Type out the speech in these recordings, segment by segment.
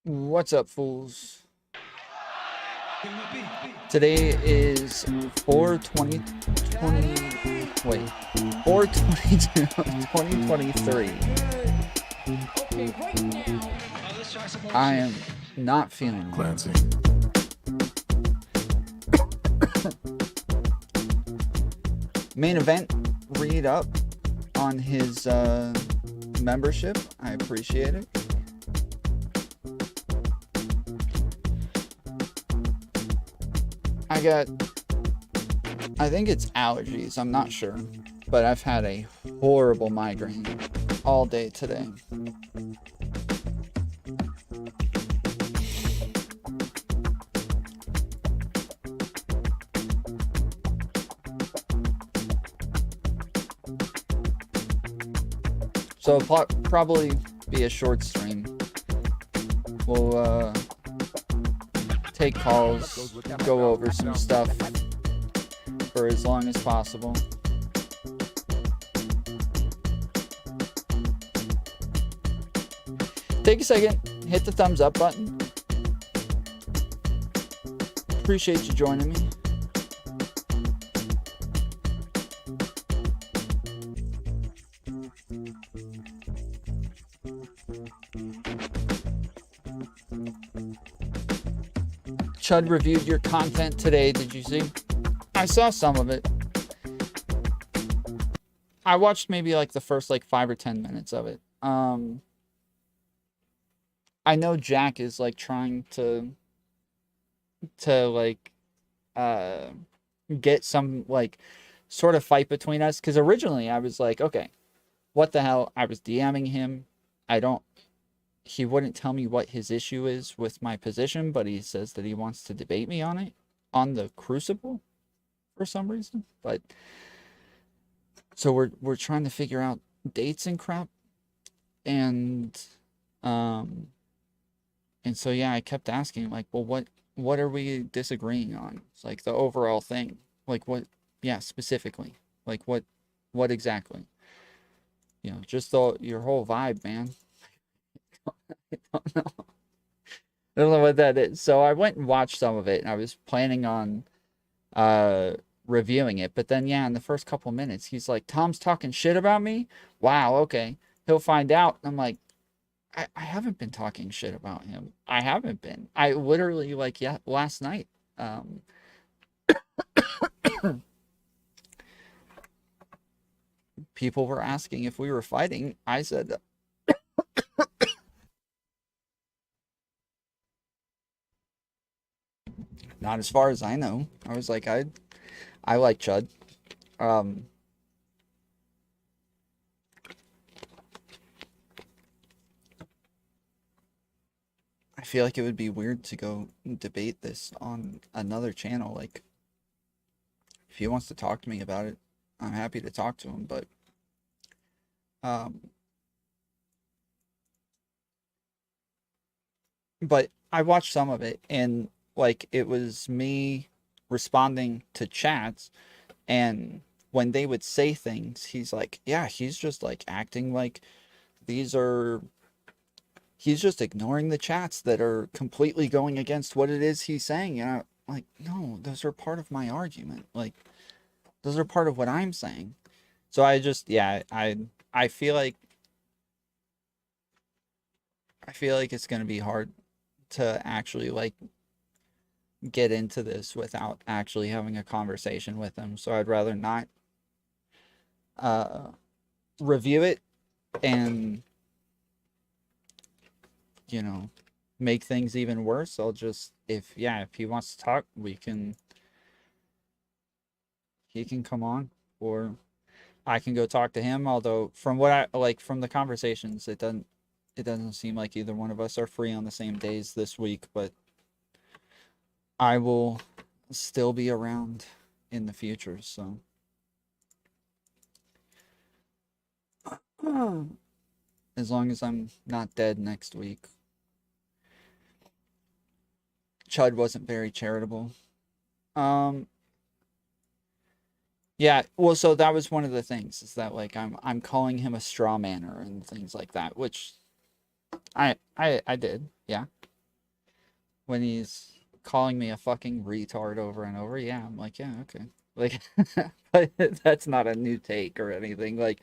What's up, fools? Today is 4/22/2023. I am not feeling Clancy. Main event read up on his membership. I appreciate it. I think it's allergies, I'm not sure, but I've had a horrible migraine all day today. So it'll probably be a short stream. We'll take calls, go over some stuff for as long as possible. Take a second, hit the thumbs up button. Appreciate you joining me. Chud reviewed your content today, did you see? I saw some of it. I watched maybe like the first 5 or 10 minutes of it. I know Jack is trying to get some like sort of fight between us, because originally I was like, okay, what the hell? I was DMing him. I don't He wouldn't tell me what his issue is with my position, but he says that he wants to debate me on it, on the Crucible, for some reason. But so we're trying to figure out dates and crap, and um and so yeah, I kept asking like, well, what are we disagreeing on? It's like the overall thing, like what, yeah, specifically, like what exactly, just your whole vibe, man. I don't know. I don't know what that is. So I went and watched some of it, and I was planning on reviewing it. But then, yeah, in the first couple minutes, he's like, Tom's talking shit about me? Wow, okay. He'll find out. I'm like, I haven't been talking shit about him. I haven't been. I literally, like, yeah, last night, um, people were asking if we were fighting. I said, not as far as I know. I was like, I like Chud. Um, I feel like it would be weird to go debate this on another channel. Like, if he wants to talk to me about it, I'm happy to talk to him. Um, but I watched some of it, and like it was me responding to chats, and when they would say things, he's like, yeah, he's just like acting like these are he's just ignoring the chats that are completely going against what it is he's saying. And I'm like, no, those are part of my argument. Like, those are part of what I'm saying. So I just, yeah, I feel like it's gonna be hard to actually like get into this without actually having a conversation with him. So I'd rather not uh review it and you know make things even worse. I'll just, if he wants to talk, he can come on, or I can go talk to him. Although from what I like from the conversations, it doesn't seem like either one of us are free on the same days this week, but I will still be around in the future, so as long as I'm not dead next week. Chud wasn't very charitable. Um yeah, well, so that was one of the things, is that like I'm calling him a straw manner and things like that, which I did, yeah. When he's calling me a fucking retard over and over, yeah, I'm like, yeah, okay. Like, but that's not a new take or anything. Like,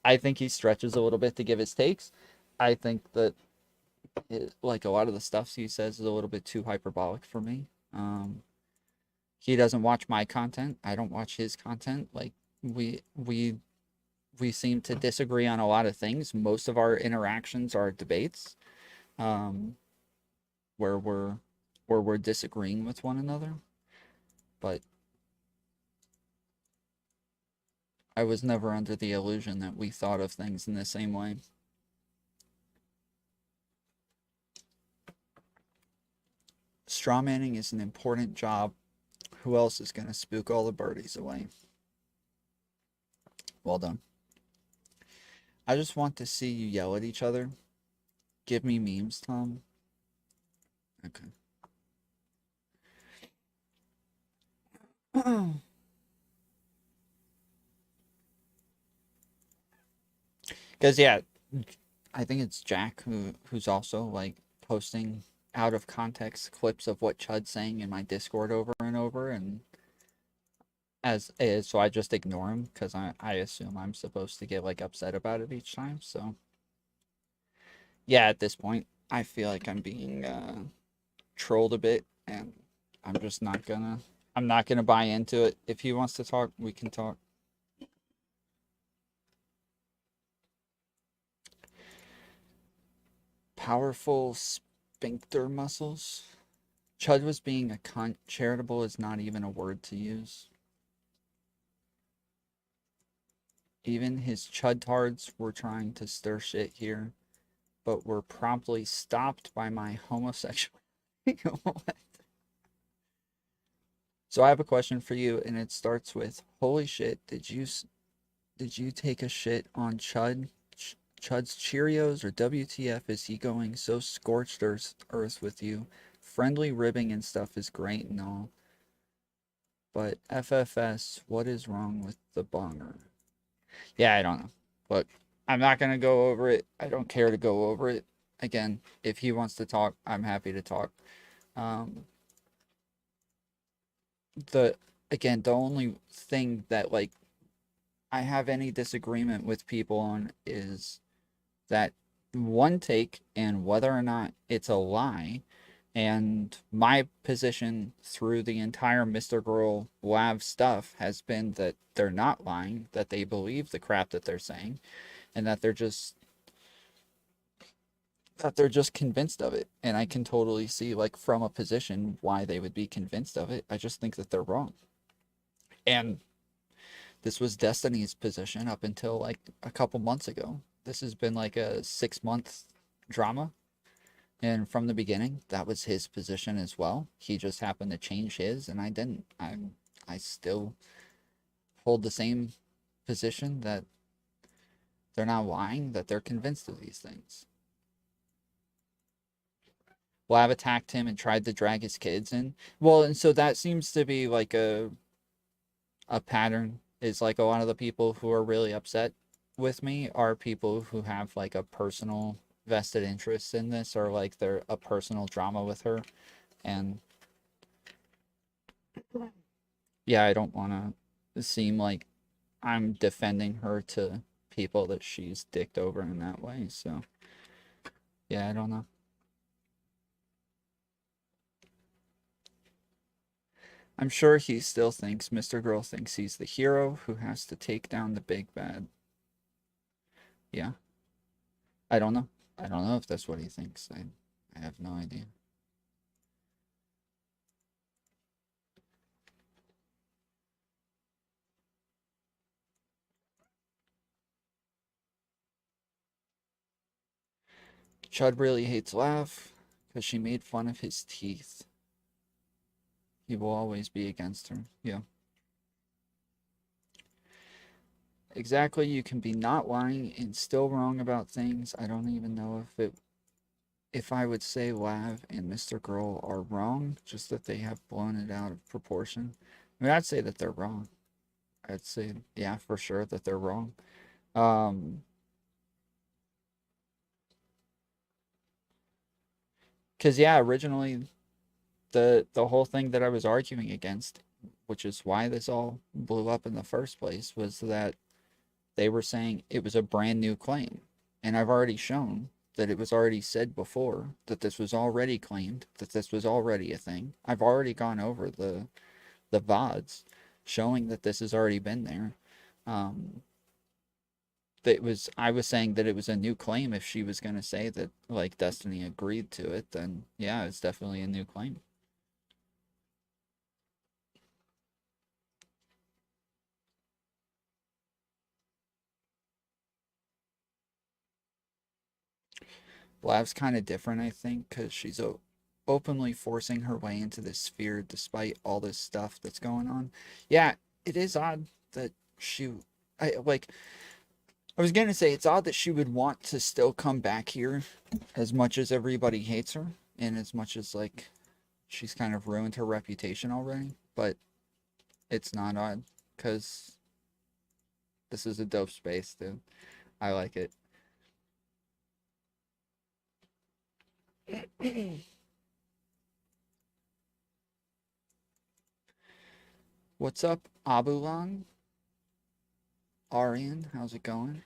I think he stretches a little bit to give his takes. I think that like a lot of the stuff he says is a little bit too hyperbolic for me. He doesn't watch my content. I don't watch his content. Like, we seem to disagree on a lot of things. Most of our interactions are debates, um, where we're disagreeing with one another. But I was never under the illusion that we thought of things in the same way. Strawmanning is an important job. Who else is going to spook all the birdies away? Well done. I just want to see you yell at each other. Give me memes, Tom. Okay. Because, yeah, I think it's Jack who's also, like, posting out of context clips of what Chud's saying in my Discord over and over, and as is, so I just ignore him, because I assume I'm supposed to get, like, upset about it each time, so... Yeah, at this point, I feel like I'm being, trolled a bit, and I'm just not gonna... I'm not gonna buy into it. If he wants to talk, we can talk. Powerful sphincter muscles. Chud was being a cunt. Charitable is not even a word to use. Even his chudtards were trying to stir shit here, but were promptly stopped by my homosexuality. So I have a question for you, and it starts with, holy shit, did you take a shit on Chud's Cheerios, or WTF is he going so scorched earth with you? Friendly ribbing and stuff is great and all, but FFS, what is wrong with the bonger? Yeah, I don't know. Look, I'm not going to go over it. I don't care to go over it. Again, if he wants to talk, I'm happy to talk. The only thing that, like, I have any disagreement with people on is that one take and whether or not it's a lie. And my position through the entire Mr. Girl Lav stuff has been that they're not lying, that they believe the crap that they're saying, and that they're just convinced of it. And I can totally see, like, from a position why they would be convinced of it. I just think that they're wrong. And this was Destiny's position up until like a couple months ago. This has been like a 6-month drama. And from the beginning, that was his position as well. He just happened to change his, and I didn't. I still hold the same position that they're not lying, that they're convinced of these things. Lav attacked him and tried to drag his kids in. Well, and so that seems to be like a pattern, is like a lot of the people who are really upset with me are people who have like a personal vested interest in this, or like they're a personal drama with her. And yeah, I don't want to seem like I'm defending her to people that she's dicked over in that way. So yeah, I don't know. I'm sure he still thinks, Mr. Girl thinks he's the hero who has to take down the big bad. Yeah. I don't know. I don't know if that's what he thinks. I have no idea. Chud really hates Lav because she made fun of his teeth. He will always be against her. Yeah. Exactly, you can be not lying and still wrong about things. I don't even know if I would say Lav and Mr. Girl are wrong, just that they have blown it out of proportion. I mean, I'd say that they're wrong. I'd say, yeah, for sure that they're wrong. Because yeah, originally the whole thing that I was arguing against, which is why this all blew up in the first place, was that they were saying it was a brand new claim. And I've already shown that it was already said before, that this was already claimed, that this was already a thing. I've already gone over the VODs showing that this has already been there. I was saying that it was a new claim. If she was going to say that, like, Destiny agreed to it, then yeah, it's definitely a new claim. Lav's kind of different, I think, because she's openly forcing her way into this sphere despite all this stuff that's going on. Yeah, it is odd that I was going to say, it's odd that she would want to still come back here as much as everybody hates her, and as much as, like, she's kind of ruined her reputation already. But it's not odd, because this is a dope space, dude. I like it. What's up, Abulan? Arian, how's it going?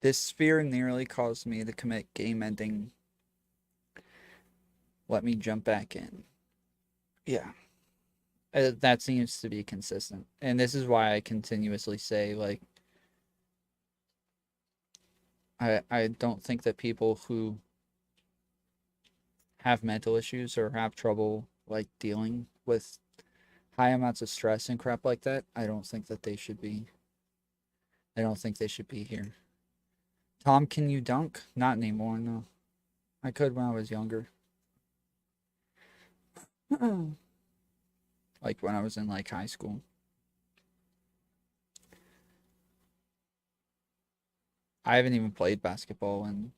This sphere nearly caused me to commit game ending. Let me jump back in. Yeah. That seems to be consistent. And this is why I continuously say, like, I don't think that people who have mental issues or have trouble, like, dealing with high amounts of stress and crap like that, I don't think that they should be. I don't think they should be here. Tom, can you dunk? Not anymore, no. I could when I was younger. Like when I was in like high school. I haven't even played basketball in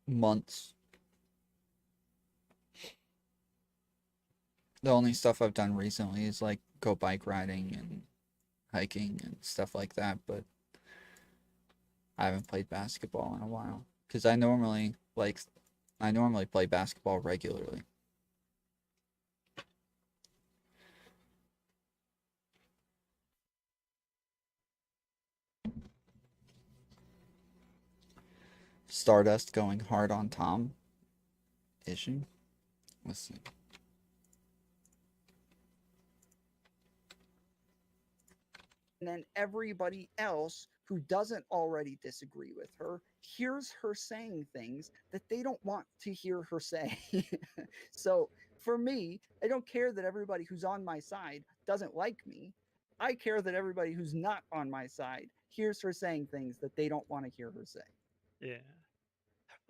months. The only stuff I've done recently is like go bike riding and hiking and stuff like that, but I haven't played basketball in a while because I normally play basketball regularly. Stardust going hard on Tom. Is she? Let's see. And then everybody else who doesn't already disagree with her hears her saying things that they don't want to hear her say. So for me, I don't care that everybody who's on my side doesn't like me. I care that everybody who's not on my side hears her saying things that they don't want to hear her say. Yeah.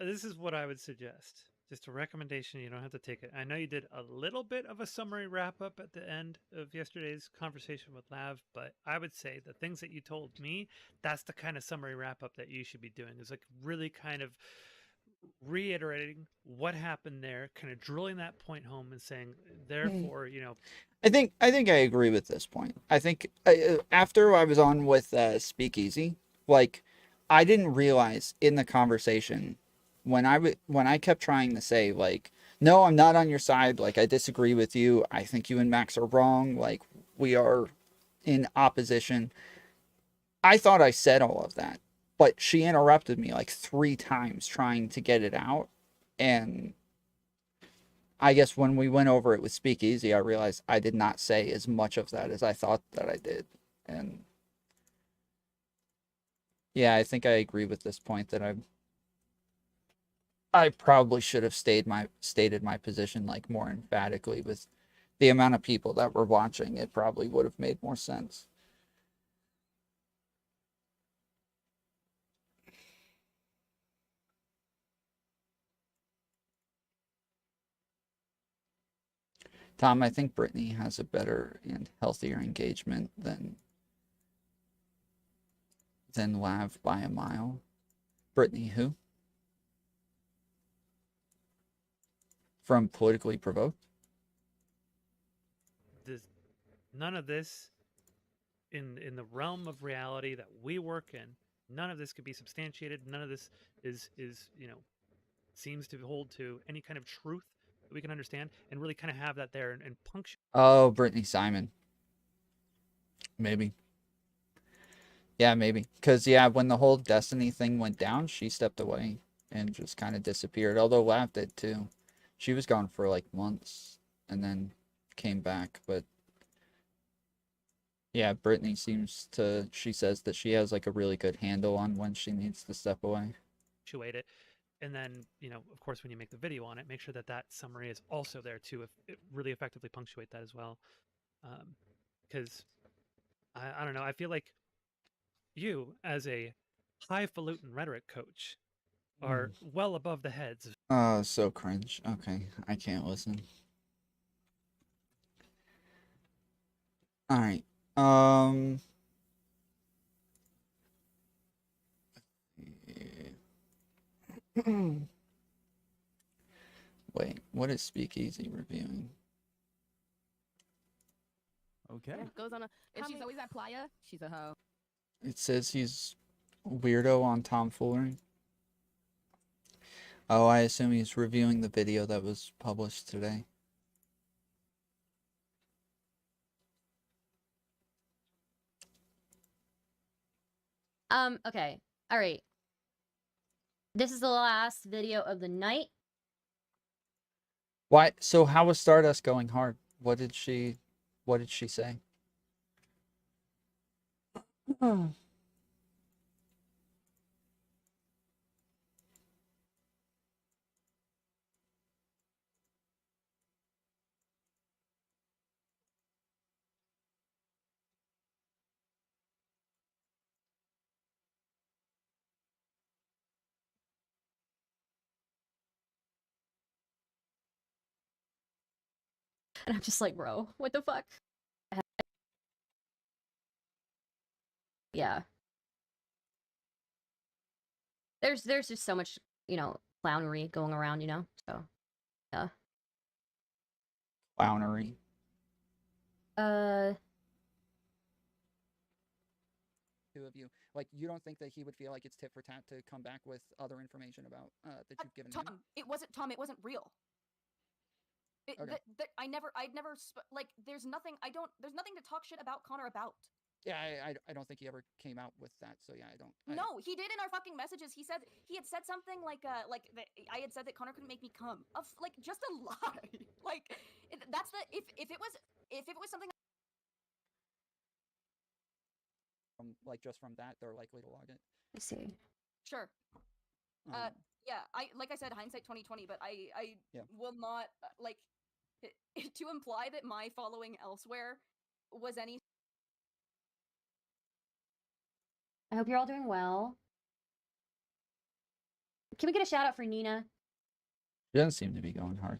This is what I would suggest. Just a recommendation. You don't have to take it. I know you did a little bit of a summary wrap up at the end of yesterday's conversation with Lav, but I would say the things that you told me, that's the kind of summary wrap up that you should be doing. Is like really kind of reiterating what happened there, kind of drilling that point home and saying, therefore, you know. I think I agree with this point. I think after I was on with SpeakeaZy, like I didn't realize in the conversation when I kept trying to say like, no, I'm not on your side. Like I disagree with you. I think you and Max are wrong. Like we are in opposition. I thought I said all of that, but she interrupted me like 3 times trying to get it out, and I guess when we went over it with SpeakeaZy, I realized I did not say as much of that as I thought that I did. And yeah, I think I agree with this point that I probably should have stated my position like more emphatically with the amount of people that were watching. It probably would have made more sense. Tom, I think Brittany has a better and healthier engagement than Lav by a mile. Brittany who? From Politically Provoked? None of this in the realm of reality that we work in, none of this could be substantiated. None of this is you know, seems to hold to any kind of truth that we can understand and really kind of have that there and punctuate. Oh, Brittany Simon. Maybe. Yeah, maybe. Because, yeah, when the whole Destiny thing went down, she stepped away and just kind of disappeared. Although Lav did too. She was gone for like months and then came back. But yeah, Brittany she says that she has like a really good handle on when she needs to step away. It. And then, you know, of course, when you make the video on it, make sure that that summary is also there too, if it really effectively punctuate that as well. Because I don't know, I feel like you, as a highfalutin rhetoric coach, are well above the heads of. Oh, so cringe. Okay, I can't listen. All right. Wait, what is SpeakeaZy reviewing? Okay. Yeah, goes on a. And she's always at Playa. She's a hoe. It says he's weirdo on tomfoolery? Oh, I assume he's reviewing the video that was published today. Okay. All right. This is the last video of the night. Why? So how was Stardust going hard? What did she say? And I'm just like, bro, what the fuck? Yeah. There's just so much, you know, clownery going around, you know? So, yeah. Clownery. Two of you, like, you don't think that he would feel like it's tit for tat to come back with other information about that you've given him? It wasn't real. Okay. I'd never, like, there's nothing to talk shit about Connor about. Yeah, I don't think he ever came out with that. So yeah, I don't. No, he did in our fucking messages. He had said something like that I had said that Connor couldn't make me come. Like, just a lie. Like, that's the if it was something. Like, just from that, they're likely to log it. I see. Sure. Yeah, like I said, hindsight 2020, but I Yeah. will not like to imply that my following elsewhere was any. I hope you're all doing well. Can we get a shout out for Nina? She doesn't seem to be going hard.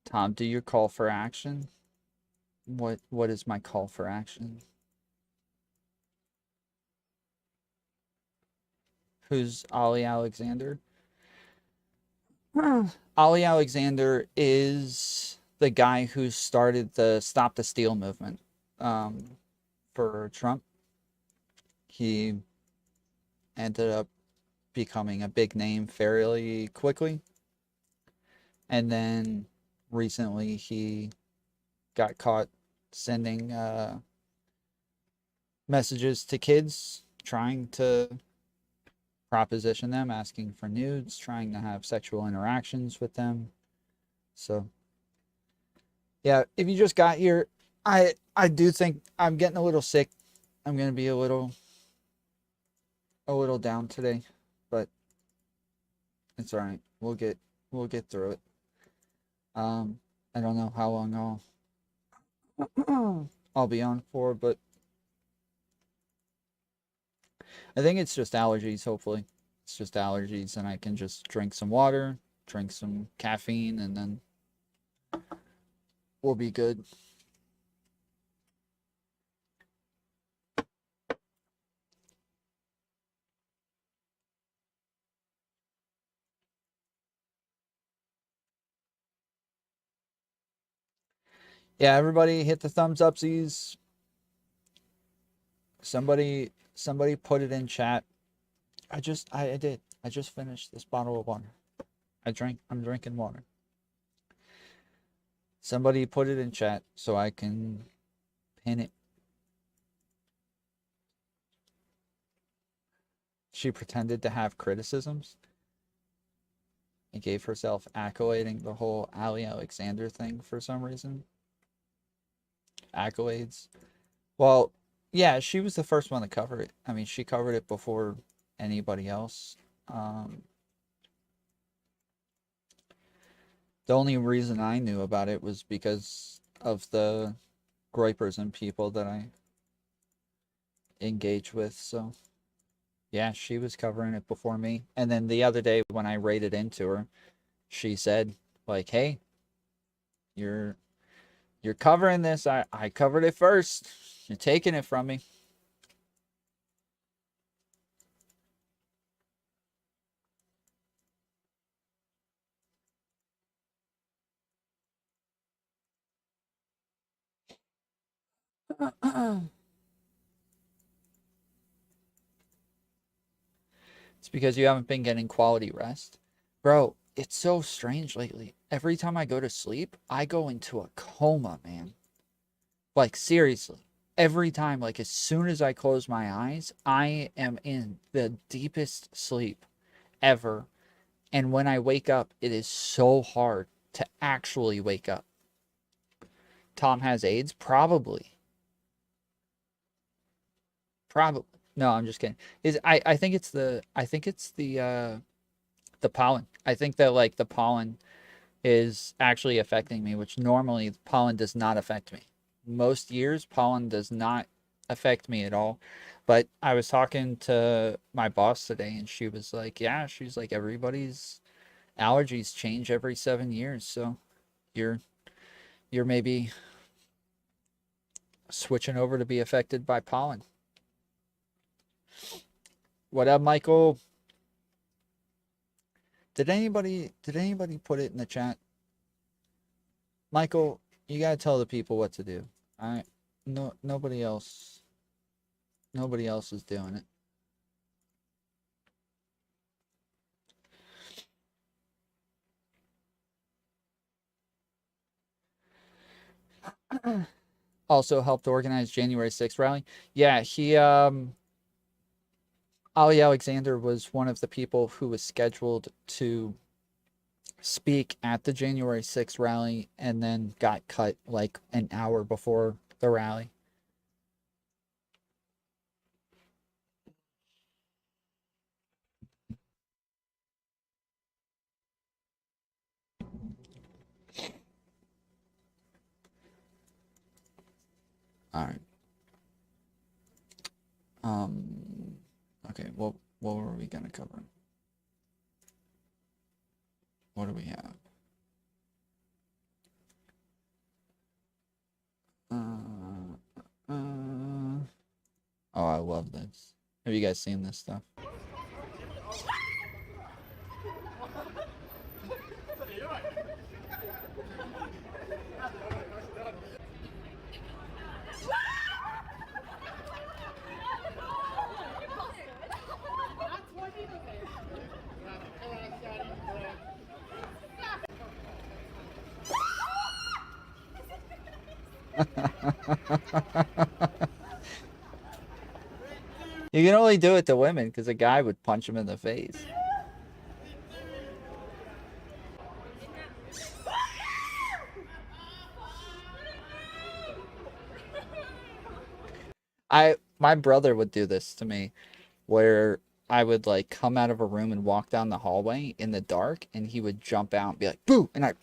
Tom, do your call for action. What is my call for action? Who's Ollie Alexander? Ollie Alexander is the guy who started the Stop the Steal movement for Trump. He ended up becoming a big name fairly quickly. And then recently he got caught sending messages to kids trying to proposition them, asking for nudes, trying to have sexual interactions with them. So yeah, if you just got here, I do think I'm getting a little sick. I'm gonna be a little down today, but it's all right. We'll get through it. I don't know how long I'll be on for, but I think it's just allergies, hopefully. It's just allergies, and I can just drink some water, drink some caffeine, and then we'll be good. Yeah, everybody hit the thumbs upsies. Somebody put it in chat. I did. I just finished this bottle of water. I'm drinking water. Somebody put it in chat so I can pin it. She pretended to have criticisms and gave herself accolading the whole Ali Alexander thing for some reason. Accolades. Well, yeah, she was the first one to cover it. I mean, she covered it before anybody else. The only reason I knew about it was because of the groypers and people that I engage with. So yeah, she was covering it before me. And then the other day when I raided into her, she said, like, hey, you're covering this. I covered it first. You're taking it from me. It's because you haven't been getting quality rest. Bro, it's so strange lately. Every time I go to sleep, I go into a coma, man. Like, seriously. Every time, like, as soon as I close my eyes, I am in the deepest sleep ever. And when I wake up, it is so hard to actually wake up. Tom has AIDS? Probably. Probably. No, I'm just kidding. I think it's the pollen. I think that like the pollen is actually affecting me, which normally pollen does not affect me. Most years pollen does not affect me at all. But I was talking to my boss today and she was like, yeah, she's like, everybody's allergies change every 7 years, so you're maybe switching over to be affected by pollen. What up, Michael? Did anybody put it in the chat? Michael, you gotta tell the people what to do. Alright? No, nobody else is doing it. Also helped organize January 6th rally. Yeah, he Ali Alexander was one of the people who was scheduled to speak at the January 6th rally and then got cut like an hour before the rally. All right. Okay, what were we gonna cover? What do we have? Oh, I love this. Have you guys seen this stuff? You can only do it to women because a guy would punch him in the face. My brother would do this to me where I would like come out of a room and walk down the hallway in the dark and he would jump out and be like, boo! And like,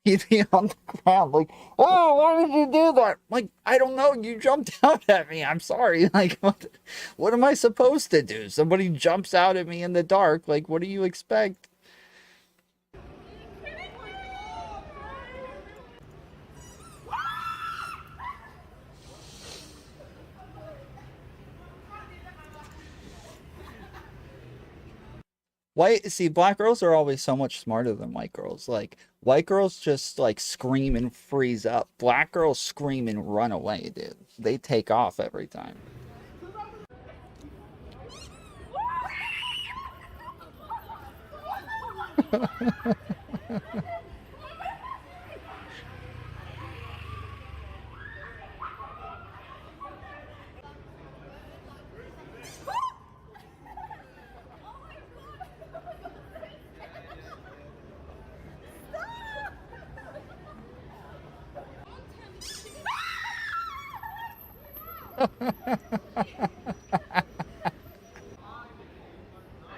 he'd be on the ground like, oh, why did you do that? Like, I don't know, you jumped out at me, I'm sorry. Like, what am I supposed to do? Somebody jumps out at me in the dark, like, what do you expect? See, black girls are always so much smarter than white girls. Like, white girls just, like, scream and freeze up. Black girls scream and run away, dude. They take off every time.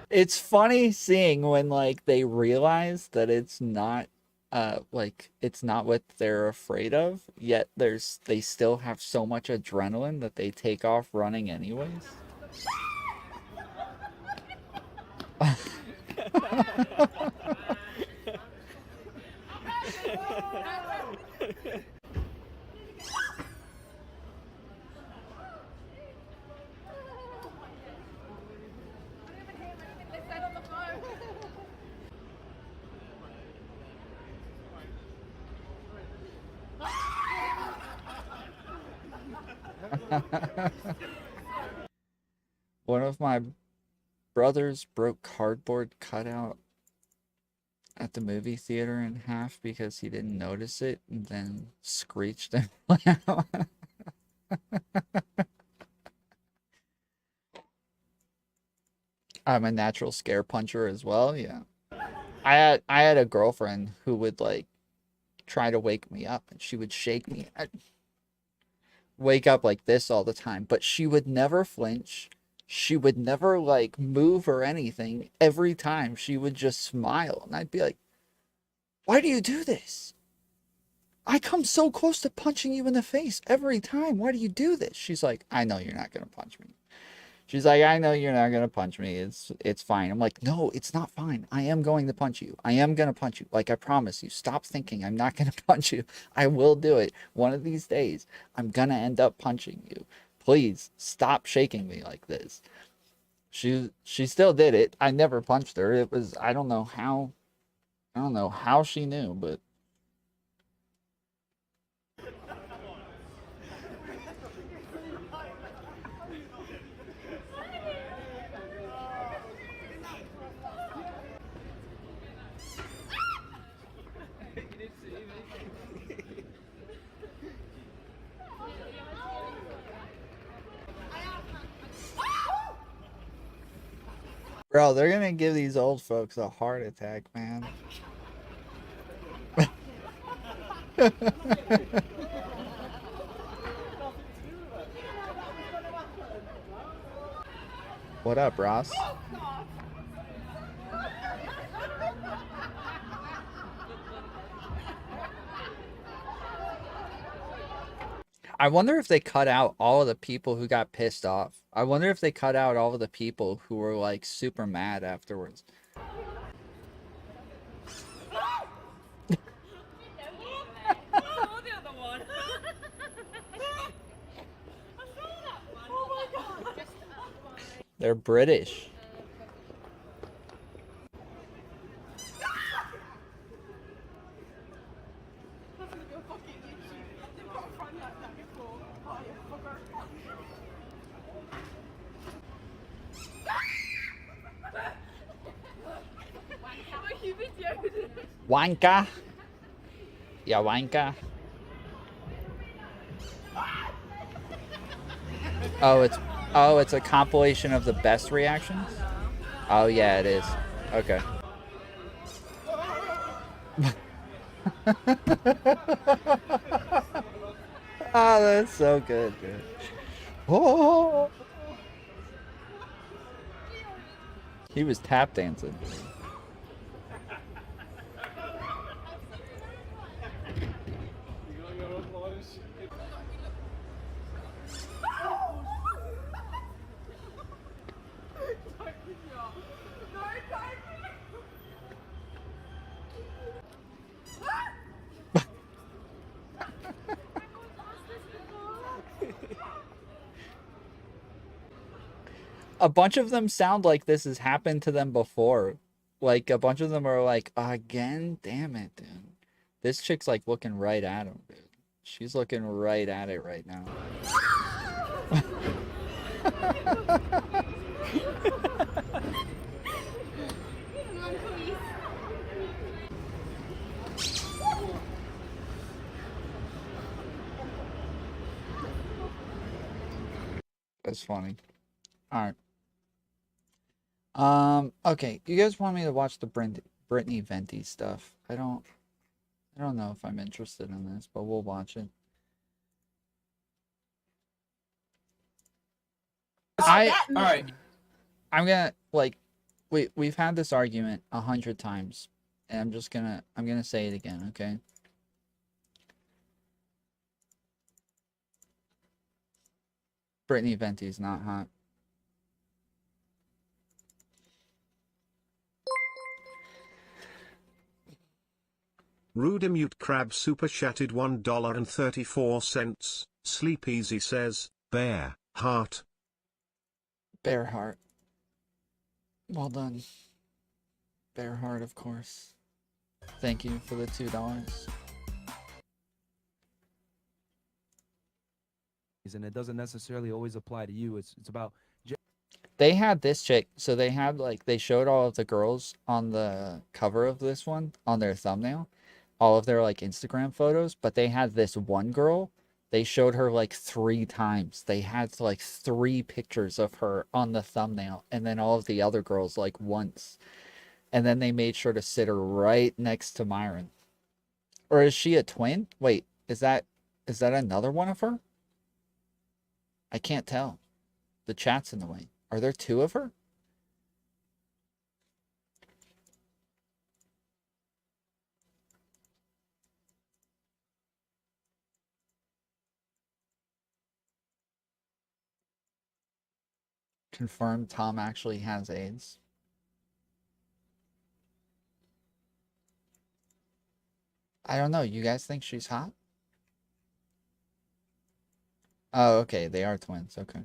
It's funny seeing when like they realize that it's not like it's not what they're afraid of, yet they still have so much adrenaline that they take off running anyways. brothers broke cardboard cutout at the movie theater in half because he didn't notice it and then screeched and out. I'm a natural scare puncher as well, yeah. I had a girlfriend who would like try to wake me up and she would shake me. I'd wake up like this all the time, but she would never flinch. She would never like move or anything. Every time she would just smile and I'd be like, "Why do you do this? I come so close to punching you in the face every time. Why do you do this?" She's like, "I know you're not going to punch me." She's like, "I know you're not going to punch me. It's fine." I'm like, "No, it's not fine. I am going to punch you. I am going to punch you. Like, I promise you. Stop thinking I'm not going to punch you. I will do it. One of these days, I'm going to end up punching you. Please stop shaking me like this." She still did it. I never punched her. It was, I don't know how she knew, but bro, they're gonna give these old folks a heart attack, man. What up, Ross? I wonder if they cut out all of the people who got pissed off. I wonder if they cut out all of the people who were like super mad afterwards. They're British. Wanka. Yeah, wanka. Oh, it's a compilation of the best reactions? Oh yeah, it is. Okay. Oh, that's so good, dude. Oh. He was tap dancing. A bunch of them sound like this has happened to them before. Like, a bunch of them are like, "Again? Damn it, dude." This chick's like looking right at him, dude. She's looking right at it right now. That's funny. Alright. Okay. You guys want me to watch the BrittanyVenti stuff? I don't know if I'm interested in this, but we'll watch it. Alright. I'm gonna, like, we've had this argument 100 times, and I'm gonna say it again, okay? BrittanyVenti's not hot. Rudimute Crab super chatted $1.34. SleepEazy says, Bear Heart. Bear heart. Well done. Bear heart, of course. Thank you for the $2. And it doesn't necessarily always apply to you. It's about they had this chick, so they had like they showed all of the girls on the cover of this one on their thumbnail, all of their like Instagram photos, but they had this one girl, they showed her like 3 times. They had like 3 pictures of her on the thumbnail, and then all of the other girls like once. And then they made sure to sit her right next to Myron. Or is she a twin? Wait, is that another one of her? I can't tell. The chat's in the way. Are there 2 of her? Confirmed Tom actually has AIDS. I don't know. You guys think she's hot? Oh, okay. They are twins. Okay.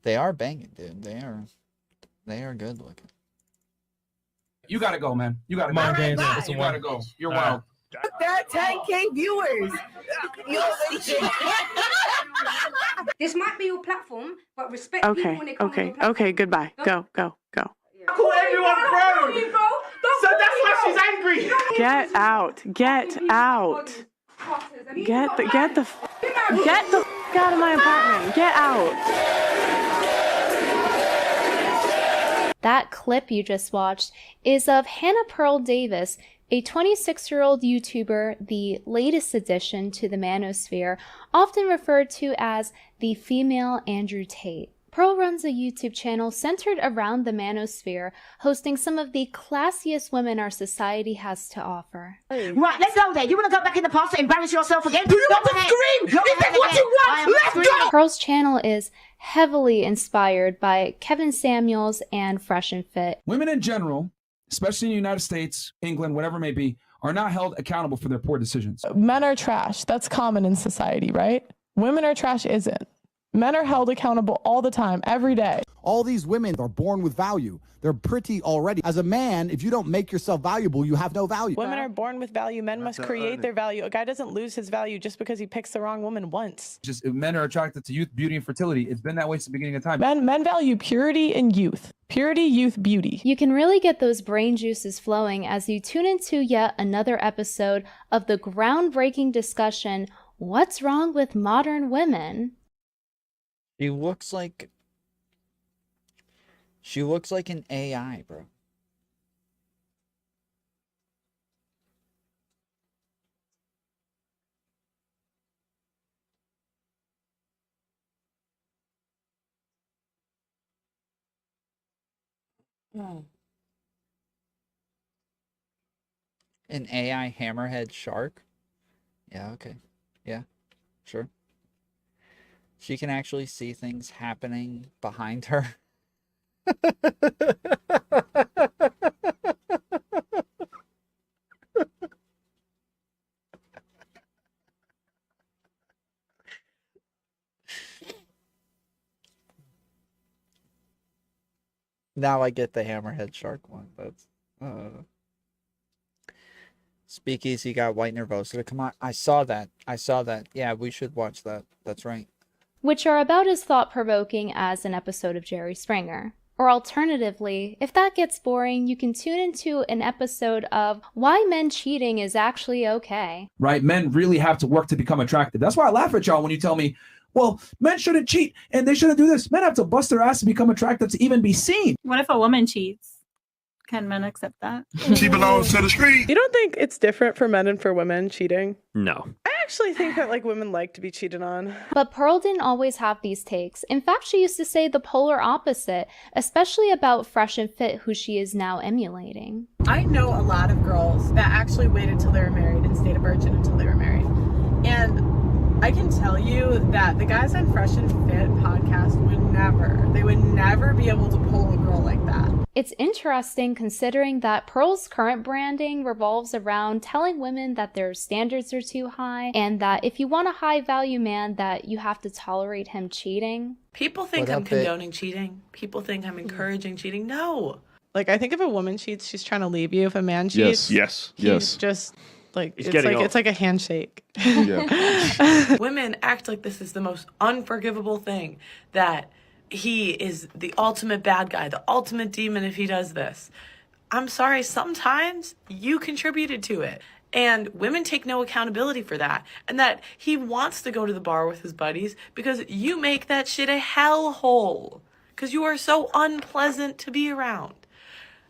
They are banging, dude. They are good looking. You gotta go, man. You gotta Come on, go. James. You gotta go. You're wild. That 10K viewers. This might be your platform, but respect people when they come on your platform. Okay, goodbye. Go. Call everyone bro. So that's why she's angry. Get out. Get the out of my apartment. Get out. That clip you just watched is of Hannah Pearl Davis, a 26-year-old YouTuber, the latest addition to the manosphere, often referred to as the female Andrew Tate. Pearl runs a YouTube channel centered around the manosphere, hosting some of the classiest women our society has to offer. Right, let's go there. You want to go back in the past and embarrass yourself again? Do you want to scream? Is that what you want? Let's go! Pearl's channel is heavily inspired by Kevin Samuels and Fresh and Fit. Women in general, especially in the United States, England, whatever it may be, are not held accountable for their poor decisions. Men are trash. That's common in society, right? Women are trash isn't. Men are held accountable all the time, every day. All these women are born with value. They're pretty already. As a man, if you don't make yourself valuable, you have no value. Women are born with value. Men must create their value. A guy doesn't lose his value just because he picks the wrong woman once. Just men are attracted to youth, beauty, and fertility. It's been that way since the beginning of time. Men value purity and youth. Purity, youth, beauty. You can really get those brain juices flowing as you tune into yet another episode of the groundbreaking discussion, What's Wrong with Modern Women? She looks like an AI, bro. An AI hammerhead shark? Yeah, okay. Yeah, sure. She can actually see things happening behind her. Now I get the hammerhead shark one. That's SpeakeaZy got White Nervosa to come on. I saw that. Yeah, we should watch that. That's right. Which are about as thought-provoking as an episode of Jerry Springer. Or alternatively, if that gets boring, you can tune into an episode of Why Men Cheating is Actually Okay. Right? Men really have to work to become attractive. That's why I laugh at y'all when you tell me, well, men shouldn't cheat and they shouldn't do this. Men have to bust their ass to become attractive to even be seen. What if a woman cheats? Can men accept that? She belongs to the street. You don't think it's different for men and for women cheating? No. I actually think that women like to be cheated on. But Pearl didn't always have these takes. In fact, she used to say the polar opposite, especially about Fresh and Fit, who she is now emulating. I know a lot of girls that actually waited till they were married and stayed a virgin until they were married. And I can tell you that the guys on Fresh and Fit podcast would never be able to pull a girl like that. It's interesting considering that Pearl's current branding revolves around telling women that their standards are too high and that if you want a high value man that you have to tolerate him cheating. People think I'm condoning cheating. People think I'm encouraging cheating. No. I think if a woman cheats, she's trying to leave you. If a man cheats, yes. He's just it's like a handshake. Yeah. Women act like this is the most unforgivable thing, that he is the ultimate bad guy, the ultimate demon if he does this. I'm sorry, sometimes you contributed to it. And women take no accountability for that. And that he wants to go to the bar with his buddies because you make that shit a hellhole. Because you are so unpleasant to be around.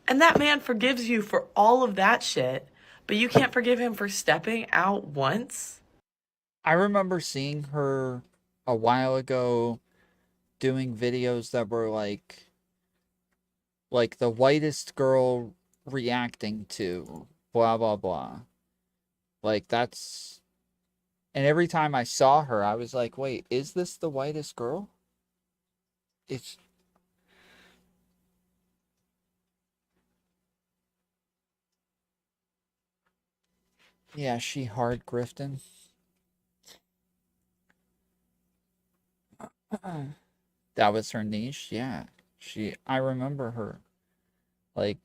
And that man forgives you for all of that shit, but you can't forgive him for stepping out once? I remember seeing her a while ago doing videos that were like the whitest girl reacting to blah blah blah. Like that's, and every time I saw her I was like, wait, is this the whitest girl? It's yeah, she hard grifting. That was her niche, yeah. I remember her like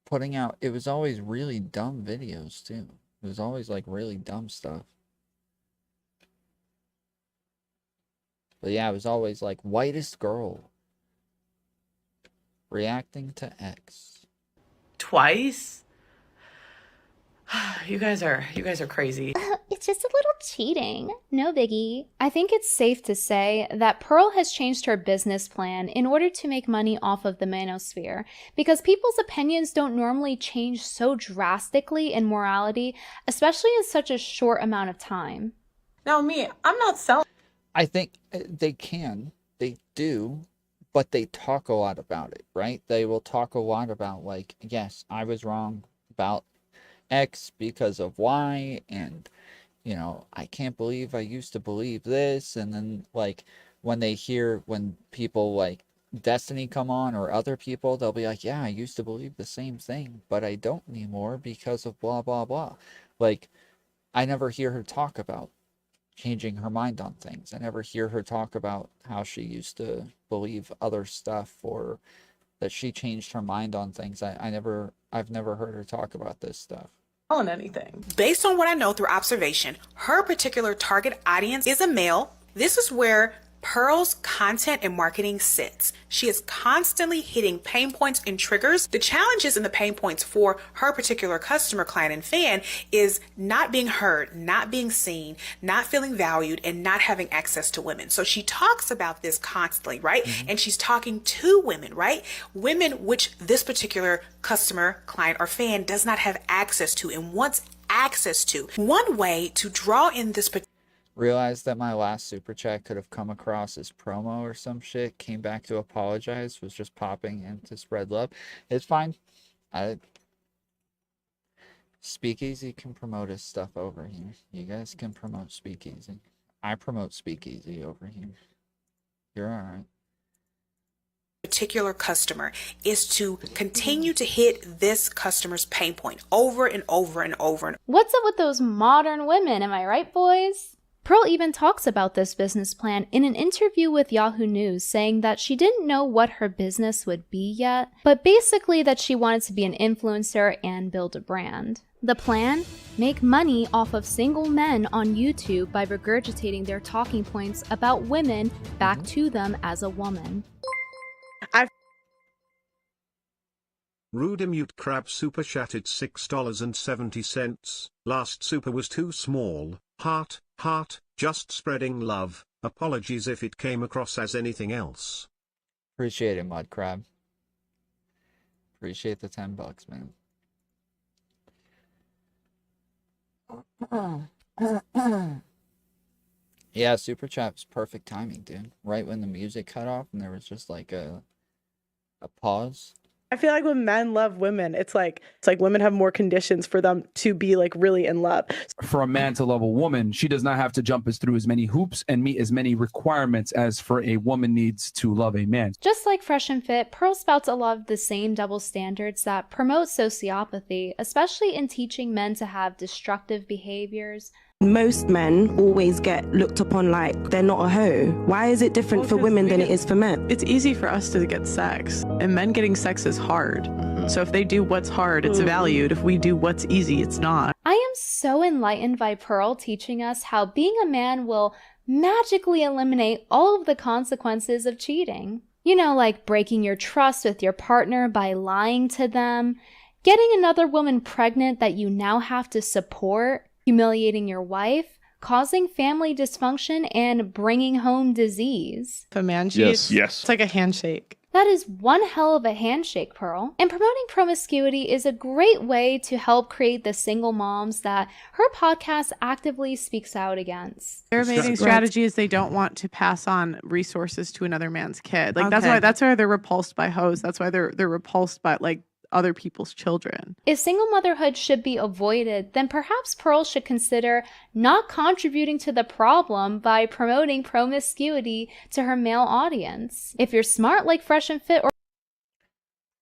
putting out, it was always really dumb videos too. It was always like really dumb stuff. But yeah, it was always like whitest girl reacting to X. Twice? You guys are crazy. It's just a little cheating. No biggie. I think it's safe to say that Pearl has changed her business plan in order to make money off of the manosphere, because people's opinions don't normally change so drastically in morality, especially in such a short amount of time. Now me, I'm not selling. I think they do, but they talk a lot about it, right? They will talk a lot about like, yes, I was wrong about X because of Y, and you know, I can't believe I used to believe this. And then like when people like Destiny come on or other people, they'll be like, yeah, I used to believe the same thing, but I don't anymore because of blah blah blah. Like I never hear her talk about changing her mind on things. I never hear her talk about how she used to believe other stuff or that she changed her mind on things. I've never heard her talk about this stuff. Anything. Based on what I know through observation, her particular target audience is a male. This is where Pearl's content and marketing sits. She is constantly hitting pain points and triggers. The challenges and the pain points for her particular customer, client, and fan is not being heard, not being seen, not feeling valued, and not having access to women. So she talks about this constantly, right? Mm-hmm. And she's talking to women, right? Women which this particular customer, client, or fan does not have access to and wants access to. One way to draw in this particular Realized that my last super chat could have come across as promo or some shit. Came back to apologize. Was just popping in to spread love. It's fine. SpeakeaZy can promote his stuff over here. You guys can promote SpeakeaZy. I promote SpeakeaZy over here. You're alright. Particular customer is to continue to hit this customer's pain point over and over and over. What's up with those modern women? Am I right, boys? Pearl even talks about this business plan in an interview with Yahoo News, saying that she didn't know what her business would be yet, but basically that she wanted to be an influencer and build a brand. The plan? Make money off of single men on YouTube by regurgitating their talking points about women back to them as a woman. Rudimute Crab super chatted $6.70. Last super was too small. Heart, just spreading love. Apologies if it came across as anything else. Appreciate it, Mud Crab. Appreciate the $10, man. Yeah, super chat was perfect timing, dude. Right when the music cut off and there was just like a pause. I feel like when men love women, it's like women have more conditions for them to be like really in love. For a man to love a woman, she does not have to jump through as many hoops and meet as many requirements as for a woman needs to love a man. Just like Fresh and Fit, Pearl spouts a lot of the same double standards that promote sociopathy, especially in teaching men to have destructive behaviors. Most men always get looked upon like they're not a hoe. Why is it different for women than it is for men? It's easy for us to get sex, and men getting sex is hard. So if they do what's hard, it's valued. If we do what's easy, it's not. I am so enlightened by Pearl teaching us how being a man will magically eliminate all of the consequences of cheating. You know, like breaking your trust with your partner by lying to them, getting another woman pregnant that you now have to support, humiliating your wife, causing family dysfunction, and bringing home disease. If a man cheats, it's like a handshake. That is one hell of a handshake, Pearl. And promoting promiscuity is a great way to help create the single moms that her podcast actively speaks out against. Their mating strategy is they don't want to pass on resources to another man's kid. Like that's why they're repulsed by hoes. That's why they're repulsed by like other people's children. If single motherhood should be avoided, then perhaps Pearl should consider not contributing to the problem by promoting promiscuity to her male audience. If you're smart like Fresh and Fit or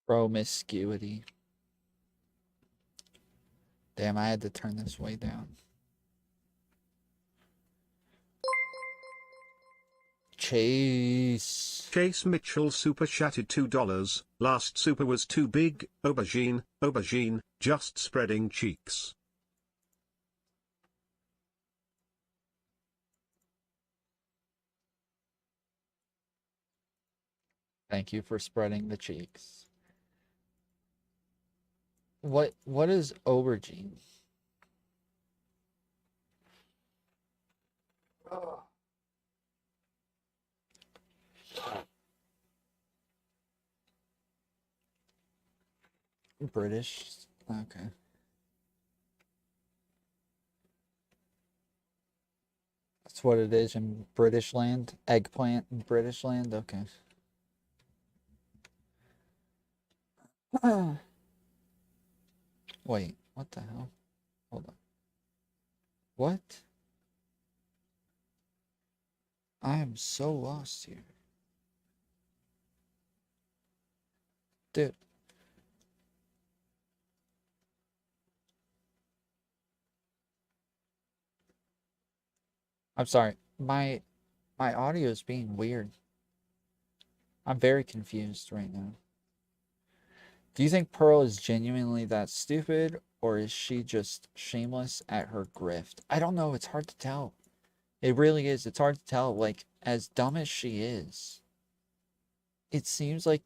promiscuity. Damn, I had to turn this way down. Chase Mitchell super chatted $2. Last super was too big. Aubergine, just spreading cheeks. Thank you for spreading the cheeks. What is aubergine? Oh. British. Okay. That's what it is in British land. Eggplant in British land. Okay. Wait, what the hell? Hold on. What? I am so lost here. Dude. I'm sorry. My audio is being weird. I'm very confused right now. Do you think Pearl is genuinely that stupid, or is she just shameless at her grift? I don't know. It's hard to tell. It really is. It's hard to tell. Like, as dumb as she is, it seems like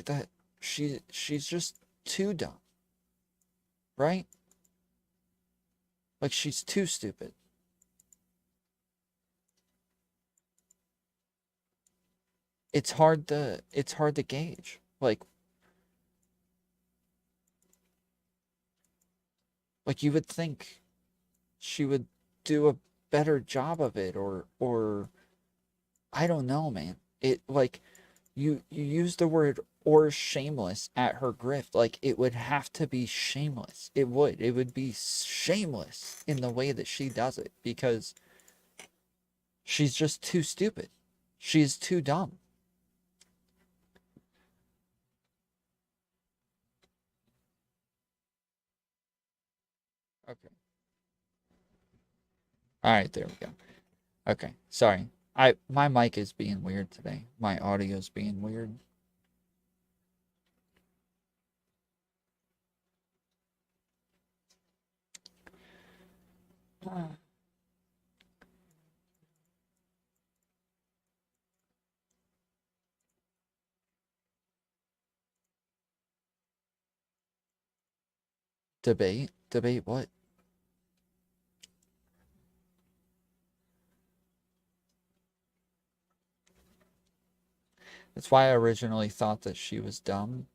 that she's just too dumb. Right? Like, she's too stupid. It's hard to gauge. Like you would think she would do a better job of it, or I don't know, man. It, like, you use the word or shameless at her grift. Like, it would have to be shameless. It would be shameless in the way that she does it, because she's just too stupid. She's too dumb. Okay. All right, there we go. Okay, sorry. My mic is being weird today. My audio is being weird. Debate? Debate what? That's why I originally thought that she was dumb.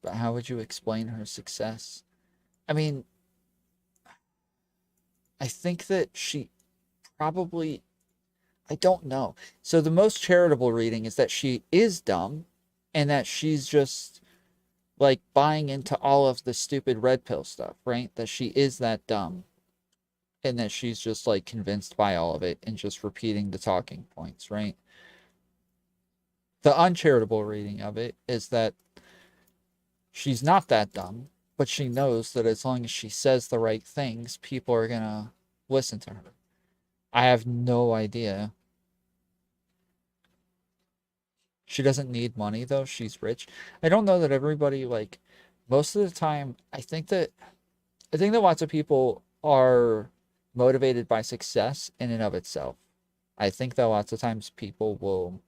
But how would you explain her success? I mean, I think that she probably... I don't know. So the most charitable reading is that she is dumb, and that she's just, like, buying into all of the stupid red pill stuff, right? That she is that dumb. And that she's just, like, convinced by all of it and just repeating the talking points, right? The uncharitable reading of it is that she's not that dumb, but she knows that as long as she says the right things, people are gonna listen to her. I have no idea. She doesn't need money, though. She's rich. I don't know that everybody, like, most of the time, I think that I think that lots of people are motivated by success in and of itself. I think that lots of times people will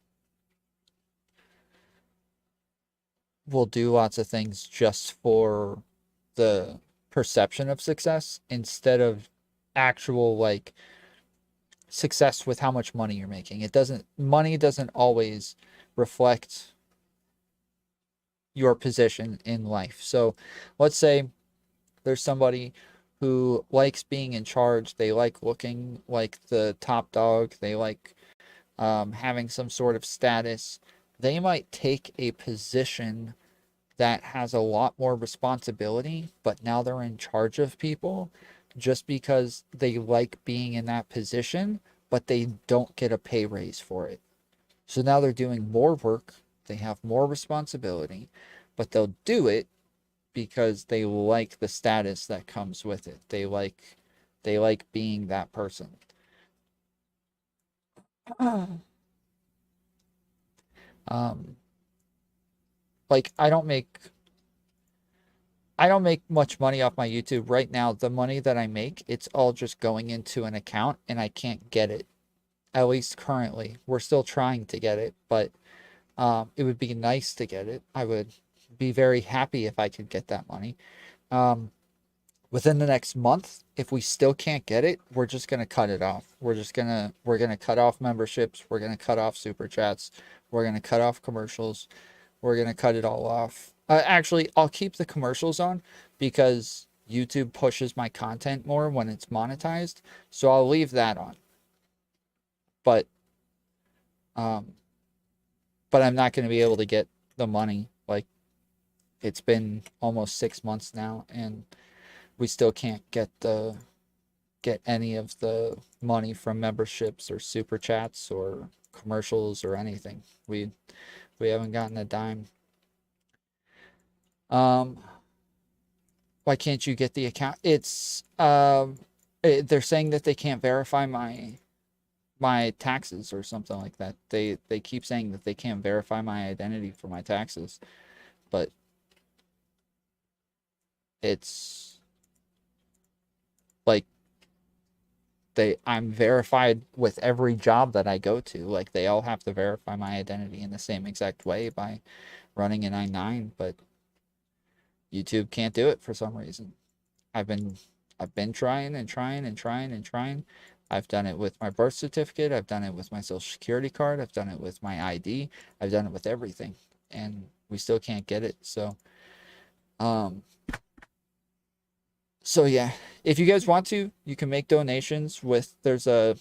do lots of things just for the perception of success instead of actual like success with how much money you're making. Money doesn't always reflect your position in life. So let's say there's somebody who likes being in charge. They like looking like the top dog. They like having some sort of status. They might take a position that has a lot more responsibility, but now they're in charge of people just because they like being in that position, but they don't get a pay raise for it. So now they're doing more work. They have more responsibility, but they'll do it because they like the status that comes with it. They like being that person. Like I don't make much money off my YouTube right now. The money that I make, it's all just going into an account and I can't get it. At least currently. We're still trying to get it, but it would be nice to get it. I would be very happy if I could get that money. Within the next month, if we still can't get it, we're just going to cut it off. We're going to cut off memberships. We're going to cut off super chats. We're going to cut off commercials. We're going to cut it all off. Actually, I'll keep the commercials on because YouTube pushes my content more when it's monetized. So I'll leave that on. But I'm not going to be able to get the money. Like, it's been almost 6 months now, and we still can't get any of the money from memberships or super chats or commercials or anything. We haven't gotten a dime. Why can't you get the account? It's they're saying that they can't verify my taxes or something like that. They keep saying that they can't verify my identity for my taxes, but it's like I'm verified with every job that I go to. Like, they all have to verify my identity in the same exact way by running an I-9, but YouTube can't do it for some reason. I've been trying and trying and trying and trying. I've done it with my birth certificate. I've done it with my social security card. I've done it with my ID. I've done it with everything, and we still can't get it. So yeah, if you guys want to, you can make donations with, there's a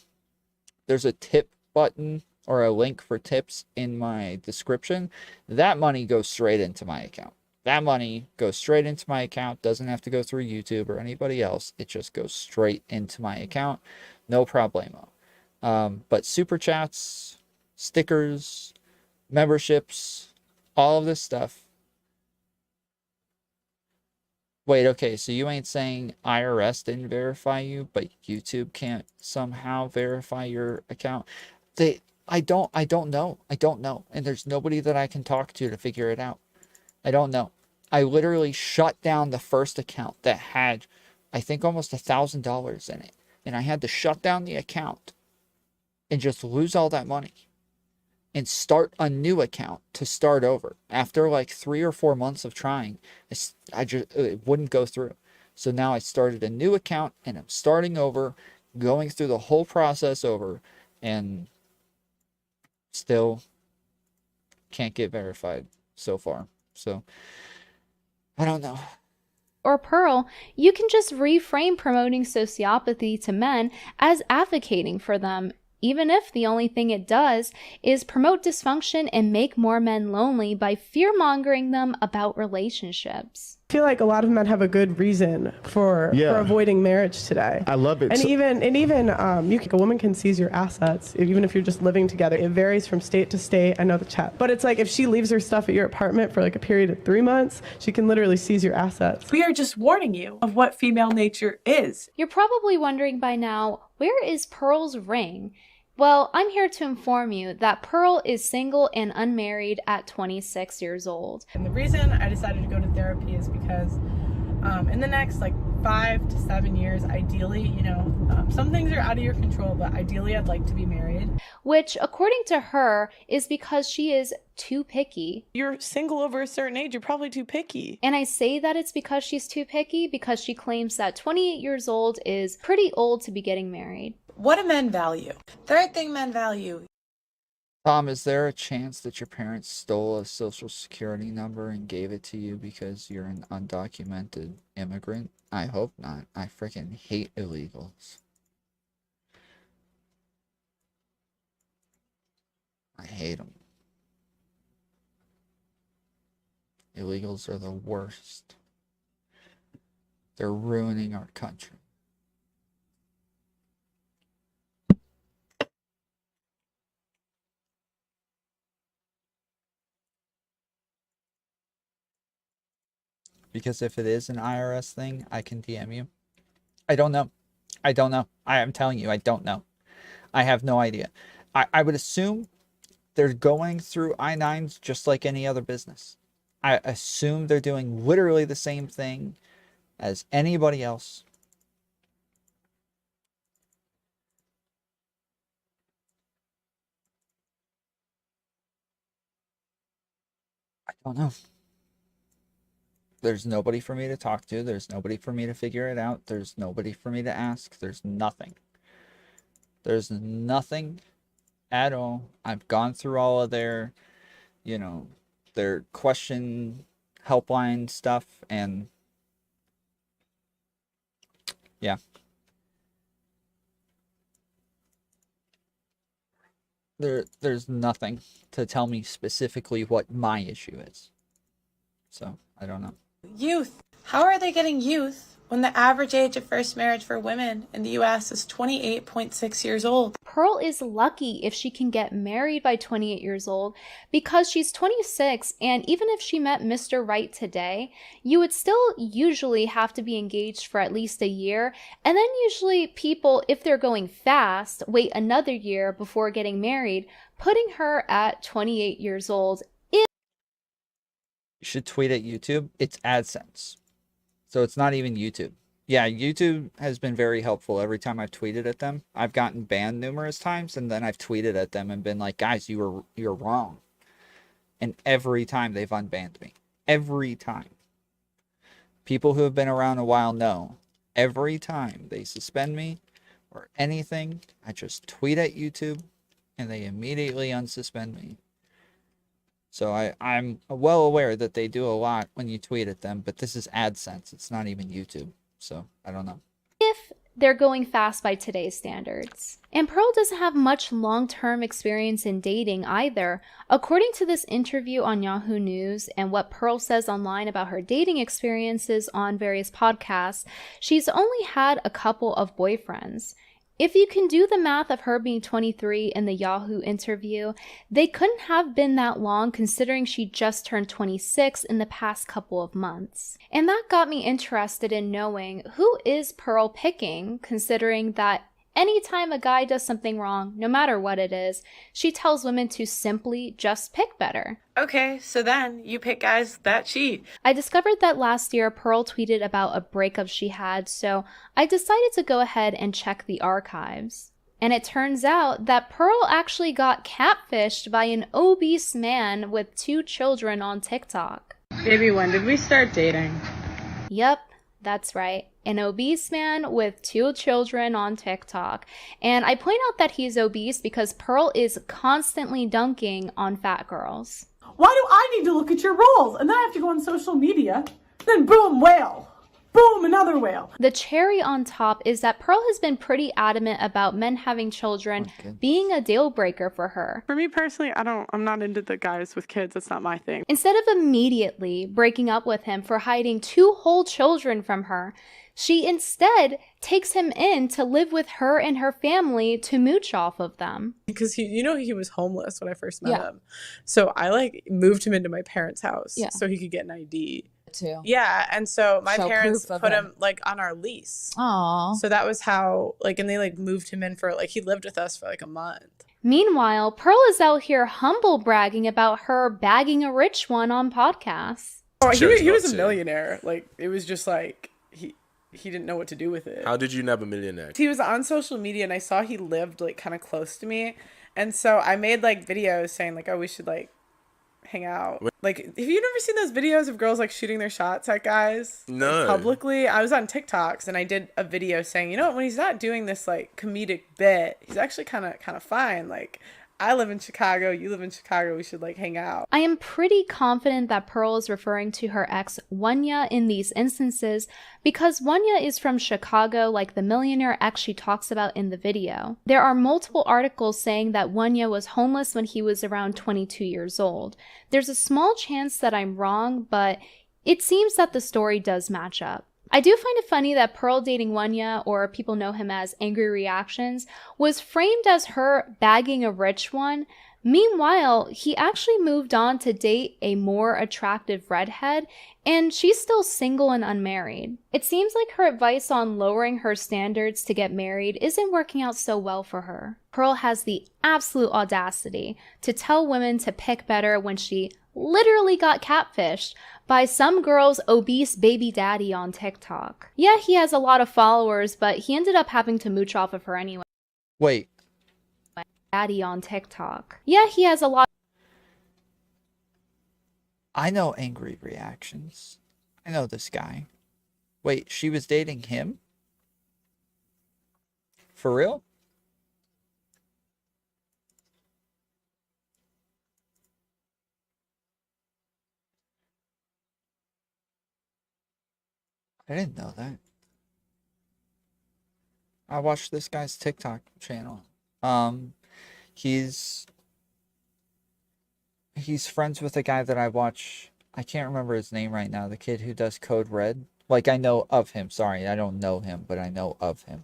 tip button or a link for tips in my description. That money goes straight into my account. That money goes straight into my account, doesn't have to go through YouTube or anybody else. It just goes straight into my account. No problemo. But super chats, stickers, memberships, all of this stuff. Wait, okay, so you ain't saying IRS didn't verify you, but YouTube can't somehow verify your account? I don't know. And there's nobody that I can talk to figure it out. I don't know. I literally shut down the first account that had, I think, almost $1,000 in it. And I had to shut down the account and just lose all that money and start a new account to start over. After like 3 or 4 months of trying, it wouldn't go through. So now I started a new account and I'm starting over, going through the whole process over, and still can't get verified so far. So I don't know. Or Pearl, you can just reframe promoting sociopathy to men as advocating for them, even if the only thing it does is promote dysfunction and make more men lonely by fear-mongering them about relationships. I feel like a lot of men have a good reason for avoiding marriage today. I love it. And even a woman can seize your assets, even if you're just living together. It varies from state to state. I know the chat. But it's like if she leaves her stuff at your apartment for like a period of 3 months, she can literally seize your assets. We are just warning you of what female nature is. You're probably wondering by now, where is Pearl's ring? Well, I'm here to inform you that Pearl is single and unmarried at 26 years old. And the reason I decided to go to therapy is because in the next 5 to 7 years, ideally. You know, some things are out of your control, but ideally I'd like to be married. Which, according to her, is because she is too picky. You're single over a certain age, you're probably too picky. And I say that it's because she's too picky because she claims that 28 years old is pretty old to be getting married. What do men value? Third thing men value. Tom, is there a chance that your parents stole a social security number and gave it to you because you're an undocumented immigrant? I hope not. I freaking hate illegals. I hate them. Illegals are the worst. They're ruining our country. Because if it is an IRS thing, I can DM you. I don't know. I don't know. I am telling you, I don't know. I have no idea. I would assume they're going through I-9s just like any other business. I assume they're doing literally the same thing as anybody else. I don't know. There's nobody for me to talk to. There's nobody for me to figure it out. There's nobody for me to ask. There's nothing. There's nothing at all. I've gone through all of their, you know, their question helpline stuff, and yeah. There's nothing to tell me specifically what my issue is. So, I don't know. Youth. How are they getting youth when the average age of first marriage for women in the US is 28.6 years old? Pearl is lucky if she can get married by 28 years old because she's 26, and even if she met Mr. Right today, you would still usually have to be engaged for at least a year, and then usually people, if they're going fast, wait another year before getting married, putting her at 28 years old. You should tweet at YouTube. It's AdSense. So it's not even YouTube. Yeah, YouTube has been very helpful. Every time I've tweeted at them, I've gotten banned numerous times, and then I've tweeted at them and been like, guys, you're wrong. And every time they've unbanned me. Every time. People who have been around a while know. Every time they suspend me or anything, I just tweet at YouTube and they immediately unsuspend me. So I'm well aware that they do a lot when you tweet at them, but this is AdSense. It's not even YouTube. So I don't know. If they're going fast by today's standards. And Pearl doesn't have much long-term experience in dating either. According to this interview on Yahoo News and what Pearl says online about her dating experiences on various podcasts, she's only had a couple of boyfriends. If you can do the math of her being 23 in the Yahoo interview, they couldn't have been that long considering she just turned 26 in the past couple of months. And that got me interested in knowing who is Pearl picking, considering that anytime a guy does something wrong, no matter what it is, she tells women to simply just pick better. Okay, so then you pick guys that cheat. I discovered that last year Pearl tweeted about a breakup she had, so I decided to go ahead and check the archives. And it turns out that Pearl actually got catfished by an obese man with 2 children on TikTok. Baby, when did we start dating? Yep, that's right. An obese man with 2 children on TikTok. And I point out that he's obese because Pearl is constantly dunking on fat girls. Why do I need to look at your rolls? And then I have to go on social media. Then boom, whale. Boom, another whale. The cherry on top is that Pearl has been pretty adamant about men having children being a deal breaker for her. For me personally, I'm not into the guys with kids. That's not my thing. Instead of immediately breaking up with him for hiding 2 whole children from her, she instead takes him in to live with her and her family to mooch off of them. Because he was homeless when I first met him. So I moved him into my parents' house so he could get an ID. Too. Yeah, and so my Show parents proof of put him. him on our lease. Aww. So that was how and they moved him in for he lived with us for a month. Meanwhile, Pearl is out here humble bragging about her bagging a rich one on podcasts. Oh, he was a millionaire. It was just he didn't know what to do with it. How did you nab a millionaire? He was on social media and I saw he lived like kind of close to me. And so I made like videos saying like, oh, we should like hang out. Like, have you never seen those videos of girls like shooting their shots at guys? No. Like, publicly? I was on TikToks and I did a video saying, you know what, when he's not doing this like comedic bit, he's actually kind of fine. Like, I live in Chicago, you live in Chicago, we should like hang out. I am pretty confident that Pearl is referring to her ex Wanya in these instances because Wanya is from Chicago like the millionaire ex she talks about in the video. There are multiple articles saying that Wanya was homeless when he was around 22 years old. There's a small chance that I'm wrong, but it seems that the story does match up. I do find it funny that Pearl dating Wanya, or people know him as Angry Reactions, was framed as her bagging a rich one. Meanwhile, he actually moved on to date a more attractive redhead, and she's still single and unmarried. It seems like her advice on lowering her standards to get married isn't working out so well for her. Pearl has the absolute audacity to tell women to pick better when she literally got catfished by some girl's obese baby daddy on TikTok. Yeah, he has a lot of followers, but he ended up having to mooch off of her anyway. Wait. Daddy on TikTok. Yeah, he has a lot. I know Angry Reactions. I know this guy. Wait, she was dating him? For real? I didn't know that. I watched this guy's TikTok channel. He's friends with a guy that I watch. I can't remember his name right now. The kid who does Code Red. Like, I know of him. Sorry, I don't know him, but I know of him.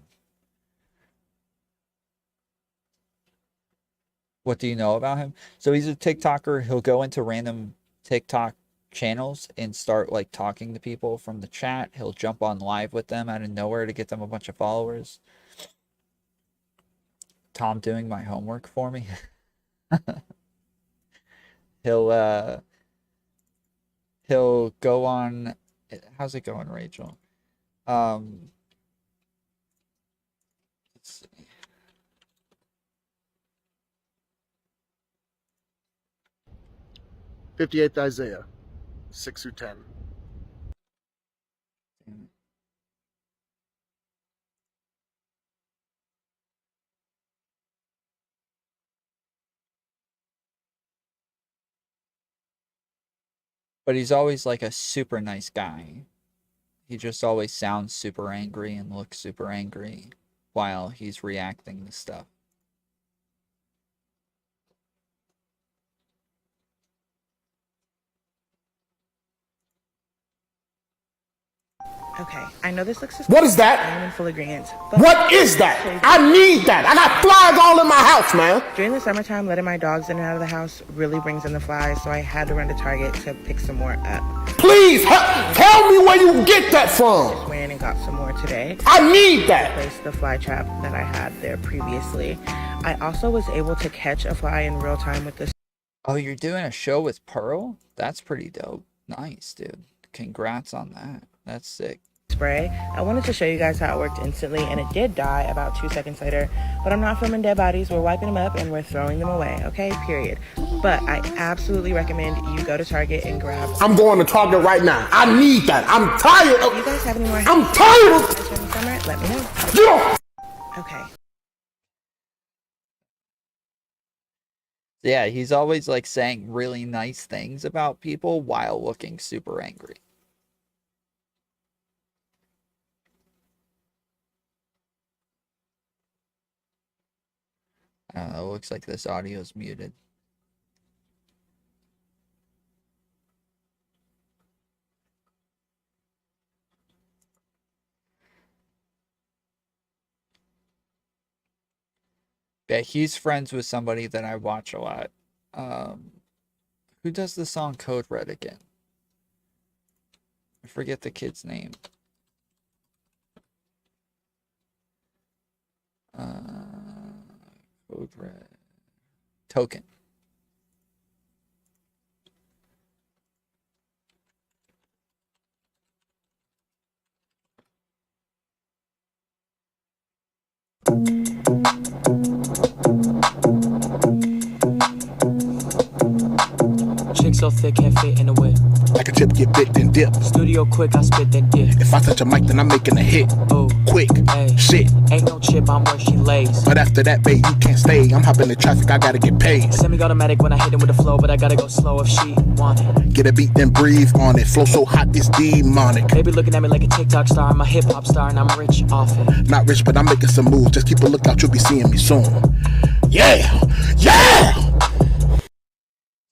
What do you know about him? So he's a TikToker. He'll go into random TikTok channels and start like talking to people from the chat. He'll jump on live with them out of nowhere to get them a bunch of followers. Tom doing my homework for me. He'll go on. How's it going, Rachel? Let's see. '58th Isaiah, 6 through 10. But he's always like a super nice guy. He just always sounds super angry and looks super angry while he's reacting to stuff. Okay, I know this looks What is that? I'm in full agreement. What is that? I need that. I got flies all in my house, man. During the summertime, letting my dogs in and out of the house really brings in the flies, so I had to run to Target to pick some more up. Please, tell me where you get that from. Went in and got some more today. I need that. Replaced the fly trap that I had there previously. I also was able to catch a fly in real time with this. Oh, you're doing a show with Pearl? That's pretty dope. Nice, dude. Congrats on that. That's sick. Spray. I wanted to show you guys how it worked instantly, and it did die about 2 seconds later, but I'm not filming dead bodies. We're wiping them up and we're throwing them away, okay? Period. But I absolutely recommend you go to Target and grab. I'm going to Target right now. I need that. I'm tired of. You guys have any more? I'm tired of. Summer? Let me know. Yeah. Okay. Yeah, he's always like saying really nice things about people while looking super angry. I don't know, it looks like this audio is muted. Yeah, he's friends with somebody that I watch a lot. Who does the song Code Red again? I forget the kid's name. Code Red. Token. so thick, can't fit in the whip. Like a chip, get bit, then dip. Studio quick, I spit then dip. If I touch a mic, then I'm making a hit. Oh, quick, hey, shit. Ain't no chip, I'm where she lays. But after that, babe, you can't stay. I'm hopping in traffic, I gotta get paid. Semi-automatic when I hit him with the flow, but I gotta go slow if she want it. Get a beat, then breathe on it. Flow so hot, it's demonic. They be looking at me like a TikTok star. I'm a hip-hop star, and I'm rich off it. Not rich, but I'm making some moves. Just keep a lookout, you'll be seeing me soon. Yeah! Yeah!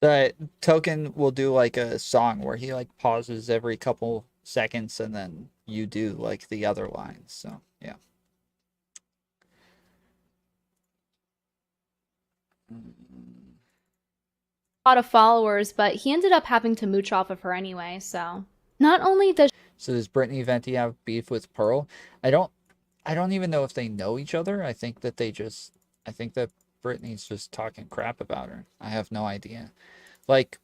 The Token will do like a song where he like pauses every couple seconds and then you do like the other lines. So yeah. A lot of followers, but he ended up having to mooch off of her anyway, so not only does So does BrittanyVenti have beef with Pearl? I don't even know if they know each other. I think that Brittany's just talking crap about her. I have no idea. Like,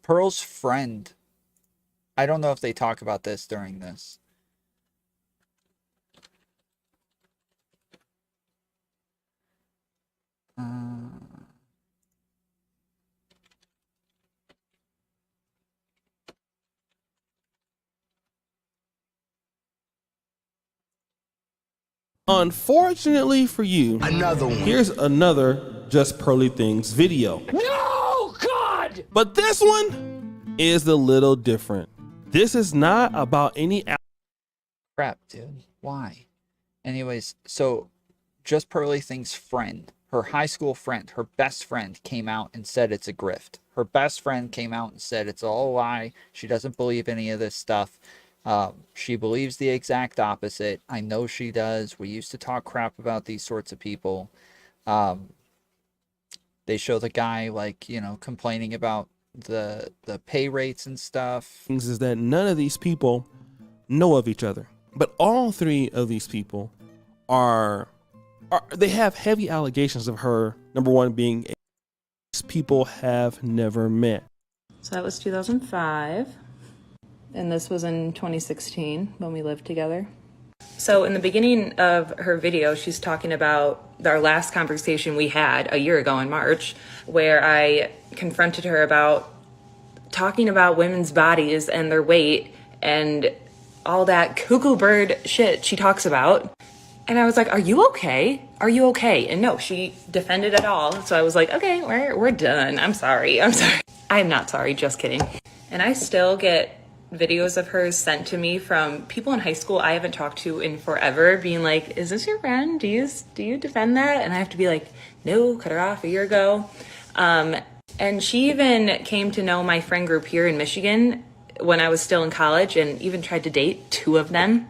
Pearl's friend, I don't know if they talk about this during this. Unfortunately for you, another one. Here's another Just Pearly Things video. No, God! But this one is a little different. This is not about any Crap, dude. Why? Anyways, so Just Pearly Things' friend, her high school friend, her best friend came out and said it's a grift. Her best friend came out and said it's all a lie. She doesn't believe any of this stuff. She believes the exact opposite. I know she does. We used to talk crap about these sorts of people. They show the guy, like, you know, complaining about the pay rates and stuff. things is that none of these people know of each other. But all three of these people they have heavy allegations of her, number one, being people have never met. So that was 2005. And this was in 2016 when we lived together. So in the beginning of her video, she's talking about our last conversation we had a year ago in March, where I confronted her about talking about women's bodies and their weight and all that cuckoo bird shit she talks about. And I was like, are you okay? Are you okay? And no, she defended it all. So I was like, okay, we're done. I'm sorry. I'm not sorry. Just kidding. And I still get videos of hers sent to me from people in high school I haven't talked to in forever, being like, is this your friend? Do you defend that? And I have to be like, no, cut her off a year ago. And she even came to know my friend group here in Michigan when I was still in college and even tried to date two of them.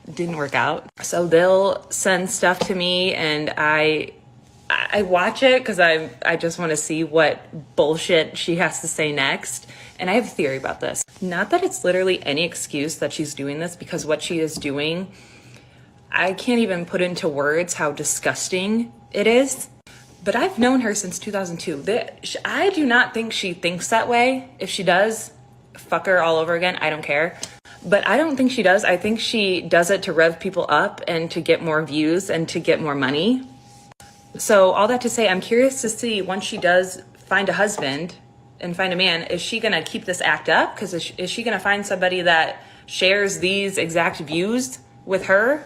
It didn't work out. So they'll send stuff to me and I watch it because I just want to see what bullshit she has to say next. And I have a theory about this. Not that it's literally any excuse that she's doing this, because what she is doing, I can't even put into words how disgusting it is. But I've known her since 2002. I do not think she thinks that way. If she does, fuck her all over again. I don't care. But I don't think she does. I think she does it to rev people up and to get more views and to get more money. So all that to say, I'm curious to see once she does find a husband and find a man, is she going to keep this act up? Because is she going to find somebody that shares these exact views with her?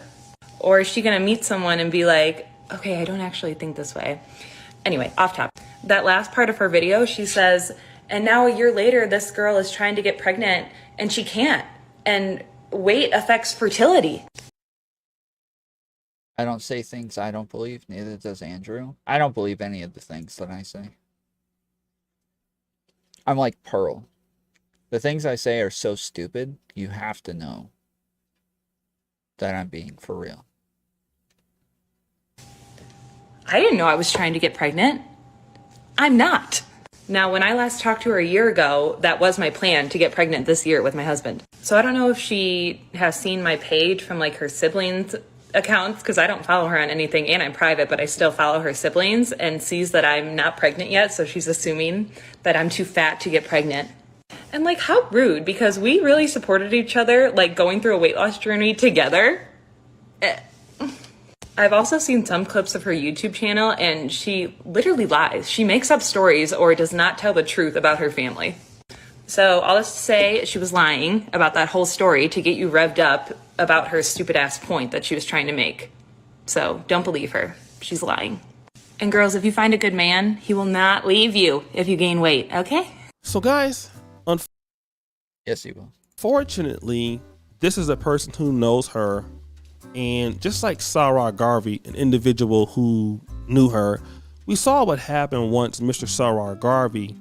Or is she going to meet someone and be like, okay, I don't actually think this way. Anyway, off topic. That last part of her video, she says, and now a year later, this girl is trying to get pregnant and she can't. And weight affects fertility. I don't say things I don't believe, neither does Andrew. I don't believe any of the things that I say. I'm like Pearl. The things I say are so stupid, you have to know that I'm being for real. I didn't know I was trying to get pregnant. I'm not. Now, when I last talked to her a year ago, that was my plan, to get pregnant this year with my husband. So I don't know if she has seen my page from like her siblings' accounts, because I don't follow her on anything and I'm private, but I still follow her siblings, and sees that I'm not pregnant yet. So she's assuming that I'm too fat to get pregnant. And like, how rude, because we really supported each other, like going through a weight loss journey together. I've also seen some clips of her YouTube channel, and she literally lies. She makes up stories or does not tell the truth about her family. So all this to say, she was lying about that whole story to get you revved up about her stupid ass point that she was trying to make. So don't believe her. She's lying. And girls, if you find a good man, he will not leave you if you gain weight, okay? So guys, yes, he will. Fortunately, this is a person who knows her. And just like Sarah Garvey, an individual who knew her, we saw what happened once Mr. Sarah Garvey.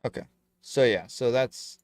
Okay. So yeah, so that's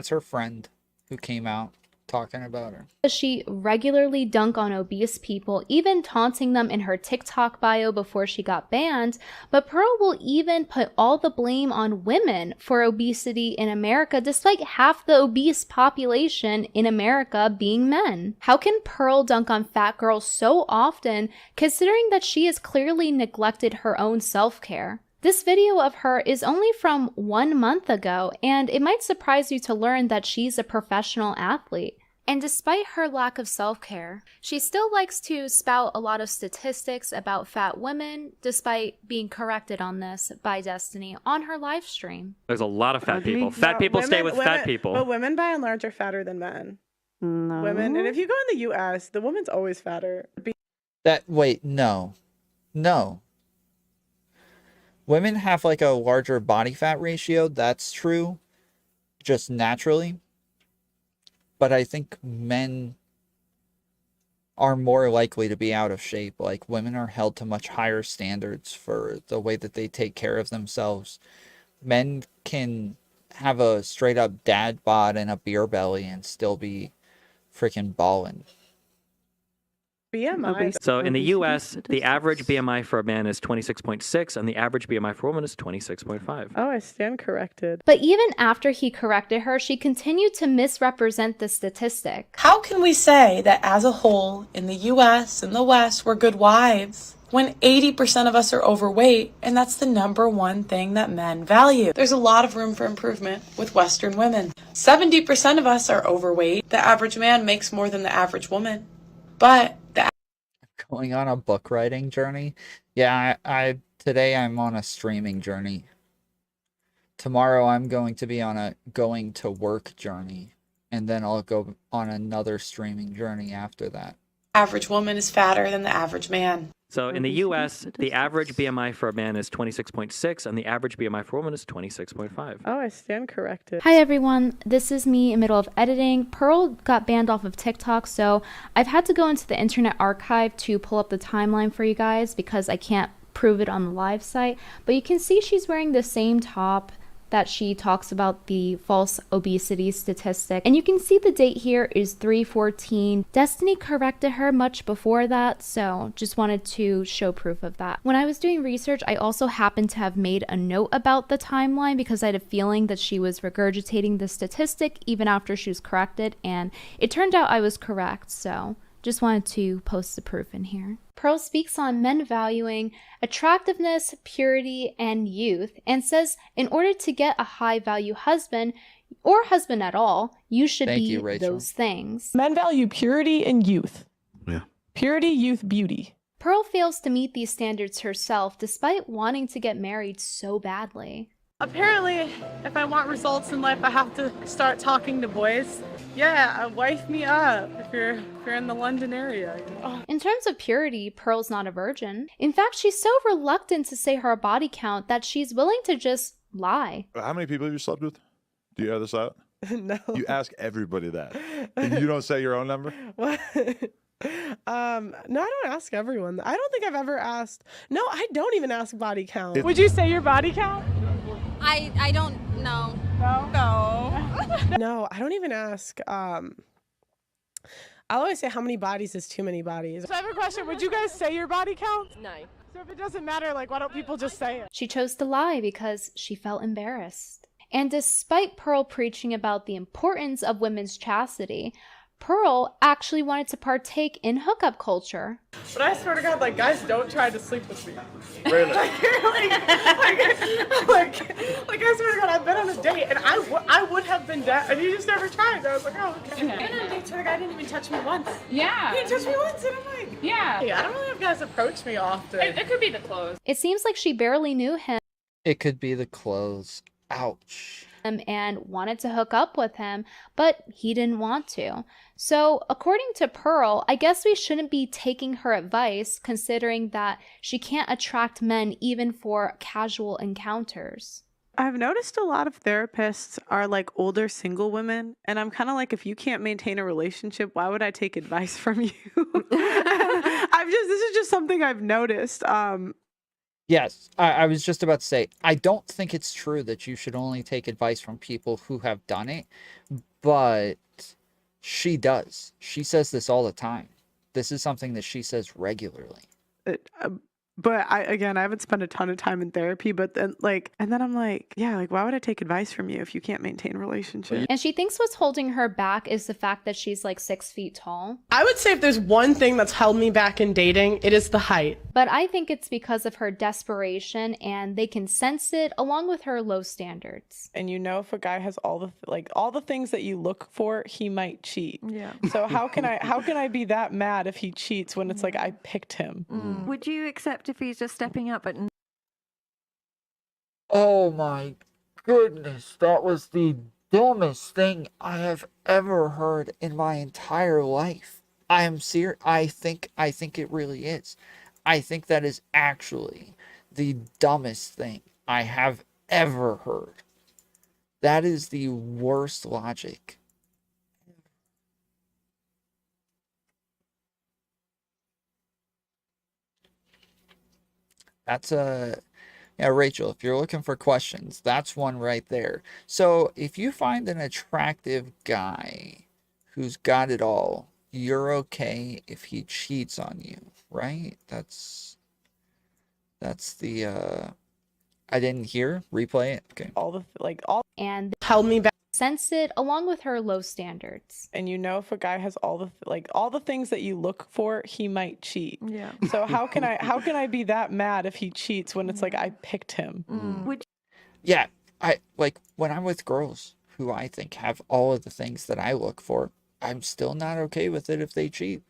her friend who came out talking about her. She regularly dunked on obese people, even taunting them in her TikTok bio before she got banned. But Pearl will even put all the blame on women for obesity in America, despite half the obese population in America being men. How can Pearl dunk on fat girls so often, considering that she has clearly neglected her own self-care? This video of her is only from 1 month ago, and it might surprise you to learn that she's a professional athlete. And despite her lack of self-care, she still likes to spout a lot of statistics about fat women, despite being corrected on this by Destiny on her live stream. There's a lot of fat people. Fat people stay with fat people. But women by and large are fatter than men. No. Women, and if you go in the US, the woman's always fatter. Wait, no. Women have like a larger body fat ratio, that's true, just naturally. But I think men are more likely to be out of shape. Like, women are held to much higher standards for the way that they take care of themselves. Men can have a straight up dad bod and a beer belly and still be freaking ballin'. BMI. So in the US, the average BMI for a man is 26.6 and the average BMI for a woman is 26.5. Oh, I stand corrected. But even after he corrected her, she continued to misrepresent the statistic. How can we say that as a whole, in the US and the West, we're good wives, when 80% of us are overweight, and that's the #1 thing that men value? There's a lot of room for improvement with Western women. 70% of us are overweight. The average man makes more than the average woman. But Going on a book writing journey? Yeah, I today I'm on a streaming journey. Tomorrow I'm going to be on a going to work journey. And then I'll go on another streaming journey after that. average woman is fatter than the average man. So in the US, the average BMI for a man is 26.6 and the average BMI for a woman is 26.5. Oh, I stand corrected. Hi everyone, this is me in the middle of editing. Pearl got banned off of TikTok, so I've had to go into the Internet Archive to pull up the timeline for you guys because I can't prove it on the live site. But you can see she's wearing the same top that she talks about the false obesity statistic. And you can see the date here is 3/14. Destiny corrected her much before that, so just wanted to show proof of that. When I was doing research, I also happened to have made a note about the timeline because I had a feeling that she was regurgitating the statistic even after she was corrected, and it turned out I was correct, so just wanted to post the proof in here. Pearl speaks on men valuing attractiveness, purity, and youth, and says in order to get a high-value husband, or husband at all, you should be those things. Men value purity and youth. Yeah. Purity, youth, beauty. Pearl fails to meet these standards herself, despite wanting to get married so badly. Apparently, if I want results in life, I have to start talking to boys. Yeah, wife me up if you're in the London area. You know? In terms of purity, Pearl's not a virgin. In fact, she's so reluctant to say her body count that she's willing to just lie. How many people have you slept with? Do you have this out? No. You ask everybody that. And you don't say your own number? What? No, I don't ask everyone. I don't think I've ever asked. No, I don't even ask body count. Would you say your body count? I don't know. No? No, I don't even ask. I'll always say how many bodies is too many bodies. So I have a question. Would you guys say your body count? No. So if it doesn't matter, like, why don't people just say it? She chose to lie because she felt embarrassed. And despite Pearl preaching about the importance of women's chastity, Pearl actually wanted to partake in hookup culture. But I swear to God, like, guys don't try to sleep with me. Really? like, I swear to God, I've been on a date and I would have been down, and he just never tried. I was like, oh, okay. I've been on a date where the guy didn't even touch me once. Yeah. He didn't touch me once, and I'm like, Yeah. hey, I don't really have guys approach me often. It could be the clothes. It seems like she barely knew him It could be the clothes. Ouch. and wanted to hook up with him, but he didn't want to. So, according to Pearl, I guess we shouldn't be taking her advice, considering that she can't attract men even for casual encounters. I've noticed a lot of therapists are like older single women, and I'm kind of like, if you can't maintain a relationship, why would I take advice from you? This is just something I've noticed. Yes, I was just about to say, I don't think it's true that you should only take advice from people who have done it, but she does. She says this all the time. This is something that she says regularly. But I haven't spent a ton of time in therapy, but then I'm like, yeah, like, why would I take advice from you if you can't maintain a relationship? And she thinks what's holding her back is the fact that she's like 6 feet tall. I would say if there's one thing that's held me back in dating, it is the height. But I think it's because of her desperation, and they can sense it along with her low standards. And you know, if a guy has all the things that you look for, he might cheat. Yeah. So how can I be that mad if he cheats when it's like I picked him? Would you accept if he's just stepping up at... Oh my goodness, that was the dumbest thing I have ever heard in my entire life. I am serious. I think it really is. I think that is actually the dumbest thing I have ever heard. That is the worst logic. That's yeah, Rachel, if you're looking for questions, that's one right there. So if you find an attractive guy who's got it all, you're okay if he cheats on you, right? That's the I didn't hear. Replay it. Okay. And held me back. Sense it along with her low standards. And you know, if a guy has all the things that you look for, he might cheat. Yeah. So how can I be that mad if he cheats when it's like I picked him? Yeah, I like when I'm with girls who I think have all of the things that I look for, I'm still not okay with it if they cheat.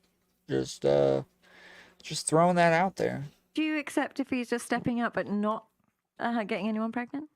Just throwing that out there. Do you accept if he's just stepping up but not getting anyone pregnant?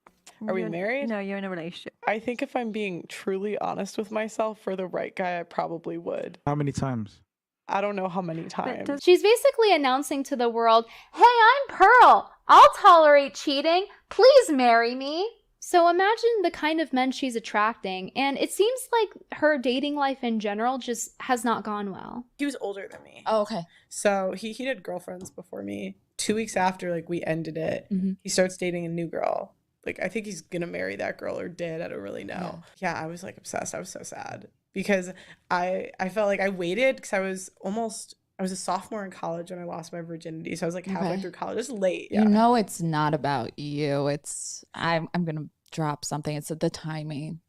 Are we married? No, you're in a relationship. I think if I'm being truly honest with myself, for the right guy, I probably would. How many times? I don't know how many times. She's basically announcing to the world, hey, I'm Pearl. I'll tolerate cheating. Please marry me. So imagine the kind of men she's attracting, and it seems like her dating life in general just has not gone well. He was older than me. Oh, okay. So he had girlfriends before me. 2 weeks after we ended it, he starts dating a new girl. I think he's gonna marry that girl, or did. I don't really know. Yeah, I was obsessed. I was so sad because I felt like I waited because I was a sophomore in college when I lost my virginity. So I was halfway through college. It's late. Yeah. You know, it's not about you. It's I'm gonna drop something. It's the timing.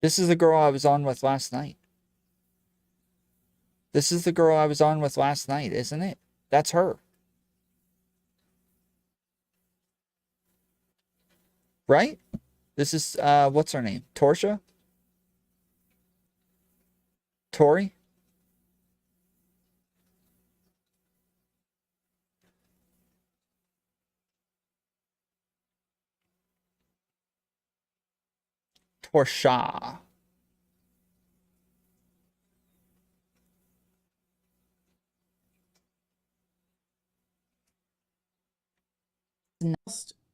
This is the girl I was on with last night. This is the girl I was on with last night, isn't it? That's her. Right? This is, what's her name? Torsha? Tori? Torsha.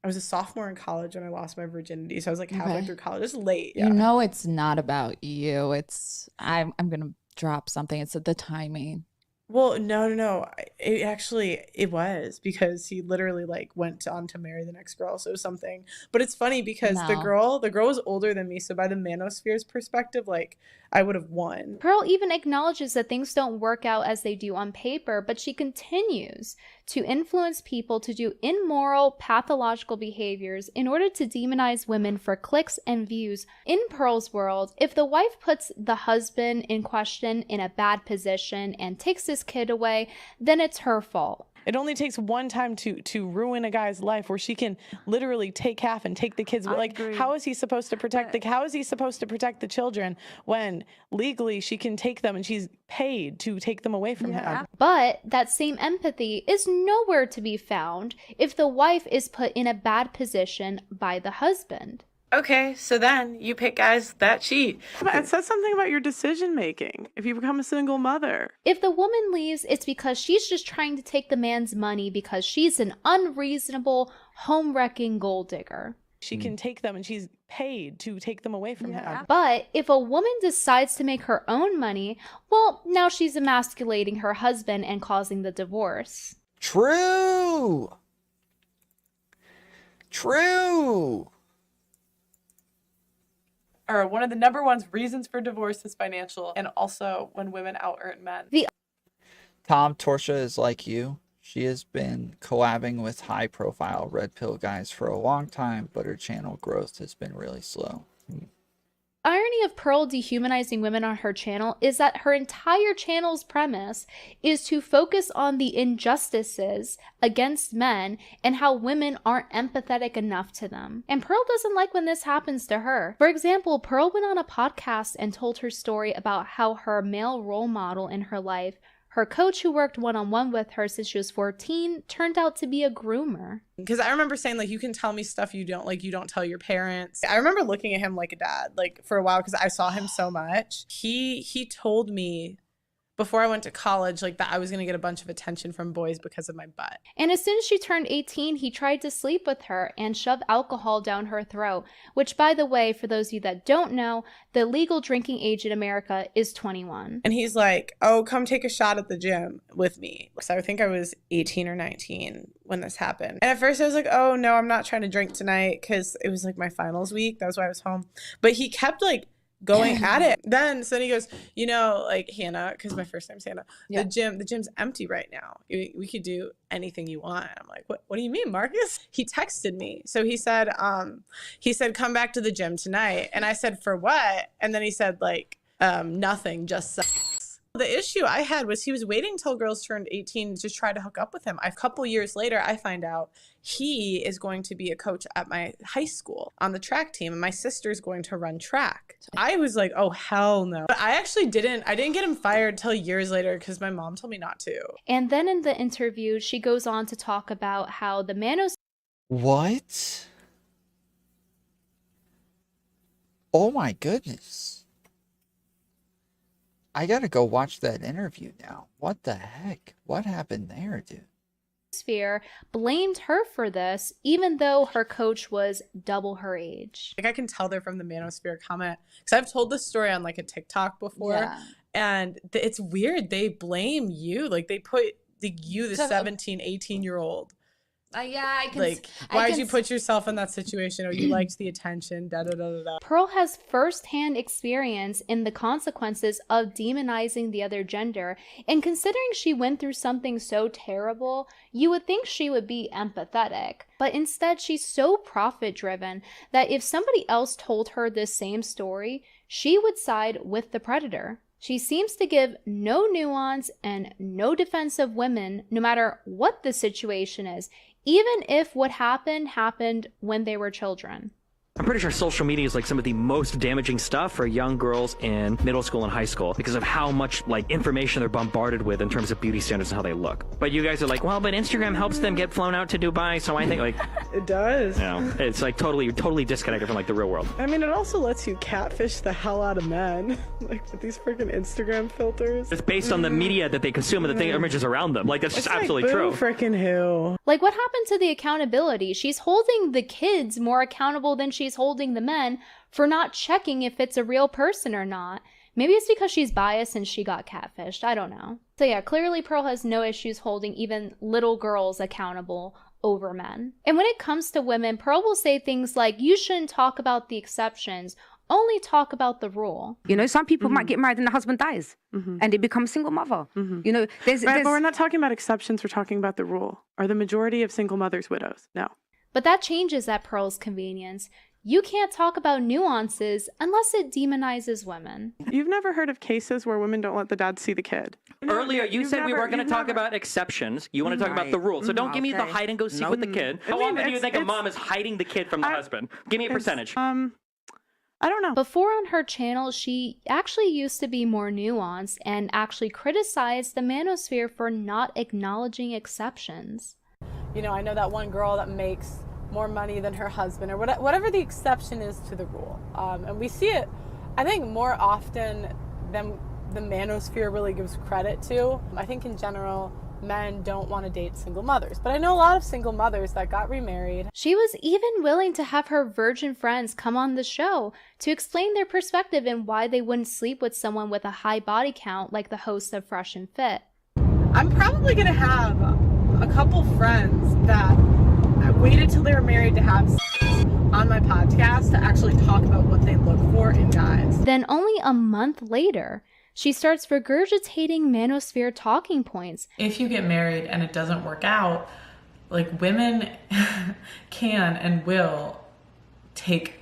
I was a sophomore in college when I lost my virginity. So I was halfway through college. It's late. Yeah. You know, it's not about you. It's I'm gonna drop something. It's the timing. Well, no. It was because he literally went on to marry the next girl. So it was something. But it's funny because the girl was older than me. So by the manosphere's perspective, I would have won. Pearl even acknowledges that things don't work out as they do on paper, but she continues to influence people to do immoral, pathological behaviors in order to demonize women for clicks and views. In Pearl's world, if the wife puts the husband in question in a bad position and takes his kid away, then it's her fault. It only takes one time to ruin a guy's life where she can literally take half and take the kids. Like, how is he supposed to protect how is he supposed to protect the children when legally she can take them and she's paid to take them away from him? But that same empathy is nowhere to be found if the wife is put in a bad position by the husband. Okay, so then you pick guys that cheat. But it says something about your decision making if you become a single mother. If the woman leaves, it's because she's just trying to take the man's money because she's an unreasonable, home-wrecking gold digger. She can take them and she's paid to take them away from him. But if a woman decides to make her own money, well, now she's emasculating her husband and causing the divorce. True! True! Or one of the number one reasons for divorce is financial, and also when women out-earn men. Tom Torsha is like you. She has been collabing with high-profile red pill guys for a long time, but her channel growth has been really slow. Irony of Pearl dehumanizing women on her channel is that her entire channel's premise is to focus on the injustices against men and how women aren't empathetic enough to them. And Pearl doesn't like when this happens to her. For example, Pearl went on a podcast and told her story about how her male role model in her life, her coach who worked one-on-one with her since she was 14, turned out to be a groomer. Because I remember saying, like, you can tell me stuff you don't tell your parents. I remember looking at him like a dad, like, for a while, because I saw him so much. He told me before I went to college, like, that I was going to get a bunch of attention from boys because of my butt. And as soon as she turned 18, he tried to sleep with her and shove alcohol down her throat, which, by the way, for those of you that don't know, the legal drinking age in America is 21. And he's like, oh, come take a shot at the gym with me. So I think I was 18 or 19 when this happened. And at first I was like, oh, no, I'm not trying to drink tonight because it was like my finals week. That was why I was home. But he kept like going at it. Then he goes, you know, like, Hannah, because my first name's Hannah, the gym's empty right now. We could do anything you want. I'm like, what do you mean, Marcus? He texted me. So he said, come back to the gym tonight. And I said, for what? And then he said, like, nothing, just sex. The issue I had was he was waiting till girls turned 18 to try to hook up with him. A couple years later, I find out he is going to be a coach at my high school on the track team, and my sister's going to run track. I was like, oh, hell no. But I didn't get him fired till years later because my mom told me not to. And then in the interview, she goes on to talk about how the manosphere... What? Oh my goodness. I gotta go watch that interview now. What the heck? What happened there, dude? Sphere blamed her for this, even though her coach was double her age. Like, I can tell they're from the manosphere comment because I've told this story on like a TikTok before, and it's weird. They blame you, like they put the 17, 18-year-old. I can. Like, why'd you put yourself in that situation? Or you liked the attention? Da da da da da. Pearl has first-hand experience in the consequences of demonizing the other gender, and considering she went through something so terrible, you would think she would be empathetic. But instead, she's so profit-driven that if somebody else told her this same story, she would side with the predator. She seems to give no nuance and no defense of women, no matter what the situation is, even if what happened when they were children. I'm pretty sure social media is like some of the most damaging stuff for young girls in middle school and high school because of how much like information they're bombarded with in terms of beauty standards and how they look. But you guys are like, well, but Instagram helps them get flown out to Dubai, so I think like it does. You know, it's like you're totally disconnected from like the real world. I mean, it also lets you catfish the hell out of men, like with these freaking Instagram filters. It's based on the media that they consume and the images around them. Like that's just absolutely true. Freaking who? Like, what happened to the accountability? She's holding the kids more accountable than she's holding the men for not checking if it's a real person or not. Maybe it's because she's biased and she got catfished. I don't know. So yeah, clearly Pearl has no issues holding even little girls accountable over men. And when it comes to women, Pearl will say things like, you shouldn't talk about the exceptions, only talk about the rule. You know, some people might get married and the husband dies and they become single mother. You know, Right, but we're not talking about exceptions. We're talking about the rule. Are the majority of single mothers widows? No. But that changes at Pearl's convenience. You can't talk about nuances unless it demonizes women. You've never heard of cases where women don't let the dad see the kid? Earlier, you said we weren't going to talk about exceptions. You want to talk about the rules. So don't give me the hide and go seek with the kid. How often do you think a mom is hiding the kid from the husband? Give me a percentage. I don't know. Before on her channel, she actually used to be more nuanced and actually criticized the manosphere for not acknowledging exceptions. You know, I know that one girl that makes more money than her husband, or whatever the exception is to the rule. And we see it, I think, more often than the manosphere really gives credit to. I think in general, men don't want to date single mothers. But I know a lot of single mothers that got remarried. She was even willing to have her virgin friends come on the show to explain their perspective and why they wouldn't sleep with someone with a high body count like the host of Fresh and Fit. I'm probably going to have a couple friends that I waited till they were married to have on my podcast to actually talk about what they look for in guys. Then only a month later, she starts regurgitating manosphere talking points. If you get married and it doesn't work out, like, women can and will take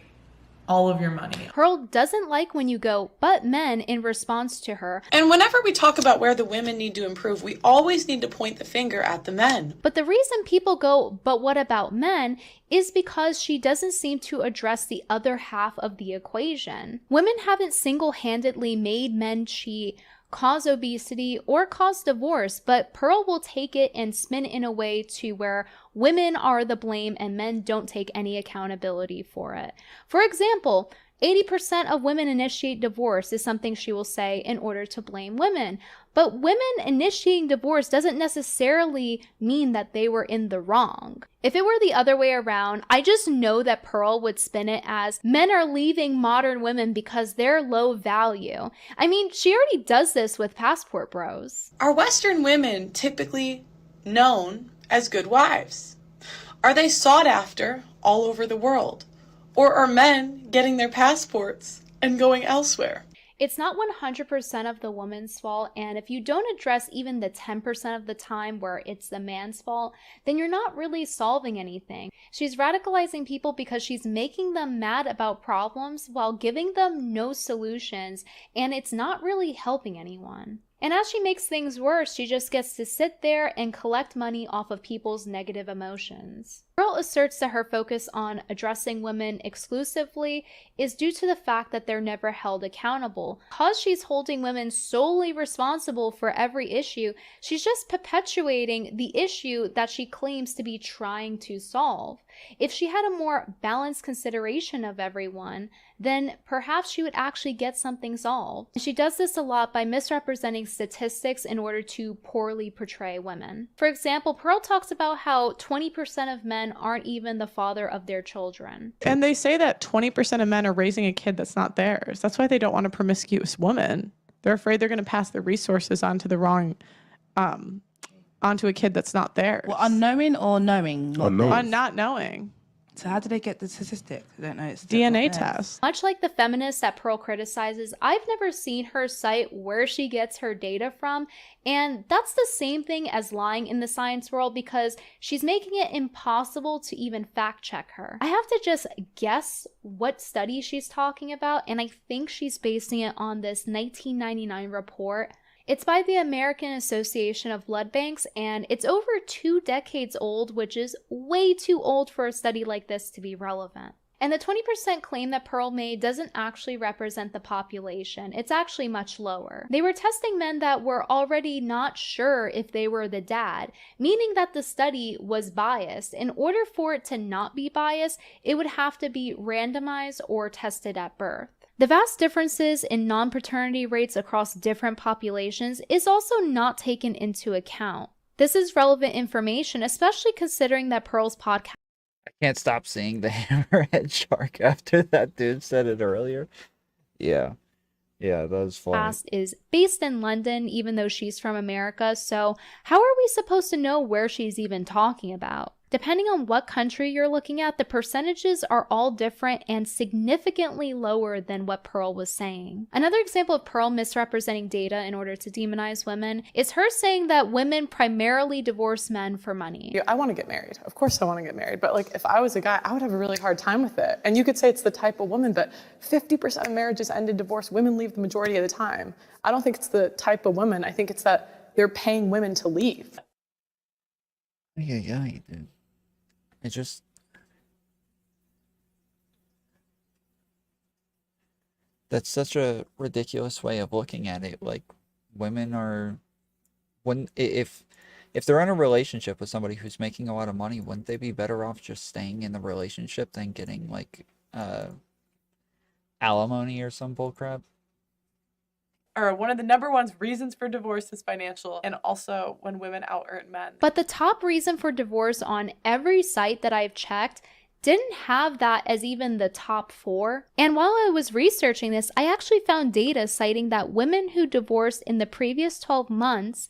all of your money. Pearl doesn't like when you go, but men, in response to her. And whenever we talk about where the women need to improve, we always need to point the finger at the men. But the reason people go, but what about men, is because she doesn't seem to address the other half of the equation. Women haven't single-handedly made men cheat, cause obesity, or cause divorce, but Pearl will take it and spin it in a way to where women are the blame and men don't take any accountability for it. For example, 80% of women initiate divorce is something she will say in order to blame women. But women initiating divorce doesn't necessarily mean that they were in the wrong. If it were the other way around, I just know that Pearl would spin it as men are leaving modern women because they're low value. I mean, she already does this with Passport Bros. Are Western women typically known as good wives? Are they sought after all over the world? Or are men getting their passports and going elsewhere? It's not 100% of the woman's fault, and if you don't address even the 10% of the time where it's the man's fault, then you're not really solving anything. She's radicalizing people because she's making them mad about problems while giving them no solutions, and it's not really helping anyone. And as she makes things worse, she just gets to sit there and collect money off of people's negative emotions. Pearl asserts that her focus on addressing women exclusively is due to the fact that they're never held accountable. Because she's holding women solely responsible for every issue, she's just perpetuating the issue that she claims to be trying to solve. If she had a more balanced consideration of everyone, then perhaps she would actually get something solved. She does this a lot by misrepresenting statistics in order to poorly portray women. For example, Pearl talks about how 20% of men aren't even the father of their children. And they say that 20% of men are raising a kid that's not theirs. That's why they don't want a promiscuous woman. They're afraid they're going to pass the resources onto the wrong, onto a kid that's not theirs. Well, unknowing or knowing? Not knowing. So how do they get the statistic? I don't know. It's DNA test. Much like the feminists that Pearl criticizes, I've never seen her cite where she gets her data from, and that's the same thing as lying in the science world because she's making it impossible to even fact check her. I have to just guess what study she's talking about, and I think she's basing it on this 1999 report. It's by the American Association of Blood Banks, and it's over 2 decades old, which is way too old for a study like this to be relevant. And the 20% claim that Pearl made doesn't actually represent the population. It's actually much lower. They were testing men that were already not sure if they were the dad, meaning that the study was biased. In order for it to not be biased, it would have to be randomized or tested at birth. The vast differences in non-paternity rates across different populations is also not taken into account. This is relevant information, especially considering that Pearl's podcast. I can't stop seeing the hammerhead shark after that dude said it earlier. Yeah, that was funny. Is based in London, even though she's from America, so how are we supposed to know where she's even talking about? Depending on what country you're looking at, the percentages are all different and significantly lower than what Pearl was saying. Another example of Pearl misrepresenting data in order to demonize women is her saying that women primarily divorce men for money. I want to get married. Of course I want to get married. But like if I was a guy, I would have a really hard time with it. And you could say it's the type of woman, but 50% of marriages end in divorce. Women leave the majority of the time. I don't think it's the type of woman. I think it's that they're paying women to leave. Yeah, dude. It just... That's such a ridiculous way of looking at it. Like, women are... If they're in a relationship with somebody who's making a lot of money, wouldn't they be better off just staying in the relationship than getting, like, alimony or some bullcrap? Or one of the number one reasons for divorce is financial, and also when women out-earn men. But the top reason for divorce on every site that I've checked didn't have that as even the top 4. And while I was researching this, I actually found data citing that women who divorced in the previous 12 months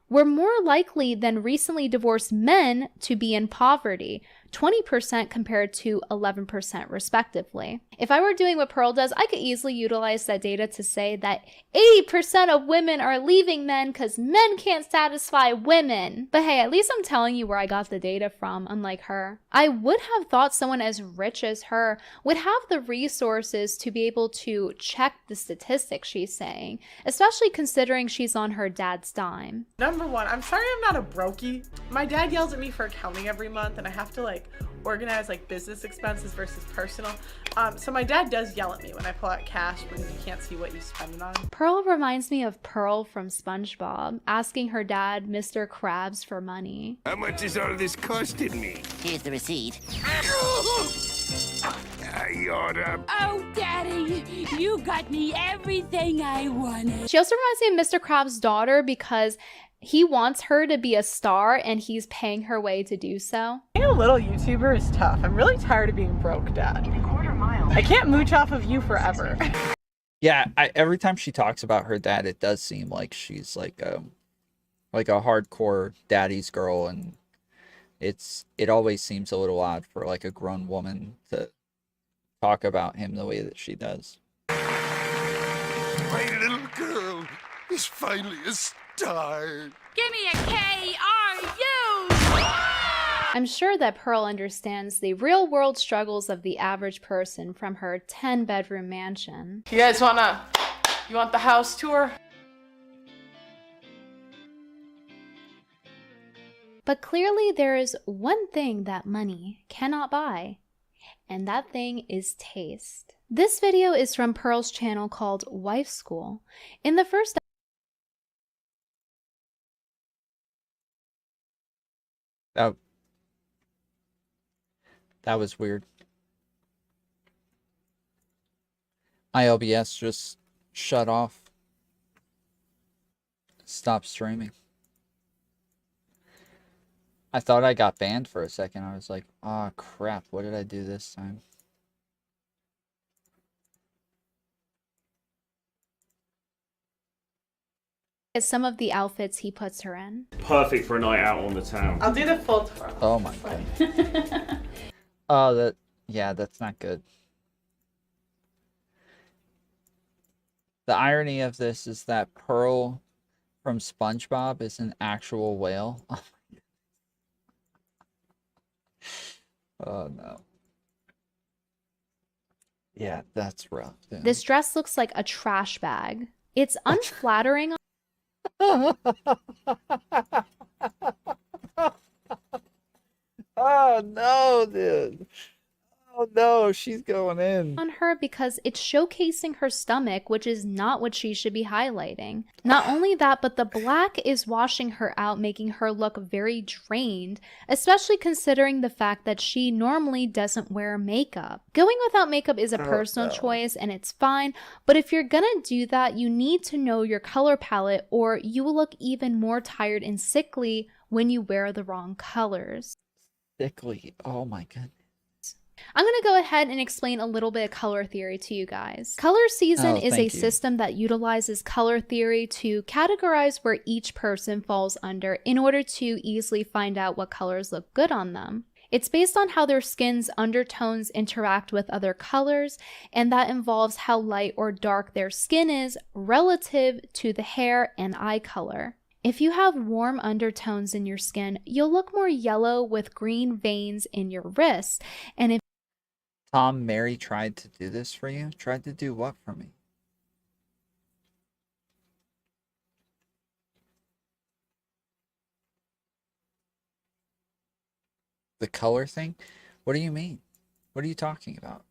were more likely than recently divorced men to be in poverty, 20% compared to 11% respectively. If I were doing what Pearl does, I could easily utilize that data to say that 80% of women are leaving men because men can't satisfy women. But hey, at least I'm telling you where I got the data from, unlike her. I would have thought someone as rich as her would have the resources to be able to check the statistics she's saying, especially considering she's on her dad's dime. Number one, I'm sorry I'm not a brokey. My dad yells at me for accounting every month, and I have to like organize like business expenses versus personal. So my dad does yell at me when I pull out cash when you can't see what you spend it on. Pearl reminds me of Pearl from SpongeBob, asking her dad, Mr. Krabs, for money. How much is all this costing me? Here's the receipt. Oh, Daddy, you got me everything I wanted. She also reminds me of Mr. Krabs' daughter because he wants her to be a star and he's paying her way to do so. Being a little YouTuber is tough. I'm really tired of being broke, Dad. I can't mooch off of you forever. Yeah, every time she talks about her dad, it does seem like she's like a hardcore daddy's girl, and it always seems a little odd for like a grown woman to talk about him the way that she does. My little girl is finally a star. Give me a K-R-U! I'm sure that Pearl understands the real-world struggles of the average person from her 10-bedroom mansion. You guys you want the house tour? But clearly there is one thing that money cannot buy, and that thing is taste. This video is from Pearl's channel called Wife School. In the first That was weird. My OBS just shut off. Stopped streaming. I thought I got banned for a second. I was like, oh crap, what did I do this time? some of the outfits he puts her in. Perfect for a night out on the town. I'll do the full tour. Oh my god. Oh, yeah, that's not good. The irony of this is that Pearl from SpongeBob is an actual whale. Oh no. Yeah, that's rough. Dude. This dress looks like a trash bag. It's unflattering. Oh no, dude. Oh no, she's going in. On her because it's showcasing her stomach, which is not what she should be highlighting. Not only that, but the black is washing her out, making her look very drained, especially considering the fact that she normally doesn't wear makeup. Going without makeup is a personal choice and it's fine, but if you're gonna do that, you need to know your color palette or you will look even more tired and sickly when you wear the wrong colors. Sickly, oh my goodness. I'm going to go ahead and explain a little bit of color theory to you guys. Color season is a system that utilizes color theory to categorize where each person falls under in order to easily find out what colors look good on them. It's based on how their skin's undertones interact with other colors, and that involves how light or dark their skin is relative to the hair and eye color. If you have warm undertones in your skin, you'll look more yellow with green veins in your wrists. And if Tom, Mary tried to do this for you? Tried to do what for me? The color thing? What do you mean? What are you talking about?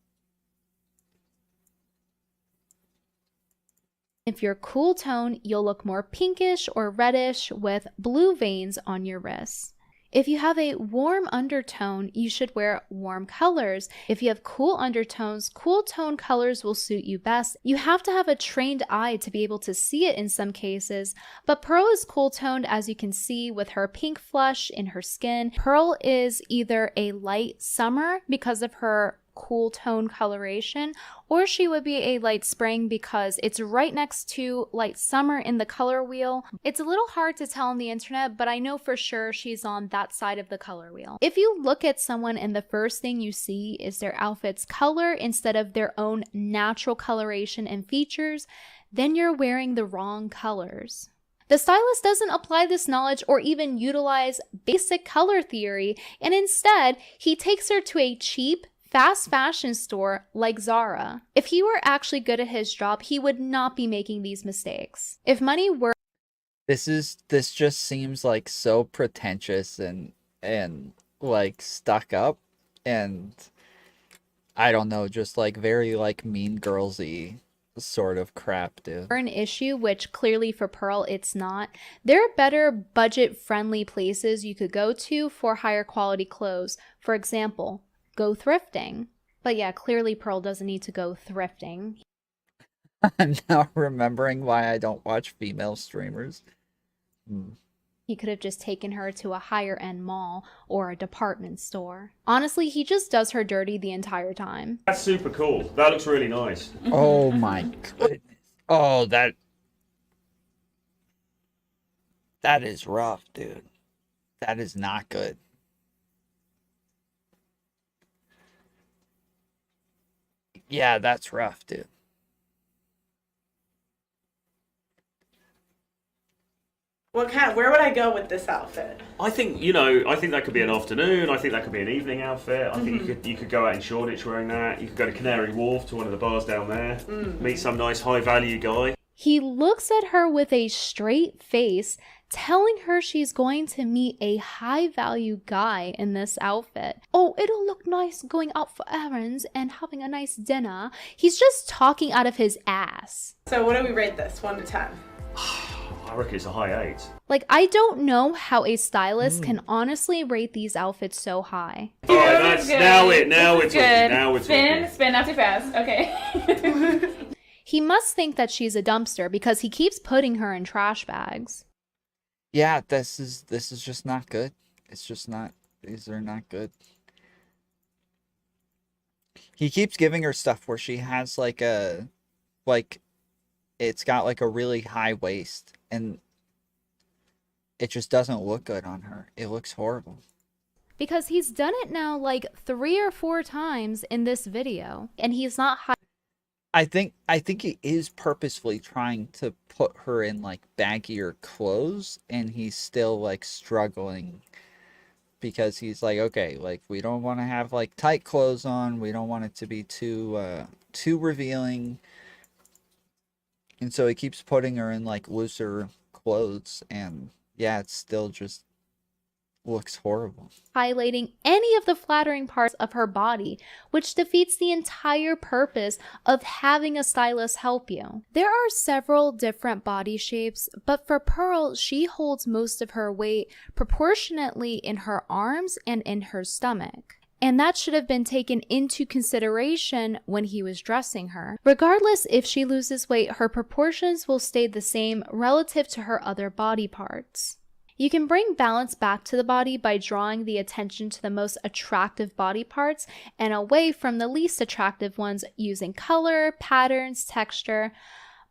if you're cool tone, you'll look more pinkish or reddish with blue veins on your wrists. If you have a warm undertone, you should wear warm colors. If you have cool undertones, cool tone colors will suit you best. You have to have a trained eye to be able to see it in some cases, but Pearl is cool toned, as you can see with her pink flush in her skin. Pearl is either a light summer because of her cool tone coloration, or she would be a light spring because it's right next to light summer in the color wheel. It's a little hard to tell on the internet, but I know for sure she's on that side of the color wheel. If you look at someone and the first thing you see is their outfit's color instead of their own natural coloration and features, then you're wearing the wrong colors. The stylist doesn't apply this knowledge or even utilize basic color theory, and instead, he takes her to a cheap, fast fashion store like Zara. If he were actually good at his job, he would not be making these mistakes. If money were This just seems like so pretentious and like stuck up, and I don't know, just like very like Mean Girls-y sort of crap, dude. an issue, which clearly for Pearl it's not, there are better budget-friendly places you could go to for higher quality clothes. For example, go thrifting. But yeah, clearly Pearl doesn't need to go thrifting. I'm now remembering why I don't watch female streamers. He could have just taken her to a higher end mall or a department store. Honestly, he just does her dirty the entire time. That's super cool. That looks really nice. Oh my goodness. Oh, that is rough, dude. That is not good. Yeah, that's rough, dude. Where would I go with this outfit? I think that could be an afternoon. I think that could be an evening outfit. I think you could go out in Shoreditch wearing that. You could go to Canary Wharf to one of the bars down there. Meet some nice high value guy. He looks at her with a straight face, telling her she's going to meet a high-value guy in this outfit. Oh, it'll look nice going out for errands and having a nice dinner. He's just talking out of his ass. So what do we rate this, 1 to 10? I reckon it's a high 8. Like, I don't know how a stylist can honestly rate these outfits so high. All right, that's now we're talking. Now we're talking. Spin, not too fast. Okay. He must think that she's a dumpster because he keeps putting her in trash bags. Yeah, this is just not good. It's just not, these are not good. He keeps giving her stuff where she has like it's got like a really high waist, and it just doesn't look good on her. It looks horrible. Because he's done it now like 3 or 4 times in this video, and he's not high. I think he is purposefully trying to put her in like baggier clothes, and he's still like struggling because he's like, okay, like we don't want to have like tight clothes on, we don't want it to be too revealing, and so he keeps putting her in like looser clothes, and yeah, it still just looks horrible. Highlighting any of the flattering parts of her body, which defeats the entire purpose of having a stylist help you. There are several different body shapes, but for Pearl, she holds most of her weight proportionately in her arms and in her stomach. And that should have been taken into consideration when he was dressing her. Regardless if she loses weight, her proportions will stay the same relative to her other body parts. You can bring balance back to the body by drawing the attention to the most attractive body parts and away from the least attractive ones using color, patterns, texture.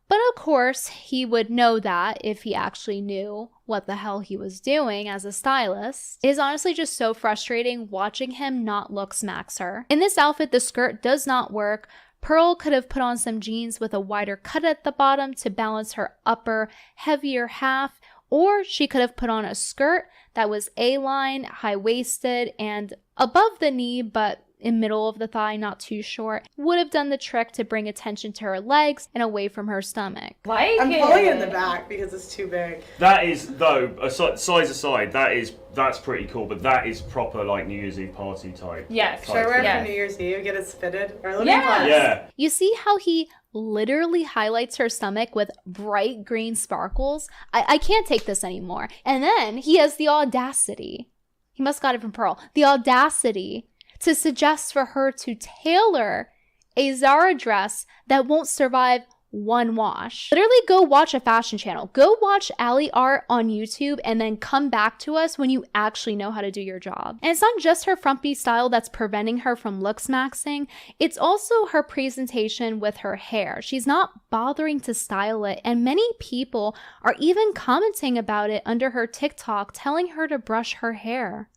But of course, he would know that if he actually knew what the hell he was doing as a stylist. It is honestly just so frustrating watching him not look smacks her. In this outfit, the skirt does not work. Pearl could have put on some jeans with a wider cut at the bottom to balance her upper, heavier half, or she could have put on a skirt that was A-line, high-waisted, and above the knee, but in middle of the thigh, not too short. Would have done the trick to bring attention to her legs and away from her stomach. I'm pulling in the back because it's too big. That is, though, size aside, that's pretty cool, but that is proper, like, New Year's Eve party type. Yes. Should I wear it for New Year's Eve? Get it fitted? Or Yeah. You see how he literally highlights her stomach with bright green sparkles? I can't take this anymore. And then he has the audacity. He must got it from Pearl. The audacity to suggest for her to tailor a Zara dress that won't survive one wash. Literally go watch a fashion channel. Go watch Ali Art on YouTube and then come back to us when you actually know how to do your job. And it's not just her frumpy style that's preventing her from looks maxing. It's also her presentation with her hair. She's not bothering to style it, and many people are even commenting about it under her TikTok, telling her to brush her hair.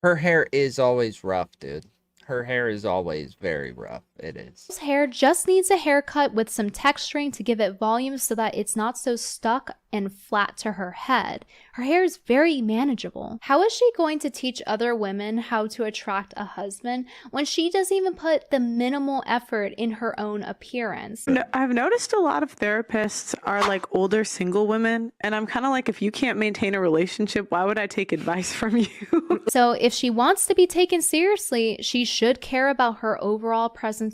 Her hair is always rough, dude. Her hair is always very rough. It is. Pearl's hair just needs a haircut with some texturing to give it volume so that it's not so stuck and flat to her head. Her hair is very manageable. How is she going to teach other women how to attract a husband when she doesn't even put the minimal effort in her own appearance? I've noticed a lot of therapists are like older single women, and I'm kind of like, if you can't maintain a relationship, why would I take advice from you? So if she wants to be taken seriously, she should care about her overall presentation,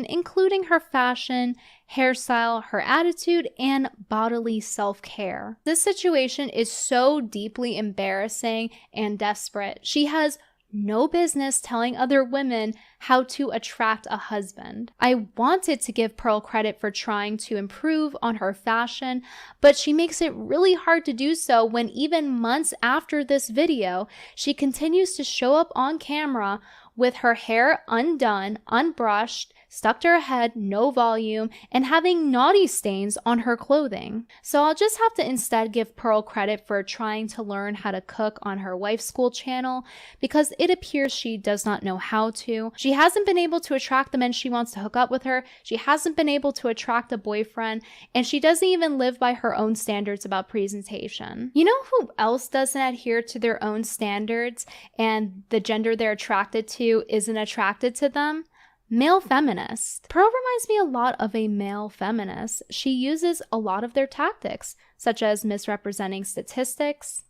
including her fashion, hairstyle, her attitude, and bodily self-care. This situation is so deeply embarrassing and desperate. She has no business telling other women how to attract a husband. I wanted to give Pearl credit for trying to improve on her fashion, but she makes it really hard to do so when even months after this video, she continues to show up on camera with her hair undone, unbrushed, stuck to her head, no volume, and having naughty stains on her clothing. So I'll just have to instead give Pearl credit for trying to learn how to cook on her wife's school channel, because it appears she does not know how to. She hasn't been able to attract the men she wants to hook up with her, she hasn't been able to attract a boyfriend, and she doesn't even live by her own standards about presentation. You know who else doesn't adhere to their own standards and the gender they're attracted to isn't attracted to them? Male feminists. Pearl reminds me a lot of a male feminist. She uses a lot of their tactics, such as misrepresenting statistics.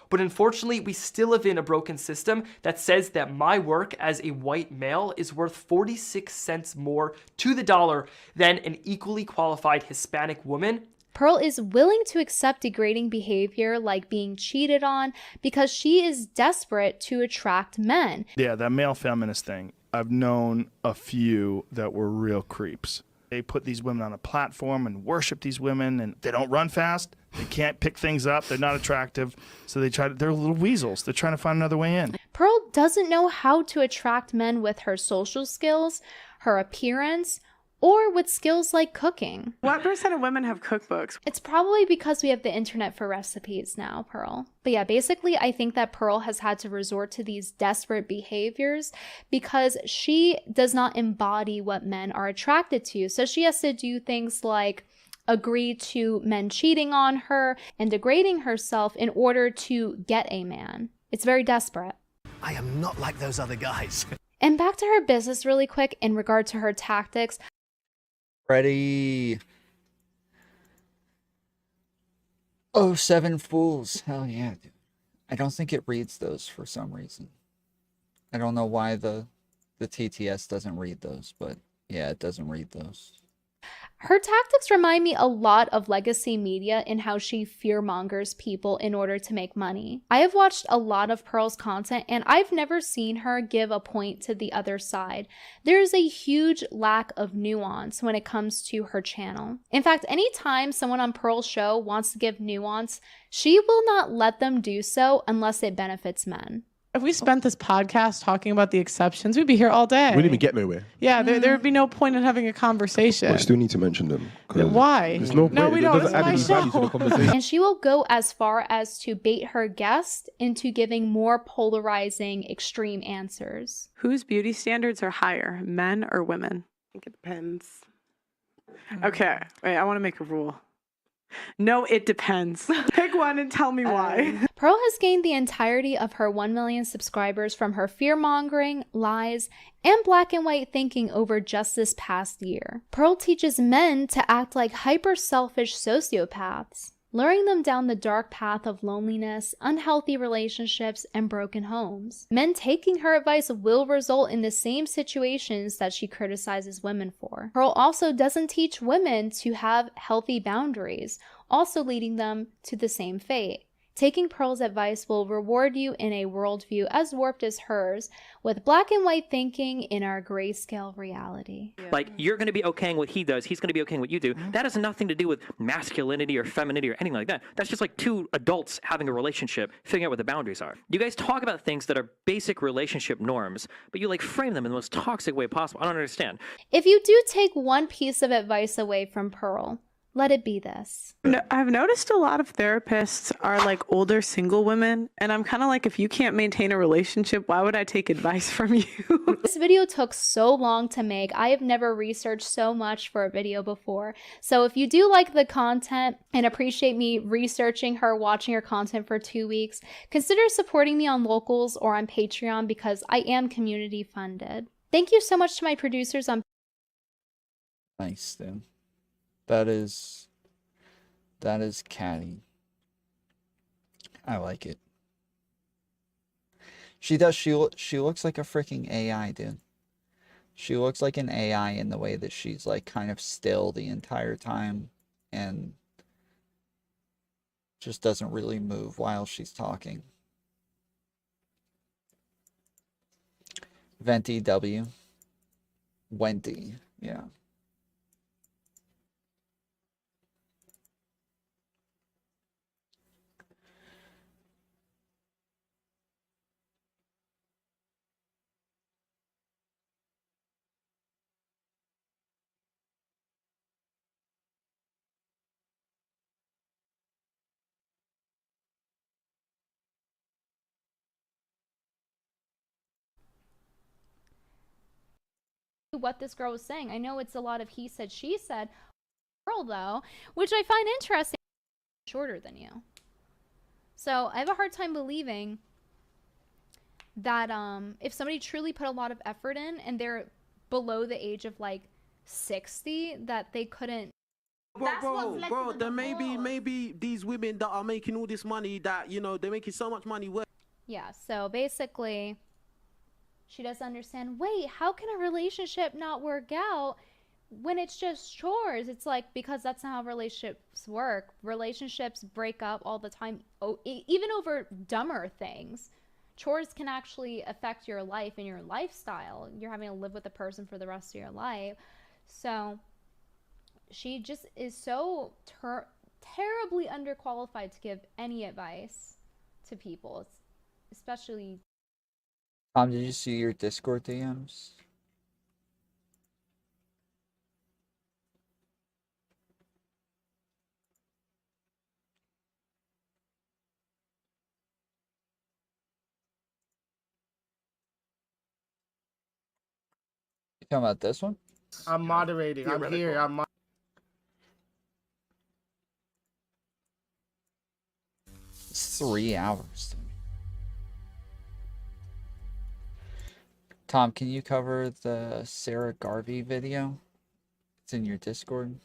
But unfortunately, we still live in a broken system that says that my work as a white male is worth 46 cents more to the dollar than an equally qualified Hispanic woman. Pearl is willing to accept degrading behavior like being cheated on because she is desperate to attract men. Yeah, that male feminist thing. I've known a few that were real creeps. They put these women on a platform and worship these women, and they don't run fast. They can't pick things up. They're not attractive. So they're little weasels. They're trying to find another way in. Pearl doesn't know how to attract men with her social skills, her appearance, or with skills like cooking. What percent of women have cookbooks? It's probably because we have the internet for recipes now, Pearl. But yeah, basically, I think that Pearl has had to resort to these desperate behaviors because she does not embody what men are attracted to. So she has to do things like agree to men cheating on her and degrading herself in order to get a man. It's very desperate. I am not like those other guys. And back to her business really quick in regard to her tactics. Ready. Oh, 7 Fools. Hell yeah, dude. I don't think it reads those for some reason. I don't know why the TTS doesn't read those, but yeah, it doesn't read those. Her tactics remind me a lot of legacy media in how she fearmongers people in order to make money. I have watched a lot of Pearl's content and I've never seen her give a point to the other side. There is a huge lack of nuance when it comes to her channel. In fact, anytime someone on Pearl's show wants to give nuance, she will not let them do so unless it benefits men. If we spent this podcast talking about the exceptions, we'd be here all day. We didn't even get nowhere. Yeah, there would be no point in having a conversation. I still need to mention them. 'Cause Why? There's no point. No, we It don't. doesn't It's add my any value to the show. conversation. And she will go as far as to bait her guest into giving more polarizing, extreme answers. Whose beauty standards are higher, men or women? I think it depends. Okay, wait, I want to make a rule. No, it depends. Pick one and tell me why. Pearl has gained the entirety of her 1 million subscribers from her fear-mongering, lies, and black and white thinking over just this past year. Pearl teaches men to act like hyper-selfish sociopaths, luring them down the dark path of loneliness, unhealthy relationships, and broken homes. Men taking her advice will result in the same situations that she criticizes women for. Pearl also doesn't teach women to have healthy boundaries, also leading them to the same fate. Taking Pearl's advice will reward you in a worldview as warped as hers, with black and white thinking in our grayscale reality. Like, you're going to be okaying what he does, he's going to be okaying what you do. That has nothing to do with masculinity or femininity or anything like that. That's just like two adults having a relationship, figuring out what the boundaries are. You guys talk about things that are basic relationship norms, but you like frame them in the most toxic way possible. I don't understand. If you do take one piece of advice away from Pearl, let it be this. I've noticed a lot of therapists are like older single women, and I'm kind of like, if you can't maintain a relationship, why would I take advice from you? This video took so long to make. I have never researched so much for a video before. So if you do like the content and appreciate me researching her, watching her content for 2 weeks, consider supporting me on Locals or on Patreon because I am community funded. Thank you so much to my producers on Nice, dude. That is catty. I like it. She does. She looks like a freaking AI, dude. She looks like an AI in the way that she's like kind of still the entire time and just doesn't really move while she's talking. Venti W. Wendy, yeah. what this girl was saying. I know it's a lot of he said, she said. Girl, though, which I find interesting, shorter than you. So I have a hard time believing that if somebody truly put a lot of effort in and they're below the age of like 60, that they couldn't. Bro, then maybe these women that are making all this money, that, you know, they're making so much money. Yeah, so basically, she doesn't understand, wait, how can a relationship not work out when it's just chores? It's like, because that's not how relationships work. Relationships break up all the time, even over dumber things. Chores can actually affect your life and your lifestyle. You're having to live with a person for the rest of your life. So she just is so terribly underqualified to give any advice to people, especially. Tom, did you see your Discord DMs? You talking about this one? I'm moderating. I'm here. I'm It's 3 hours. Tom, can you cover the Sarah Garvey video? It's in your Discord.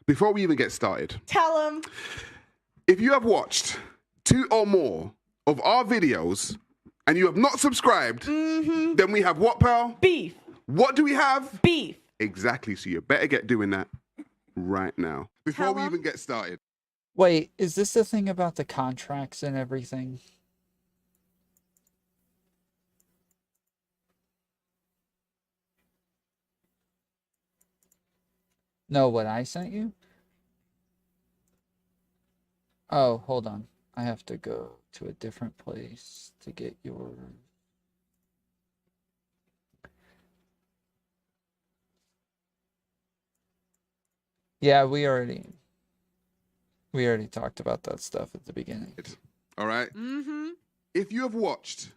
Before we even get started, Tell him. if you have watched 2 or more of our videos and you have not subscribed, then we have what, pal? Beef. What do we have? Beef. Exactly. So you better get doing that right now. Before we even get started. Wait, is this the thing about the contracts and everything? No, what I sent you? Oh, hold on. I have to go to a different place to get your... Yeah, we already talked about that stuff at the beginning. All right? If you have watched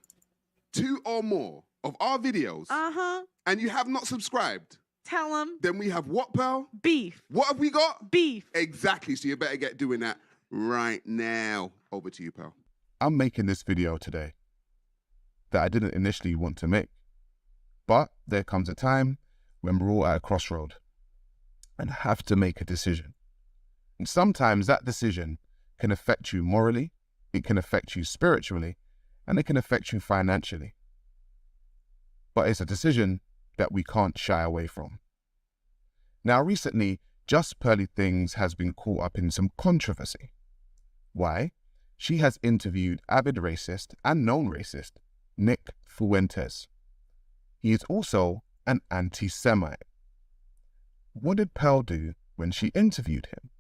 2 or more of our videos and you have not subscribed, Tell him. then we have what, pal? Beef. What have we got? Beef. Exactly. So you better get doing that right now. Over to you, pal. I'm making this video today that I didn't initially want to make. But there comes a time when we're all at a crossroad and have to make a decision. And sometimes that decision can affect you morally, it can affect you spiritually, and it can affect you financially. But it's a decision that we can't shy away from. Now recently, Just Pearly Things has been caught up in some controversy. Why? She has interviewed avid racist and known racist, Nick Fuentes. He is also an anti-Semite. What did Pearl do when she interviewed him?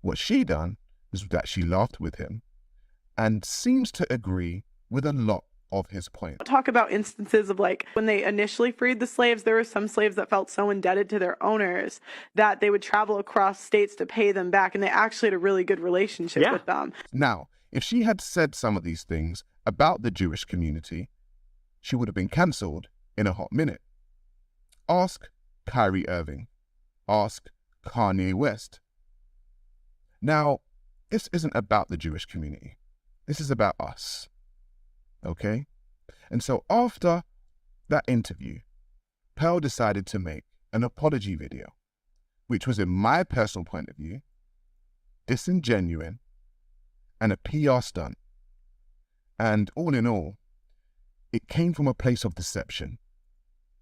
What she done was that she laughed with him and seems to agree with a lot of his points. Talk about instances of like when they initially freed the slaves, there were some slaves that felt so indebted to their owners that they would travel across states to pay them back, and they actually had a really good relationship with them. Now, if she had said some of these things about the Jewish community, she would have been cancelled in a hot minute. Ask Kyrie Irving. Ask Kanye West. Now, this isn't about the Jewish community. This is about us. Okay? And so after that interview, Pearl decided to make an apology video, which was, in my personal point of view, disingenuous and a PR stunt. And all in all, it came from a place of deception.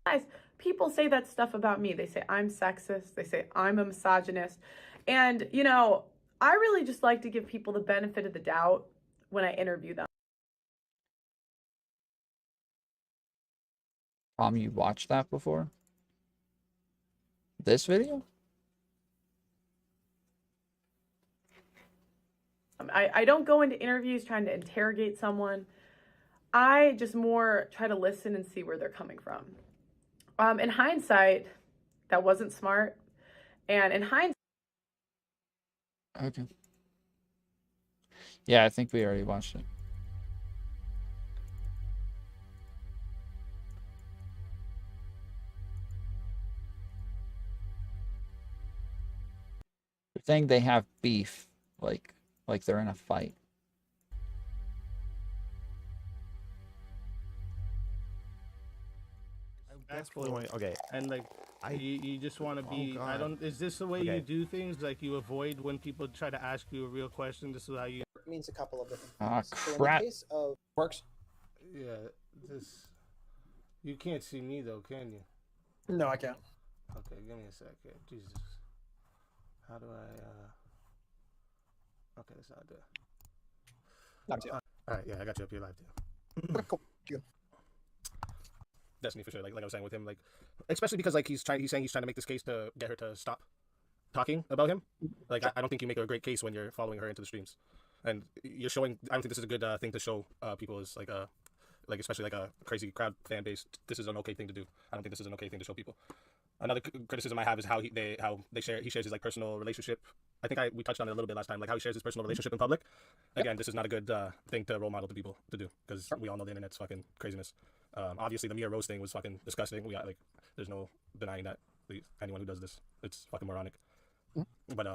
Guys, people say that stuff about me. They say I'm sexist. They say I'm a misogynist. And, you know, I really just like to give people the benefit of the doubt when I interview them. You watched that before? This video? I don't go into interviews trying to interrogate someone. I just more try to listen and see where they're coming from. In hindsight, that wasn't smart. And in hindsight... Okay. Yeah, I think we already watched it. The thing, they have beef, like they're in a fight. That's the point. Okay. And like, you just want to be. I don't. Is this the way you do things? Like you avoid when people try to ask you a real question. This is how you. It means a couple of different Ah, things. So in crap. the case of works. Yeah. This. You can't see me though, can you? No, I can't. Okay, give me a sec. Yeah, Jesus. How do I? Okay, that's not there. All right. Yeah, I got you up here live too. Cool. Good. Destiny for sure. Like I was saying with him, like especially because like he's saying he's trying to make this case to get her to stop talking about him. Like I don't think you make a great case when you're following her into the streams, and you're showing. I don't think this is a good thing to show people is like especially like a crazy crowd fan base. This is an okay thing to do. I don't think this is an okay thing to show people. Another criticism I have is he shares his like personal relationship. I think we touched on it a little bit last time, like how he shares his personal relationship in public. Again, this is not a good thing to role model to people to do because we all know the internet's fucking craziness. Obviously, the Mia Rose thing was fucking disgusting. We got there's no denying that. Anyone who does this, it's fucking moronic. But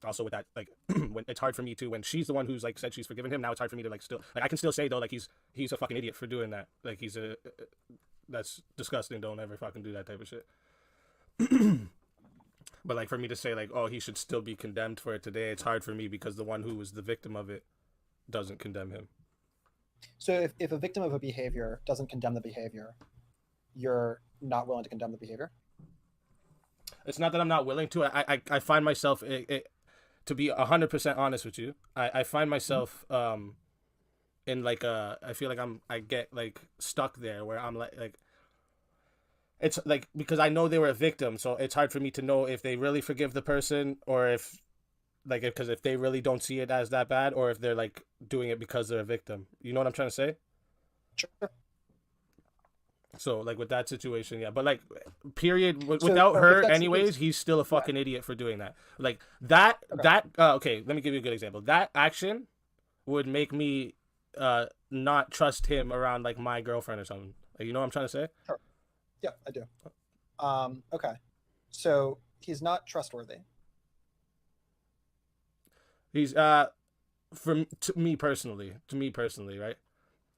also with that, like, when it's hard for me too when she's the one who's like said she's forgiven him. Now it's hard for me to like still like I can still say though like he's a fucking idiot for doing that. Like that's disgusting. Don't ever fucking do that type of shit. But like for me to say like, oh, he should still be condemned for it today, it's hard for me because the one who was the victim of it doesn't condemn him. So if a victim of a behavior doesn't condemn the behavior, you're not willing to condemn the behavior? It's not that I'm not willing to. I find myself, to be 100% honest with you, I find myself in like I feel like I get like stuck there where I'm like it's like, because I know they were a victim, so it's hard for me to know if they really forgive the person, or if like, because if they really don't see it as that bad, or if they're like doing it because they're a victim. You know what I'm trying to say? Sure. So like with that situation, yeah, but like period, without her anyways, he's still a fucking idiot for doing that. Like that okay, let me give you a good example. That action would make me not trust him around like my girlfriend or something. Like, you know what I'm trying to say? Sure. Yeah, I do. Okay. So he's not trustworthy. He's to me personally, right?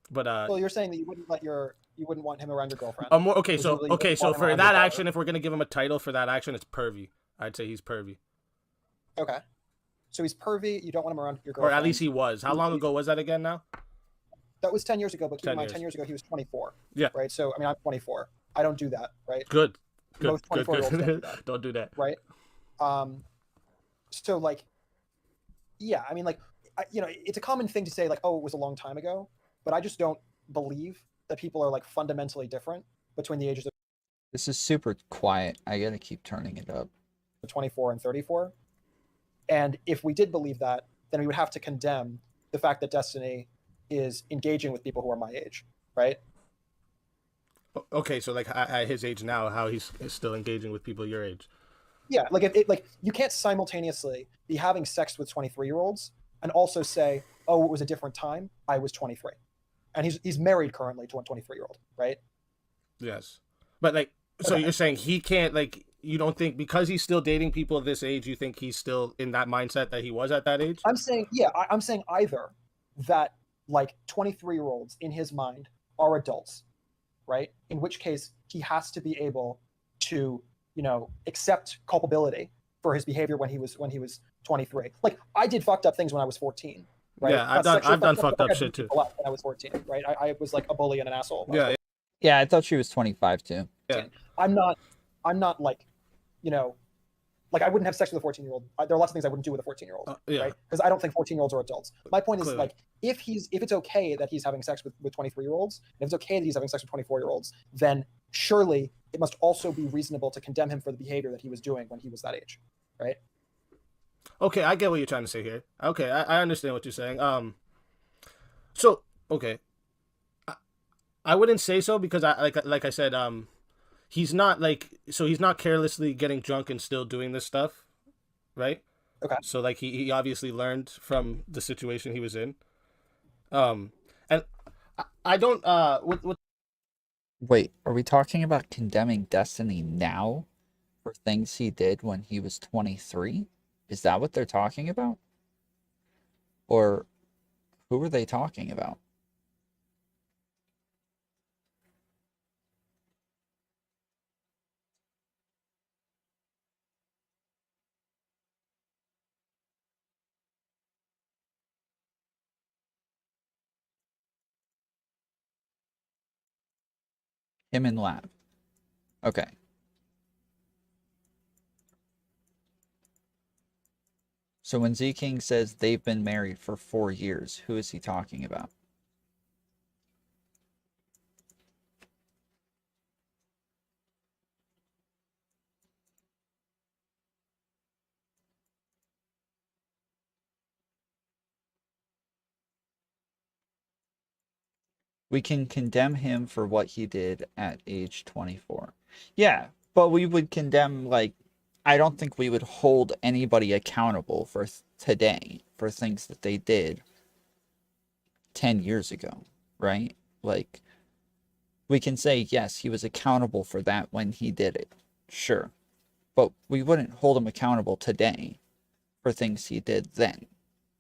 But well, you're saying that you wouldn't want him around your girlfriend. Okay, so for that action, if we're gonna give him a title for that action, it's pervy. I'd say he's pervy. Okay. So he's pervy. You don't want him around your girlfriend. Or at least he was. How long ago was that again now? That was 10 years ago, but keep in mind, 10 years ago, he was 24. Yeah. Right? So, I mean, I'm 24. I don't do that, right? Good. Most 24-year-olds don't do that. Don't do that. Right? So, like, yeah, I mean, like, you know, it's a common thing to say, like, oh, it was a long time ago, but I just don't believe that people are, like, fundamentally different between the ages of... This is super quiet. I gotta keep turning it up. 24 and 34. And if we did believe that, then we would have to condemn the fact that Destiny is engaging with people who are my age, right? Okay, so like at his age now, how he's still engaging with people your age? Yeah, like like you can't simultaneously be having sex with 23-year-olds and also say, "Oh, it was a different time. I was 23," and he's married currently to a 23-year-old, right? Yes, but like, so you're saying he can't, like, you don't think because he's still dating people of this age, you think he's still in that mindset that he was at that age? I'm saying, yeah, I'm saying either that like 23-year-olds in his mind are adults, right? In which case he has to be able to, you know, accept culpability for his behavior when he was 23. Like, I did fucked up things when I was 14, right? Yeah, I've done fucked up shit too. When I was 14, right? I was like a bully and an asshole. Yeah, I thought she was 25 too. Yeah. I'm not like, you know, like, I wouldn't have sex with a 14-year-old. There are lots of things I wouldn't do with a 14-year-old, right? Because I don't think 14-year-olds are adults. My point is, like, if it's okay that he's having sex with 23-year-olds, and if it's okay that he's having sex with 24-year-olds, then surely it must also be reasonable to condemn him for the behavior that he was doing when he was that age, right? Okay, I get what you're trying to say here. Okay, I understand what you're saying. So okay, I wouldn't say so because like I said, he's not like, so he's not carelessly getting drunk and still doing this stuff, right? Okay. So like he obviously learned from the situation he was in. And I don't what Wait, are we talking about condemning Destiny now for things he did when he was 23? Is that what they're talking about? Or who are they talking about? Him in lab. Okay. So when Z King says they've been married for 4 years, who is he talking about? We can condemn him for what he did at age 24. Yeah, but we would condemn, like, I don't think we would hold anybody accountable for today for things that they did 10 years ago, right? Like, we can say, yes, he was accountable for that when he did it. Sure. But we wouldn't hold him accountable today for things he did then,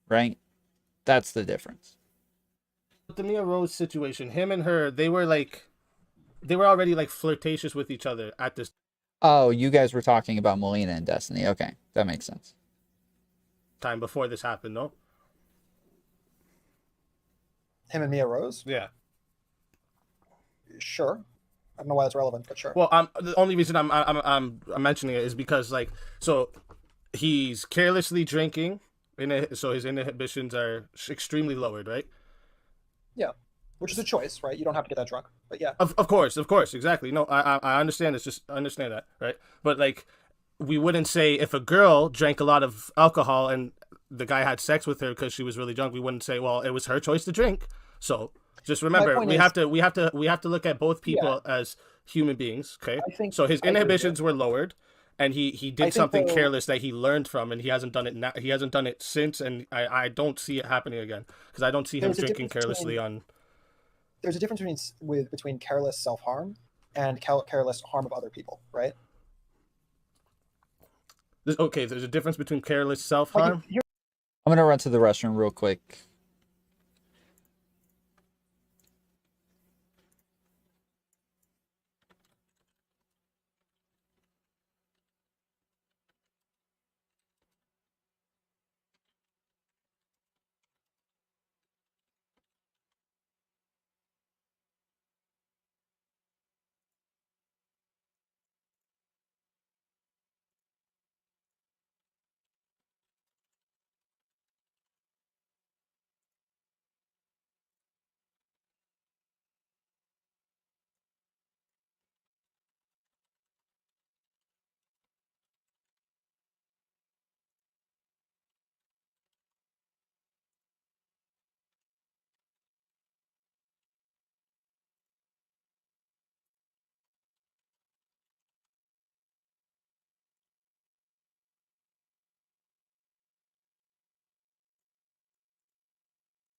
right? That's the difference. The Mia Rose situation, him and her, they were already like flirtatious with each other at this. Oh, you guys were talking about Melina and Destiny. Okay, that makes sense. Time before this happened, no? Him and Mia Rose? Yeah. Sure. I don't know why that's relevant, but sure. Well, the only reason I'm mentioning it is because, like, so he's carelessly drinking, so his inhibitions are extremely lowered, right? Yeah, which is a choice, right? You don't have to get that drunk, but yeah. Of course, exactly. No, I understand this. Just understand that, right? But like, we wouldn't say if a girl drank a lot of alcohol and the guy had sex with her because she was really drunk, we wouldn't say, well, it was her choice to drink. So just remember, we have to look at both people as human beings. Okay. So his inhibitions were lowered, and he did something careless that he learned from, and he hasn't done it now. He hasn't done it since, and I don't see it happening again because I don't see him drinking carelessly on. There's a difference between careless self-harm and careless harm of other people, right? There's a difference between careless self-harm. I'm gonna run to the restroom real quick.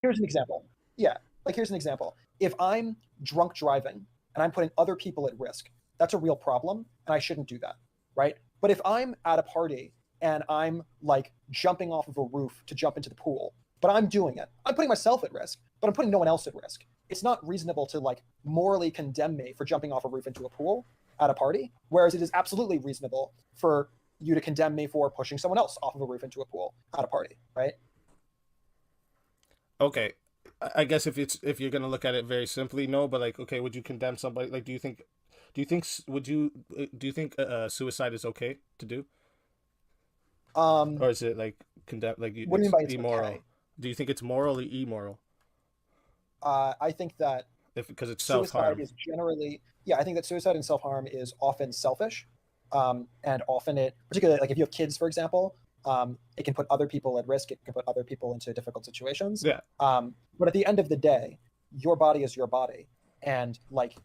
Here's an example. Yeah, like here's an example. If I'm drunk driving and I'm putting other people at risk, that's a real problem, and I shouldn't do that, right? But if I'm at a party and I'm like jumping off of a roof to jump into the pool, but I'm doing it, I'm putting myself at risk, but I'm putting no one else at risk. It's not reasonable to like morally condemn me for jumping off a roof into a pool at a party, whereas it is absolutely reasonable for you to condemn me for pushing someone else off of a roof into a pool at a party, right? Okay, I guess if you're gonna look at it very simply, no. But like, okay, would you condemn somebody? Like, do you think suicide is okay to do? Or is it like condemn? Like, what do you mean by it's immoral? okay? Do you think it's moral or immoral? I think that because it's self-harm. Suicide is generally, I think that suicide and self-harm is often selfish, and often it, particularly like if you have kids, for example, it can put other people at risk. It can put other people into difficult situations. Yeah. But at the end of the day, your body is your body, and like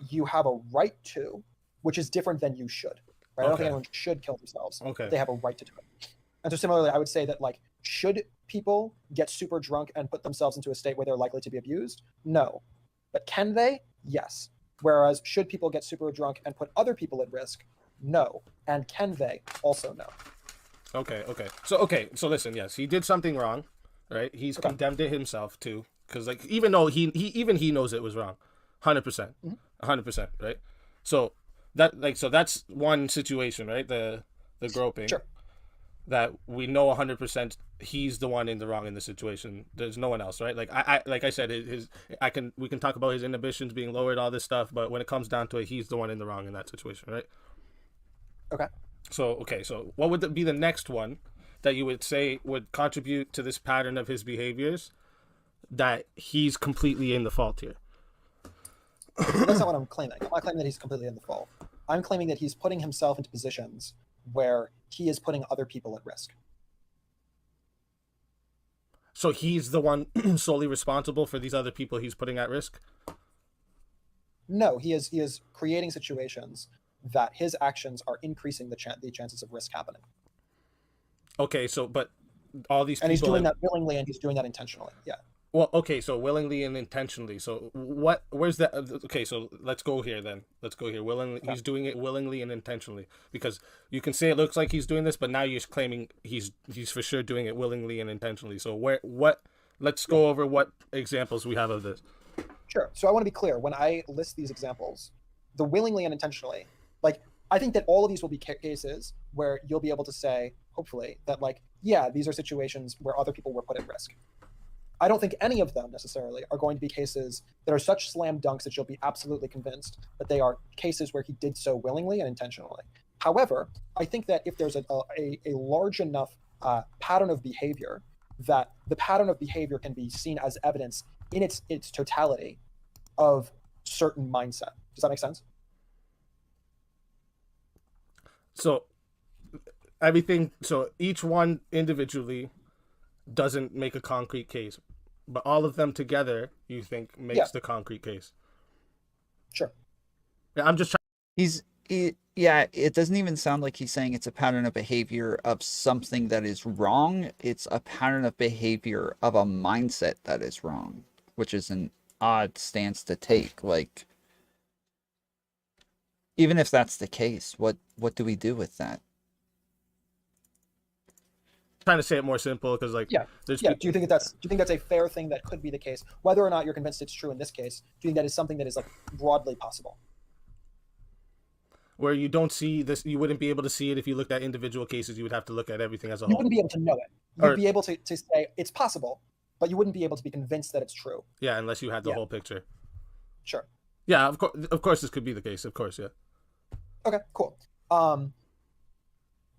you have a right to, which is different than you should. Right? I don't think anyone should kill themselves. Okay. They have a right to do it. And so similarly, I would say that like, should people get super drunk and put themselves into a state where they're likely to be abused? No. But can they? Yes. Whereas should people get super drunk and put other people at risk? No. And can they? Also no. Okay. So listen, yes, he did something wrong, right? He's condemned it himself too, because like even though he knows it was wrong, 100%, 100%, right? So that's one situation, right? The groping. Sure. That we know 100% he's the one in the wrong in the situation. There's no one else, right? Like I said, we can talk about his inhibitions being lowered, all this stuff, but when it comes down to it, he's the one in the wrong in that situation, right? Okay. So what would be the next one that you would say would contribute to this pattern of his behaviors that he's completely in the fault here? That's not what I'm claiming. I'm not claiming that he's completely in the fault. I'm claiming that he's putting himself into positions where he is putting other people at risk. So he's the one solely responsible for these other people he's putting at risk? No, he is creating situations that his actions are increasing the chances of risk happening. Okay, so but all these people... And he's doing that willingly, and he's doing that intentionally, yeah. Well, okay, so willingly and intentionally. So where's that? Okay, so let's go here then. Let's go here. Willingly, he's doing it willingly and intentionally, because you can say it looks like he's doing this, but now you're claiming he's for sure doing it willingly and intentionally. So let's go over what examples we have of this. Sure. So I want to be clear. When I list these examples, the willingly and intentionally, like I think that all of these will be cases where you'll be able to say, hopefully, that like, yeah, these are situations where other people were put at risk. I don't think any of them necessarily are going to be cases that are such slam dunks that you'll be absolutely convinced that they are cases where he did so willingly and intentionally. However, I think that if there's a large enough pattern of behavior, that the pattern of behavior can be seen as evidence in its totality of certain mindset. Does that make sense? So each one individually doesn't make a concrete case, but all of them together, you think, makes the concrete case. Sure. Yeah, I'm just trying. Yeah, it doesn't even sound like he's saying it's a pattern of behavior of something that is wrong. It's a pattern of behavior of a mindset that is wrong, which is an odd stance to take. Like, even if that's the case, what do we do with that? Trying to say it more simple because, like, do you think that's a fair thing that could be the case, whether or not you're convinced it's true in this case? Do you think that is something that is like broadly possible? Where you don't see this, you wouldn't be able to see it if you looked at individual cases. You would have to look at everything as a whole. You wouldn't be able to know it. You'd be able to say it's possible, but you wouldn't be able to be convinced that it's true. Yeah, unless you had the whole picture. Sure. Yeah, of course, this could be the case. Of course, yeah. Okay, cool.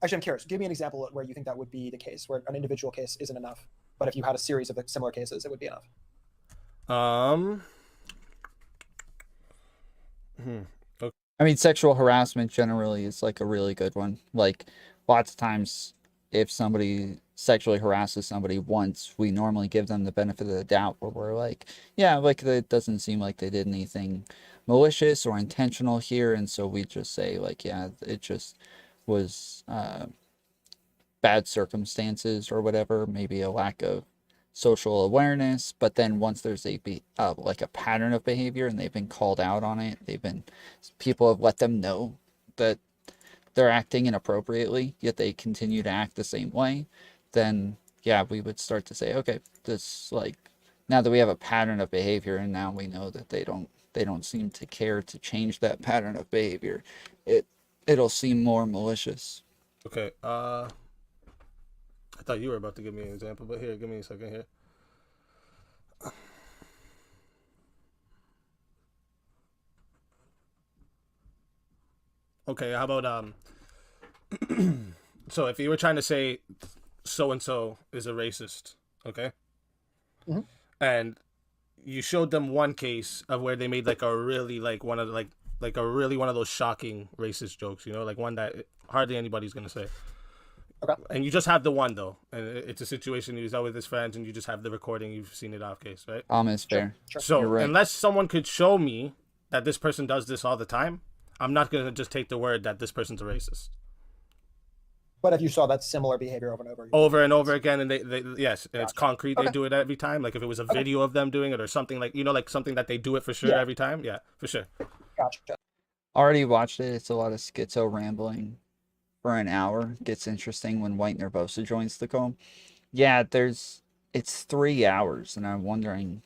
Actually, I'm curious. Give me an example where you think that would be the case, where an individual case isn't enough, but if you had a series of similar cases, it would be enough. Okay. I mean, sexual harassment generally is like a really good one. Like, lots of times, if somebody sexually harasses somebody once, we normally give them the benefit of the doubt, where we're like, yeah, like, it doesn't seem like they did anything malicious or intentional here, and so we just say, like, yeah, it just was bad circumstances or whatever, maybe a lack of social awareness. But then once there's like a pattern of behavior and they've been called out on it, people have let them know that they're acting inappropriately, yet they continue to act the same way, then yeah, we would start to say, okay, this, like, now that we have a pattern of behavior and now we know that they don't seem to care to change that pattern of behavior, it'll seem more malicious. Okay. I thought you were about to give me an example, but here, give me a second here. Okay, how about so if you were trying to say so and so is a racist, okay? Mm-hmm. And you showed them one case of where they made like a really one of those shocking racist jokes, you know, like one that hardly anybody's gonna say. Okay. And you just have the one though, and it's a situation he's out with his friends, and you just have the recording. You've seen it off case, right? It's fair. Sure. So You're right. unless someone could show me that this person does this all the time, I'm not gonna just take the word that this person's a racist. But if you saw that similar behavior over and over again, and they yes, and it's concrete, Okay. they do it every time. Like if it was a video of them doing it or something, like, you know, like something that they do it for sure every time. Yeah, for sure. Gotcha. Already watched it. It's a lot of schizo rambling for an hour. Gets interesting when White Nervosa joins the call. Yeah, it's 3 hours, and I'm wondering,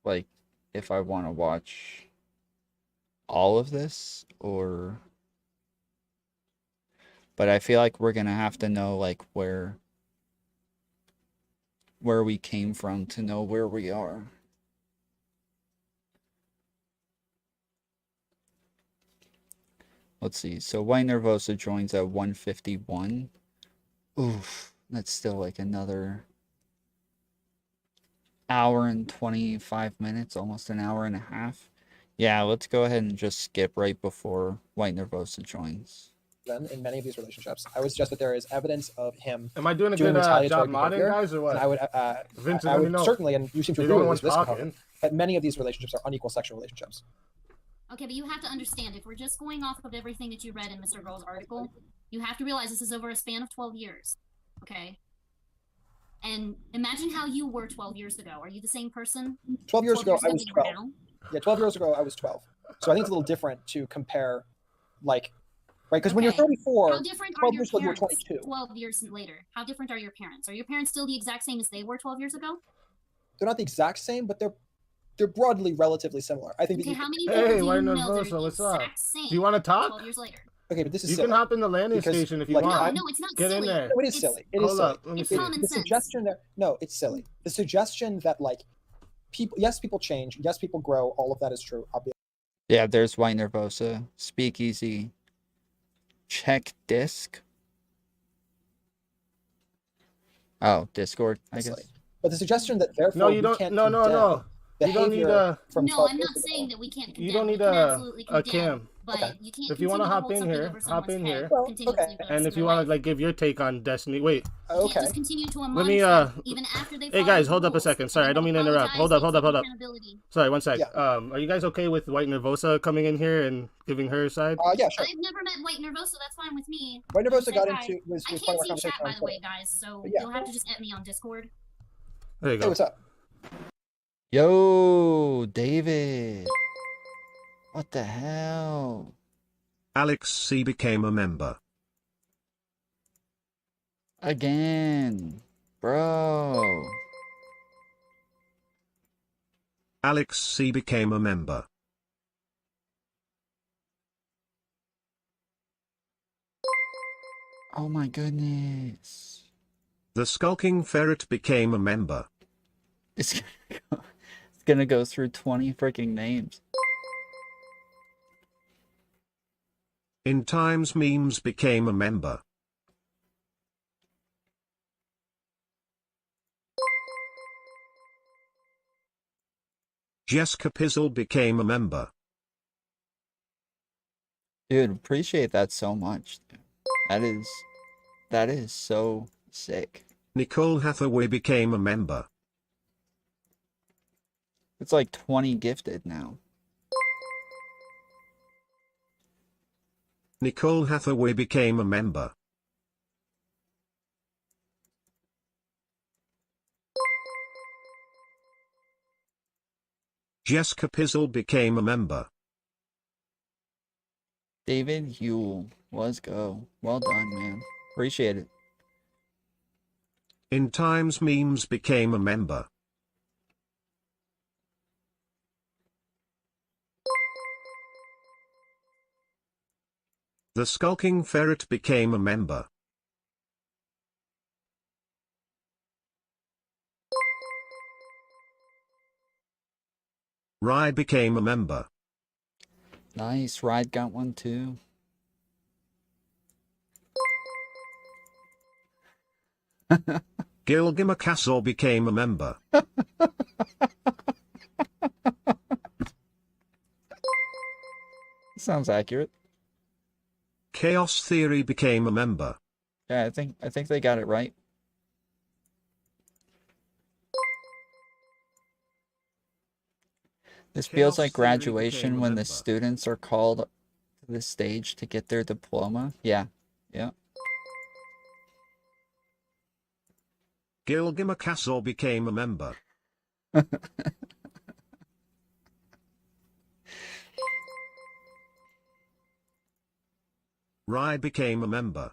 like, if I want to watch all of this or. But I feel like we're gonna have to know, like, where we came from to know where we are. Let's see. So White Nervosa joins at 1:51. Oof, that's still like another hour and 25 minutes, almost an hour and a half. Yeah, let's go ahead and just skip right before White Nervosa joins. Then in many of these relationships, I would suggest that there is evidence of him. Am I doing a good job modding, guys, or what? And I would, Vincent, I let me would know. certainly, and you seem to You're the agree only with this, one talking. that many of these relationships are unequal sexual relationships. Okay, but you have to understand, if we're just going off of everything that you read in Mr. Girl's article, you have to realize this is over a span of 12 years, okay? And imagine how you were 12 years ago. Are you the same person? 12 years ago, I was that you 12. are now? Yeah, 12 years ago, I was 12. So I think it's a little different to compare, like, right? Because when you're 34, How different 12 are your years ago, you were parents 22. 12 years later? How different are your parents? Are your parents still the exact same as they were 12 years ago? They're not the exact same, but they're broadly relatively similar. I think. Okay, that how many Hey, people White do you know that are Nervosa, the what's up? exact same Do you want to talk? 12 years later? Okay, but this is You silly. can hop in the landing Because, station if you like, want. No, it's not Get silly. in there. No, it is silly. It is Hold silly. up. Let me It's see. common The sense. suggestion that no, it's silly. The suggestion that like people change, yes, people grow. All of that is true. Obviously. Yeah, there's White Nervosa. SpeakeaZy. Check disc. Oh, Discord, I guess. But the suggestion that therefore No, you we don't. can't No. condemn You don't need behavior a. from No, 12 I'm years not ago. saying that we can't condemn. You don't we need can absolutely a condemn, cam. but you can't If you want to continue hop hold in something here, over hop someone's in head here. continuously for the And rest if of you their want life. to like give your take on Destiny, wait. You can't just continue to Let me admonish them, even after they Hey follow guys, the hold up a rules. second. Sorry, I don't mean to interrupt. Hold up. Accountability. Sorry, one sec. Are you guys okay with White Nervosa coming in here and giving her side? Yeah, sure. I've never met White Nervosa. That's fine with me. White Nervosa Say got hi. into was I part of can't our see conversation chat, by on the way, Twitter. guys. So But yeah. you'll have to just add me on Discord. There you go. Hey, what's up? Yo, David. What the hell? Alex C became a member. Again. Bro. Alex C became a member. Oh my goodness. The Skulking Ferret became a member. It's gonna go through 20 freaking names. In Times Memes became a member. Jessica Pizzle became a member. Dude, appreciate that so much. Dude. That is so sick. Nicole Hathaway became a member. It's like 20 gifted now. Nicole Hathaway became a member. Jessica Pizzle became a member. David Yule, let's go. Well done, man. Appreciate it. In Times Memes became a member. The Skulking Ferret became a member. Rye became a member. Nice, Ride got one too. Gilgamer Castle became a member. Sounds accurate. Chaos Theory became a member. Yeah, I think they got it right. This feels like graduation when the students are called to the stage to get their diploma. Yeah. Yeah. Gilgamer Castle became a member. Rye became a member.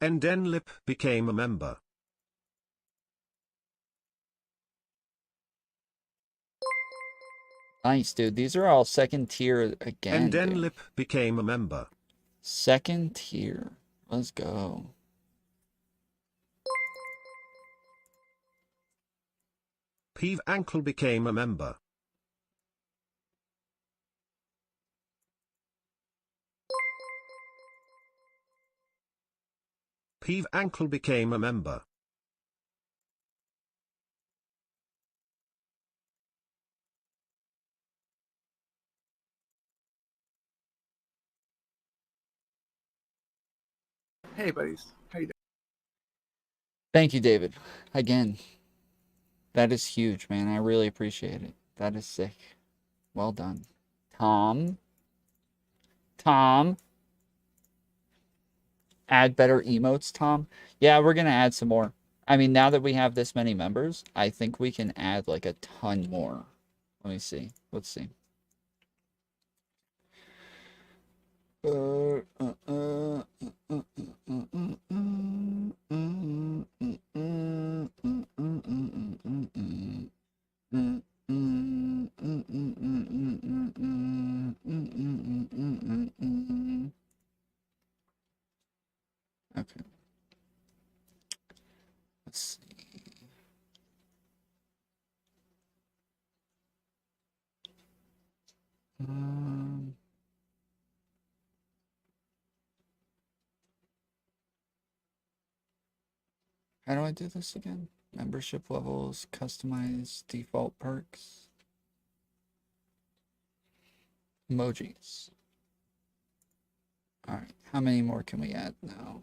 Endenlip became a member. Nice, dude. These are all second tier again. Endenlip became a member. Second tier. Let's go. Peeve Ankle became a member. Peeve Ankle became a member. Hey, buddies. How you doing? Thank you, David. Again. That is huge, man. I really appreciate it. That is sick. Well done. Tom. Add better emotes, Tom. Yeah, we're going to add some more. I mean, now that we have this many members, I think we can add like a ton more. Let me see. Let's see. How do I do this again? Membership levels, customize default perks, emojis. All right, how many more can we add now?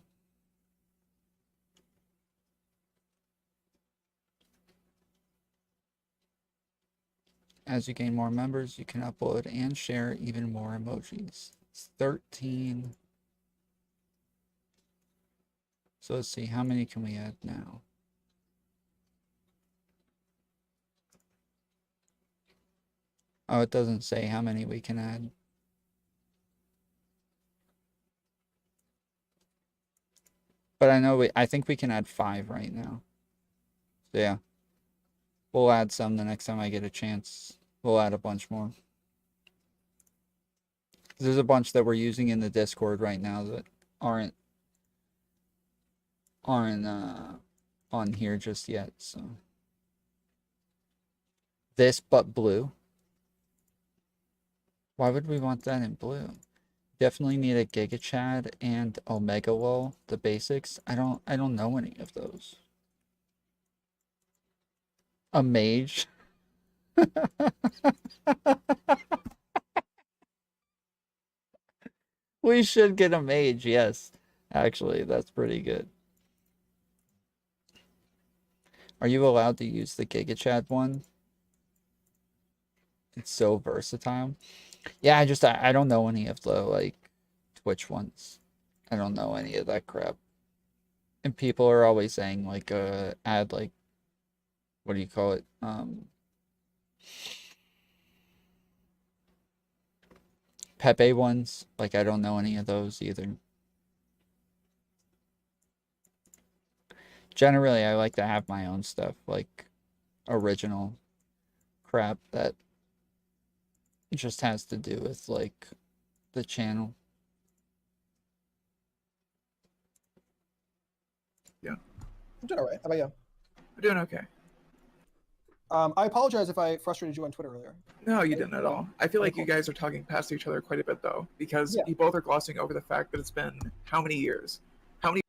As you gain more members, you can upload and share even more emojis. It's 13. So let's see, how many can we add now? Oh, it doesn't say how many we can add. But I think we can add 5 right now. So yeah. We'll add some the next time I get a chance. We'll add a bunch more. There's a bunch that we're using in the Discord right now that aren't on here just yet, so. This but blue. Why would we want that in blue? Definitely need a Giga Chad and Omega Lol, the basics. I don't know any of those. A mage. We should get a mage, yes. Actually, that's pretty good. Are you allowed to use the Giga Chad one? It's so versatile. Yeah, I don't know any of the like Twitch ones. I don't know any of that crap. And people are always saying like add like, what do you call it? Pepe ones. Like I don't know any of those either. Generally, I like to have my own stuff, like original crap that just has to do with like the channel. Yeah. I'm doing all right. How about you? I'm doing okay. I apologize if I frustrated you on Twitter earlier. No, you didn't at all. I feel like you guys are talking past each other quite a bit, though, because you both are glossing over the fact that it's been how many years? How many?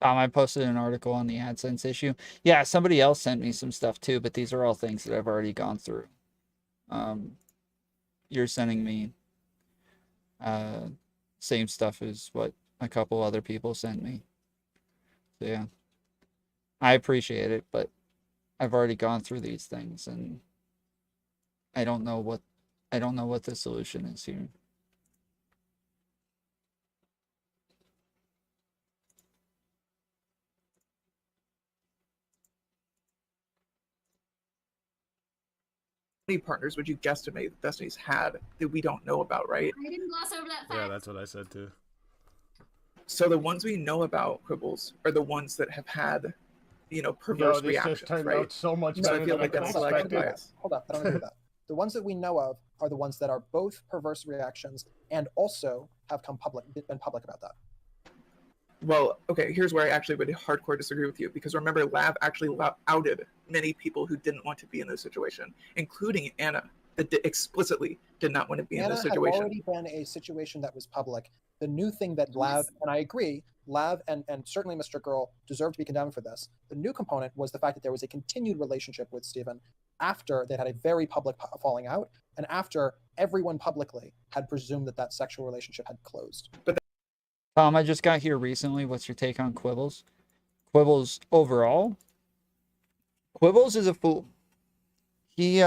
I posted an article on the AdSense issue. Yeah, somebody else sent me some stuff too, but these are all things that I've already gone through. You're sending me same stuff as what a couple other people sent me. So yeah, I appreciate it, but I've already gone through these things and I don't know what the solution is here. How many partners would you guesstimate that Destiny's had that we don't know about, right? I didn't gloss over that fact. Yeah, that's what I said too. So the ones we know about, Quibbles, are the ones that have had, perverse this reactions, just turned right? out so much So better I feel than like I that's selection expected. bias. Hold up, I don't agree with that. The ones that we know of are the ones that are both perverse reactions and also have been public about that. Well, okay, here's where I actually would hardcore disagree with you, because remember, Lav actually outed many people who didn't want to be in this situation, including Anna, that explicitly did not want to be in this situation. Anna had already been a situation that was public. The new thing that Lav, and I agree, Lav and certainly Mr. Girl deserve to be condemned for this. The new component was the fact that there was a continued relationship with Steven after they had a very public falling out, and after everyone publicly had presumed that that sexual relationship had closed. But Tom, I just got here recently. What's your take on Quibbles? Quibbles overall? Quibbles is a fool. He,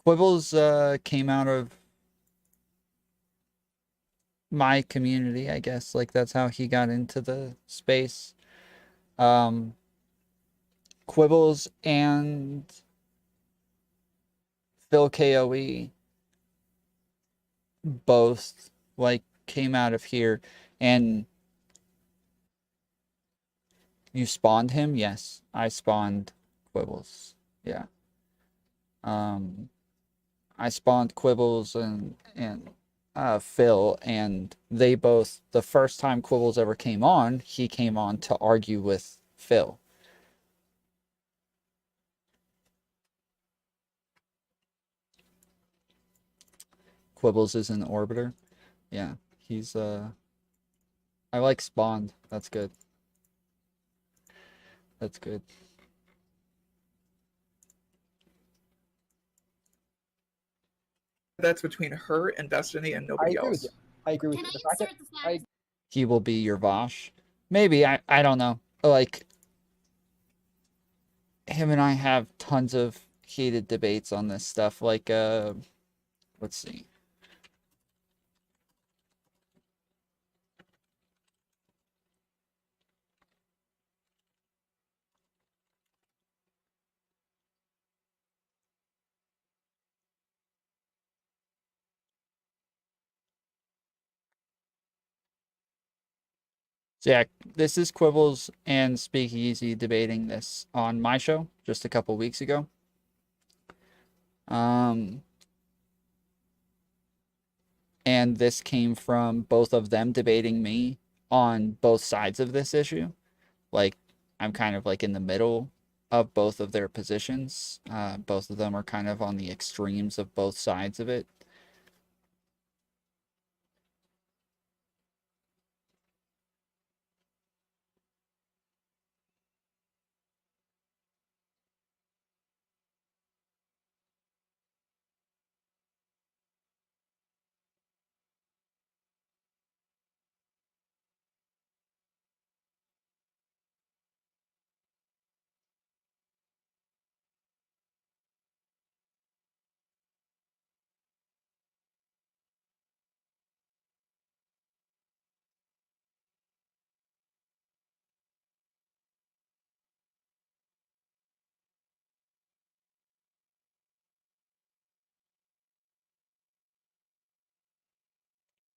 Quibbles came out of my community, I guess. Like, that's how he got into the space. Quibbles and Phil KOE both, like, came out of here. And you spawned him? Yes, I spawned Quibbles. Yeah. I spawned Quibbles and Phil, and they both, the first time Quibbles ever came on, he came on to argue with Phil. Quibbles is an orbiter. Yeah, he's I like spawned. That's good. That's good. That's between her and Destiny and nobody else. I agree with you. The fact that He will be your Vosh. Maybe, I don't know. Like, him and I have tons of heated debates on this stuff. Like, let's see. So yeah, this is Quibbles and SpeakeaZy debating this on my show just a couple weeks ago. And this came from both of them debating me on both sides of this issue. Like, I'm kind of like in the middle of both of their positions. Both of them are kind of on the extremes of both sides of it.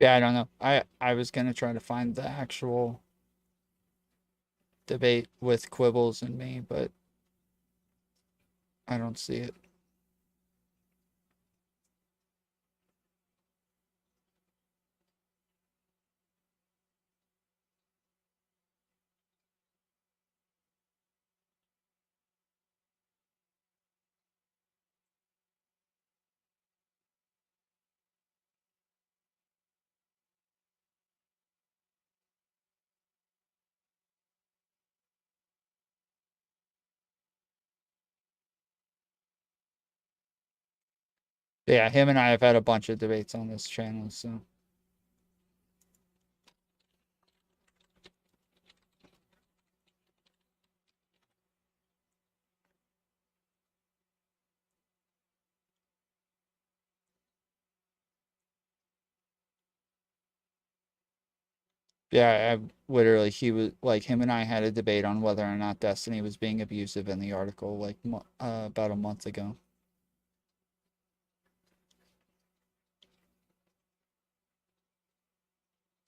Yeah, I don't know. I was gonna try to find the actual debate with Quibbles and me, but I don't see it. Yeah, him and I have had a bunch of debates on this channel, so. Yeah, literally, he was like, him and I had a debate on whether or not Destiny was being abusive in the article, like, about a month ago.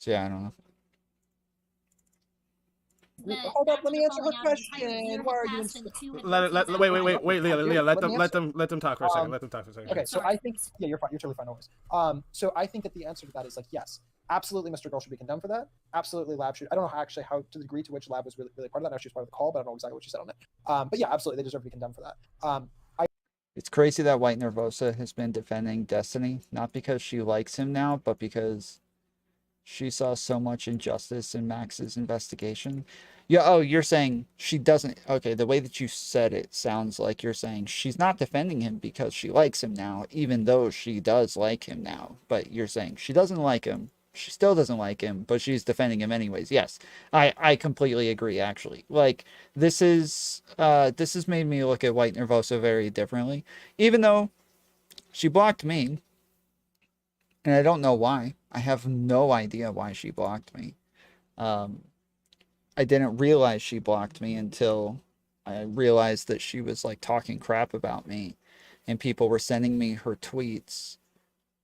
So yeah, I don't know. Hold up, let me answer her question. Why are you insisting? Wait, Leah, let them talk for a second. Let them talk for a second. Okay, so I think you're fine. You're totally fine. No worries. So I think that the answer to that is like yes, absolutely, Mr. Girl should be condemned for that. Absolutely, Lab should. I don't know how to the degree to which Lab was really part of that. I know she was part of the call, but I don't know exactly what she said on it. But yeah, absolutely, they deserve to be condemned for that. It's crazy that White Nervosa has been defending Destiny, not because she likes him now, but because she saw so much injustice in Max's investigation. Yeah, oh, you're saying she doesn't... Okay, the way that you said it sounds like you're saying she's not defending him because she likes him now, even though she does like him now. But you're saying she doesn't like him. She still doesn't like him, but she's defending him anyways. Yes, I completely agree, actually. Like, this has made me look at White Nervosa very differently. Even though she blocked me, and I don't know why. I have no idea why she blocked me. I didn't realize she blocked me until I realized that she was like talking crap about me, and people were sending me her tweets,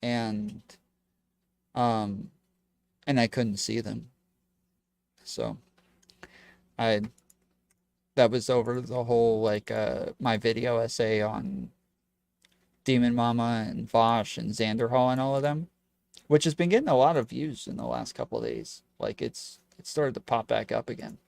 and I couldn't see them. So that was over the whole like my video essay on Demon Mama and Vosh and Xanderhall and all of them, which has been getting a lot of views in the last couple of days. Like it started to pop back up again.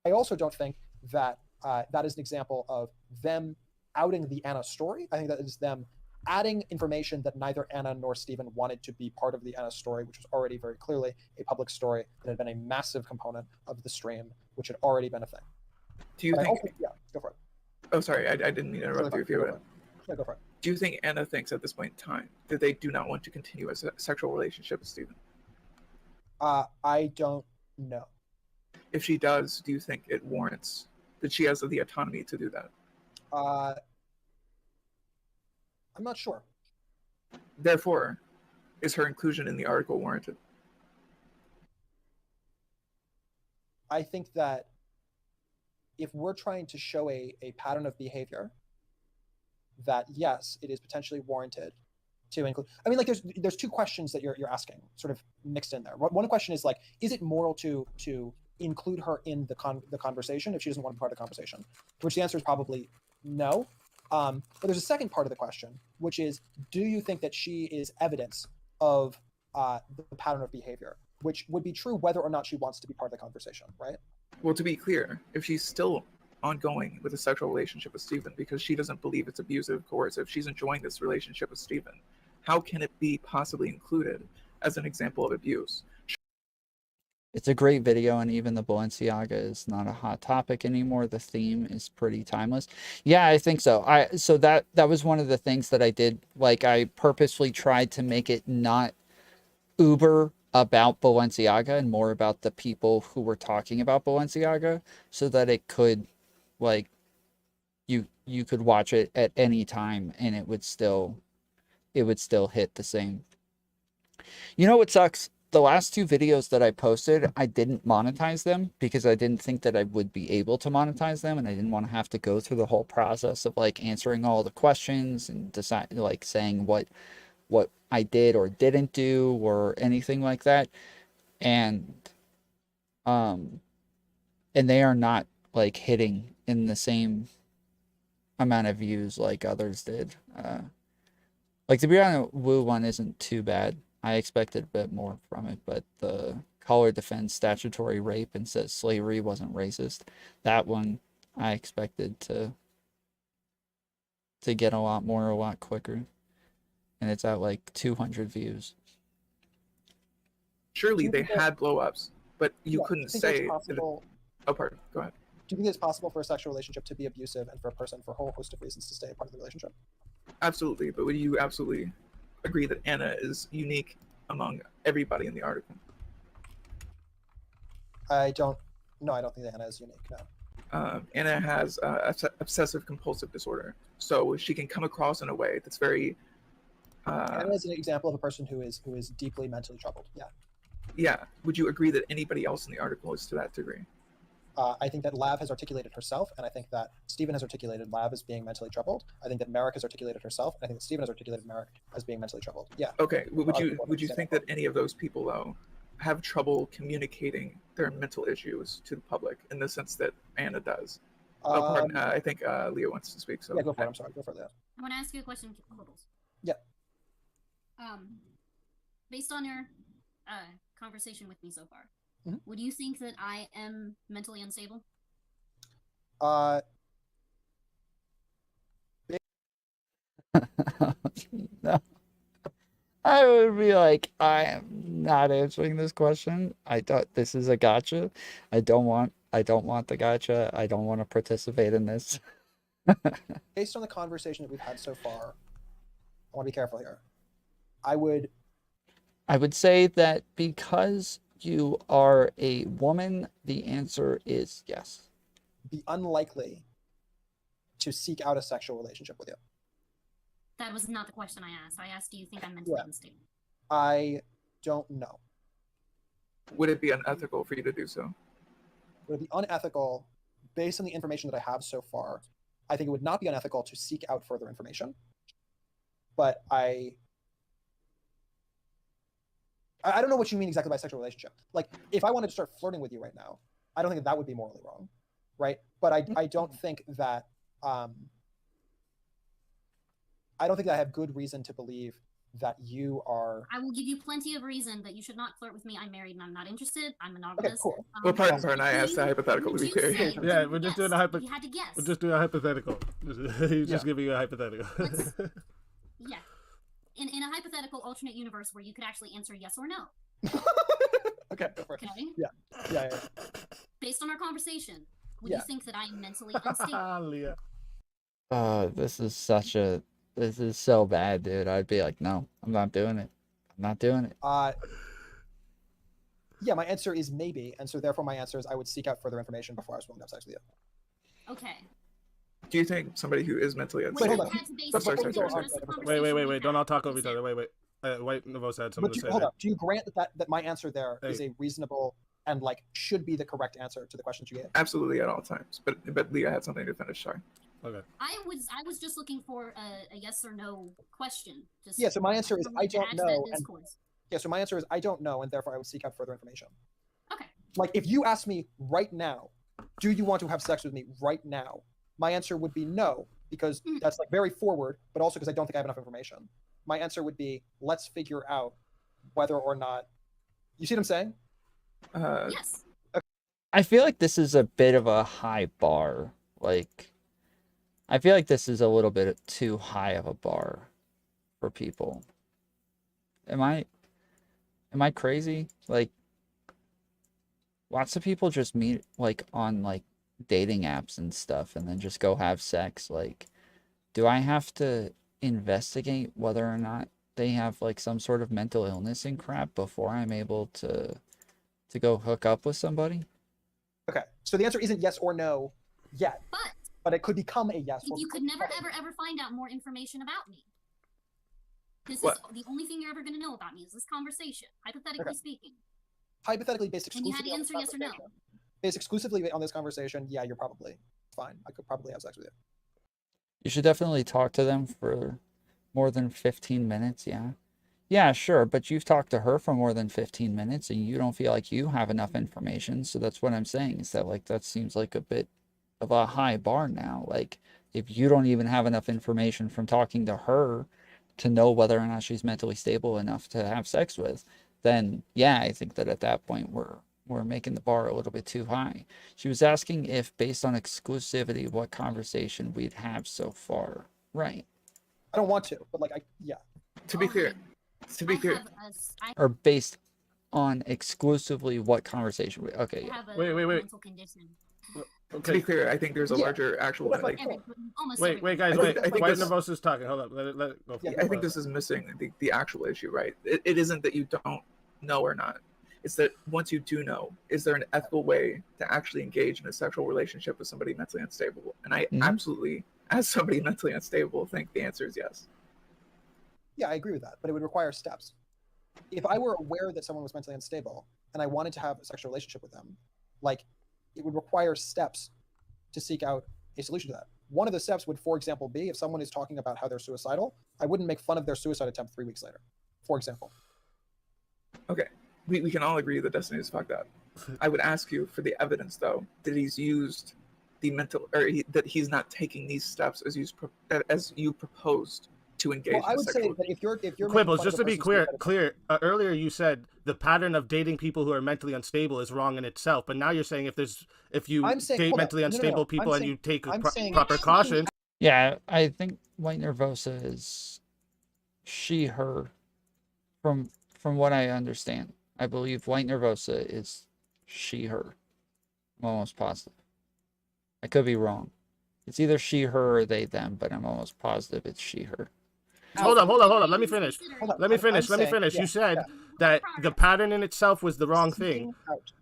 I also don't think that that is an example of them outing the Anna story. I think that is them adding information that neither Anna nor Stephen wanted to be part of the Anna story, which was already very clearly a public story that had been a massive component of the stream, which had already been a thing. Do you But I think? also- yeah, go for it. Oh, sorry, I didn't mean to interrupt you. If you Go were. for it. Yeah, go for it. Do you think Anna thinks at this point in time that they do not want to continue a sexual relationship with Stephen? I don't know. If she does, do you think it warrants that she has the autonomy to do that? I'm not sure. Therefore, is her inclusion in the article warranted? I think that if we're trying to show a pattern of behavior, that yes, it is potentially warranted to include. I mean, like there's two questions that you're asking, sort of mixed in there. One question is like, is it moral to include her in the conversation if she doesn't want to be part of the conversation? To which the answer is probably no. But there's a second part of the question, which is, do you think that she is evidence of the pattern of behavior, which would be true whether or not she wants to be part of the conversation, right? Well, to be clear, if she's still ongoing with a sexual relationship with Stephen because she doesn't believe it's abusive, coercive, she's enjoying this relationship with Stephen, how can it be possibly included as an example of abuse? It's a great video, and even the Balenciaga is not a hot topic anymore. The theme is pretty timeless. Yeah, I think so. So that was one of the things that I did. Like, I purposely tried to make it not uber about Balenciaga and more about the people who were talking about Balenciaga, so that it could, like, you could watch it at any time and it would still hit the same. You know what sucks? The last two videos that I posted, I didn't monetize them because I didn't think that I would be able to monetize them, and I didn't want to have to go through the whole process of like answering all the questions and decide, like, saying what I did or didn't do or anything like that. And they are not like hitting in the same amount of views like others did. Like the Brianna Wu one isn't too bad. I expected a bit more from it, but the caller defends statutory rape and says slavery wasn't racist. That one I expected to get a lot quicker. And it's at like 200 views. Surely they had blow-ups, but you couldn't say... Possible... Oh, pardon. Go ahead. Do you think it's possible for a sexual relationship to be abusive and for a person, for a whole host of reasons, to stay a part of the relationship? Absolutely, but would you absolutely agree that Anna is unique among everybody in the article? I don't think that Anna is unique, no. Anna has obsessive compulsive disorder, so she can come across in a way that's very... Anna is an example of a person who is deeply mentally troubled, yeah. Yeah, would you agree that anybody else in the article is to that degree? I think that Lav has articulated herself, and I think that Stephen has articulated Lav as being mentally troubled. I think that Merrick has articulated herself, and I think that Stephen has articulated Merrick as being mentally troubled. Yeah. Okay. Would you think that any of those people though have trouble communicating their mental issues to the public in the sense that Anna does? Pardon. I think Leo wants to speak. So yeah, go for it. I'm sorry. Go for it, Leo. I want to ask you a question, Quibbles. Yeah. Based on your conversation with me so far, would you think that I am mentally unstable? No. I would be like, I am not answering this question. I thought this is a gotcha. I don't want the gotcha. I don't want to participate in this. Based on the conversation that we've had so far, I want to be careful here. I would say that because you are a woman, the answer is yes. Be unlikely to seek out a sexual relationship with you. That was not the question I asked. I asked, do you think I'm mentally unstable? I don't know. Would it be unethical for you to do so? Would it be unethical based on the information that I have so far? I think it would not be unethical to seek out further information. But I don't know what you mean exactly by sexual relationship. Like, if I wanted to start flirting with you right now, I don't think that would be morally wrong, right? But I don't think that I don't think that I have good reason to believe that you are... I will give you plenty of reason that you should not flirt with me. I'm married and I'm not interested. I'm monogamous. Okay, cool. Well, pardon, I asked the hypothetical to be clear. Yeah, we're just doing a You had to guess. We're just doing a hypothetical. He's just giving you a hypothetical. Yeah. In a hypothetical alternate universe where you could actually answer yes or no. Okay, go for it. Okay. Yeah. Based on our conversation, would Yeah. you think that I'm mentally unstable? This is so bad, dude. I'd be like, no, I'm not doing it. I'm not doing it. Yeah, my answer is maybe, and so therefore my answer is I would seek out further information before I was willing to have sex with you. Okay. Do you think somebody who is mentally Wait, unstable? hold on. Wait. Don't all talk over each other. Wait. White Nervosa had something to say. Hold on. Do you grant that my answer there is a reasonable and like should be the correct answer to the questions you gave? Absolutely at all times. But Leah had something to finish. Sorry. Okay. I was just looking for a yes or no question. Just Yeah. So my answer is I to don't add to that know. And, discourse. yeah. So my answer is I don't know, and therefore I would seek out further information. Okay. Like if you ask me right now, do you want to have sex with me right now? My answer would be no, because that's like very forward, but also because I don't think I have enough information. My answer would be let's figure out whether or not. You see what I'm saying? Yes. I feel like this is a bit of a high bar. Like, I feel like this is a little bit too high of a bar for people. Am I crazy? Like, lots of people just meet like on like dating apps and stuff and then just go have sex. Like, do I have to investigate whether or not they have like some sort of mental illness and crap before I'm able to go hook up with somebody? Okay. So the answer isn't yes or no yet. But it could become a yes. You could never, ever find out more information about me. This is the only thing you're ever going to know about me is this conversation, hypothetically speaking. Hypothetically based And you had exclusively to answer yes or no. based exclusively on this conversation, yeah, you're probably fine. I could probably have sex with you. You should definitely talk to them for more than 15 minutes, yeah. Yeah, sure, but you've talked to her for more than 15 minutes and you don't feel like you have enough information. So that's what I'm saying, is that like that seems like a bit of a high bar now. Like, if you don't even have enough information from talking to her to know whether or not she's mentally stable enough to have sex with, then yeah, I think that at that point we're making the bar a little bit too high. She was asking if, based on exclusivity, what conversation we'd have so far. Right. I don't want to, but like to be clear. Or based on exclusively what conversation we... Okay, yeah. Wait. To be clear, I think there's a larger actual like. Wait, guys, wait. White Nervosa's talking. Hold up. Let it go. I think this is missing the actual issue, right? It isn't that you don't know or not. It's that once you do know, is there an ethical way to actually engage in a sexual relationship with somebody mentally unstable? And I absolutely, as somebody mentally unstable, think the answer is yes. Yeah, I agree with that, but it would require steps. If I were aware that someone was mentally unstable and I wanted to have a sexual relationship with them, like, it would require steps to seek out a solution to that. One of the steps would, for example, be if someone is talking about how they're suicidal, I wouldn't make fun of their suicide attempt 3 weeks later, for example. Okay, we can all agree that Destiny is fucked up. I would ask you for the evidence, though, that he's used the mental, or that he's not taking these steps as you proposed to engage. Well, I would say that if you're Quibbles, just to be clear, earlier you said the pattern of dating people who are mentally unstable is wrong in itself, but now you're saying if you date mentally unstable people and you take proper cautions. Yeah, I think White Nervosa is she, her, from what I understand. I believe White Nervosa is she, her. I'm almost positive. I could be wrong. It's either she, her, or they, them, but I'm almost positive it's she, her. Hold up. Let me finish. You said that the pattern in itself was the wrong thing.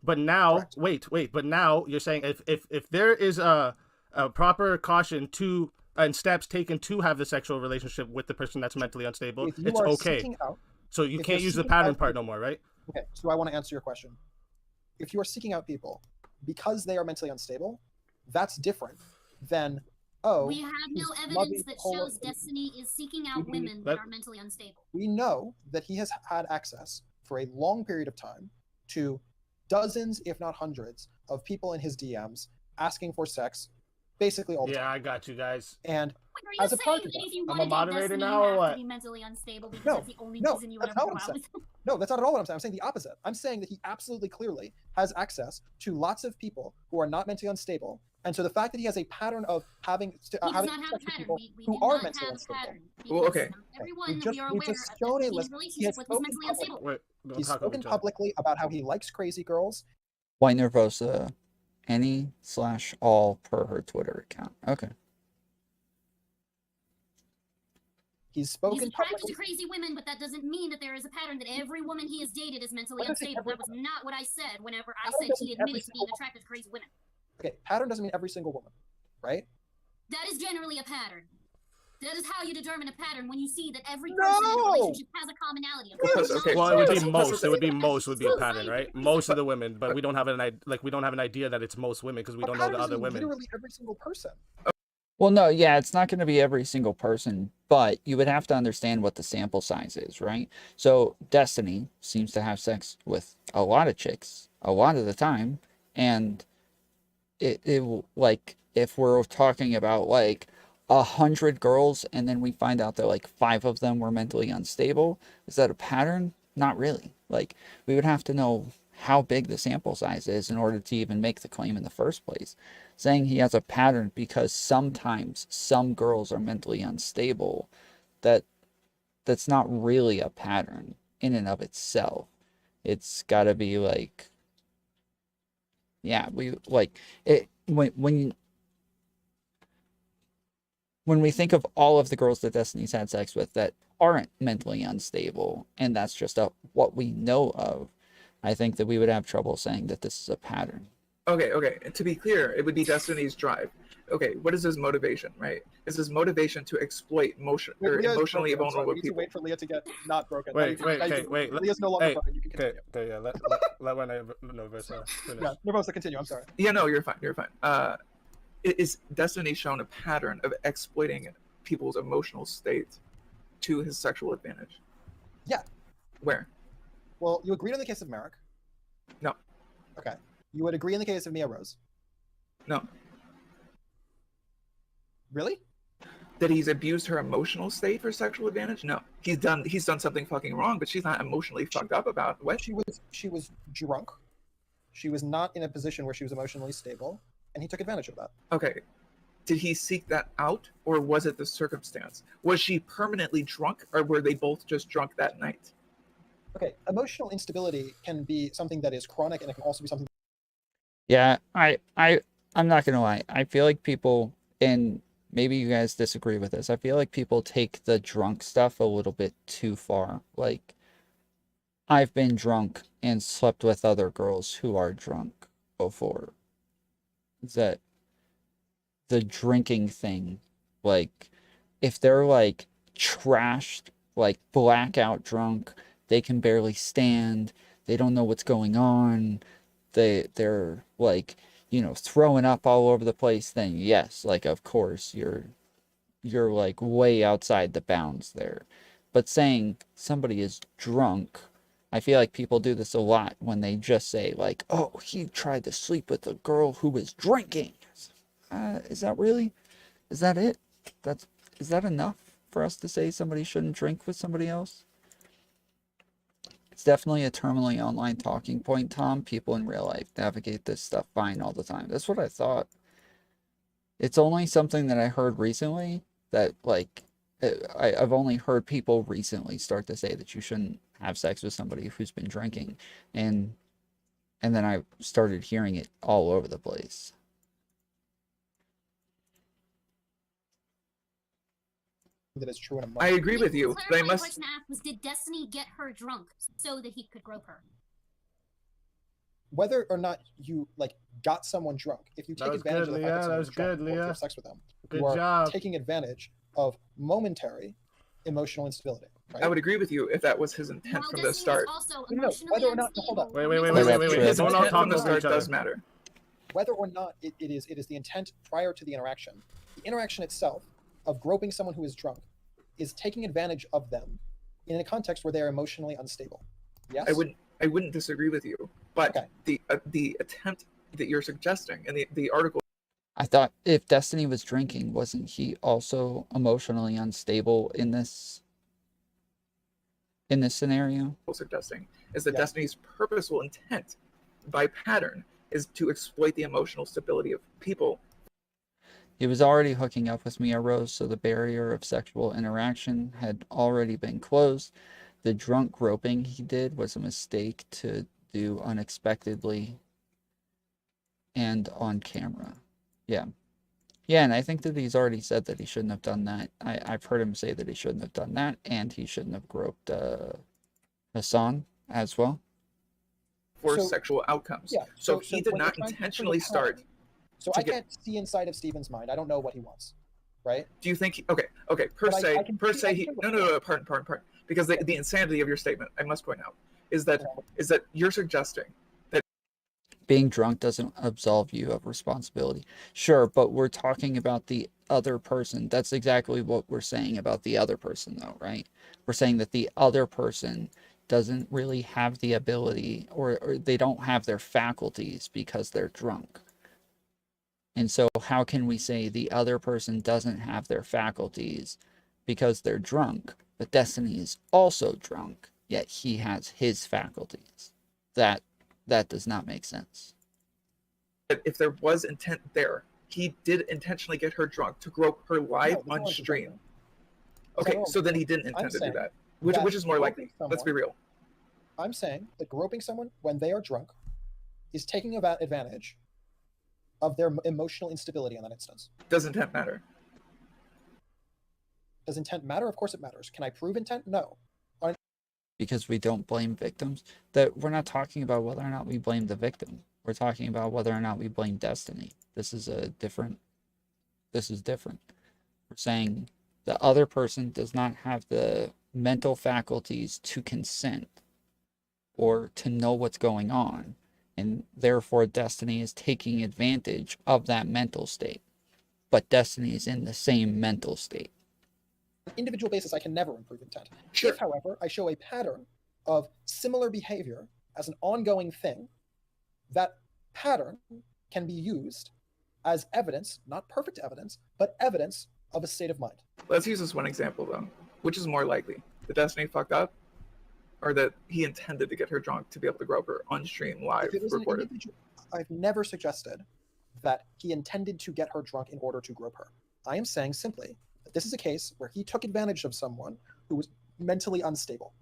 But now, wait. But now you're saying if there is a proper caution and steps taken to have the sexual relationship with the person that's mentally unstable, it's okay. So you can't use the pattern part no more, right? Okay, so I want to answer your question. If you are seeking out people because they are mentally unstable, that's different than, we have no evidence that shows Destiny is seeking out women that are mentally unstable. We know that he has had access for a long period of time to dozens, if not hundreds, of people in his DMs asking for sex, basically all the time. Yeah, I got you guys. And are as a part of that, I'm a moderator now, or what? To be mentally unstable because that's the only reason you would ever go out with him. No, that's not at all what I'm saying. I'm saying the opposite. I'm saying that he absolutely clearly has access to lots of people who are not mentally unstable And so the fact that he has a pattern of having He does having not have sex a with pattern. people We who do are not mentally have a unstable. pattern. Well, Because okay. everyone We've we are we've aware just of shown a being in list. a He relationship has with is spoken mentally publicly. unstable. Wait, don't He's talk over spoken each other. publicly about how he likes crazy girls. White Nervosa, any/all per her Twitter account. Okay. He's spoken He's attracted publicly. to crazy women, but that doesn't mean that there is a pattern that every woman he has dated is mentally What does it unstable. every That was not what I said whenever I Pattern said doesn't he mean every admitted to single being attracted to crazy women. Okay, pattern doesn't mean every single woman, right? That is generally a pattern. That is how you determine a pattern when you see that every person in a relationship has a commonality. Well, it would be most. It would be most would be a pattern, right? Most of the women, but we don't have we don't have an idea that it's most women because we don't know the Pattern other doesn't mean women. literally every single person. Well, no, yeah, it's not going to be every single person, but you would have to understand what the sample size is, right? So Destiny seems to have sex with a lot of chicks a lot of the time, and it like if we're talking about like 100 girls and then we find out that like 5 of them were mentally unstable, is that a pattern? Not really. Like we would have to know how big the sample size is in order to even make the claim in the first place. Saying he has a pattern because sometimes some girls are mentally unstable, that's not really a pattern in and of itself. It's got to be like, yeah, we like it when we think of all of the girls that Destiny's had sex with that aren't mentally unstable, and that's just what we know of, I think that we would have trouble saying that this is a pattern. Okay, and to be clear, it would be Destiny's drive. Okay, what is his motivation, right? Is his motivation to exploit emotionally vulnerable We need to people? wait for Leah to get not broken. Wait. Leah's no longer broken. You can continue. Okay, yeah. Let one Nervosa finish. Yeah, Nervosa, continue. I'm sorry. Yeah, no, you're fine. Is Destiny shown a pattern of exploiting people's emotional state to his sexual advantage? Yeah. Where? Well, you agreed in the case of Merrick. No. Okay. You would agree in the case of Mia Rose. No. Really? That he's abused her emotional state for sexual advantage? No. He's done something fucking wrong, but she's not emotionally fucked up about what? She was drunk. She was not in a position where she was emotionally stable, and he took advantage of that. Okay. Did he seek that out, or was it the circumstance? Was she permanently drunk, or were they both just drunk that night? Okay, emotional instability can be something that is chronic, and it can also be something. Yeah, I'm not gonna lie. I feel like people, and maybe you guys disagree with this, I feel like people take the drunk stuff a little bit too far. Like, I've been drunk and slept with other girls who are drunk before. That the drinking thing, like, if they're like trashed, like blackout drunk, they can barely stand, they don't know what's going on, they're like, you know, throwing up all over the place, then yes, like of course you're like way outside the bounds there. But saying somebody is drunk, I feel like people do this a lot when they just say like, oh, he tried to sleep with a girl who was drinking. Is that really? Is that it? Is that enough for us to say somebody shouldn't drink with somebody else? It's definitely a terminally online talking point, Tom. People in real life navigate this stuff fine all the time. That's what I thought. It's only something that I heard recently that, like, I've only heard people recently start to say that you shouldn't have sex with somebody who's been drinking. And then I started hearing it all over the place. That is true in a I agree with you. The question asked was, did Destiny get her drunk so that he could grope her? Whether or not you like got someone drunk, if you take advantage of the fact that someone is drunk and have sex with them, you are taking advantage of momentary emotional instability. Right? I would agree with you if that was his intent from the start. Whether or not, hold on. Wait. His Don't all intent talk from the over start each other. does matter. Whether or not it is the intent prior to the interaction. The interaction itself of groping someone who is drunk is taking advantage of them in a context where they are emotionally unstable. Yes? I wouldn't disagree with you, but the attempt that you're suggesting and the article. I thought if Destiny was drinking, wasn't he also emotionally unstable in this scenario? Suggesting is that Destiny's purposeful intent by pattern is to exploit the emotional stability of people He was already hooking up with Mia Rose, so the barrier of sexual interaction had already been closed. The drunk groping he did was a mistake to do unexpectedly and on camera. Yeah. Yeah, and I think that he's already said that he shouldn't have done that. I've heard him say that he shouldn't have done that, and he shouldn't have groped Hassan as well. For sexual outcomes. Yeah. So he did when not you're trying to intentionally control the start. So I can't see inside of Steven's mind. I don't know what he wants, right? Do you think? Okay. Per But I can see- se. No. Pardon. Because the insanity of your statement, I must point out, is that you're suggesting that Being drunk doesn't absolve you of responsibility. Sure, but we're talking about the other person. That's exactly what we're saying about the other person, though, right? We're saying that the other person doesn't really have the ability, or they don't have their faculties because they're drunk. And so how can we say the other person doesn't have their faculties because they're drunk, but Destiny is also drunk, yet he has his faculties? That does not make sense. if there was intent there, he did intentionally get her drunk to grope her live on stream. Okay, so then he didn't intend to do that, which is more likely. Let's be real. I'm saying that groping someone when they are drunk is taking advantage of their emotional instability in that instance. Does intent matter? Does intent matter? Of course it matters. Can I prove intent? No. Because we don't blame victims. That we're not talking about whether or not we blame the victim. We're talking about whether or not we blame Destiny. This is different. We're saying the other person does not have the mental faculties to consent or to know what's going on, and therefore Destiny is taking advantage of that mental state. But Destiny is in the same mental state. On an individual basis, I can never improve intent. If, however, I show a pattern of similar behavior as an ongoing thing, that pattern can be used as evidence, not perfect evidence, but evidence of a state of mind. Let's use this one example, though. Which is more likely? That Destiny fucked up? Or that he intended to get her drunk to be able to grope her on stream live If it was an recorded? individual, I've never suggested that he intended to get her drunk in order to grope her. I am saying simply that this is a case where he took advantage of someone who was mentally unstable.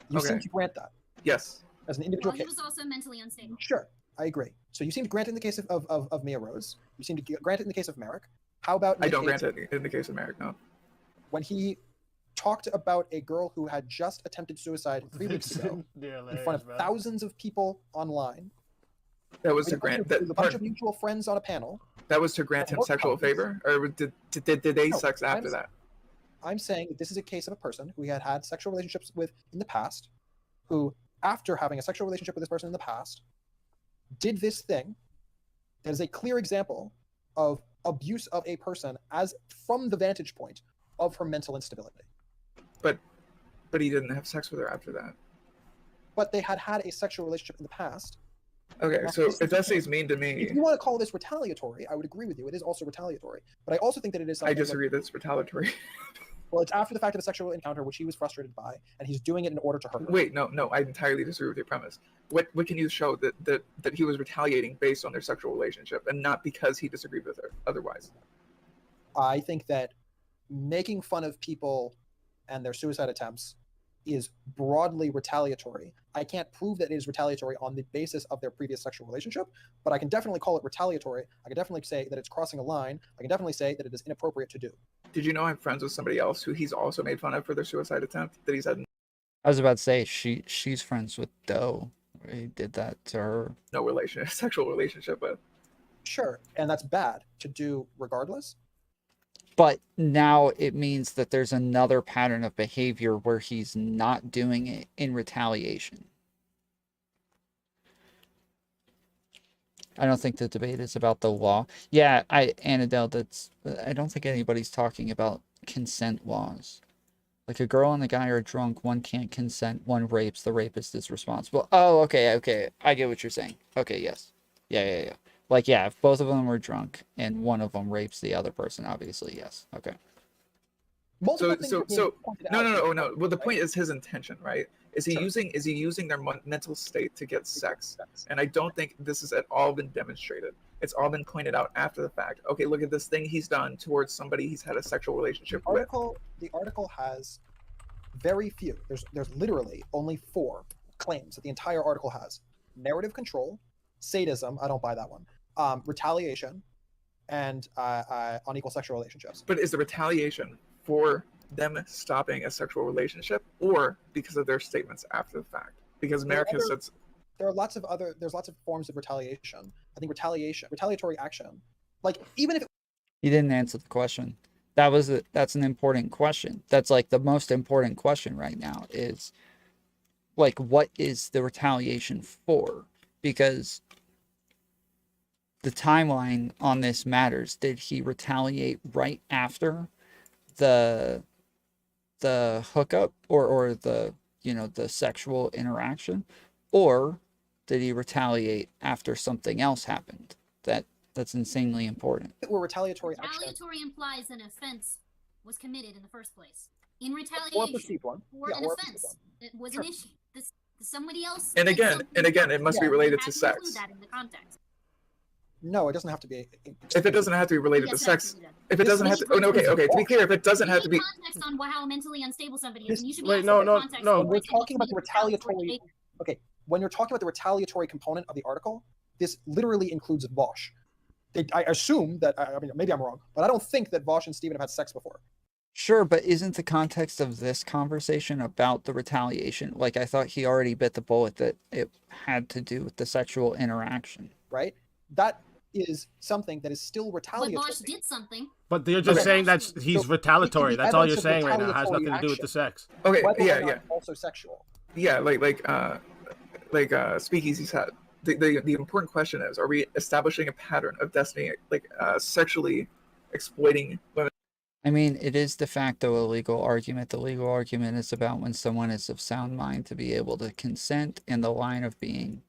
You seem to grant that. Yes. As an individual Well, he case. was also mentally unstable. Sure, I agree. So you seem to grant it in the case of Mia Rose. You seem to grant it in the case of Merrick. How about in I the don't case grant it in the case of Merrick, no. when he talked about a girl who had just attempted suicide 3 weeks ago in front of thousands of people online? That was with to a bunch grant of- that with a bunch of mutual friends on a panel. That was to grant him sexual favor, or did they No, sex after that? I'm saying that this is a case of a person who he had had sexual relationships with in the past, who, after having a sexual relationship with this person in the past, did this thing that is a clear example of abuse of a person as from the vantage point of her mental instability. But he didn't have sex with her after that. But they had had a sexual relationship in the past. Okay, Now, so this if is the Destiny's thing. mean to me, If you want to call this retaliatory, I would agree with you. It is also retaliatory. But I also think that it is I something disagree that it's retaliatory. Well, it's after the fact of a sexual encounter, which he was frustrated by, and he's doing it in order to hurt her. Wait, no, I entirely disagree with your premise. What can you show that he was retaliating based on their sexual relationship and not because he disagreed with her otherwise? I think that making fun of people and their suicide attempts is broadly retaliatory. I can't prove that it is retaliatory on the basis of their previous sexual relationship, but I can definitely call it retaliatory. I can definitely say that it's crossing a line. I can definitely say that it is inappropriate to do. Did you know I'm friends with somebody else who he's also made fun of for their suicide attempt that he's had I was about to say she's friends with Doe. He did that to her. no sexual relationship with? Sure, and that's bad to do regardless. But now it means that there's another pattern of behavior where he's not doing it in retaliation. I don't think the debate is about the law. Yeah, Annadelle, I don't think anybody's talking about consent laws. Like a girl and a guy are drunk, one can't consent, one rapes, the rapist is responsible. Oh, okay. I get what you're saying. Okay, yes. Yeah. Like, yeah, if both of them were drunk and one of them rapes the other person, obviously, yes. Okay. So no. Well, the point is his intention, right? Is he using their mental state to get sex? And I don't think this has at all been demonstrated. It's all been pointed out after the fact. Okay, look at this thing he's done towards somebody he's had a sexual relationship with. The article has very few. There's literally only 4 claims that the entire article has: narrative control, sadism. I don't buy that one. Retaliation, and unequal sexual relationships. But is the retaliation for them stopping a sexual relationship, or because of their statements after the fact? Because America says there's lots of forms of retaliation. I think retaliatory action, like even if You didn't answer the question. That's an important question. That's like the most important question right now is like, what is the retaliation for? Because the timeline on this matters. Did he retaliate right after the hookup or the, you know, the sexual interaction, or did he retaliate after something else happened? That's insanely important. or retaliatory action Retaliatory implies an offense was committed in the first place. In or a retaliation, perceived one. or Yeah, an or a perceived offense one. that was Sure. initiated. Somebody else. And did again, something it must be you related have to include sex. that in the context. No, it doesn't have to be. If it doesn't have to be related Yes, to it has sex, to be then. if it doesn't have to, oh no, okay, to be clear, if it doesn't have to be, Context on how mentally unstable somebody is, and you should be Wait, asked no, the no, context no. of We're what talking about the makes retaliatory. Okay, when you're talking about the retaliatory component of the article, this literally includes Vosh. I assume that, I mean, maybe I'm wrong, but I don't think that Vosh and Steven have had sex before. Sure, but isn't the context of this conversation about the retaliation? Like, I thought he already bit the bullet that it had to do with the sexual interaction. Right? That is something that is still But retaliatory. Bosch did something. But you're just saying that he's retaliatory. the That's all you're evidence of saying right now. It has nothing to do with retaliatory the sex. okay, Whether or yeah, not yeah, it's also sexual. yeah, like SpeakeaZy said. The important question is: are we establishing a pattern of Destiny, like sexually exploiting women? I mean, it is de facto a legal argument. The legal argument is about when someone is of sound mind to be able to consent, and the line of being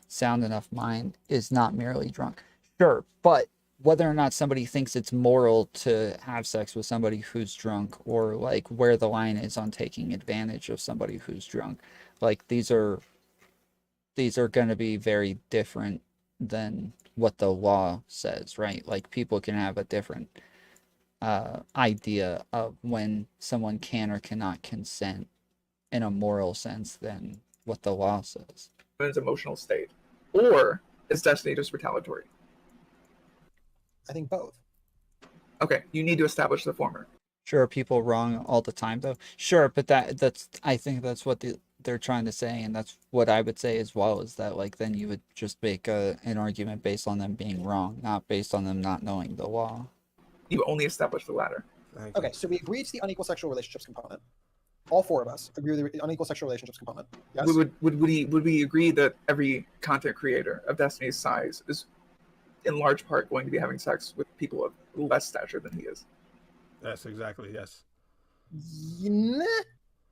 sound enough mind is not merely drunk. Sure, but whether or not somebody thinks it's moral to have sex with somebody who's drunk, or like where the line is on taking advantage of somebody who's drunk, like these are going to be very different than what the law says, right? Like people can have a different idea of when someone can or cannot consent in a moral sense than what the law says. Women's emotional state, or is Destiny just retaliatory? I think both. Okay, you need to establish the former. Sure, are people wrong all the time though? Sure, but that's I think that's what they're trying to say, and that's what I would say as well, is that like then you would just make an argument based on them being wrong, not based on them not knowing the law. You only establish the latter. Okay, so we agree to the unequal sexual relationships component. All 4 of us agree with the unequal sexual relationships component. Yes. Would we agree that every content creator of Destiny's size is in large part going to be having sex with people of less stature than he is? Yes, exactly. Yes.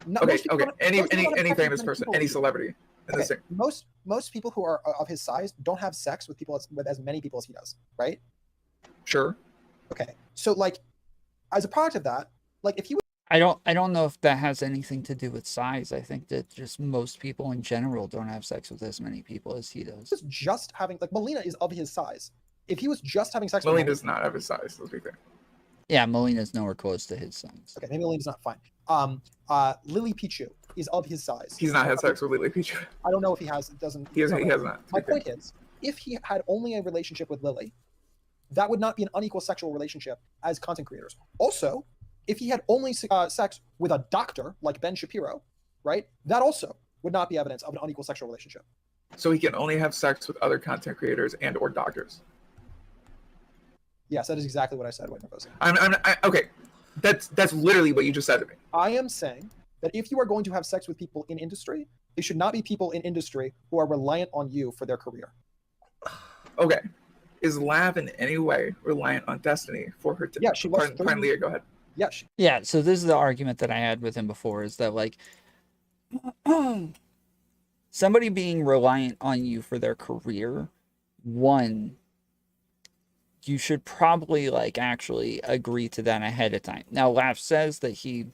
No, Okay. Any famous person, any celebrity. Okay. Most people who are of his size don't have sex with people with as many people as he does, right? Sure. Okay. So like, as a product of that, like if he I don't know if that has anything to do with size. I think that just most people in general don't have sex with as many people as he does. was just having, like, Melina is of his size. If he was just having sex Melina with is not of his size, let's be clear. Yeah, Melina's nowhere close to his size. Okay, maybe Melina's not fine. Lily Pichu is of his size. He's not had sex with Lily Pichu. I don't know if he has. It doesn't. He has not. My point is, if he had only a relationship with Lily, that would not be an unequal sexual relationship as content creators. Also, if he had only sex with a doctor like Ben Shapiro, right? That also would not be evidence of an unequal sexual relationship. So he can only have sex with other content creators and or doctors. Yes, that is exactly what I said. Wait, Nervosa. Okay. That's literally what you just said to me. I am saying that if you are going to have sex with people in industry, they should not be people in industry who are reliant on you for their career. Okay. Is Lav in any way reliant on Destiny for her? Yeah, she was. Pardon, Leah, go ahead. Yeah. Yeah, so this is the argument that I had with him before, is that like somebody being reliant on you for their career, one, you should probably like actually agree to that ahead of time. Now, Lav says that he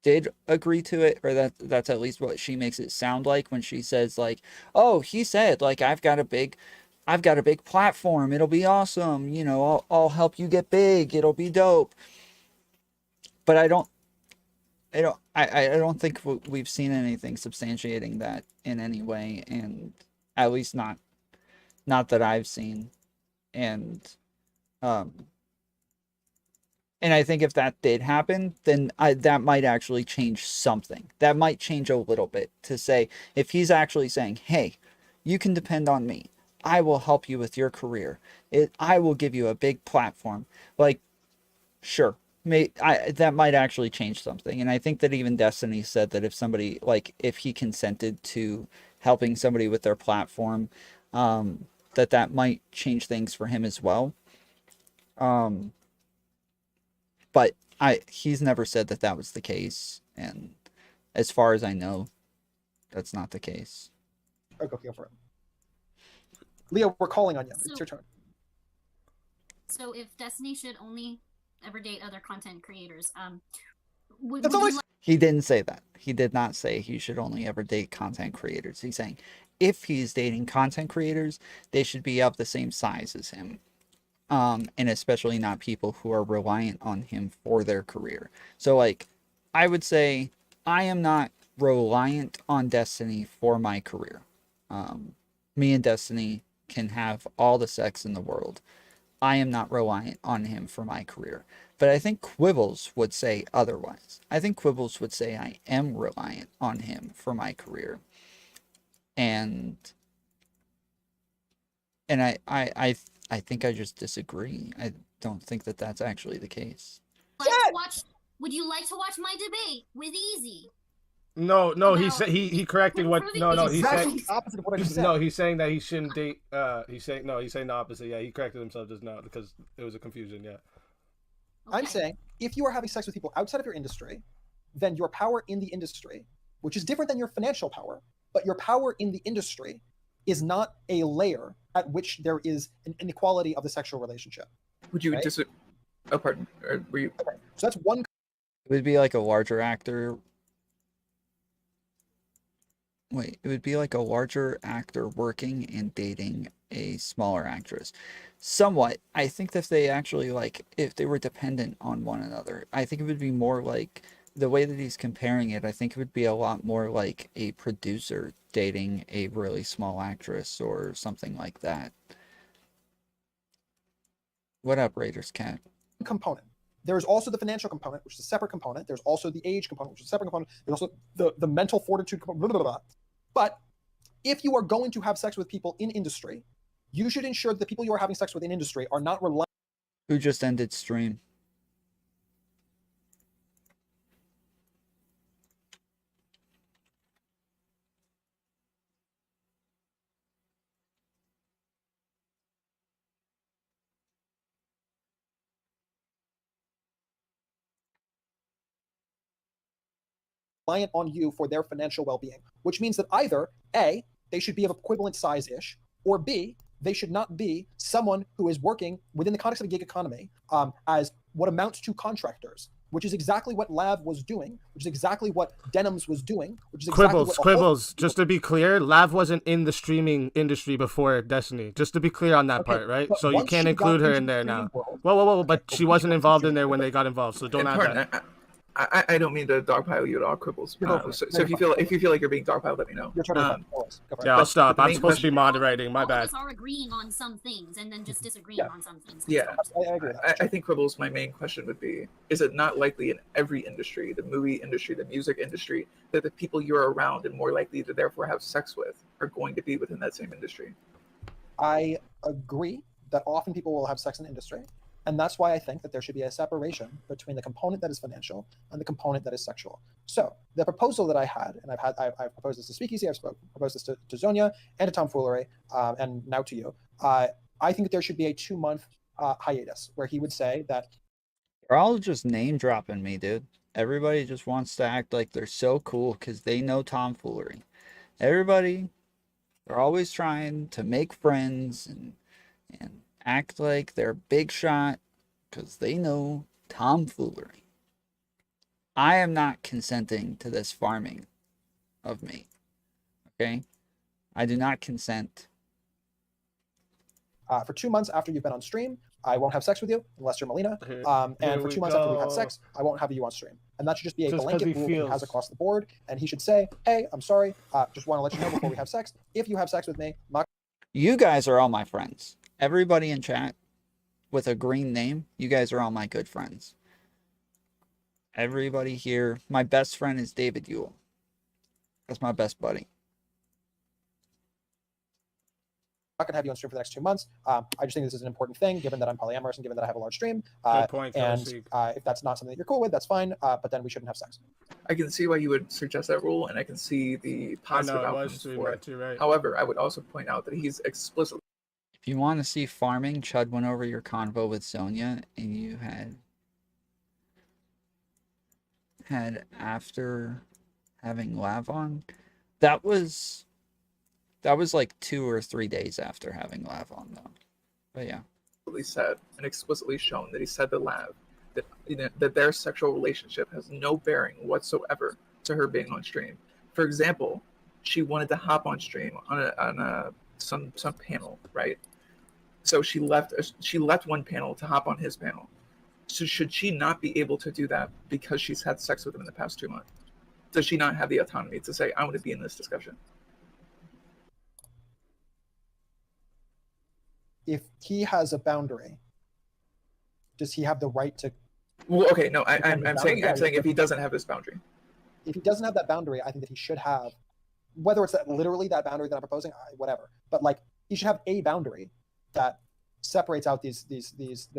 did agree to it, or that's at least what she makes it sound like when she says like, oh, he said like I've got a big I've got a big platform. It'll be awesome. You know, I'll help you get big. It'll be dope. But I don't think we've seen anything substantiating that in any way, and at least not that I've seen. And I think if that did happen, then that might actually change something. That might change a little bit to say, if he's actually saying, hey, you can depend on me. I will help you with your career. I will give you a big platform. Like, sure. That might actually change something. And I think that even Destiny said that if somebody, like, if he consented to helping somebody with their platform, that might change things for him as well. But he's never said that was the case, and as far as I know, that's not the case. Oh, go for it. Leo, we're calling on you. It's your turn. So if Destiny should only ever date other content creators, He didn't say that. He did not say he should only ever date content creators. He's saying if he's dating content creators, they should be of the same size as him. And especially not people who are reliant on him for their career. So, like, I would say I am not reliant on Destiny for my career. Me and Destiny can have all the sex in the world. I am not reliant on him for my career. But I think Quibbles would say otherwise. I think Quibbles would say I am reliant on him for my career. And I think I just disagree. I don't think that that's actually the case. Would you like to watch my debate with Easy? No, he said he corrected what. No, he's saying opposite of what I just said. No, he's saying that he shouldn't date. He's saying the opposite. Yeah, he corrected himself just now because it was a confusion. Yeah. Okay. I'm saying if you are having sex with people outside of your industry, then your power in the industry, which is different than your financial power, but your power in the industry is not a layer at which there is an inequality of the sexual relationship. Would you disagree? Oh, pardon. Or were you? Okay. So that's one. It would be like a larger actor. Wait, it would be like a larger actor working and dating a smaller actress. Somewhat. I think that if they actually, like, if they were dependent on one another, I think it would be more like the way that he's comparing it. I think it would be a lot more like a producer dating a really small actress or something like that. What up, Raiders Cat? Component. There's also the financial component, which is a separate component. There's also the age component, which is a separate component. There's also the mental fortitude component. Blah, blah, blah. But if you are going to have sex with people in industry, you should ensure that the people you are having sex with in industry are not reliant. Who just ended stream? Reliant on you for their financial well-being, which means that either A, they should be of equivalent size-ish, or B, they should not be someone who is working within the context of a gig economy as what amounts to contractors, which is exactly what Lav was doing, which is exactly what Denims was doing, which is exactly Quibbles. Just to be clear, Lav wasn't in the streaming industry before Destiny. Just to be clear on that part, right? So you can't include her in there now. Whoa, but she wasn't involved in there when they got involved, so don't add that. I don't mean to dogpile you at all, Quibbles. So if you feel like you're being dogpiled, let me know. Yeah, I'll stop. I'm supposed to be moderating. My bad. All of us are agreeing on some things and then just disagreeing on some things. Yeah, I think Quibbles, my main question would be, is it not likely in every industry, the movie industry, the music industry, that the people you're around and more likely to therefore have sex with are going to be within that same industry? I agree that often people will have sex in the industry. And that's why I think that there should be a separation between the component that is financial and the component that is sexual. So the proposal that I had, and I've proposed this to SpeakeaZy, I've proposed this to Zonia and to Tom Foolery, and now to you. I think that there should be a 2-month hiatus where he would say that. They're all just name dropping me, dude. Everybody just wants to act like they're so cool because they know Tom Foolery. Everybody, they're always trying to make friends and act like they're big shot because they know tomfoolery. I am not consenting to this farming of me. Okay? I do not consent For 2 months after you've been on stream, I won't have sex with you unless you're Melina. And for 2 months after we've had sex, I won't have you on stream. And that should just be a Just 'cause blanket he rule that he has feels- across the board. And he should say, hey, I'm sorry. Just want to let you know before we have sex. If you have sex with me, I'm not You guys are all my friends. Everybody in chat with a green name, you guys are all my good friends. Everybody here, my best friend is David Ewell. That's my best buddy. not going to have you on stream for the next 2 months. I just think this is an important thing, given that I'm polyamorous and given that I have a large stream. Good point, and Philip. if that's not something that you're cool with, that's fine. But then we shouldn't have sex. I can see why you would suggest that rule, and I can see the positive outcomes for it. Right. However, I would also point out that he's explicitly. If you want to see farming, Chud went over your convo with Sonia, and you had after having Lav on. That was like 2 or 3 days after having Lav on, though. But yeah. Said and explicitly shown that he said to Lav that that their sexual relationship has no bearing whatsoever to her being on stream. For example, she wanted to hop on stream on some panel, right? So she left one panel to hop on his panel. So should she not be able to do that because she's had sex with him in the past 2 months? Does she not have the autonomy to say, I want to be in this discussion? If he has a boundary, does he have the right to? Well, okay, no, I'm saying if he doesn't have this boundary. If he doesn't have that boundary, I think that he should have, whether it's literally that boundary that I'm proposing, whatever. But like, he should have a boundary that separates out the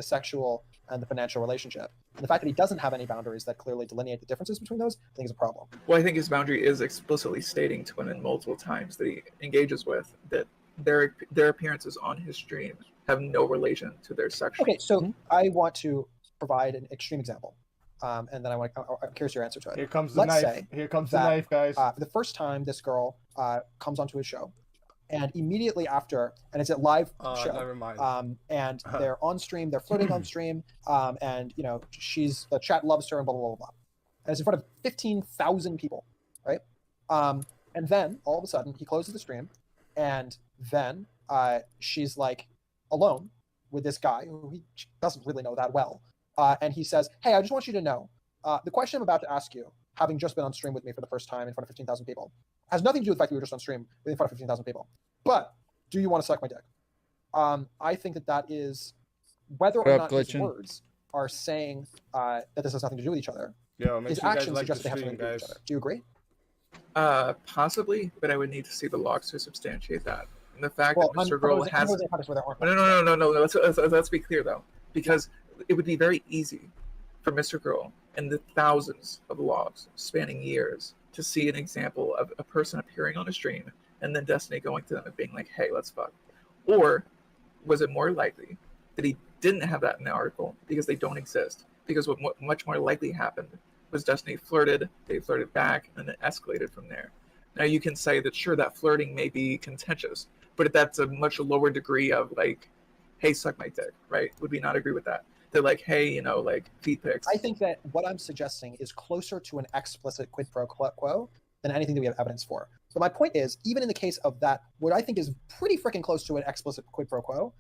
sexual and the financial relationship. And the fact that he doesn't have any boundaries that clearly delineate the differences between those, I think is a problem. Well, I think his boundary is explicitly stating to women multiple times that he engages with that their appearances on his stream have no relation to their sexual. Okay, so I want to provide an extreme example, and then I'm curious your answer to it. Here comes the knife. Here comes the knife, guys. The first time this girl comes onto his show, and immediately after, and it's a live show. Never mind. And they're on stream, they're flirting on stream, and the chat loves her and blah blah blah blah. And it's in front of 15,000 people, right? And then all of a sudden he closes the stream, and then she's like alone with this guy who he doesn't really know that well, and he says, "Hey, I just want you to know, the question I'm about to ask you, having just been on stream with me for the first time in front of 15,000 people, has nothing to do with the fact that we were just on stream in front of 15,000 people. But do you want to suck my dick?" I think that is, whether or not his words are saying that this has nothing to do with each other, his actions suggest they have something to do with each other. Do you agree? Possibly, but I would need to see the logs to substantiate that. And the fact that Mr. Girl has no. Let's be clear though, because it would be very easy for Mr. Girl and the thousands of logs spanning years to see an example of a person appearing on a stream and then Destiny going to them and being like, "Hey, let's fuck." Or was it more likely that he didn't have that in the article because they don't exist? Because what much more likely happened was Destiny flirted, they flirted back, and it escalated from there. Now you can say that sure, that flirting may be contentious, but that's a much lower degree of like, "Hey, suck my dick," right? Would we not agree with that? They're like, "Hey, like feet pics." I think that what I'm suggesting is closer to an explicit quid pro quo than anything that we have evidence for. But my point is, even in the case of that, what I think is pretty freaking close to an explicit quid pro quo,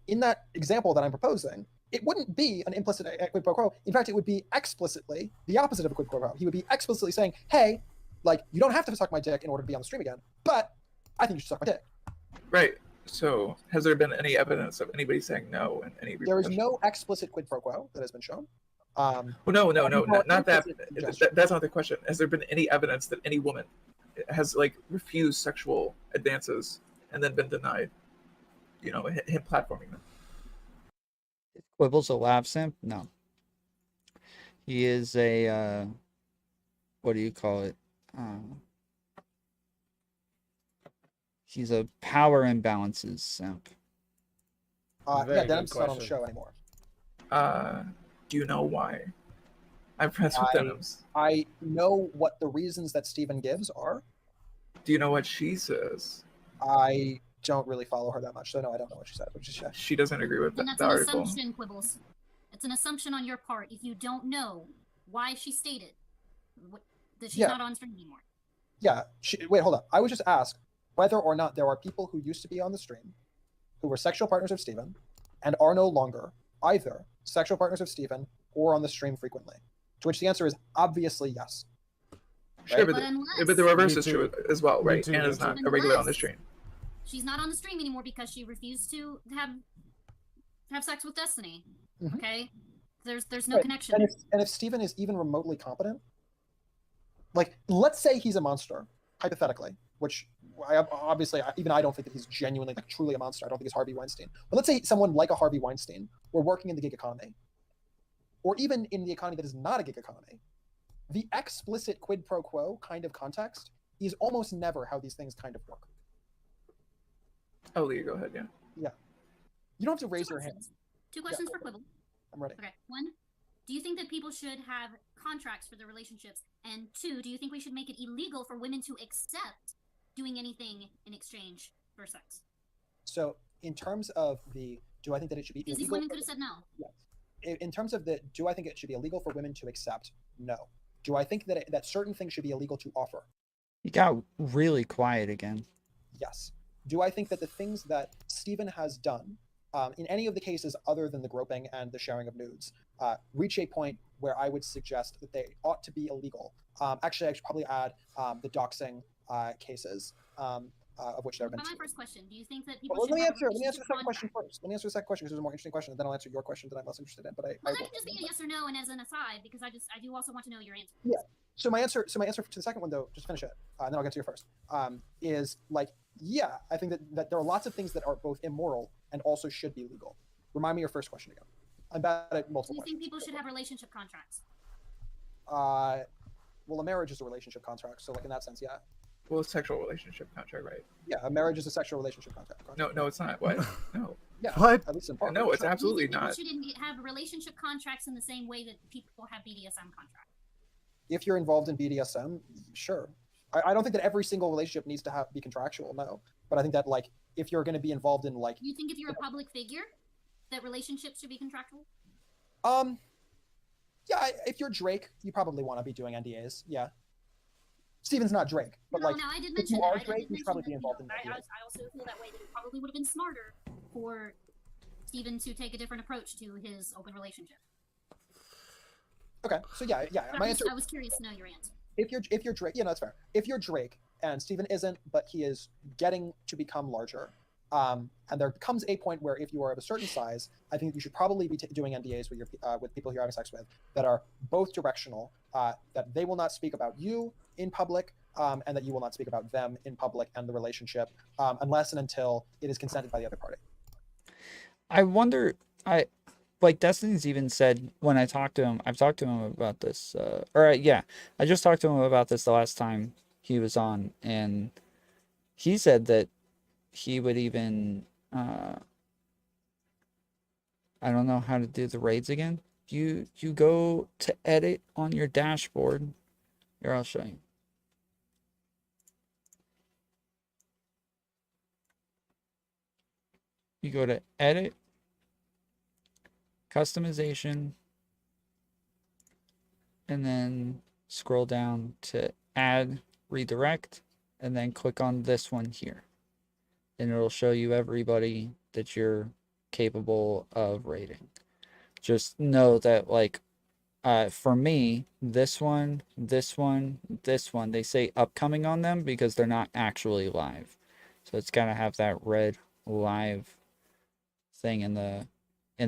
in that example that I'm proposing, it wouldn't be an implicit quid pro quo. In fact, it would be explicitly the opposite of a quid pro quo. He would be explicitly saying, "Hey, like, you don't have to suck my dick in order to be on the stream again, but I think you should suck my dick." Right. So, has there been any evidence of anybody saying no and any? There is no explicit quid pro quo that has been shown. Well, no, not that. That's not the question. Has there been any evidence that any woman has like refused sexual advances and then been denied? Him platforming them. Quibbles a lav simp? No. He is a what do you call it? He's a power imbalances simp. Denim's not on the show anymore. Do you know why? I'm friends with Denims. I know what the reasons that Steven gives are. Do you know what she says? I don't really follow her that much, so no, I don't know what she said. She doesn't agree with And that's the an article. assumption, Quibbles. It's an assumption on your part if you don't know why she stated that she's not on stream anymore. Yeah. Wait, hold up. I was just asked whether or not there are people who used to be on the stream who were sexual partners of Stephen and are no longer either sexual partners of Stephen or on the stream frequently? To which the answer is obviously yes. Sure, Right? but the reverse is Me true too. as well, Me right? too, Anna's me not too. a regular on the stream. She's not on the stream anymore because she refused to have sex with Destiny. Mhm. Okay, there's no Right. connection. And if Stephen is even remotely competent, like let's say he's a monster, hypothetically, which obviously even I don't think that he's genuinely like truly a monster. I don't think he's Harvey Weinstein. But let's say someone like a Harvey Weinstein were working in the gig economy, or even in the economy that is not a gig economy. The explicit quid pro quo kind of context is almost never how these things kind of work. Oh, Leah, go ahead. Yeah. Yeah. You don't have to raise your hand. Two questions for Quibble. I'm ready. Okay, one, do you think that people should have contracts for their relationships? And two, do you think we should make it illegal for women to accept doing anything in exchange for sex? So in terms of the, do I think that it should be Because these illegal? women could have said no. Yes. In terms of the, do I think it should be illegal for women to accept? No. Do I think that that certain things should be illegal to offer? You got really quiet again. Yes. Do I think that the things that Stephen has done, in any of the cases other than the groping and the sharing of nudes, reach a point where I would suggest that they ought to be illegal? Actually, I should probably add the doxing cases, of which there have been My two. first question, do you think that people Well, should let me have answer the relationship second question first. Let me answer the second question because it's a more interesting question, and then I'll answer your question that I'm less interested in. But I Well, that will. can just be a yes or no, and as an aside, because I do also want to know your answer. Yeah. So my answer to the second one, though, just finish it, and then I'll get to your first. Is like, yeah, I think that there are lots of things that are both immoral and also should be legal. Remind me your first question again. I'm bad at Do multiple you questions. think people should have relationship contracts? Well, a marriage is a relationship contract, so like in that sense, yeah. Well, a sexual relationship contract, right? Yeah, a marriage is a sexual relationship contract. No, it's not. What? No. Yeah. What? At least in part. No, it's Sure. absolutely People not. shouldn't have relationship contracts in the same way that people have BDSM contracts. If you're involved in BDSM, sure. I don't think that every single relationship needs to be contractual, no. But I think that like if you're going to be involved in like, You think if you're a public figure, that relationships should be contractual? yeah, if you're Drake, you probably want to be doing NDAs. Yeah. Steven's not Drake, but No, like no, I did if mention you that. are I did Drake, you should mention probably that, be involved in I NDAs. also feel that way, that it probably would have been smarter for Steven to take a different approach to his open relationship. Okay, so yeah. But My answer. I was curious to know your answer. If you're Drake, yeah, no, that's fair. If you're Drake and Steven isn't, but he is getting to become larger, and there comes a point where if you are of a certain size, I think you should probably be doing NDAs with with people you're having sex with that are both directional, that they will not speak about you in public, and that you will not speak about them in public and the relationship, unless and until it is consented by the other party. I wonder, like Destiny's even said when I talked to him, I've talked to him about this, I just talked to him about this the last time he was on, and he said that he would even, I don't know how to do the raids again. You go to edit on your dashboard. Here, I'll show you. You go to edit, customization, and then scroll down to add redirect, and then click on this one here. And it'll show you everybody that you're capable of rating. Just know that, like, for me, this one, they say upcoming on them because they're not actually live. So it's got to have that red live thing in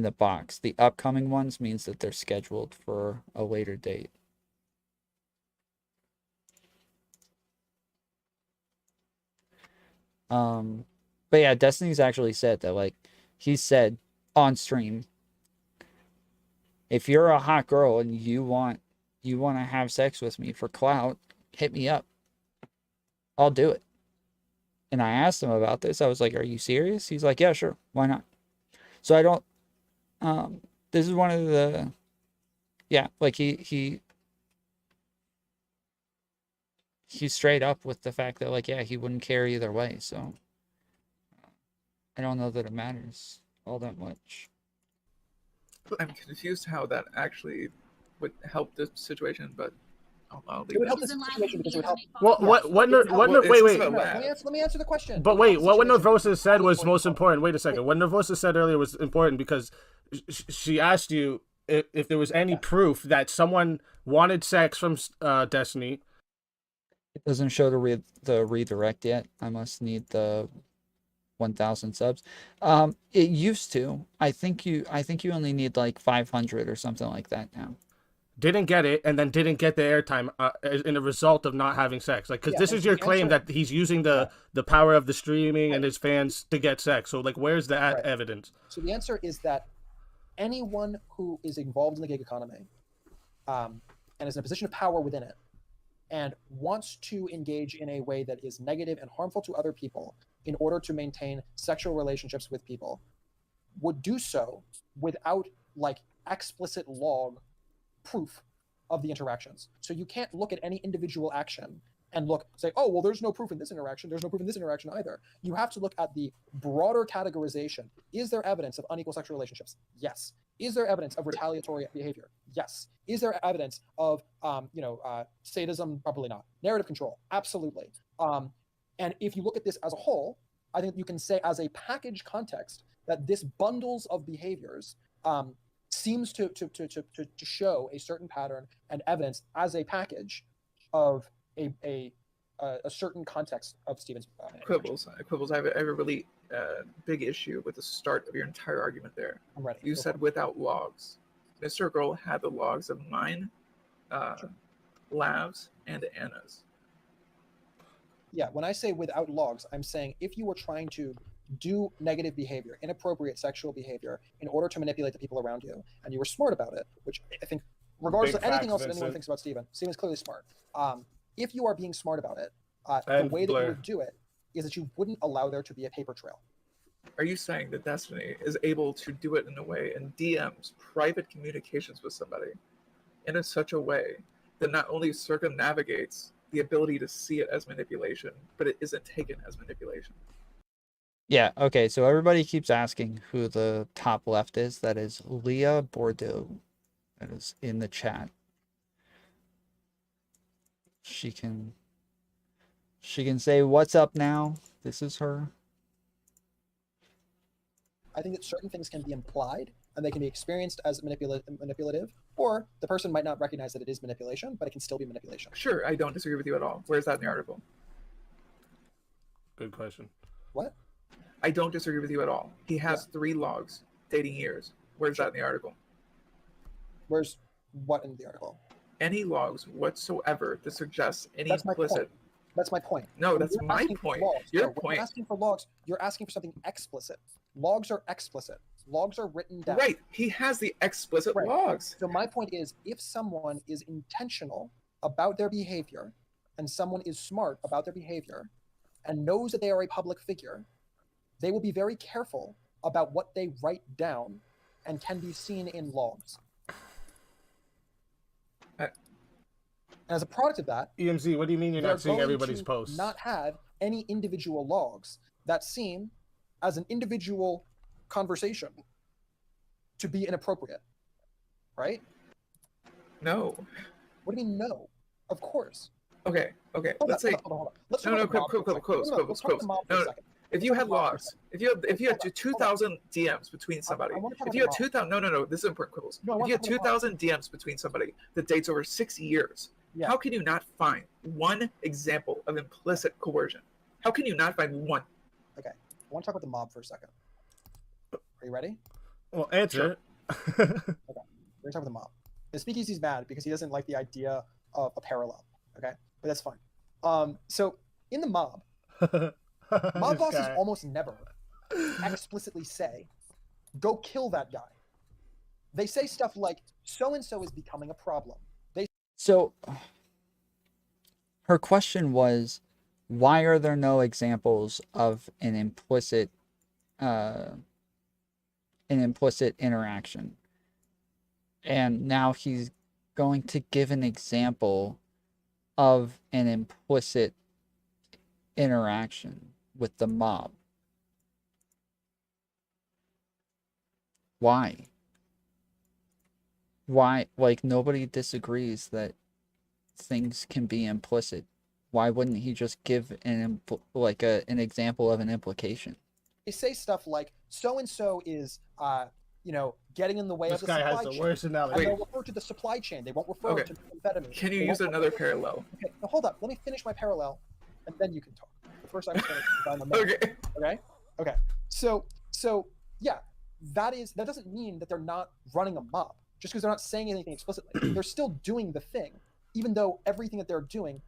the box. The upcoming ones means that they're scheduled for a later date. But yeah, Destiny's actually said that, like, he said on stream, if you're a hot girl and you want to have sex with me for clout, hit me up. I'll do it. And I asked him about this. I was like, are you serious? He's like, yeah, sure. Why not? So I don't, this is one of the, yeah, like he's straight up with the fact that, like, yeah, he wouldn't care either way. So I don't know that it matters all that much. I'm confused how that actually would help the situation, but It would help the situation because it would help. Well, wait. Let me answer the question. But wait, what Nervosa said was most important. Wait a second. What Nervosa said earlier was important because she asked you if there was any proof that someone wanted sex from Destiny. It doesn't show the redirect yet. I must need the 1,000 subs. It used to. I think you only need like 500 or something like that now. Didn't get it, and then didn't get the airtime in a result of not having sex. Like, because this is your claim that he's using the power of the streaming and his fans to get sex. So, like, where's the evidence? So the answer is that anyone who is involved in the gig economy and is in a position of power within it and wants to engage in a way that is negative and harmful to other people in order to maintain sexual relationships with people would do so without, like, explicit log proof of the interactions. So you can't look at any individual action and say, oh, well, there's no proof in this interaction. There's no proof in this interaction either. You have to look at the broader categorization. Is there evidence of unequal sexual relationships? Yes. Is there evidence of retaliatory behavior? Yes. Is there evidence of, sadism? Probably not. Narrative control? Absolutely. And if you look at this as a whole, I think you can say as a package context that this bundles of behaviors seems to show a certain pattern and evidence as a package of a certain context of Stephen's Quibbles. I have a really big issue with the start of your entire argument there. I'm ready. You said without logs. Mr. Girl had the logs of mine, Lav's, and Anna's. Yeah, when I say without logs, I'm saying if you were trying to do negative behavior, inappropriate sexual behavior, in order to manipulate the people around you, and you were smart about it, which I think, regardless of anything else that anyone thinks about Stephen's clearly smart. If you are being smart about it, the way that you would do it is that you wouldn't allow there to be a paper trail. Are you saying that Destiny is able to do it in a way in DMs, private communications with somebody, in such a way that not only circumnavigates the ability to see it as manipulation, but it isn't taken as manipulation? Yeah, okay, so everybody keeps asking who the top left is. That is Leah Bordeaux. That is in the chat. She can say, what's up now? This is her. I think that certain things can be implied and they can be experienced as manipulative, or the person might not recognize that it is manipulation, but it can still be manipulation. Sure, I don't disagree with you at all. Where's that in the article? Good question. What? I don't disagree with you at all. He has 3 logs dating years. Where's that in the article? Where's what in the article? Any logs whatsoever that suggests any implicit. That's my point. No, that's my point. Your point. When you're asking for logs, you're asking for something explicit. Logs are explicit. Logs are written down. Right. He has the explicit logs. So my point is, if someone is intentional about their behavior, and someone is smart about their behavior, and knows that they are a public figure, they will be very careful about what they write down and can be seen in logs. And as a product of that, EMZ, what do you mean you're not seeing everybody's posts? Not have any individual logs that seem, as an individual conversation, to be inappropriate, right? No. What do you mean no? Of course. Okay. Let's say. Hold on. Let's close. No. If you had logs, if you had 2,000 DMs between somebody, if you had 2,000, no, this is important, Quibbles. If you had 2,000 DMs between somebody that dates over 6 years, how can you not find one example of implicit coercion? How can you not find one? Okay, I want to talk about the mob for a second. Are you ready? Well, answer. Okay, we're gonna talk about the mob. The SpeakeaZy's mad because he doesn't like the idea of a parallel. Okay, but that's fine. So in the mob. Mob bosses almost never explicitly say, go kill that guy. They say stuff like, so-and-so is becoming a problem. So, her question was, why are there no examples of an implicit interaction? And now he's going to give an example of an implicit interaction with the mob. Why? Like, nobody disagrees that things can be implicit. Why wouldn't he just give an example of an implication? They say stuff like so and so is getting in the way This of the guy supply has the chain. worst analogy. And they'll refer to the supply chain. They won't refer Okay. to amphetamine. Can you They use won't another refer- parallel? Okay, now hold up. Let me finish my parallel, and then you can talk. But first, I'm going to Okay. Okay. So yeah, that doesn't mean that they're not running a mob. Just because they're not saying anything explicitly, they're still doing the thing, even though everything that they're doing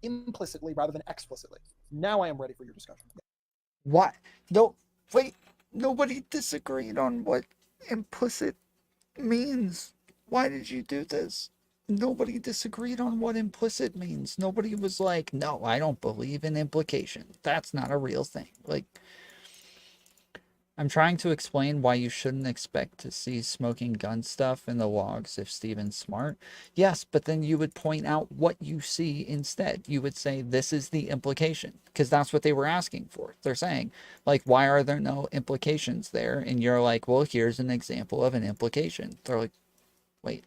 implicitly rather than explicitly. Now I am ready for your discussion. What? No, wait. Nobody disagreed on what implicit means. Why did you do this? Nobody disagreed on what implicit means. Nobody was like, no, I don't believe in implication. That's not a real thing. Like, I'm trying to explain why you shouldn't expect to see smoking gun stuff in the logs if Steven's smart. Yes, but then you would point out what you see instead. You would say, this is the implication, because that's what they were asking for. They're saying, like, why are there no implications there? And you're like, well, here's an example of an implication. They're like, wait,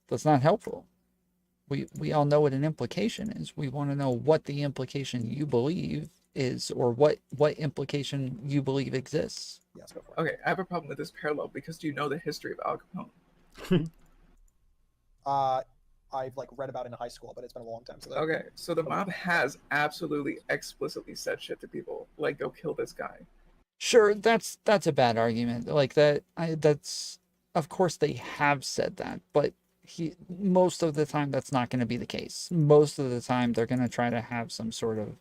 that's not helpful. We all know what an implication is. We want to know what the implication you believe is, or what implication you believe exists. Yes, go for it. Okay, I have a problem with this parallel because do you know the history of Al Capone? I've read about it in high school, but it's been a long time. Okay, so the mob has absolutely explicitly said shit to people, like go kill this guy. Sure, that's a bad argument. Like that, that's of course they have said that, but most of the time that's not going to be the case. Most of the time they're going to try to have some sort of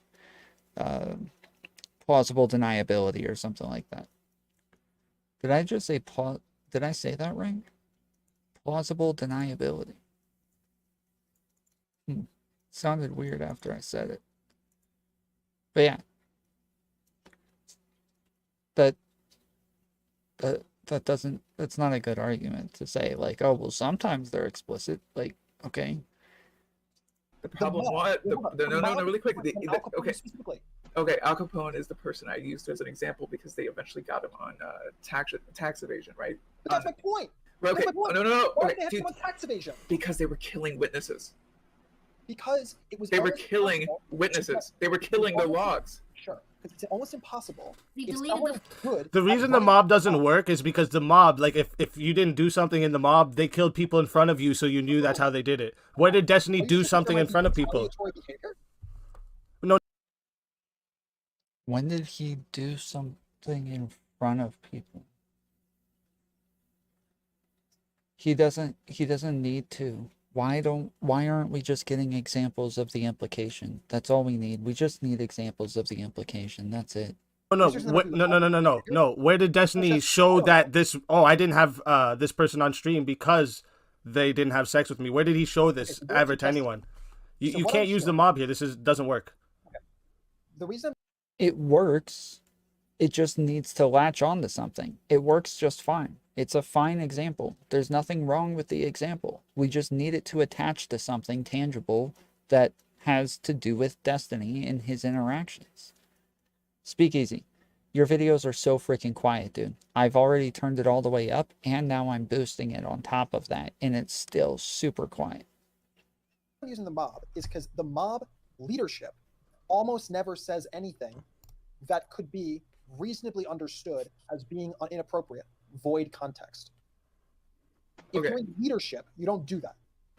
plausible deniability or something like that. Did I just say did I say that right? Plausible deniability. Sounded weird after I said it. But yeah. That's not a good argument to say, like, oh, well, sometimes they're explicit. Like, okay. The problem, no, really quick. Okay, Al Capone is the person I used as an example because they eventually got him on tax evasion, right? But that's my point. Okay, That's my point. no. Why Okay, did they have to go on tax evasion? because they were killing witnesses. Because it was. They were almost killing impossible witnesses. to- They were killing the logs. Sure, because it's almost impossible. They If deleted someone could. The reason the mob doesn't work is because the mob, like, if you didn't do something in the mob, they killed people in front of you, so you knew that's how they did it. Where did Destiny do something in front of people? No. When did he do something in front of people? He doesn't need to. Why aren't we just getting examples of the implication? That's all we need. We just need examples of the implication. That's it. No. Where did Destiny show that this? Oh, I didn't have this person on stream because they didn't have sex with me. Where did he show this ever to anyone? You can't use the mob here. This doesn't work. The reason it works, it just needs to latch on to something. It works just fine. It's a fine example. There's nothing wrong with the example. We just need it to attach to something tangible that has to do with Destiny and his interactions. SpeakeaZy, your videos are so freaking quiet, dude. I've already turned it all the way up, and now I'm boosting it on top of that, and it's still super quiet. using the mob is because the mob leadership almost never says anything that could be reasonably understood as being inappropriate, void context. If you're in leadership, you don't do that.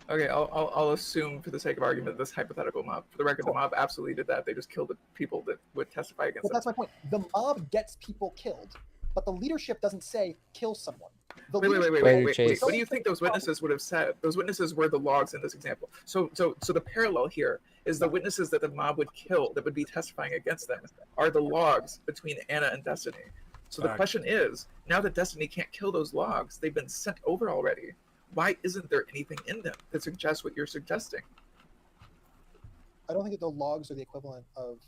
Okay, I'll assume for the sake of argument this hypothetical mob. For the record, the mob absolutely did that. They just killed the people that would testify against But them. that's my point. The mob gets people killed, but the leadership doesn't say kill someone. The Wait. leadership- What do you think those witnesses would have said? Those witnesses were the logs in this example. So the parallel here is the witnesses that the mob would kill, that would be testifying against them, are the logs between Anna and Destiny. So the question is, now that Destiny can't kill those logs, they've been sent over already. Why isn't there anything in them that suggests what you're suggesting? I don't think that the logs are the equivalent of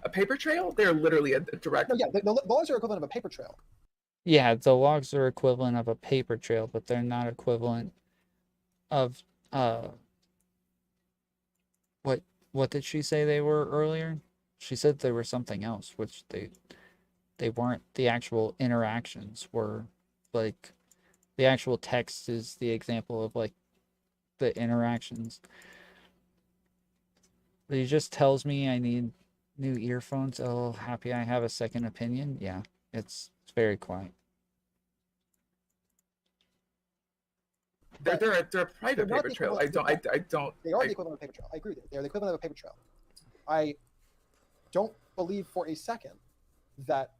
a paper trail. They're literally a direct. No, yeah, the logs are equivalent of a paper trail. Yeah, the logs are equivalent of a paper trail, but they're not equivalent of what did she say they were earlier? She said they were something else, which they weren't. The actual interactions were like The actual text is the example of like the interactions. But he just tells me I need new earphones. Oh, happy I have a second opinion. Yeah, it's very quiet. They're a private paper trail. I don't. They are the equivalent of a paper trail. I agree with you. They are the equivalent of a paper trail. I don't believe for a second that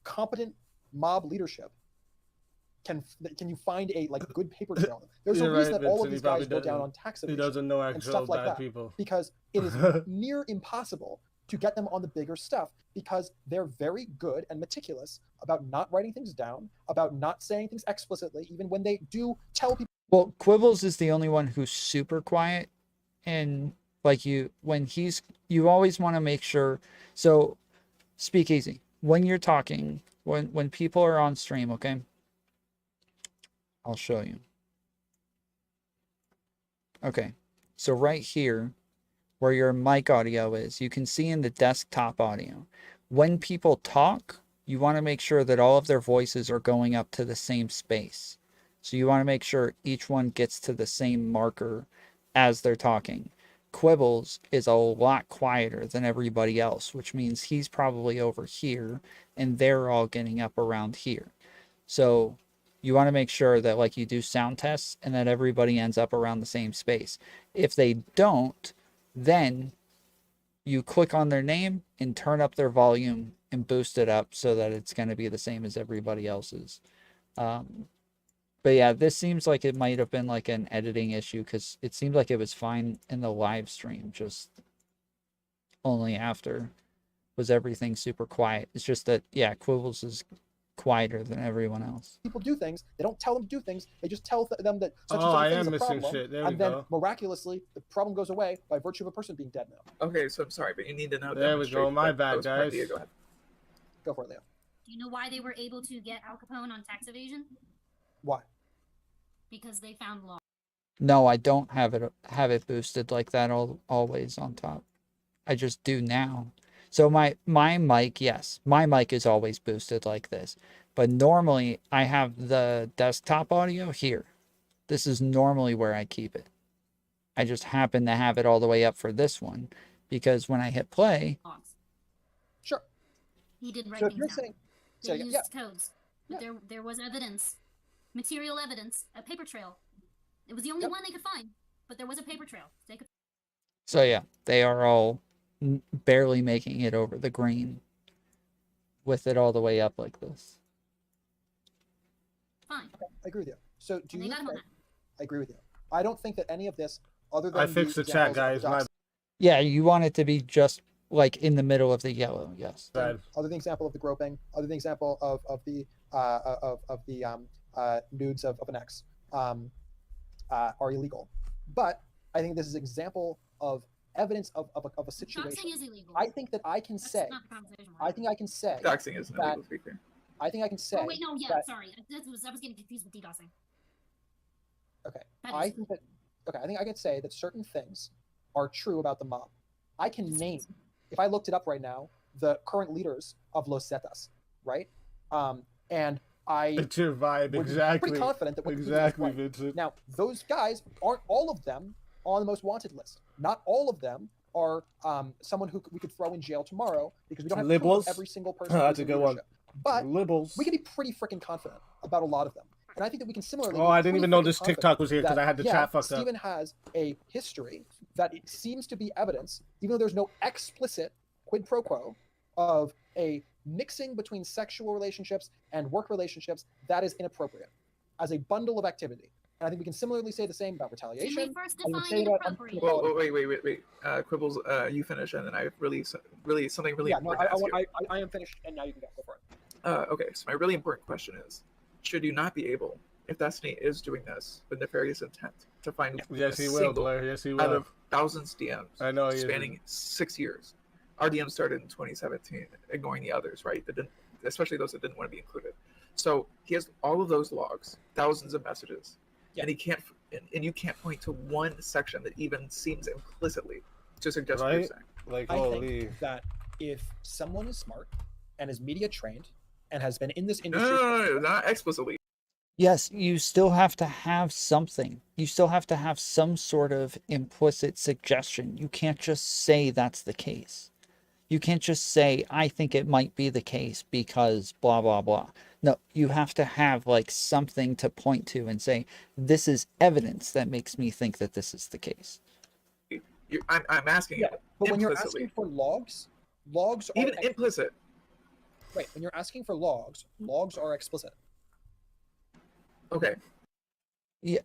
competent mob leadership can you find a like good paper trail. There's a reason that all of these guys go down on tax evasion He doesn't know and actual stuff like bad that people. because it is near impossible to get them on the bigger stuff because they're very good and meticulous about not writing things down, about not saying things explicitly, even when they do tell people. Well, Quibbles is the only one who's super quiet, and like you always want to make sure. So SpeakeaZy, when you're talking, when people are on stream, okay, I'll show you. Okay, so right here where your mic audio is, you can see in the desktop audio, when people talk, you want to make sure that all of their voices are going up to the same space. So you want to make sure each one gets to the same marker as they're talking. Quibbles is a lot quieter than everybody else, which means he's probably over here and they're all getting up around here. So you want to make sure that like you do sound tests and that everybody ends up around the same space. If they don't, then you click on their name and turn up their volume and boost it up so that it's going to be the same as everybody else's. But yeah, this seems like it might have been like an editing issue because it seemed like it was fine in the live stream, just only after was everything super quiet. It's just that, yeah, Quibbles is quieter than everyone else. People do things. They don't tell them to do things. They just tell them that such and Oh, such I a thing am is a missing problem, shit. There we and then go. miraculously the problem goes away by virtue of a person being dead now. Okay, so I'm sorry, but you need to now. There we go. demonstrate My that bad, was part of guys. the- Go ahead. Go for it, Leo. Do you know why they were able to get Al Capone on tax evasion? Why? Because they found law. No, I don't have it boosted like that always on top. I just do now. So my mic, yes, my mic is always boosted like this. But normally I have the desktop audio here. This is normally where I keep it. I just happen to have it all the way up for this one because when I hit play, Sure. He did write So if things you're down. saying, They say, used yeah, codes. But there was evidence, material evidence, a paper trail. It was the only one they could find, but there was a paper trail. They could. so yeah, they are all barely making it over the green with it all the way up like this. Fine. Okay, I agree with you. So do And they you got him on think, I agree with you. I don't think that any of this, other than I fixed the chat, guys. My Yeah, you want it to be just like in the middle of the yellow, yes. other than the example of the groping, other than the example of the nudes of an ex, are illegal. But I think this is an example of evidence of a situation. Doxing is illegal. I think that I can That's say. not the conversation. I think I can say. Doxing isn't that, illegal, to be clear. I think I can say. Oh wait, no, yeah, that, sorry. I was getting confused with DDoSing. Okay. That I is- think that. Okay, I think I can say that certain things are true about the mob. I can name, if I looked it up right now, the current leaders of Los Zetas, right? And I It's your vibe, would be exactly. pretty confident that what Exactly, right. Vincent. Now, those guys aren't all of them on the most wanted list. Not all of them are someone who we could throw in jail tomorrow because we don't have proof Liberals? of every single person. That's who's a in good one. leadership. But Liberals. we can be pretty freaking confident about a lot of them. And I think that we can similarly. Oh, be I didn't pretty even know freaking this confident TikTok was here 'cause that, I had the yeah, chat fucked up. Steven has a history that it seems to be evidence, even though there's no explicit quid pro quo, of a mixing between sexual relationships and work relationships that is inappropriate as a bundle of activity. And I think we can similarly say the same about retaliation. first and we can define say that inappropriate. inequality. Wait. Quibbles, you finish, and then I have really something really Yeah, no, important to ask you. I am finished, and now you can go for it. Okay, so my really important question is, should you not be able, if Destiny is doing this with nefarious intent, to find Yes, a he will, single Blair. Yes, he out will. of thousands DMs I know he spanning 6 years? Our DMs started in 2017, ignoring the others, right? That didn't, especially those that didn't want to be included. So he has all of those logs, thousands of messages, and he can't, and you can't point to one section that even seems implicitly to suggest what you're Right? saying. Like, I holy. think that if someone is smart and is media trained and has been in this No, industry, not explicitly. Yes, you still have to have something. You still have to have some sort of implicit suggestion. You can't just say that's the case. You can't just say, I think it might be the case because blah, blah, blah. No, you have to have like something to point to and say, this is evidence that makes me think that this is the case. I'm asking you. But when you're implicitly. asking for logs, logs are Even implicit. Right. When you're asking for logs, logs are explicit. Okay. Yeah.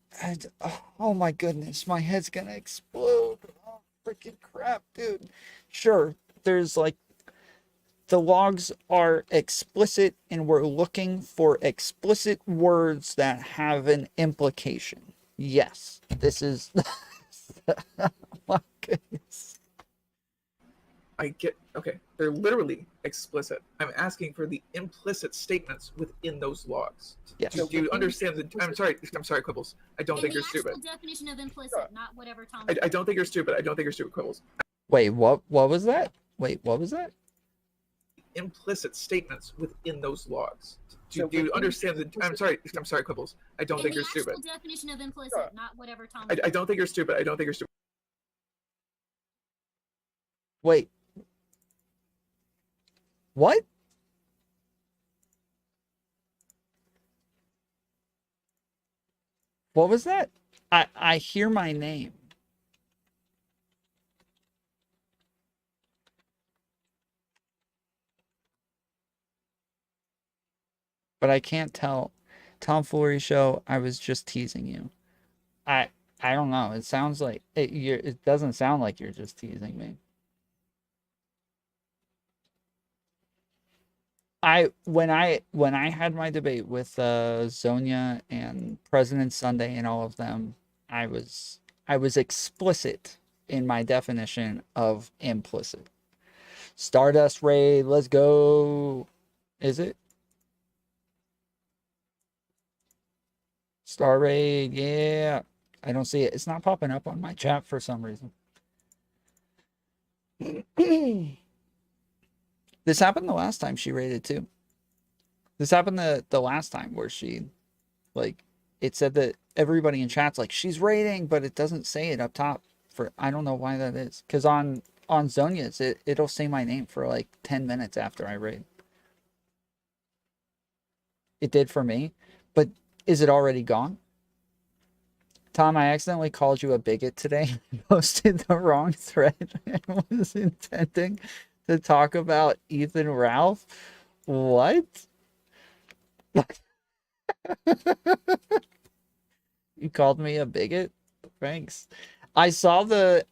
Oh my goodness, my head's gonna explode. Oh, freaking crap, dude. Sure, there's like the logs are explicit and we're looking for explicit words that have an implication. Yes, this is. Oh my goodness. I get, okay, they're literally explicit. I'm asking for the implicit statements within those logs. Yes. Do you understand the, I'm sorry, Quibbles. I don't think you're the stupid. actual definition of implicit, not whatever Tom. I don't think you're stupid. I don't think you're stupid, Quibbles. Wait, what was that? Wait, what was that? Implicit statements within those logs. Do you understand the, I'm sorry, Quibbles. I don't think you're stupid. The actual definition of implicit, not whatever Tom. I don't think you're stupid. I don't think you're stupid. Wait. What? What was that? I hear my name. But I can't tell. Tomfoolery show, I was just teasing you. I don't know. It sounds like it doesn't sound like you're just teasing me. When I had my debate with Zonia and President Sunday and all of them, I was explicit in my definition of implicit. Stardust Raid, let's go. Is it? Star Raid, yeah. I don't see it. It's not popping up on my chat for some reason. This happened the last time she raided too. This happened the last time where she, like, it said that everybody in chat's like, she's raiding, but it doesn't say it up top. For I don't know why that is. Because on Zonia's, it'll say my name for like 10 minutes after I raid. It did for me. But is it already gone? Tom, I accidentally called you a bigot today. I posted the wrong thread. I was intending to talk about Ethan Ralph. What? You called me a bigot? Thanks. I saw the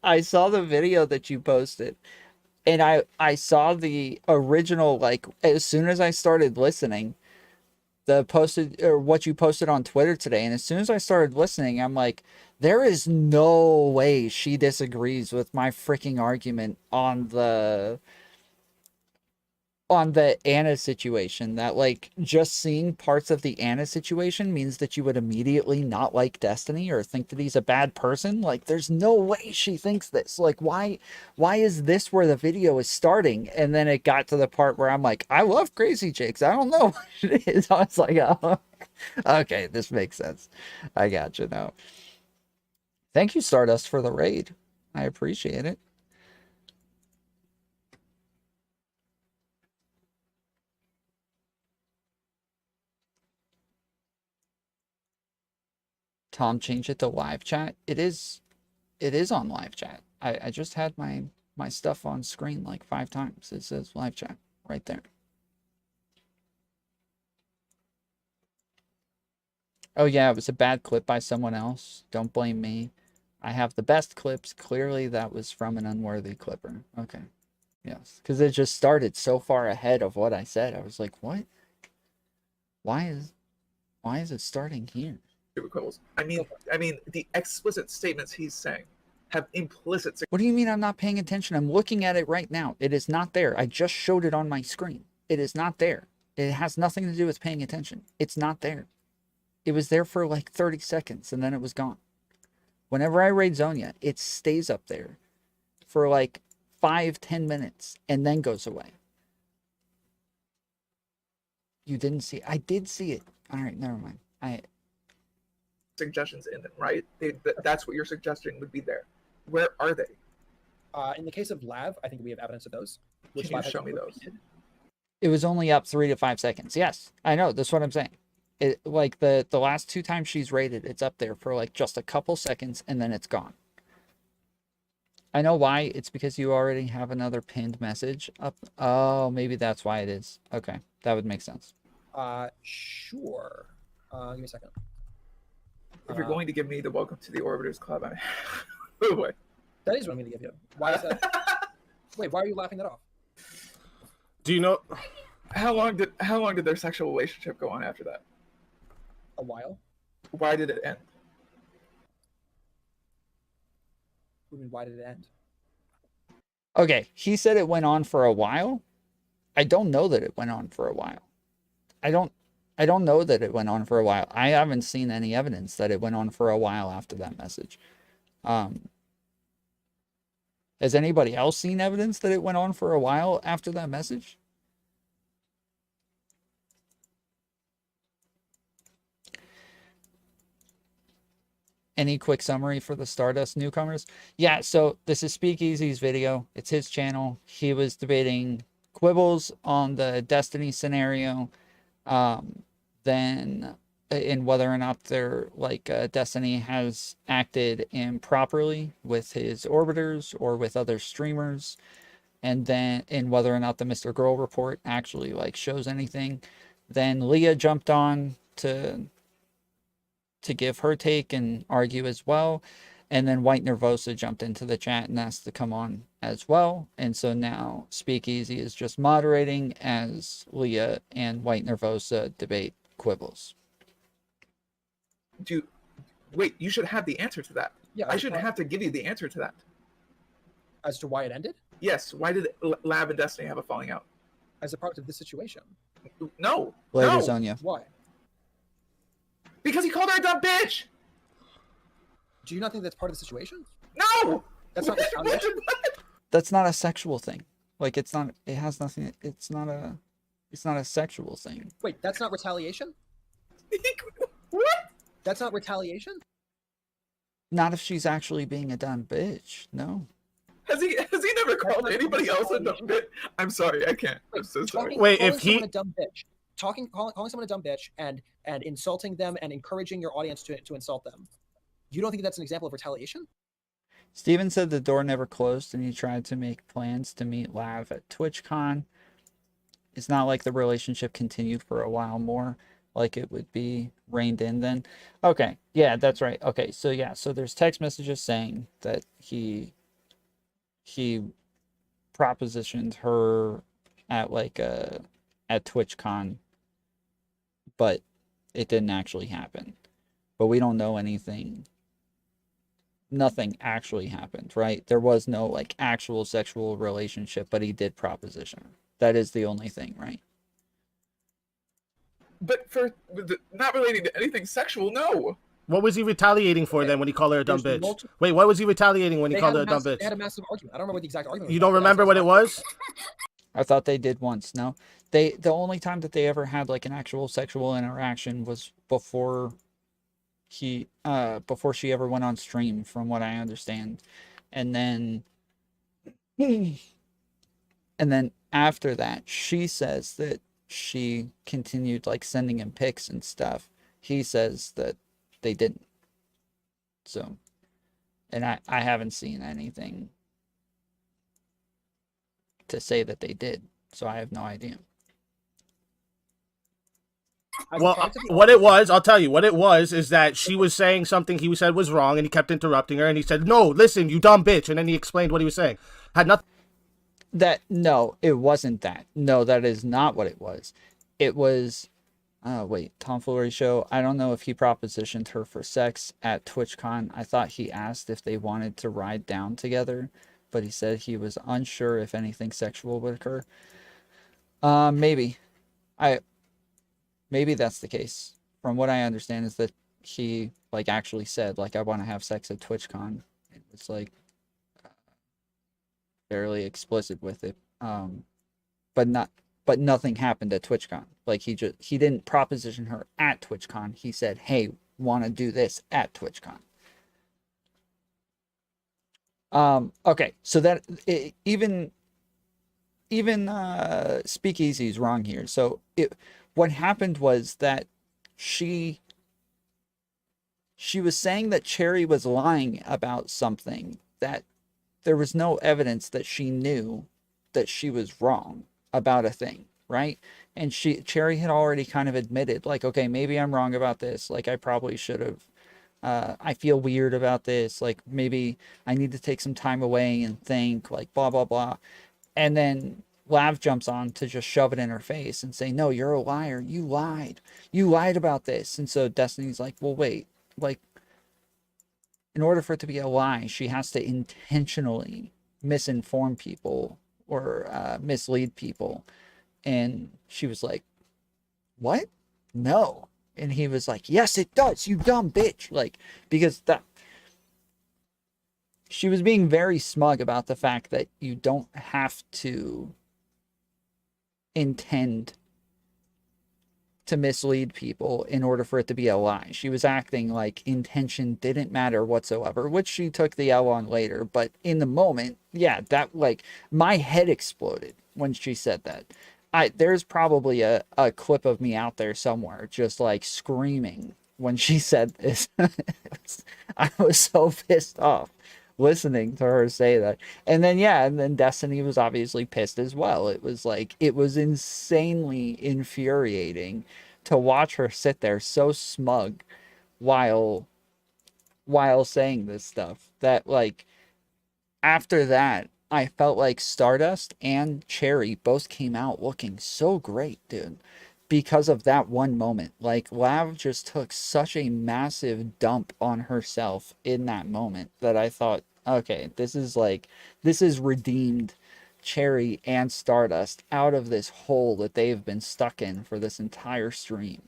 video that you posted. And I saw the original, like, as soon as I started listening, what you posted on Twitter today, and as soon as I started listening, I'm like, there is no way she disagrees with my freaking argument on the Anna situation, that like just seeing parts of the Anna situation means that you would immediately not like Destiny or think that he's a bad person. Like, there's no way she thinks this. Like, why is this where the video is starting? And then it got to the part where I'm like, I love Crazy Chicks. I don't know what it is. I was like, oh, okay, this makes sense. I got you now. Thank you, Stardust, for the raid. I appreciate it. Tom, change it to live chat. It is on live chat. I just had my stuff on screen like 5 times. It says live chat right there. Oh yeah, it was a bad clip by someone else. Don't blame me. I have the best clips. Clearly that was from an unworthy clipper. Okay. Yes, because it just started so far ahead of what I said. I was like, what? Why is it starting here? Quibbles. I mean, the explicit statements he's saying have implicit. What do you mean I'm not paying attention? I'm looking at it right now. It is not there. I just showed it on my screen. It is not there. It has nothing to do with paying attention. It's not there. It was there for like 30 seconds and then it was gone. Whenever I raid Zonia, it stays up there for like 5-10 minutes and then goes away. You didn't see it. I did see it. All right, never mind. suggestions in them, right? That's what you're suggesting would be there. Where are they? In the case of Lav, I think we have evidence of those. Can you show me those? It was only up 3 to 5 seconds. Yes, I know. That's what I'm saying. It like the last 2 times she's rated, it's up there for like just a couple seconds and then it's gone. I know why. It's because you already have another pinned message up. Oh, maybe that's why it is. Okay, that would make sense. Sure. Give me a second. If you're going to give me the welcome to the Orbiters Club, wait. That is what I'm going to give you. Why is that? Wait, why are you laughing that off? Do you know how long did their sexual relationship go on after that? A while. Why did it end? What do you mean, why did it end? Okay, he said it went on for a while. I don't know that it went on for a while. I don't know that it went on for a while. I haven't seen any evidence that it went on for a while after that message. Has anybody else seen evidence that it went on for a while after that message? Any quick summary for the Stardust newcomers? Yeah, so this is SpeakeaZy's video. It's his channel. He was debating Quibbles on the Destiny scenario. Then in whether or not they're like Destiny has acted improperly with his orbiters or with other streamers. And then in whether or not the Mr. Girl report actually like shows anything. Then Leah jumped on to give her take and argue as well. And then White Nervosa jumped into the chat and asked to come on as well. And so now SpeakeaZy is just moderating as Leah and White Nervosa debate Quibbles. Wait, you should have the answer to that. Yeah, I shouldn't have to give you the answer to that. As to why it ended? Yes. Why did Lab and Destiny have a falling out? As a product of this situation. No. Later, no. Sonia. Why? Because he called her a dumb bitch. Do you not think that's part of the situation? No. That's not retaliation. That's not a sexual thing. Like it's not. It has nothing. It's not a sexual thing. Wait, that's not retaliation? What? That's not retaliation? Not if she's actually being a dumb bitch. No. Has he never called anybody else a dumb bitch? I'm sorry, I can't. I'm so sorry. Wait, if he a dumb bitch, calling someone a dumb bitch and insulting them and encouraging your audience to insult them, you don't think that's an example of retaliation? Steven said the door never closed and he tried to make plans to meet Lav at TwitchCon. It's not like the relationship continued for a while more, like it would be reined in then. Okay, yeah, that's right. Okay, so yeah, so there's text messages saying that he propositioned her at like at TwitchCon, but it didn't actually happen. But we don't know anything. Nothing actually happened, right? There was no like actual sexual relationship, but he did proposition her. That is the only thing, right? But for not relating to anything sexual, no. What was he retaliating for then when he called her a dumb bitch? Wait, what was he retaliating when he called her a dumb bitch? They had a massive argument. I don't remember what the exact argument was. You don't remember what it was? I thought they did once. No, the only time that they ever had like an actual sexual interaction was before she ever went on stream, from what I understand, and then after that, she says that she continued like sending him pics and stuff. He says that they didn't. So, and I haven't seen anything to say that they did, so I have no idea. Well, what it was, I'll tell you, what it was is that she was saying something he said was wrong, and he kept interrupting her, and he said, "No, listen, you dumb bitch," and then he explained what he was saying. Had nothing. No, it wasn't that. No, that is not what it was. It was, wait, Tom Foolery show. I don't know if he propositioned her for sex at TwitchCon. I thought he asked if they wanted to ride down together, but he said he was unsure if anything sexual would occur. Maybe that's the case. From what I understand is that he like actually said like, I want to have sex at TwitchCon. It was like fairly explicit with it, but not but nothing happened at TwitchCon. Like he didn't proposition her at TwitchCon. He said, "Hey, want to do this at TwitchCon." Okay, so that even SpeakeaZy is wrong here. So what happened was that she was saying that Cherry was lying about something that there was no evidence that she knew that she was wrong about a thing, right? And Cherry had already kind of admitted, like, okay, maybe I'm wrong about this. Like, I probably should have. I feel weird about this. Like, maybe I need to take some time away and think, like, blah, blah, blah. And then Lav jumps on to just shove it in her face and say, no, you're a liar. You lied. You lied about this. And so Destiny's like, well, wait, like, in order for it to be a lie, she has to intentionally misinform people or mislead people. And she was like, what? No. And he was like, yes, it does, you dumb bitch. Like, because she was being very smug about the fact that you don't have to intend to mislead people in order for it to be a lie. She was acting like intention didn't matter whatsoever, which she took the L on later. But in the moment, yeah, that, like, my head exploded when she said that. There's probably a clip of me out there somewhere just like screaming when she said this. I was so pissed off listening to her say that. And then, yeah, and then Destiny was obviously pissed as well. It was like, it was insanely infuriating to watch her sit there so smug while saying this stuff, that, like, after that, I felt like Stardust and Cherry both came out looking so great, dude, because of that one moment. Like, Lav just took such a massive dump on herself in that moment that I thought, okay, this is redeemed Cherry and Stardust out of this hole that they've been stuck in for this entire stream.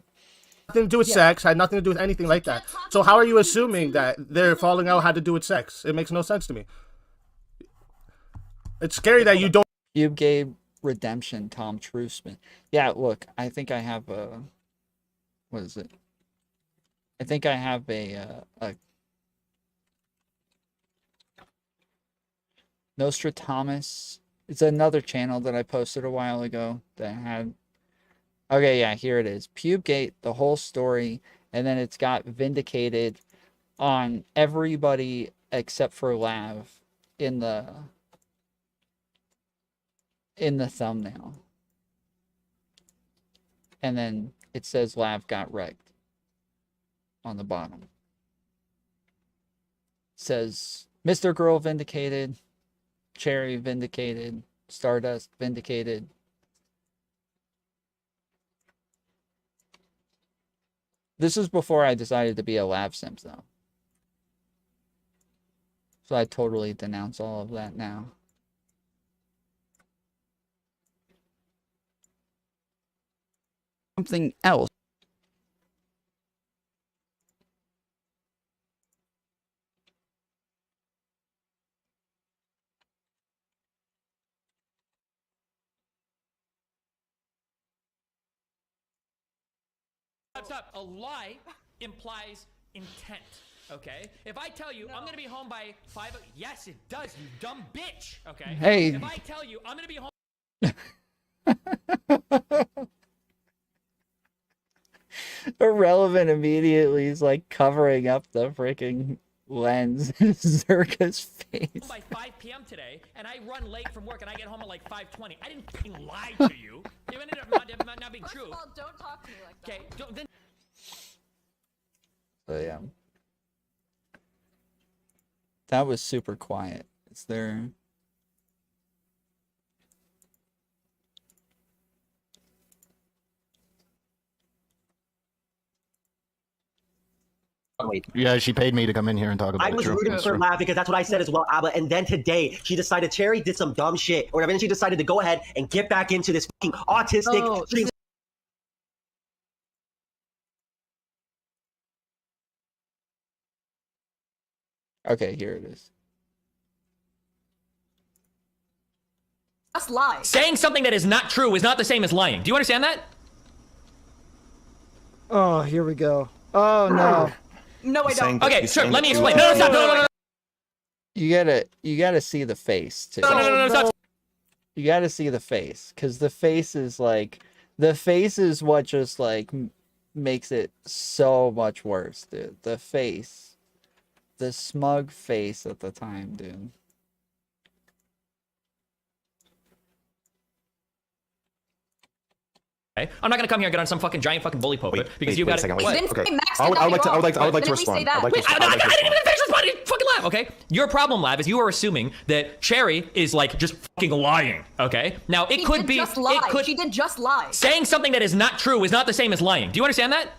Nothing to do with sex, had nothing to do with anything like that. So how are you assuming that their falling out had to do with sex? It makes no sense to me. It's scary that you don't. You gave redemption, Tom Truthman. Yeah, look, I think I have a. What is it? I think I have a Nostradamus. It's another channel that I posted a while ago that had. Okay, yeah, here it is. Pubegate, the whole story, and then it's got vindicated on everybody except for Lav in the thumbnail. And then it says Lav got wrecked on the bottom. It says Mr. Girl vindicated, Cherry vindicated, Stardust vindicated. This is before I decided to be a Lav simp, though. So I totally denounce all of that now. Something else. Stop. A lie implies intent. Okay? If I tell you I'm gonna be home by 5, yes, it does, you dumb bitch. Okay? Hey. If I tell you I'm gonna be home. Irrelevant immediately is like covering up the freaking lens in Zerka's face. By 5 p.m. today, and I run late from work, and I get home at like 5:20. I didn't fucking lie to you. It ended up not being true. First of all, don't talk to me like that. Okay, then. So yeah, that was super quiet. Is there? Yeah, she paid me to come in here and talk about I it. was True. rooting That's for true. Lav because that's what I said as well, Abba. And then today, she decided Cherry did some dumb shit or whatever, and she decided to go ahead and get back into this fucking autistic stream. Okay, here it is. just lie. Saying something that is not true is not the same as lying. Do you understand that? Oh, here we go. Oh no. No, I don't. Okay, sure. Let me explain. No, stop. No. You gotta see the face too. No, stop. You gotta see the face, because the face is like, the face is what just like makes it so much worse, dude. The face, the smug face at the time, dude. Okay? I'm not gonna come here and get on some fucking giant fucking bully pulpit because you got to. I would like to respond. I didn't even finish responding. Fucking laugh, okay? Your problem, Lav, is you are assuming that Cherry is like just fucking lying, okay? Now it could be. She did just lie. Saying something that is not true is not the same as lying. Do you understand that?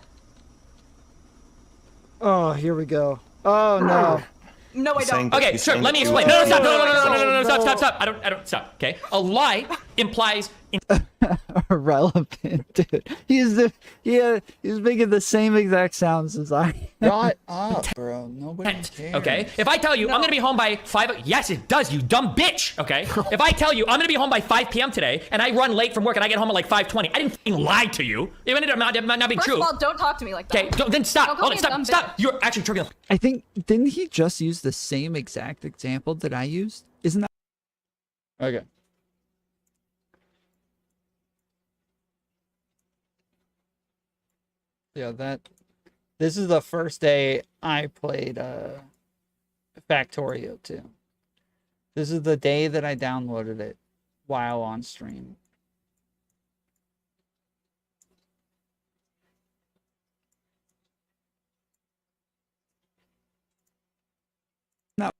Oh, here we go. Oh no. No, I don't. Okay, sure. Let me explain. No, stop. No, stop. I don't stop. Okay, a lie implies. Irrelevant, dude. He's making the same exact sounds as I. Shut up, bro. Nobody cares. Okay, if I tell you I'm gonna be home by 5, yes, it does. You dumb bitch. Okay, if I tell you I'm gonna be home by 5 p.m. today and I run late from work and I get home at like 5:20, I didn't fucking lie to you. Even if it might not be true. First of all, don't talk to me like that. Okay, then stop. Hold on, stop. You're actually triggering. I think, didn't he just use the same exact example that I used? Isn't that okay? Yeah, this is the first day I played Factorio 2. This is the day that I downloaded it while on stream. No.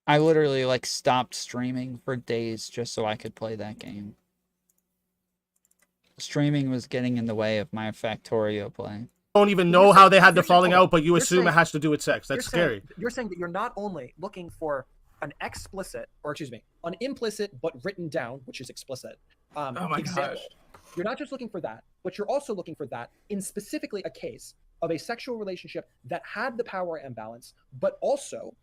I literally like stopped streaming for days just so I could play that game. Streaming was getting in the way of my Factorio play. Don't even know how they had the falling out, but you assume it has to do with sex. That's scary. You're saying that you're not only looking for an explicit, or excuse me, an implicit but written down, which is explicit. Oh my example. gosh. You're not just looking for that, but you're also looking for that in specifically a case of a sexual relationship that had the power imbalance, but also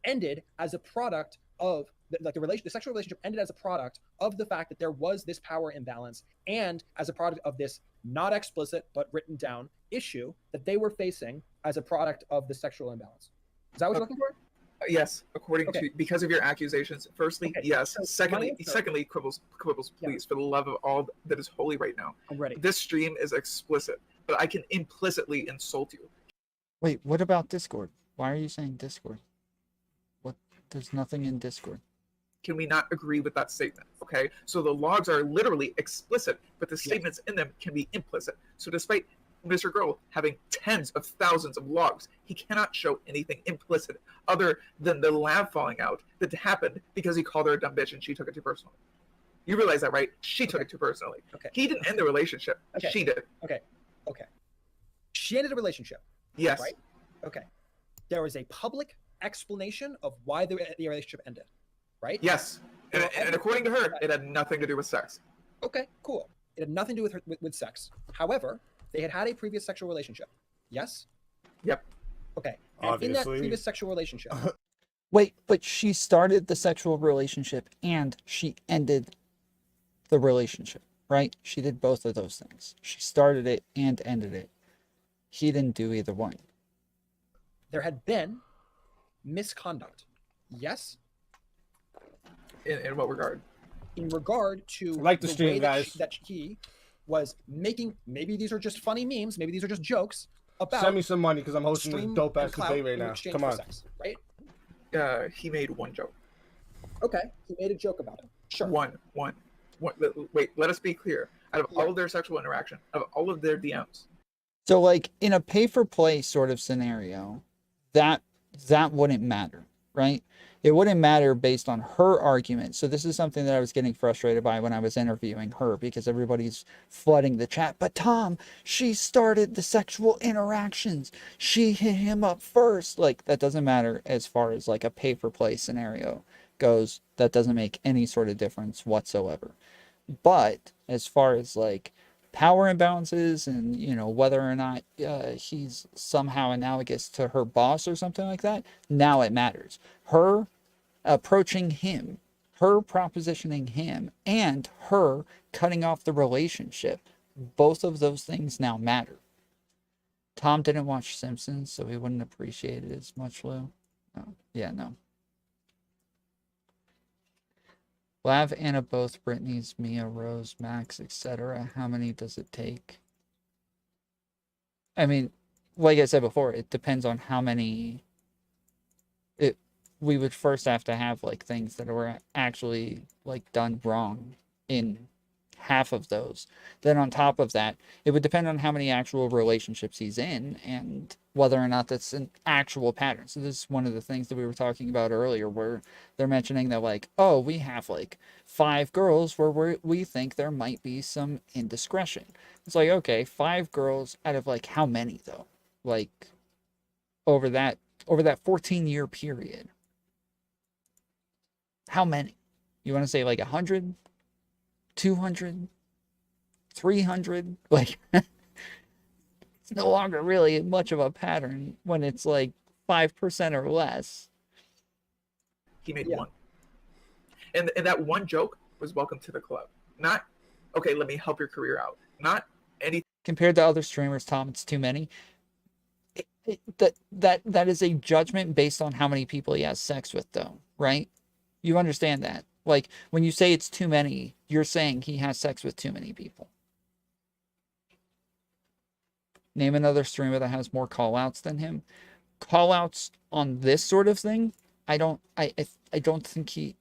ended as a product of the sexual relationship ended as a product of the fact that there was this power imbalance and as a product of this not explicit but written down issue that they were facing as a product of the sexual imbalance. Is that what you're looking for? Yes, according to because of your accusations. Firstly, yes. So Secondly, Quibbles, please, for the love of all that is holy right now. I'm ready. This stream is explicit, but I can implicitly insult you. Wait, what about Discord? Why are you saying Discord? What? There's nothing in Discord. Can we not agree with that statement? Okay, so the logs are literally explicit, but the statements in them can be implicit. So despite Mr. Girl having tens of thousands of logs, he cannot show anything implicit other than the lab falling out that happened because he called her a dumb bitch and she took it too personally. You realize that, right? She took it too personally. Okay. He didn't end the relationship. Okay. She did. Okay. She ended a relationship. Yes. Right? Okay. There was a public explanation of why the relationship ended. Right? Yes. And according to her, it had nothing to do with sex. Okay, cool. It had nothing to do with sex. However, they had a previous sexual relationship. Yes? Yep. Okay. And in that previous sexual relationship. Wait, but she started the sexual relationship and she ended the relationship, right? She did both of those things. She started it and ended it. He didn't do either one. There had been misconduct. Yes? In what regard? In regard to like the stream, way guys. that he was making, maybe these are just funny memes, maybe these are just jokes about. Send me some money because I'm hosting this stream dope ass and clout debate right in now. exchange Come for on. sex, right? He made one joke. Okay, he made a joke about it. Sure. One. Wait, let us be clear. Out of all of their sexual interaction, of all of their DMs. So, like, in a pay-for-play sort of scenario, that wouldn't matter, right? It wouldn't matter based on her argument. So this is something that I was getting frustrated by when I was interviewing her, because everybody's flooding the chat. But Tom, she started the sexual interactions. She hit him up first. Like, that doesn't matter as far as like a pay-for-play scenario goes. That doesn't make any sort of difference whatsoever. But as far as like power imbalances and, you know, whether or not he's somehow analogous to her boss or something like that, now it matters. Her approaching him her propositioning him and her cutting off the relationship, both of those things now matter. Tom didn't watch Simpsons, so he wouldn't appreciate it as much, Lou. Oh, yeah, no. Lav, Anna, both Brittany's, Mia, Rose, Max, etc. How many does it take? I mean, like I said before, it depends on how many. We would first have to have like things that were actually like done wrong in half of those. Then on top of that, it would depend on how many actual relationships he's in and whether or not that's an actual pattern. So this is one of the things that we were talking about earlier, where they're mentioning that like, oh, we have like 5 girls where we think there might be some indiscretion. It's like, okay, 5 girls out of like how many though? Like over that 14-year period. How many? You want to say like 100? 200? 300? Like, it's no longer really much of a pattern when it's like 5% or less. He made one. And that one joke was welcome to the club. Not, okay, let me help your career out. Not any. Compared to other streamers, Tom, it's too many. That is a judgment based on how many people he has sex with, though, right? You understand that. Like, when you say it's too many, you're saying he has sex with too many people. Name another streamer that has more call-outs than him. Call-outs on this sort of thing, I don't think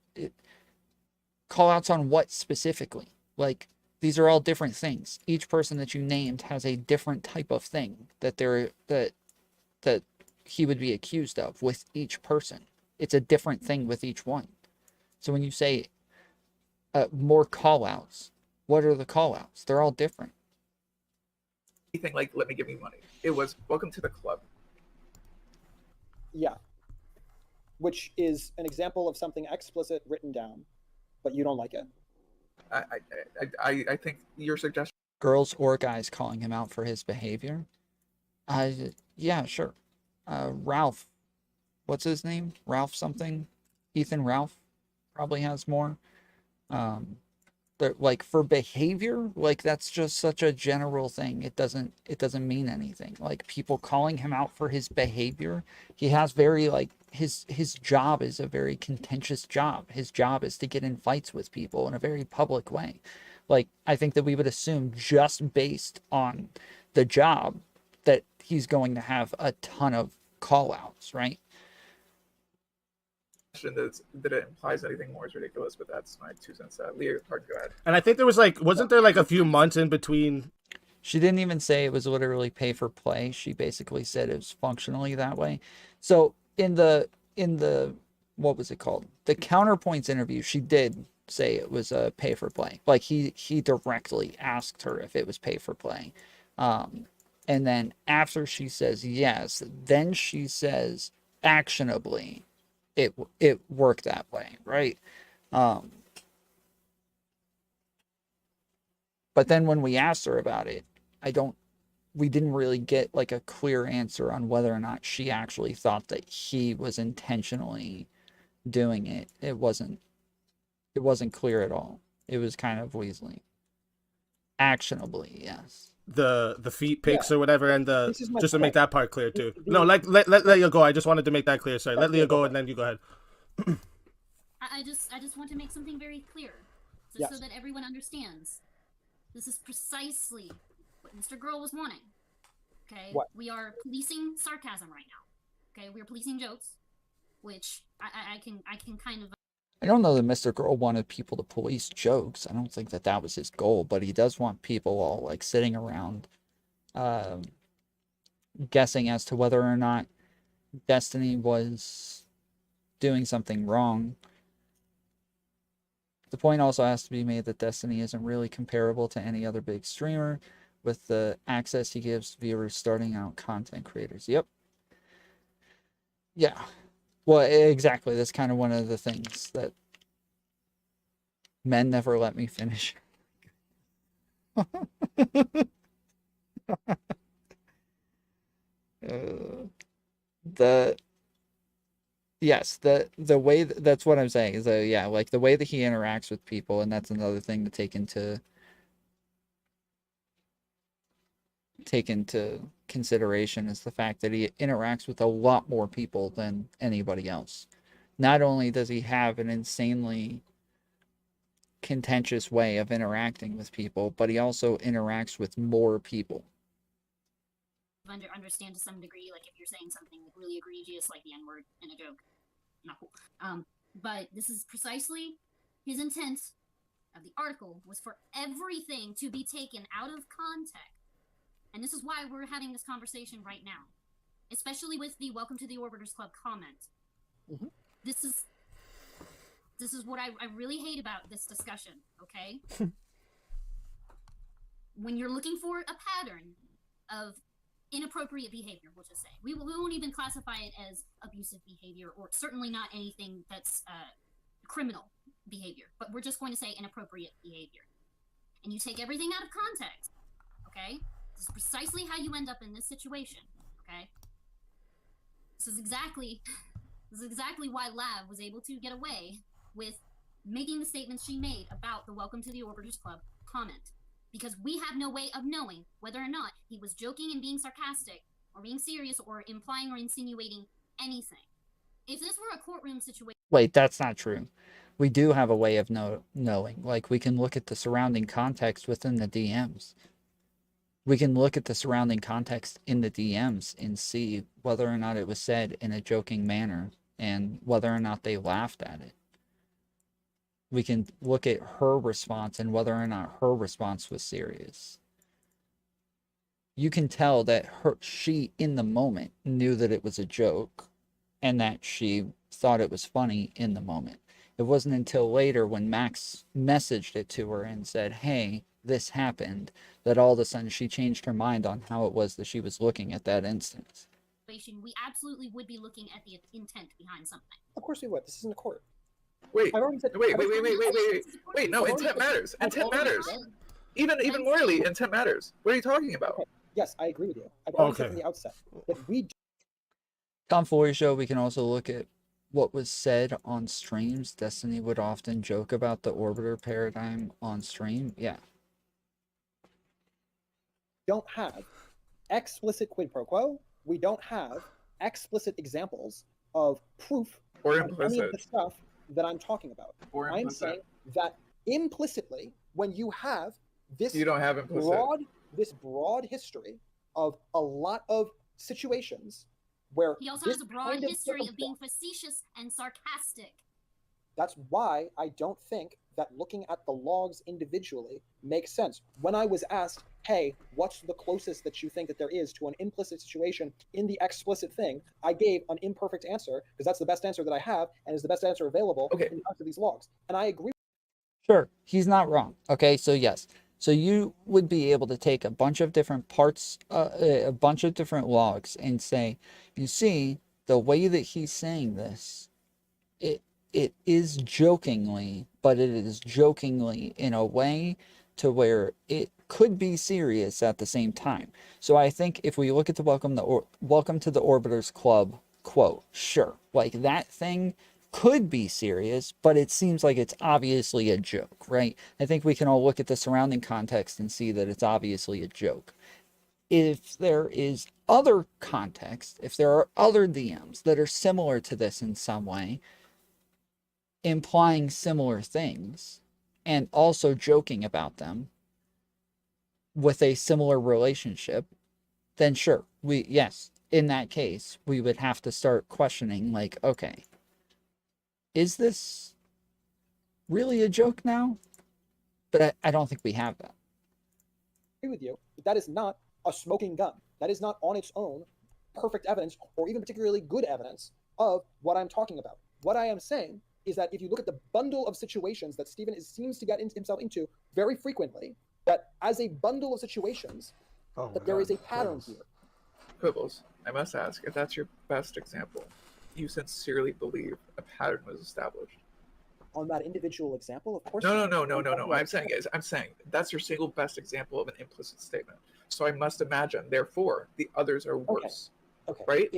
call-outs on what specifically? Like, these are all different things. Each person that you named has a different type of thing that he would be accused of with each person. It's a different thing with each one. So when you say more call-outs, what are the call-outs? They're all different. Anything like, let me give you money. It was, welcome to the club. Yeah. Which is an example of something explicit written down, but you don't like it. I think your suggestion. Girls or guys calling him out for his behavior? Yeah, sure. Ralph. What's his name? Ralph something? Ethan Ralph probably has more. Like for behavior, like that's just such a general thing. It doesn't mean anything. Like people calling him out for his behavior. He has very like his job is a very contentious job. His job is to get in fights with people in a very public way. Like I think that we would assume just based on the job that he's going to have a ton of call outs, right? That it implies anything more is ridiculous, but that's my 2 cents. Leah, hard to go ahead. And I think there was like, wasn't there like a few months in between? She didn't even say it was literally pay for play. She basically said it was functionally that way. So in the what was it called? The Counterpoints interview, she did say it was a pay for play. Like he directly asked her if it was pay for play. And then after she says yes, then she says actionably it worked that way, right? But then when we asked her about it, we didn't really get like a clear answer on whether or not she actually thought that he was intentionally doing it. It wasn't clear at all. It was kind of weaselly. Actionably, yes. The feet pics or whatever, and just to make that part clear too. No, let Leah go. I just wanted to make that clear. Sorry, let Leah go, and then you go ahead. I just want to make something very clear, so that everyone understands. This is precisely what Mr. Girl was wanting. Okay, we are policing sarcasm right now. Okay, we are policing jokes, which I can kind of. I don't know that Mr. Girl wanted people to police jokes. I don't think that was his goal, but he does want people all like sitting around guessing as to whether or not Destiny was doing something wrong. The point also has to be made that Destiny isn't really comparable to any other big streamer with the access he gives to viewers starting out content creators. Yep. Yeah. Well, exactly. That's kind of one of the things that men never let me finish. yes, the way that's what I'm saying is that, yeah, like the way that he interacts with people, and that's another thing to take into consideration, is the fact that he interacts with a lot more people than anybody else. Not only does he have an insanely contentious way of interacting with people, but he also interacts with more people. Understand to some degree, like if you're saying something really egregious, like the N-word in a joke, not cool. But this is precisely his intent of the article, was for everything to be taken out of context. And this is why we're having this conversation right now, especially with the Welcome to the Orbiters Club comment. Mm-hmm. This is what I really hate about this discussion, okay? When you're looking for a pattern of inappropriate behavior, we'll just say. We won't even classify it as abusive behavior, or certainly not anything that's criminal behavior, but we're just going to say inappropriate behavior. And you take everything out of context, okay? This is precisely how you end up in this situation, okay? This is exactly why Lav was able to get away with making the statements she made about the Welcome to the Orbiters Club comment. Because we have no way of knowing whether or not he was joking and being sarcastic, or being serious, or implying or insinuating anything. If this were a courtroom situation... Wait, that's not true. We do have a way of knowing. Like, we can look at the surrounding context within the DMs. We can look at the surrounding context in the DMs and see whether or not it was said in a joking manner, and whether or not they laughed at it. We can look at her response and whether or not her response was serious. You can tell that she, in the moment, knew that it was a joke, and that she thought it was funny in the moment. It wasn't until later, when Max messaged it to her and said, hey, this happened, that all of a sudden she changed her mind on how it was that she was looking at that instance. We absolutely would be looking at the intent behind something. Of course we would. This isn't a court. Wait, I've already said, wait, no, intent matters. Intent matters. Even morally, intent matters. What are you talking about? Okay. Yes, I agree with you. I've already said from the outset that we... On Foolery Show, we can also look at what was said on streams. Destiny would often joke about the orbiter paradigm on stream. Yeah. Don't have explicit quid pro quo. We don't have explicit examples of proof or of any of the stuff that I'm talking about. Or I'm saying that implicitly, when you have this you don't have implicit. this broad history of a lot of situations where he also has a broad history of being facetious and sarcastic. That's why I don't think that looking at the logs individually makes sense. When I was asked, hey, what's the closest that you think that there is to an implicit situation in the explicit thing, I gave an imperfect answer, because that's the best answer that I have, and is the best answer available in terms of these logs. And I agree. Sure, he's not wrong. Okay, so yes. So you would be able to take a bunch of different parts, a bunch of different logs, and say, you see, the way that he's saying this, it is jokingly, but it is jokingly in a way to where it could be serious at the same time. So I think if we look at the Welcome to the Orbiters Club quote, sure, like that thing could be serious, but it seems like it's obviously a joke, right? I think we can all look at the surrounding context and see that it's obviously a joke. If there is other context, if there are other DMs that are similar to this in some way, implying similar things, and also joking about them with a similar relationship, then sure, yes, in that case, we would have to start questioning, like, okay, is this really a joke now? But I don't think we have that. I agree with you. That is not a smoking gun. That is not on its own perfect evidence, or even particularly good evidence of what I'm talking about. What I am saying is that if you look at the bundle of situations that Stephen seems to get himself into very frequently, that as a bundle of situations, that there is a pattern here. Quibbles, I must ask, if that's your best example, you sincerely believe a pattern was established? On that individual example, of course. No. I'm saying that's your single best example of an implicit statement. So I must imagine, therefore, the others are worse. Okay. Right?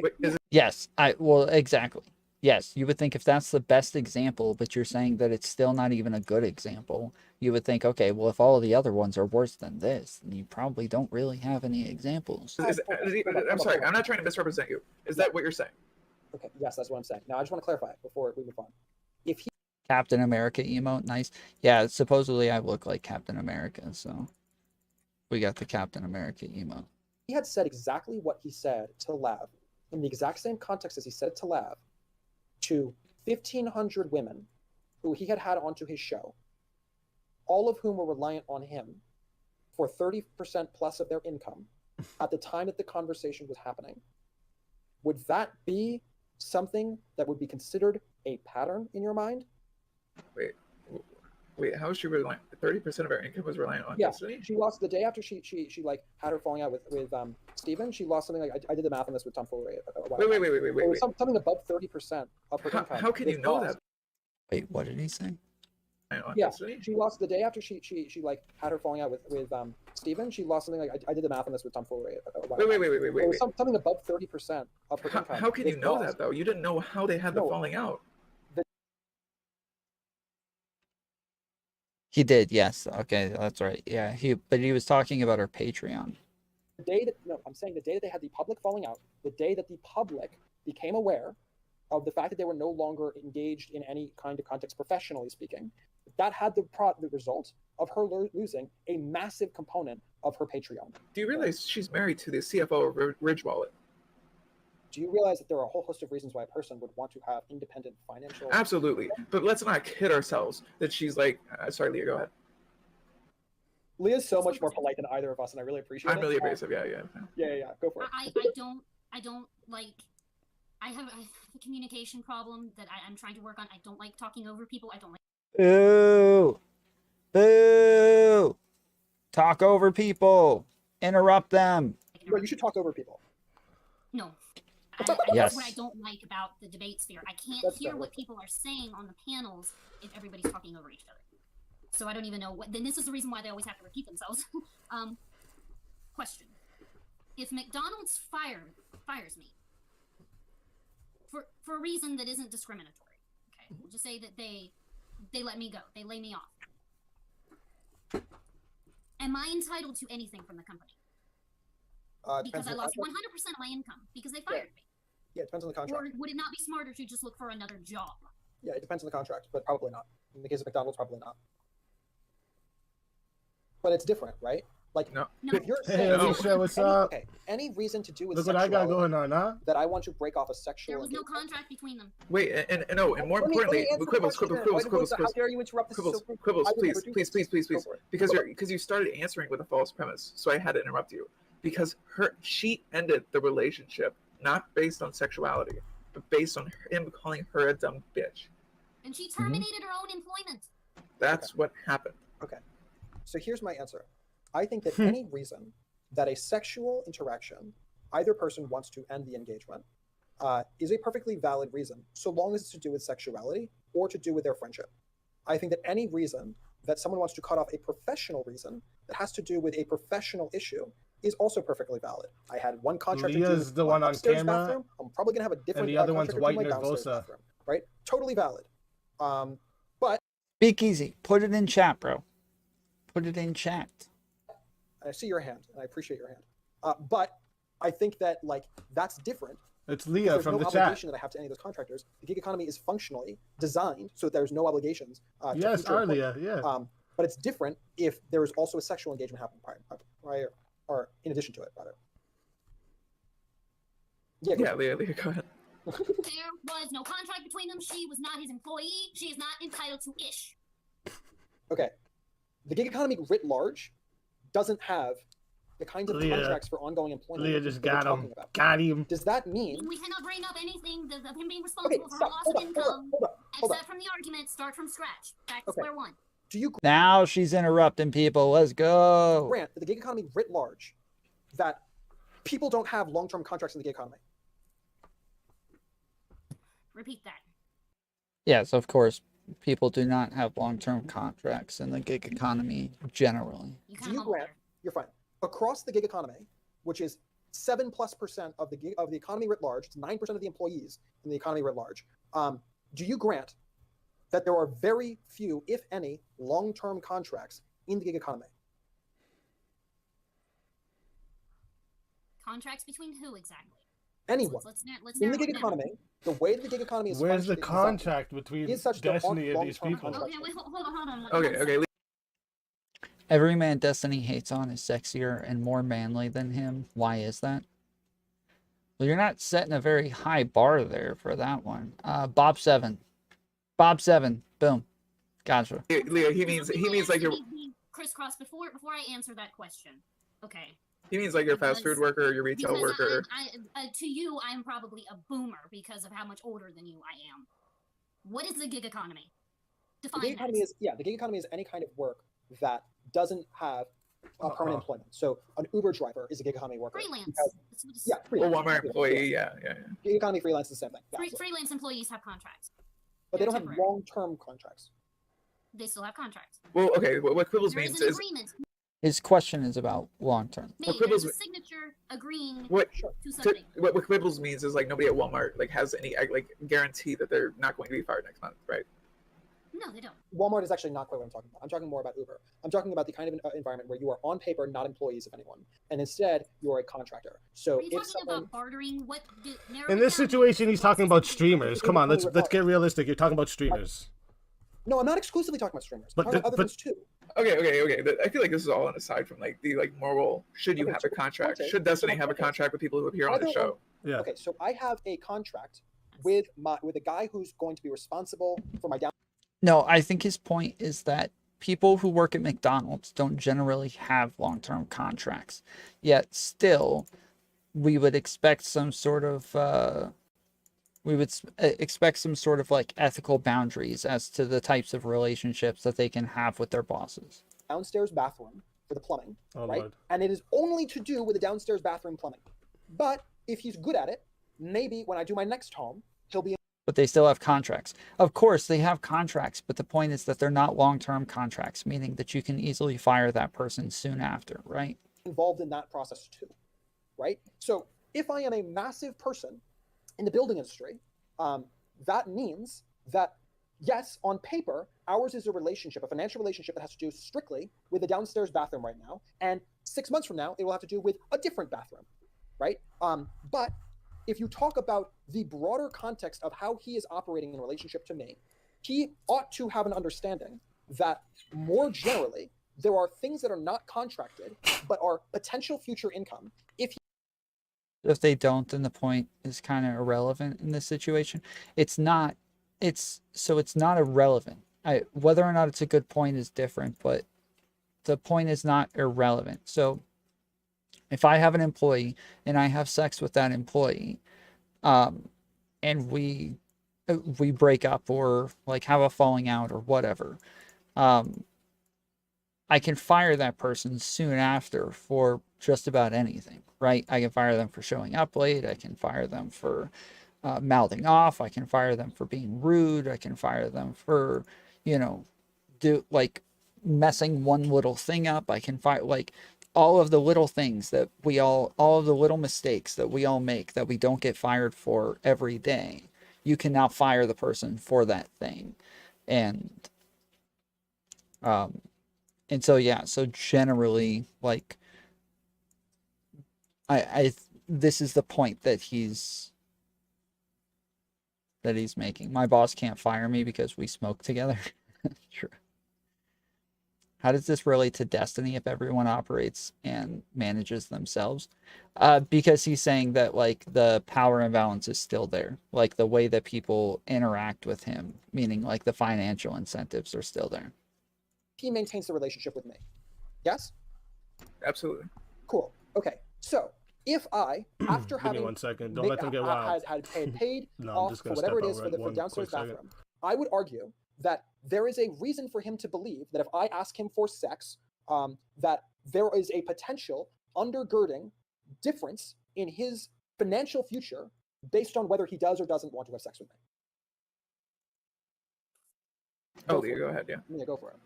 Yes. Well, exactly. Yes, you would think if that's the best example, but you're saying that it's still not even a good example, you would think, okay, well, if all of the other ones are worse than this, then you probably don't really have any examples. I'm sorry, I'm not trying to misrepresent you. Is that what you're saying? Okay, yes, that's what I'm saying. Now, I just want to clarify before we move on. If he Captain America emote, nice. Yeah, supposedly I look like Captain America, so we got the Captain America emote. had said exactly what he said to Lav, in the exact same context as he said it to Lav, to 1,500 women who he had had onto his show, all of whom were reliant on him for 30% plus of their income at the time that the conversation was happening, would that be something that would be considered a pattern in your mind? Wait, how is she reliant? 30% of her income was reliant on Destiny? She lost the day after she like had her falling out with Steven. She lost something like, I did the math on this with Tom Foolery. Wait. Something above 30% of her income. How can you know that? Wait, what did he say? Yeah, she lost the day after she like had her falling out with Steven. She lost something like, I did the math on this with Tom Foolery. Wait. Something above 30% of her income. How can you know that though? You didn't know how they had the falling out. He did, yes. Okay, that's right. Yeah, but he was talking about her Patreon. The day that I'm saying the day that they had the public falling out, the day that the public became aware of the fact that they were no longer engaged in any kind of context, professionally speaking, that had the result of her losing a massive component of her Patreon. Do you realize she's married to the CFO of Ridge Wallet? Do you realize that there are a whole host of reasons why a person would want to have independent financial... Absolutely. But let's not kid ourselves that she's like... sorry, Leah, go ahead. Leah's so much more polite than either of us, and I really appreciate it. I'm really abrasive, yeah. Go for it. I don't like... I have a communication problem that I'm trying to work on. I don't like talking over people. I don't like... Boo! Boo! Talk over people. Interrupt them. No, you should talk over people. No. Yes. That's what I don't like about the debate sphere. I can't hear what people are saying on the panels if everybody's talking over each other. So I don't even know what... Then this is the reason why they always have to repeat themselves. Question. If McDonald's fires me for a reason that isn't discriminatory, okay, we'll just say that they let me go. They lay me off. Am I entitled to anything from the company? Because I lost 100% of my income because they fired me. Yeah, it depends on the contract. Or would it not be smarter to just look for another job? Yeah, it depends on the contract, but probably not. In the case of McDonald's, probably not. But it's different, right? Like, if you're saying... Hey, Alicia, what's up? Okay, any reason to do with Look what I got going on, huh? that I want to break off a sexual... There was no contract between them. Wait, and more importantly, Quibbles, How dare you interrupt this? Quibbles, please. Because you started answering with a false premise, so I had to interrupt you. Because she ended the relationship not based on sexuality, but based on him calling her a dumb bitch. And she terminated her own employment. That's what happened. Okay. So here's my answer. I think that any reason that a sexual interaction, either person wants to end the engagement, is a perfectly valid reason, so long as it's to do with sexuality or to do with their friendship. I think that any reason that someone wants to cut off a professional reason that has to do with a professional issue is also perfectly valid. I had one contract to do Leah's with the one on upstairs camera, bathroom. I'm probably gonna have a different. and the other one's contract to do white my downstairs Nervosa. bathroom, right? Totally valid. But SpeakeaZy. Put it in chat, bro. Put it in chat. I see your hand, and I appreciate your hand. But I think that that's different. It's Leah from no the obligation chat. that I have to any of those contractors. The gig economy is functionally designed so that there's no obligations. Yes, Leah, yeah. But it's different if there is also a sexual engagement happening prior or in addition to it, rather. Yeah, Leah, go ahead. There was no contract between them. She was not his employee. She is not entitled to ish. Okay. The gig economy writ large doesn't have the kinds of contracts for ongoing employment. Leah just that we're got him. talking about. Got him. Does that mean... We cannot bring up anything of him being responsible for her loss of income. Except from the argument, start from scratch. Back to square one. Do you Now she's interrupting people. Let's go. grant that the gig economy writ large, that people don't have long-term contracts in the gig economy? Repeat that. Yes, of course. People do not have long-term contracts in the gig economy generally. Do you grant, you're fine, across the gig economy, which is 7+% of the economy writ large, it's 9% of the employees in the economy writ large. Do you grant that there are very few, if any, long-term contracts in the gig economy? Contracts between who exactly? Anyone. Let's in the narrow gig it down. economy, the way that the gig economy is Where's the designed contract between is such there aren't Destiny and these long-term people? contracts. Okay, wait, hold on. Okay. Every man Destiny hates on is sexier and more manly than him. Why is that? Well, you're not setting a very high bar there for that one. Bob 7. Boom. Gotcha. Leo, he means like you're. Crisscross. Before I answer that question, okay. He means like your fast food worker or your retail Because worker. To you, I'm probably a boomer because of how much older than you I am. What is the gig economy? Define The gig economy is the gig economy is any kind of work that doesn't have permanent employment. So an Uber driver is a gig economy worker. Freelance. Freelance. Walmart employee. Yeah. Gig economy freelance is the same thing. Yeah, Freelance employees have contracts. but they don't have long-term contracts. They still have contracts. Well, okay. What Quibbles There means is an is agreement His question is about long term. made. There's a signature agreeing to something. what Quibbles means is like nobody at Walmart like has any like guarantee that they're not going to be fired next month, right? No, they don't. Walmart is actually not quite what I'm talking about. I'm talking more about Uber. I'm talking about the kind of environment where you are on paper not employees of anyone, and instead you're a contractor. So Are you talking about bartering? What? In this situation, he's talking about streamers. Come on, let's get realistic. You're talking about streamers. No, I'm not exclusively talking about streamers. But I'm talking about other things too. Okay. I feel like this is all an aside from like the moral. Should you have a contract? Should Destiny have a contract with people who appear on the show? Yeah. Okay, so I have a contract with a guy who's going to be responsible for my down. No, I think his point is that people who work at McDonald's don't generally have long-term contracts. Yet still, we would expect some sort of expect some sort of like ethical boundaries as to the types of relationships that they can have with their bosses. Downstairs bathroom for the plumbing, right? Lord. And it is only to do with the downstairs bathroom plumbing. But if he's good at it, maybe when I do my next home, he'll be But they still have contracts. Of course, they have contracts, but the point is that they're not long-term contracts, meaning that you can easily fire that person soon after, right? involved in that process too, right? So if I am a massive person in the building industry, that means that, yes, on paper, ours is a relationship, a financial relationship that has to do strictly with the downstairs bathroom right now. And 6 months from now, it will have to do with a different bathroom, right? But if you talk about the broader context of how he is operating in relationship to me, he ought to have an understanding that more generally, there are things that are not contracted, but are potential future income. If they don't, then the point is kind of irrelevant in this situation. It's not irrelevant. Whether or not it's a good point is different, but the point is not irrelevant. So if I have an employee and I have sex with that employee, and we break up or like have a falling out or whatever, I can fire that person soon after for just about anything, right? I can fire them for showing up late. I can fire them for mouthing off. I can fire them for being rude. I can fire them for, messing one little thing up. I can fire all of the little things that all of the little mistakes that we all make that we don't get fired for every day. You can now fire the person for that thing. And so, yeah, so generally, this is the point that he's making. My boss can't fire me because we smoke together. True. How does this relate to Destiny if everyone operates and manages themselves? Because he's saying that the power imbalance is still there. The way that people interact with him, meaning the financial incentives are still there. He maintains the relationship with me. Yes? Absolutely. Cool. Okay. So if I, after Give me having 1 second. Don't let them get wild. had paid No, I'm off just for gonna whatever step it is out for the one downstairs quick second. bathroom, I would argue that there is a reason for him to believe that if I ask him for sex, that there is a potential undergirding difference in his financial future based on whether he does or doesn't want to have sex with me. Oh, Leah, go ahead. Yeah. Yeah, go for it.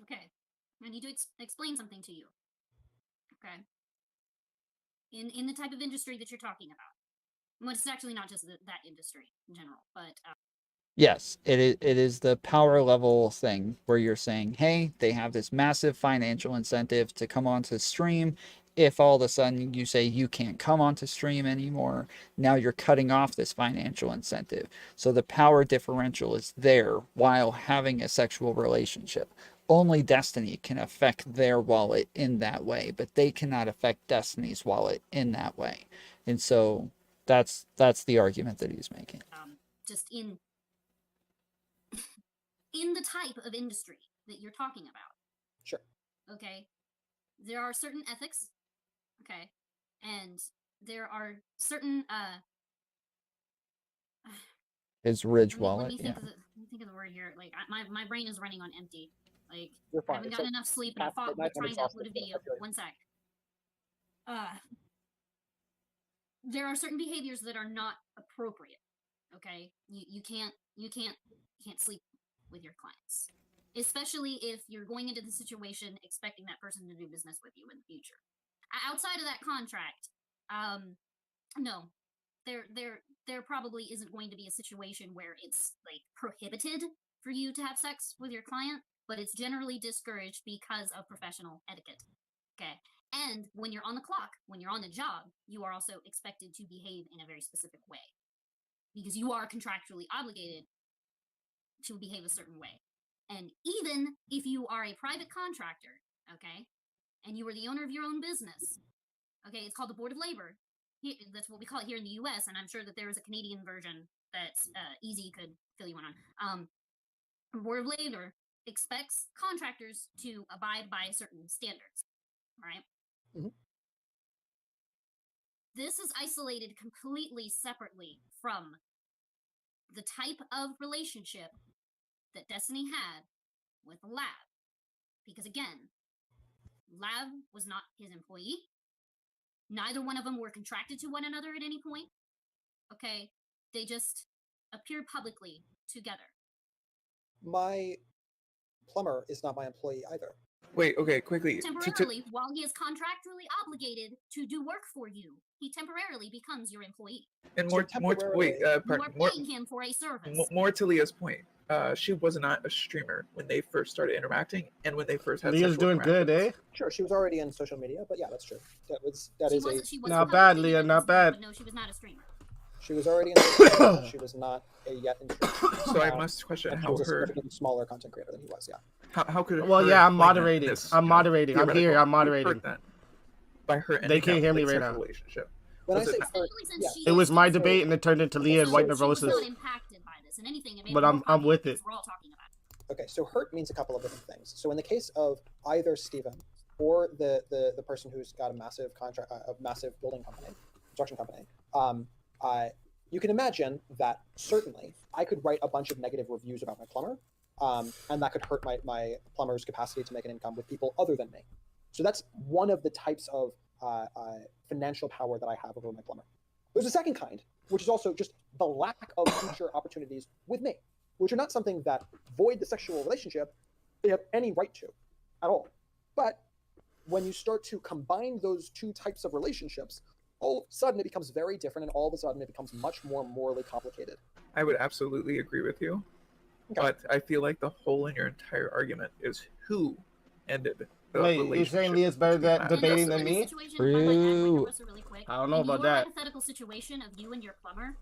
Okay. I need to explain something to you. Okay. in the type of industry that you're talking about. Well, it's actually not just that industry in general, but Yes, it is the power level thing where you're saying, hey, they have this massive financial incentive to come onto stream. If all of a sudden you say you can't come onto stream anymore, now you're cutting off this financial incentive. So the power differential is there while having a sexual relationship. Only Destiny can affect their wallet in that way, but they cannot affect Destiny's wallet in that way. And so that's the argument that he's making. just in the type of industry that you're talking about. Sure. Okay. There are certain ethics. Okay. And there are certain His Ridge let wallet. me Yeah. think of the word here. Like my brain is running on empty. Like You're fine. I haven't gotten enough sleep and I fought with trying to upload a video. One sec. There are certain behaviors that are not appropriate. Okay? You can't sleep with your clients. Especially if you're going into the situation expecting that person to do business with you in the future. Outside of that contract, no. There probably isn't going to be a situation where it's like prohibited for you to have sex with your client, but it's generally discouraged because of professional etiquette. Okay. And when you're on the clock, when you're on the job, you are also expected to behave in a very specific way because you are contractually obligated to behave a certain way. And even if you are a private contractor, okay, and you are the owner of your own business, okay, it's called the Board of Labor. That's what we call it here in the U.S., and I'm sure that there is a Canadian version that Easy could fill you in on. The Board of Labor expects contractors to abide by certain standards, all right? Mm-hmm. This is isolated completely separately from the type of relationship that Destiny had with Lab. Because again, Lab was not his employee. Neither one of them were contracted to one another at any point. Okay, they just appeared publicly together. My plumber is not my employee either. Wait, okay, quickly. Temporarily, while he is contractually obligated to do work for you, he temporarily becomes your employee. And You are more paying him for a service. more to Leah's point. She was not a streamer when they first started interacting, and when they first had. Leah's doing good, eh? Sure, she was already in social media, but yeah, that's true. Not bad, Leah. Not bad. No, she was not a streamer. She was already in social media. She was not a yet in streamer. So I must question and how she was a her significantly smaller content creator than he was. Yeah. how could Well, her yeah, I'm explain moderating. this, I'm moderating. I'm here. theoretical I'm moderating. that by her They can't hear me right now. relationship. When I Was say it- hurt, yeah. It was my debate, and it turned into Leah and White She was Nervosa's. not impacted by this, and anything. It made But it more I'm with complicated, it. We're all talking about. Okay, so hurt means a couple of different things. So in the case of either Steven or the person who's got a massive contract, a massive building company, construction company, you can imagine that certainly I could write a bunch of negative reviews about my plumber, and that could hurt my plumber's capacity to make an income with people other than me. So that's one of the types of financial power that I have over my plumber. There's a second kind, which is also just the lack of future opportunities with me, which are not something that void the sexual relationship they have any right to at all. But when you start to combine those two types of relationships, all of a sudden it becomes very different, and all of a sudden it becomes much more morally complicated. I would absolutely agree with you, but I feel like the hole in your entire argument is who ended the Wait, you're relationship. saying Leah's better at debating than me? True. I don't know In about your that. hypothetical situation of you and your plumber,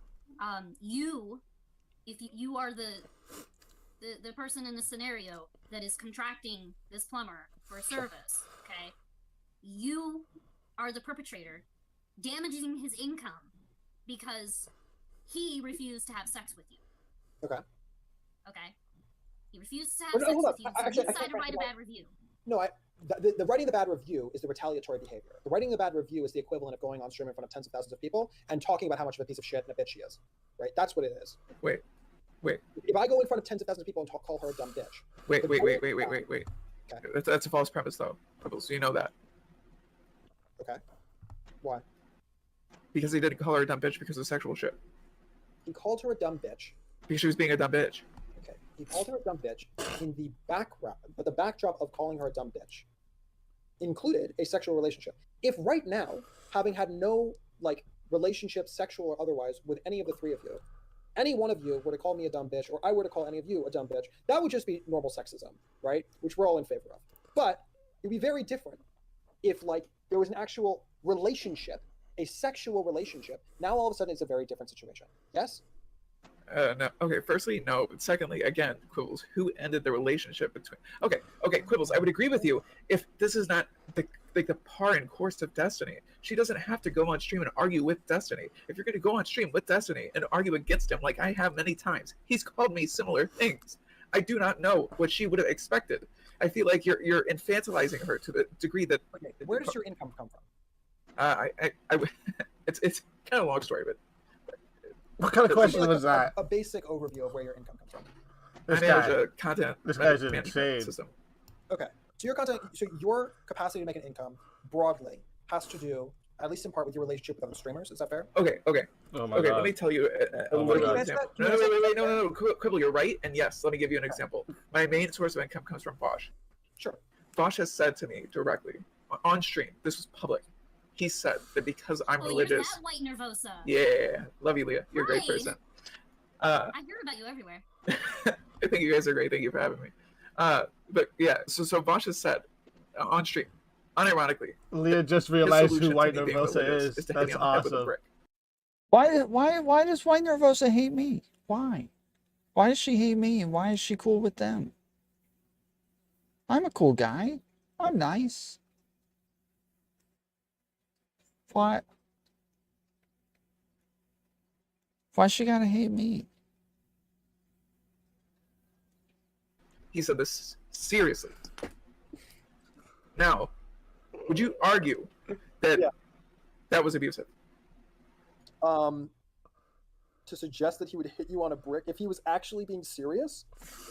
if you are the person in the scenario that is contracting this plumber for a service, okay, you are the perpetrator, damaging his income because he refused to have sex with you. Okay. Okay. He refused to have Well, no, sex hold on. with you, so Actually, he I decided can't to write a write- bad review. No, the writing the bad review is the retaliatory behavior. The writing the bad review is the equivalent of going on stream in front of tens of thousands of people and talking about how much of a piece of shit and a bitch she is. Right? That's what it is. Wait. If I go in front of tens of thousands of people and call her a dumb bitch. Wait. Okay. That's a false premise, though. Quibbles, you know that. Okay. Why? Because he didn't call her a dumb bitch because of sexual shit. He called her a dumb bitch. Because she was being a dumb bitch. Okay. He called her a dumb bitch in the background, but the backdrop of calling her a dumb bitch included a sexual relationship. If right now, having had no like relationship, sexual or otherwise, with any of the three of you, any one of you were to call me a dumb bitch, or I were to call any of you a dumb bitch, that would just be normal sexism, right? Which we're all in favor of. But it'd be very different if like there was an actual relationship, a sexual relationship. Now all of a sudden it's a very different situation. Yes? No. Okay. Firstly, no. But secondly, again, Quibbles, who ended the relationship between? Okay, Quibbles. I would agree with you if this is not the par and course of Destiny. She doesn't have to go on stream and argue with Destiny. If you're going to go on stream with Destiny and argue against him, like I have many times, he's called me similar things. I do not know what she would have expected. I feel like you're infantilizing her to the degree that. Okay, where does your income come from? It's kind of a long story, but. What kind of question was that? A basic overview of where your income comes from. This guy's insane. System. Okay, so your capacity to make an income broadly has to do, at least in part, with your relationship with other streamers. Is that fair? Okay. Oh my okay, God. let me tell you a little example. No, Quibble, you're right, and yes, let me give you an example. My main source of income comes from Bosch. Sure. Bosch has said to me directly on stream, this was public. He said that because I'm religious. You're that white Nervosa. Yeah, love you, Leah. You're a great person. I hear about you everywhere. I think you guys are great. Thank you for having me. But yeah, so Bosch has said on stream, unironically. Leah just realized who White Nervosa is. That's awesome. Why does White Nervosa hate me? Why? Why does she hate me? And why is she cool with them? I'm a cool guy. I'm nice. Why? Why she gotta hate me? He said this seriously. Now, would you argue that that was abusive? To suggest that he would hit you on a brick if he was actually being serious?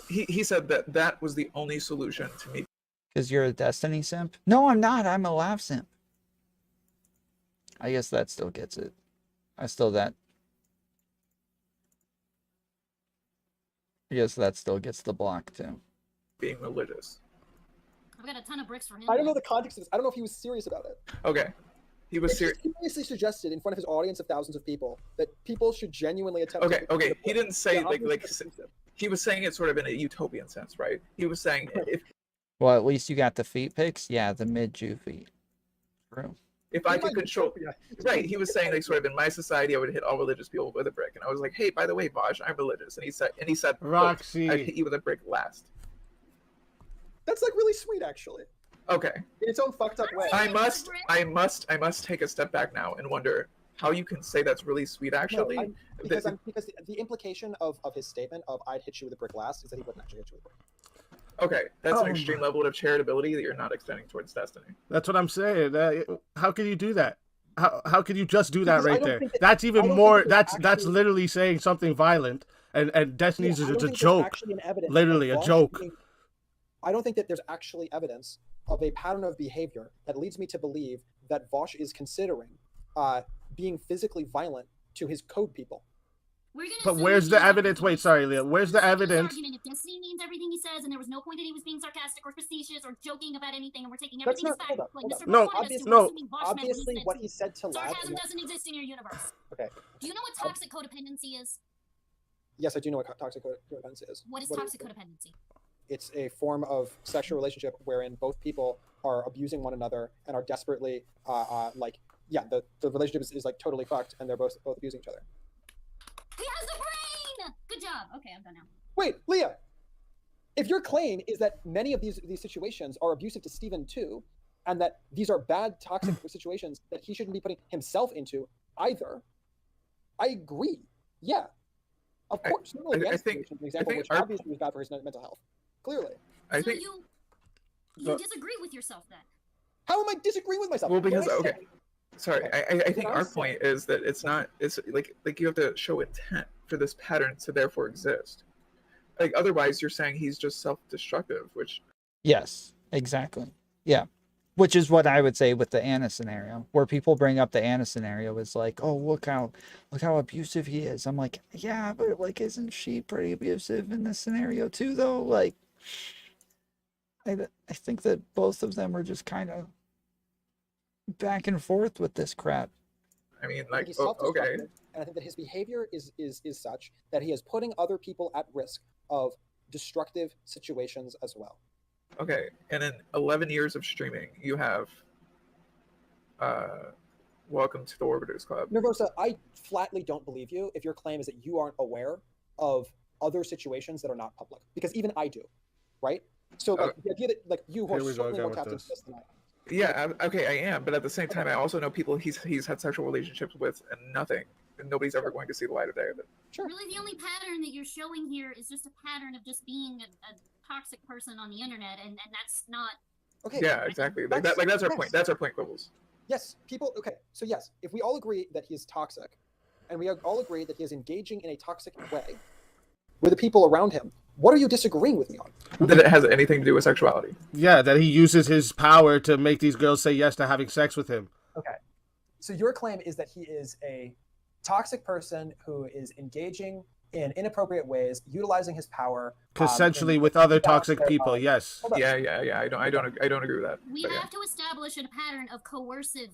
He said that was the only solution to me. Because you're a Destiny simp? No, I'm not. I'm a laugh simp. I guess that still gets it. I guess that still gets the block too. Being religious. I've got a ton of bricks for him. I don't know the context of this. I don't know if he was serious about it. Okay. He was serious. He seriously suggested in front of his audience of thousands of people that people should genuinely attempt Okay. He didn't say he was saying it sort of in a utopian sense, right? He was saying if Well, at least you got the feet pics? Yeah, the mid-Jew feet. True. If I could control, right? He was saying like sort of in my society, I would hit all religious people with a brick, and I was like, hey, by the way, Bosch, I'm religious, and he said, Roxy, I'd hit you with a brick last. That's like really sweet, actually. Okay. In its own fucked up way. I must take a step back now and wonder how you can say that's really sweet, actually. No, because the implication of his statement of I'd hit you with a brick last is that he wouldn't actually hit you with a brick. Okay, that's an extreme level of charitability that you're not extending towards Destiny. That's what I'm saying. How can you do that? How can you just do that right there? That's even more. That's literally saying something violent, and Destiny's is a joke. Literally a joke. I don't think that there's actually evidence of a pattern of behavior that leads me to believe that Vosh is considering being physically violent to his code people. But where's the evidence? Wait, sorry, Leah. Where's the evidence? If Destiny means everything he says, and there was no point that he was being sarcastic or facetious or joking about anything, and we're taking everything as fact. Obviously, what he said to Lab. Sarcasm doesn't exist in your universe. Okay. Do you know what toxic codependency is? Yes, I do know what toxic codependency is. What is toxic codependency? It's a form of sexual relationship wherein both people are abusing one another and are desperately the relationship is like totally fucked, and they're both abusing each other. He has the brain! Good job. Okay, I'm done now. Wait, Leah, if your claim is that many of these situations are abusive to Steven too, and that these are bad, toxic situations that he shouldn't be putting himself into either, I agree. Yeah, of course. I think an example which obviously was bad for his mental health. Clearly. I think you disagree with yourself then. How am I disagreeing with myself? Well, because sorry, I think our point is that it's like you have to show intent for this pattern to therefore exist. Like otherwise you're saying he's just self-destructive, which Yes, exactly. Yeah. Which is what I would say with the Anna scenario, where people bring up the Anna scenario is like, oh, look how abusive he is. I'm like, yeah, but like, isn't she pretty abusive in this scenario too, though? Like, I think that both of them are just kind of back and forth with this crap. I mean, I think he's self-destructive, and I think that his behavior is such that he is putting other people at risk of destructive situations as well. Okay, and in 11 years of streaming, you have welcome to the Orbiters Club. Nervosa, I flatly don't believe you if your claim is that you aren't aware of other situations that are not public, because even I do, right? So like, the idea that like you are certainly more tapped into this than I am. Yeah, okay, I am, but at the same time, I also know people he's had sexual relationships with and nothing, and nobody's ever going to see the light of day of it. Sure. Really, the only pattern that you're showing here is just a pattern of just being a toxic person on the internet, and that's not. Okay. Yeah, exactly. That's our point. That's our point, Quibbles. Yes, people. Okay, so yes, if we all agree that he is toxic, and we all agree that he is engaging in a toxic way with the people around him, what are you disagreeing with me on? That it has anything to do with sexuality. Yeah, that he uses his power to make these girls say yes to having sex with him. Okay, so your claim is that he is a toxic person who is engaging in inappropriate ways, utilizing his power Consensually with other toxic people, yes. Yeah. I don't agree with that. We have to establish a pattern of coercive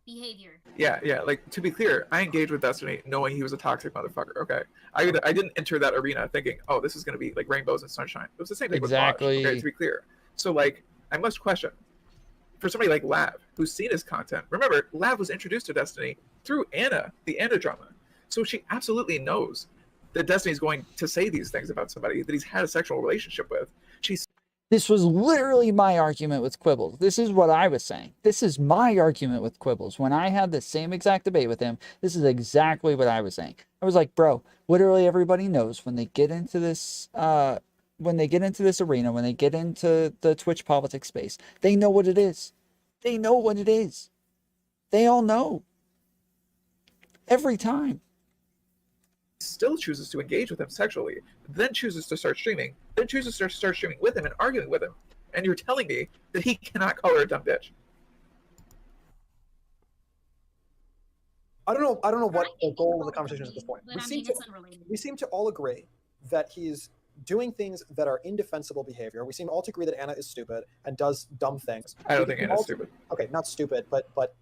behavior. Yeah. Like, to be clear, I engaged with Destiny knowing he was a toxic motherfucker. Okay, I didn't enter that arena thinking, oh, this is going to be like rainbows and sunshine. It was the same thing with Lodge, okay, to be clear. So like, I must question, for somebody like Lav, who's seen his content. Remember, Lav was introduced to Destiny through Anna, the Anna drama. So she absolutely knows that Destiny's going to say these things about somebody that he's had a sexual relationship with. This was literally my argument with Quibbles. This is what I was saying. This is my argument with Quibbles. When I had the same exact debate with him, this is exactly what I was saying. I was like, bro, literally everybody knows when they get into this arena, when they get into the Twitch politics space, they know what it is. They know what it is. They all know. Every time. Still chooses to engage with him sexually, then chooses to start streaming, then chooses to start streaming with him and arguing with him. And you're telling me that he cannot call her a dumb bitch. I don't know what the goal of the conversation is at this point. We seem to all agree that he's doing things that are indefensible behavior. We seem all to agree that Anna is stupid and does dumb things. I don't think Anna's stupid. Okay, not stupid, but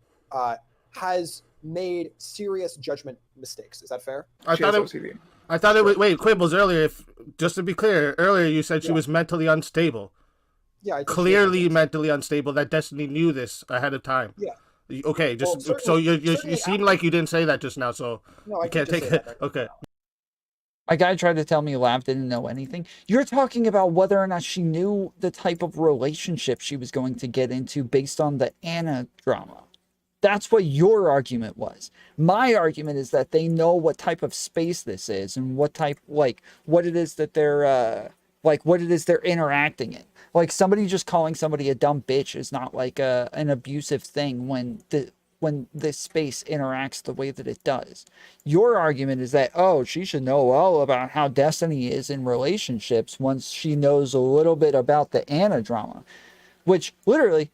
has made serious judgment mistakes. Is that fair? I thought it was, wait, Quibbles, earlier, just to be clear, earlier you said she was mentally unstable. Yeah, I think clearly mentally unstable, that Destiny knew this ahead of time. Yeah. Okay, so you seem like you didn't say that just now, so you can't take it. Okay. My guy tried to tell me Lav didn't know anything. You're talking about whether or not she knew the type of relationship she was going to get into based on the Anna drama. That's what your argument was. My argument is that they know what type of space this is and what type, like, what it is that they're, what it is they're interacting in. Like, somebody just calling somebody a dumb bitch is not like an abusive thing when this space interacts the way that it does. Your argument is that, oh, she should know all about how Destiny is in relationships once she knows a little bit about the Anna drama, which literally,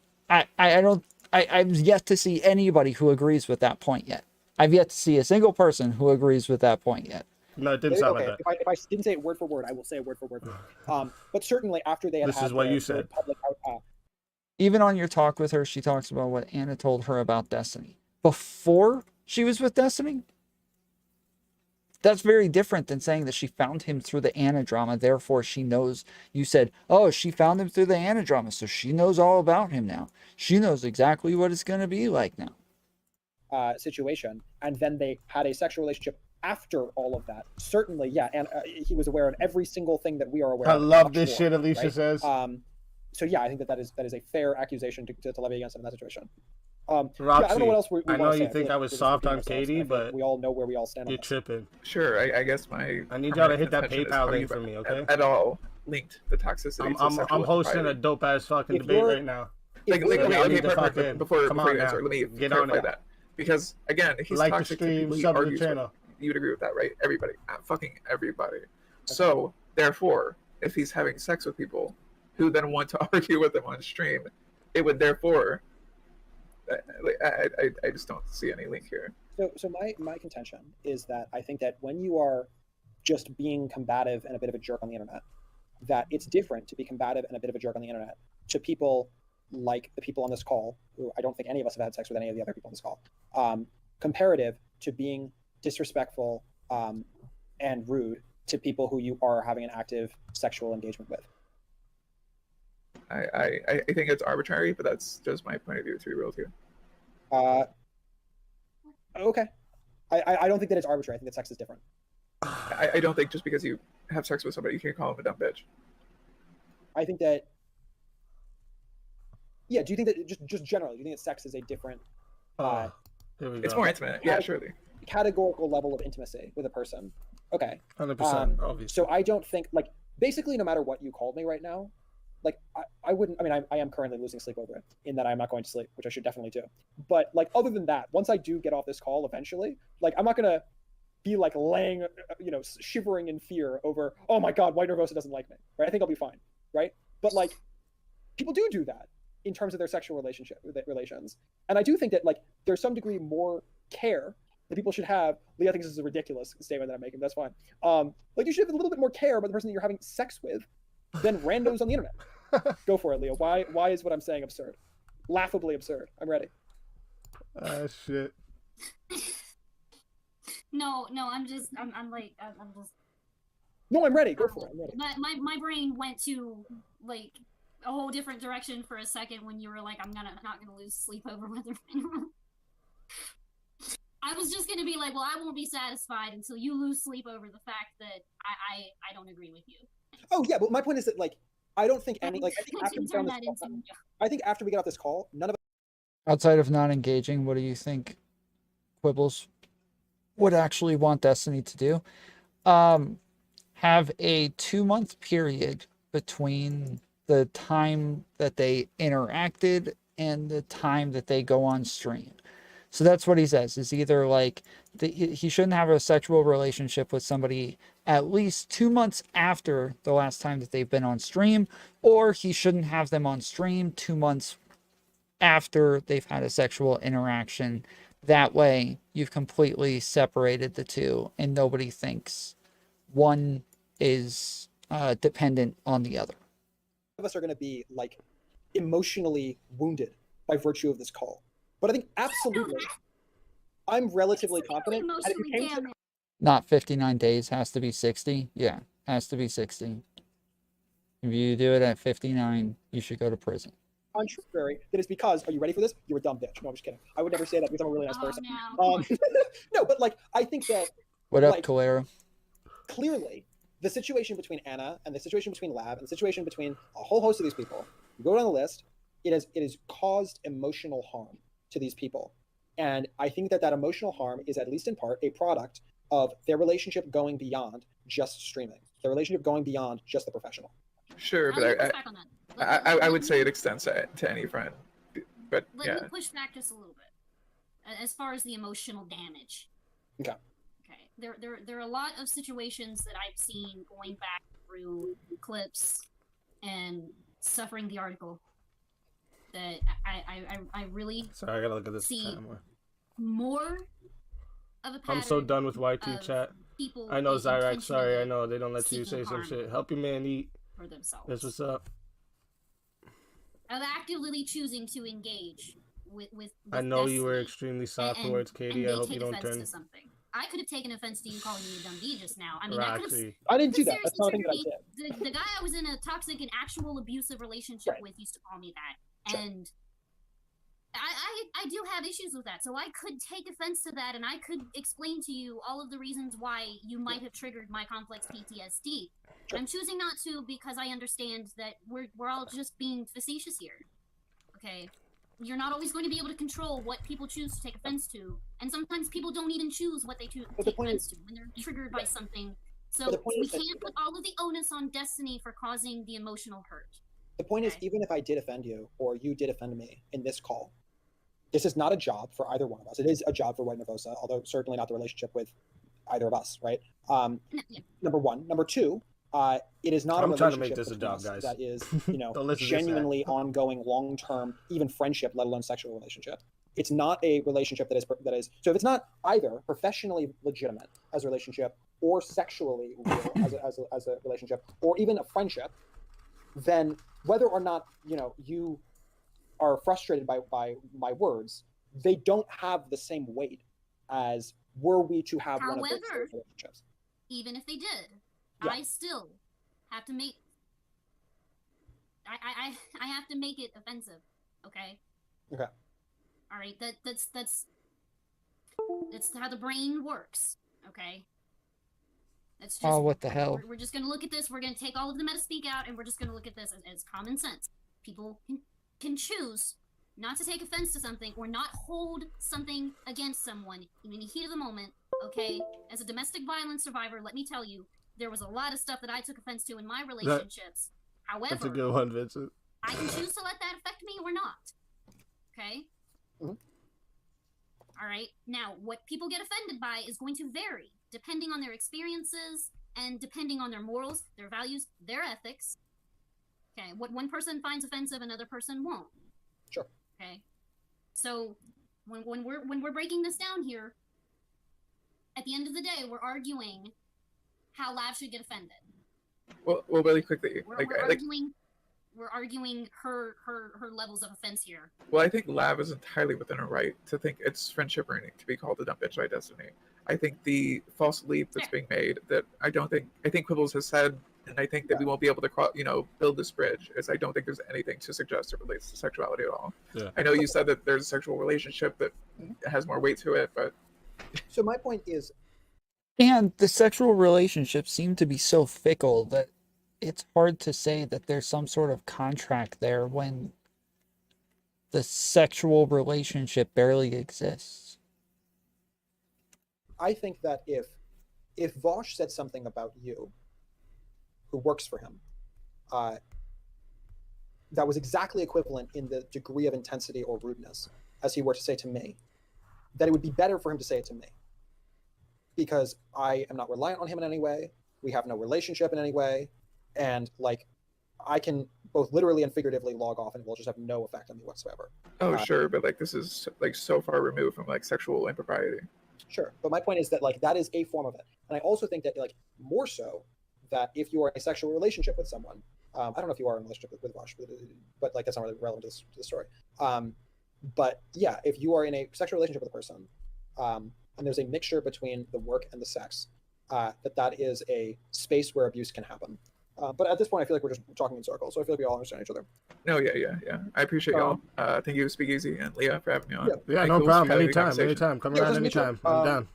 I've yet to see anybody who agrees with that point yet. I've yet to see a single person who agrees with that point yet. No, it didn't sound like that. If I didn't say it word for word, I will say it word for word. But certainly after they had this is what you said. Even on your talk with her, she talks about what Anna told her about Destiny. Before she was with Destiny? That's very different than saying that she found him through the Anna drama, therefore she knows. You said, oh, she found him through the Anna drama, so she knows all about him now. She knows exactly what it's going to be like now. Situation, and then they had a sexual relationship after all of that. Certainly, yeah, and he was aware of every single thing that we are aware of. I love this shit Alicia says. So yeah, I think that is a fair accusation to levy against him in that situation. Roxy, yeah, I don't know what else we I know want to you say. think I was soft on Katie, but we all know where we all stand. You're tripping. Sure, I guess I need y'all to hit that PayPal link for me, okay? At all linked the toxicity. I'm hosting a dope ass fucking debate right now. Before you now. answer, let me get on clarify that. Because again, he's like toxic the stream, to people he sub to the argues channel. with. You'd agree with that, right? Everybody, fucking everybody. So therefore, if he's having sex with people who then want to argue with him on stream, it would therefore. I just don't see any link here. So my contention is that I think that when you are just being combative and a bit of a jerk on the internet, that it's different to be combative and a bit of a jerk on the internet to people like the people on this call, who I don't think any of us have had sex with any of the other people on this call, comparative to being disrespectful and rude to people who you are having an active sexual engagement with. I think it's arbitrary, but that's just my point of view, to be real with you. Okay. I don't think that it's arbitrary. I think that sex is different. I don't think just because you have sex with somebody, you can't call them a dumb bitch. I think that, yeah, do you think that, just generally, do you think that sex is a different, it's more intimate, yeah, surely. Categorical level of intimacy with a person? Okay. 100%, obviously. So I don't think, like, basically no matter what you called me right now, like, I wouldn't, I mean, I am currently losing sleep over it, in that I'm not going to sleep, which I should definitely do. But, like, other than that, once I do get off this call eventually, like, I'm not going to be, like, laying, you know, shivering in fear over, oh my God, why Nervosa doesn't like me, right? I think I'll be fine, right? But, like, people do that in terms of their sexual relations. And I do think that, like, there's some degree more care that people should have. Leah thinks this is a ridiculous statement that I'm making. That's fine. Like, you should have a little bit more care about the person that you're having sex with than randos on the internet. Go for it, Leo. Why is what I'm saying absurd? Laughably absurd. I'm ready. Shit. No, I'm just. No, I'm ready. Go for it. I'm ready. My brain went to like a whole different direction for a second when you were like, I'm not gonna lose sleep over whether. I was just gonna be like, well, I won't be satisfied until you lose sleep over the fact that I don't agree with you. Oh yeah, but my point is that, like, I don't think any, like, I think after we get off this call, none of us. Outside of not engaging, what do you think Quibbles would actually want Destiny to do? Have a 2-month period between the time that they interacted and the time that they go on stream. So that's what he says, is either like he shouldn't have a sexual relationship with somebody at least 2 months after the last time that they've been on stream, or he shouldn't have them on stream 2 months after they've had a sexual interaction. That way you've completely separated the two and nobody thinks one is dependent on the other. Of us are going to be, like, emotionally wounded by virtue of this call. But I think absolutely, I'm relatively confident. And if you came to, Not 59 days, has to be 60. Yeah, has to be 60. If you do it at 59, you should go to prison. contrary, that is because, are you ready for this? You're a dumb bitch. No, I'm just kidding. I would never say that because I'm a really nice person. No, but, like, I think that. What up, like, Calera? Clearly, the situation between Anna and the situation between Lab and the situation between a whole host of these people, you go down the list, it has caused emotional harm to these people. And I think that emotional harm is, at least in part, a product of their relationship going beyond just streaming, their relationship going beyond just the professional. Sure, but I would say it extends to any friend. But Let me push back just a little bit as far as the emotional damage. Okay. Okay. There are a lot of situations that I've seen going back through clips and suffering the article that I really Sorry, I gotta look at this see more of a pattern. I'm so done with YT chat. I know, Zyrax, sorry, I know they don't let you say some shit. Help your man eat. For themselves. That's what's up. Of actively choosing to engage with I know you were extremely soft towards Katie. I hope you don't turn. I could have taken offense to you calling me a dumb B just now. I mean, I didn't do that. That's not a thing that I did. The guy I was in a toxic and actual abusive relationship with used to call me that, and I do have issues with that. So I could take offense to that, and I could explain to you all of the reasons why you might have triggered my complex PTSD. But I'm choosing not to because I understand that we're all just being facetious here. Okay. You're not always going to be able to control what people choose to take offense to, and sometimes people don't even choose what they take offense to when they're triggered by something. So we can't put all of the onus on Destiny for causing the emotional hurt. The point is, even if I did offend you or you did offend me in this call, this is not a job for either one of us. It is a job for White Nervosa, although certainly not the relationship with either of us, right? Number one. Number two, it is not a relationship trying to make this a job, guys. That is, genuinely ongoing, long-term, even friendship, let alone sexual relationship. It's not a relationship that is. So if it's not either professionally legitimate as a relationship or sexually real as a relationship or even a friendship, then whether or not you are frustrated by my words, they don't have the same weight as were we to have one of those relationships. Even if they did, Yeah. I still have to make. I have to make it offensive. Okay. Okay. All right. That's how the brain works. Okay. That's just. Oh, what the hell? We're just gonna look at this. We're gonna take all of the meta speak out, and we're just gonna look at this as common sense. People can choose not to take offense to something or not hold something against someone in the heat of the moment. Okay. As a domestic violence survivor, let me tell you, there was a lot of stuff that I took offense to in my relationships. However, That's a good one, Vincent. I can choose to let that affect me or not. Okay? Mhm. All right. Now, what people get offended by is going to vary depending on their experiences and depending on their morals, their values, their ethics. Okay. What one person finds offensive, another person won't. Sure. Okay. So when we're breaking this down here, at the end of the day, we're arguing how Lav should get offended. Well, really quickly, We're arguing her levels of offense here. Well, I think Lav is entirely within her right to think it's friendship earning to be called a dumb bitch by Destiny. I think the false leap that's being made that I think Quibbles has said, and I think that we won't be able to build this bridge, is I don't think there's anything to suggest it relates to sexuality at all. Yeah. I know you said that there's a sexual relationship that has more weight to it, but So my point is, And the sexual relationships seem to be so fickle that it's hard to say that there's some sort of contract there when the sexual relationship barely exists. I think that if Vosh said something about you, who works for him, that was exactly equivalent in the degree of intensity or rudeness as he were to say to me, that it would be better for him to say it to me. Because I am not reliant on him in any way, we have no relationship in any way, and like I can both literally and figuratively log off and it will just have no effect on me whatsoever. sure, but like this is like so far removed from like sexual impropriety. Sure, but my point is that like that is a form of it, and I also think that like more so that if you are in a sexual relationship with someone, I don't know if you are in a relationship with Vosh, but like that's not really relevant to the story. But yeah, if you are in a sexual relationship with a person, and there's a mixture between the work and the sex, that is a space where abuse can happen. But at this point, I feel like we're just talking in circles, so I feel like we all understand each other. No, yeah. I appreciate y'all. Thank you, SpeakeaZy and Leah, for having me on. Yeah, no problem. Anytime. Come around anytime. I'm down.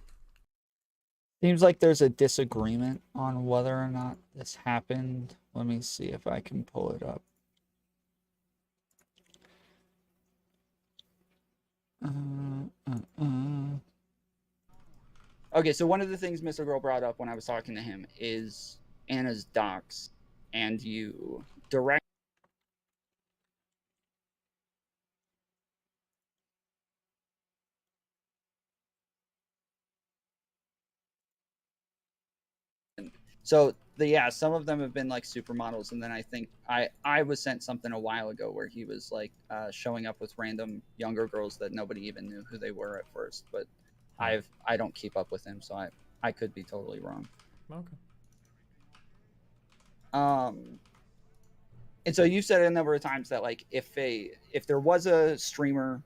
Seems like there's a disagreement on whether or not this happened. Let me see if I can pull it up. Okay, so one of the things Mr. Girl brought up when I was talking to him is Anna's docs, and you direct. So some of them have been like supermodels, and then I think I was sent something a while ago where he was like showing up with random younger girls that nobody even knew who they were at first. But I don't keep up with him, so I could be totally wrong. Okay. And so you've said a number of times that like if there was a streamer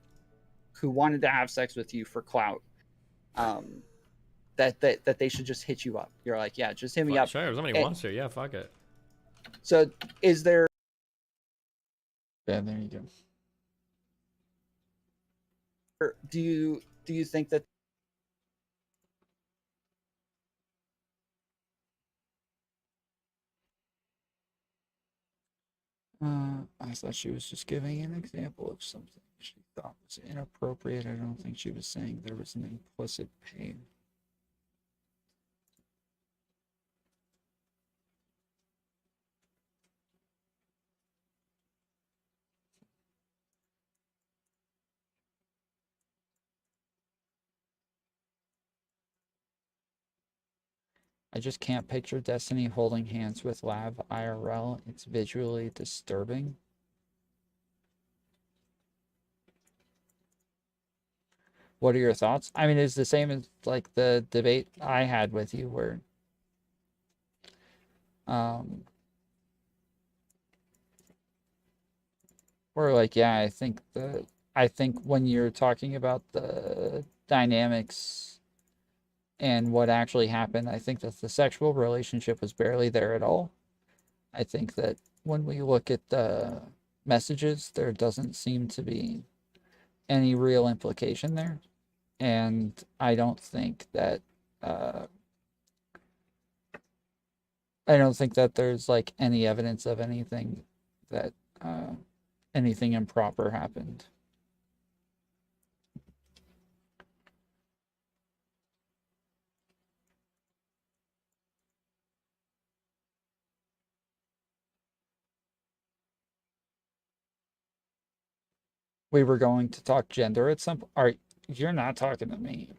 who wanted to have sex with you for clout, that they should just hit you up. You're like, yeah, just hit me up. Sure, if somebody wants to, yeah, fuck it. So is there? Yeah, there you go. Do you think that? I thought she was just giving an example of something she thought was inappropriate. I don't think she was saying there was an implicit pain. I just can't picture Destiny holding hands with Lav IRL. It's visually disturbing. What are your thoughts? I mean, it's the same as like the debate I had with you where Or like, yeah, I think when you're talking about the dynamics and what actually happened, I think that the sexual relationship was barely there at all. I think that when we look at the messages, there doesn't seem to be any real implication there. And I don't think that there's like any evidence of anything that anything improper happened. We were going to talk gender at some point. You're not talking to me.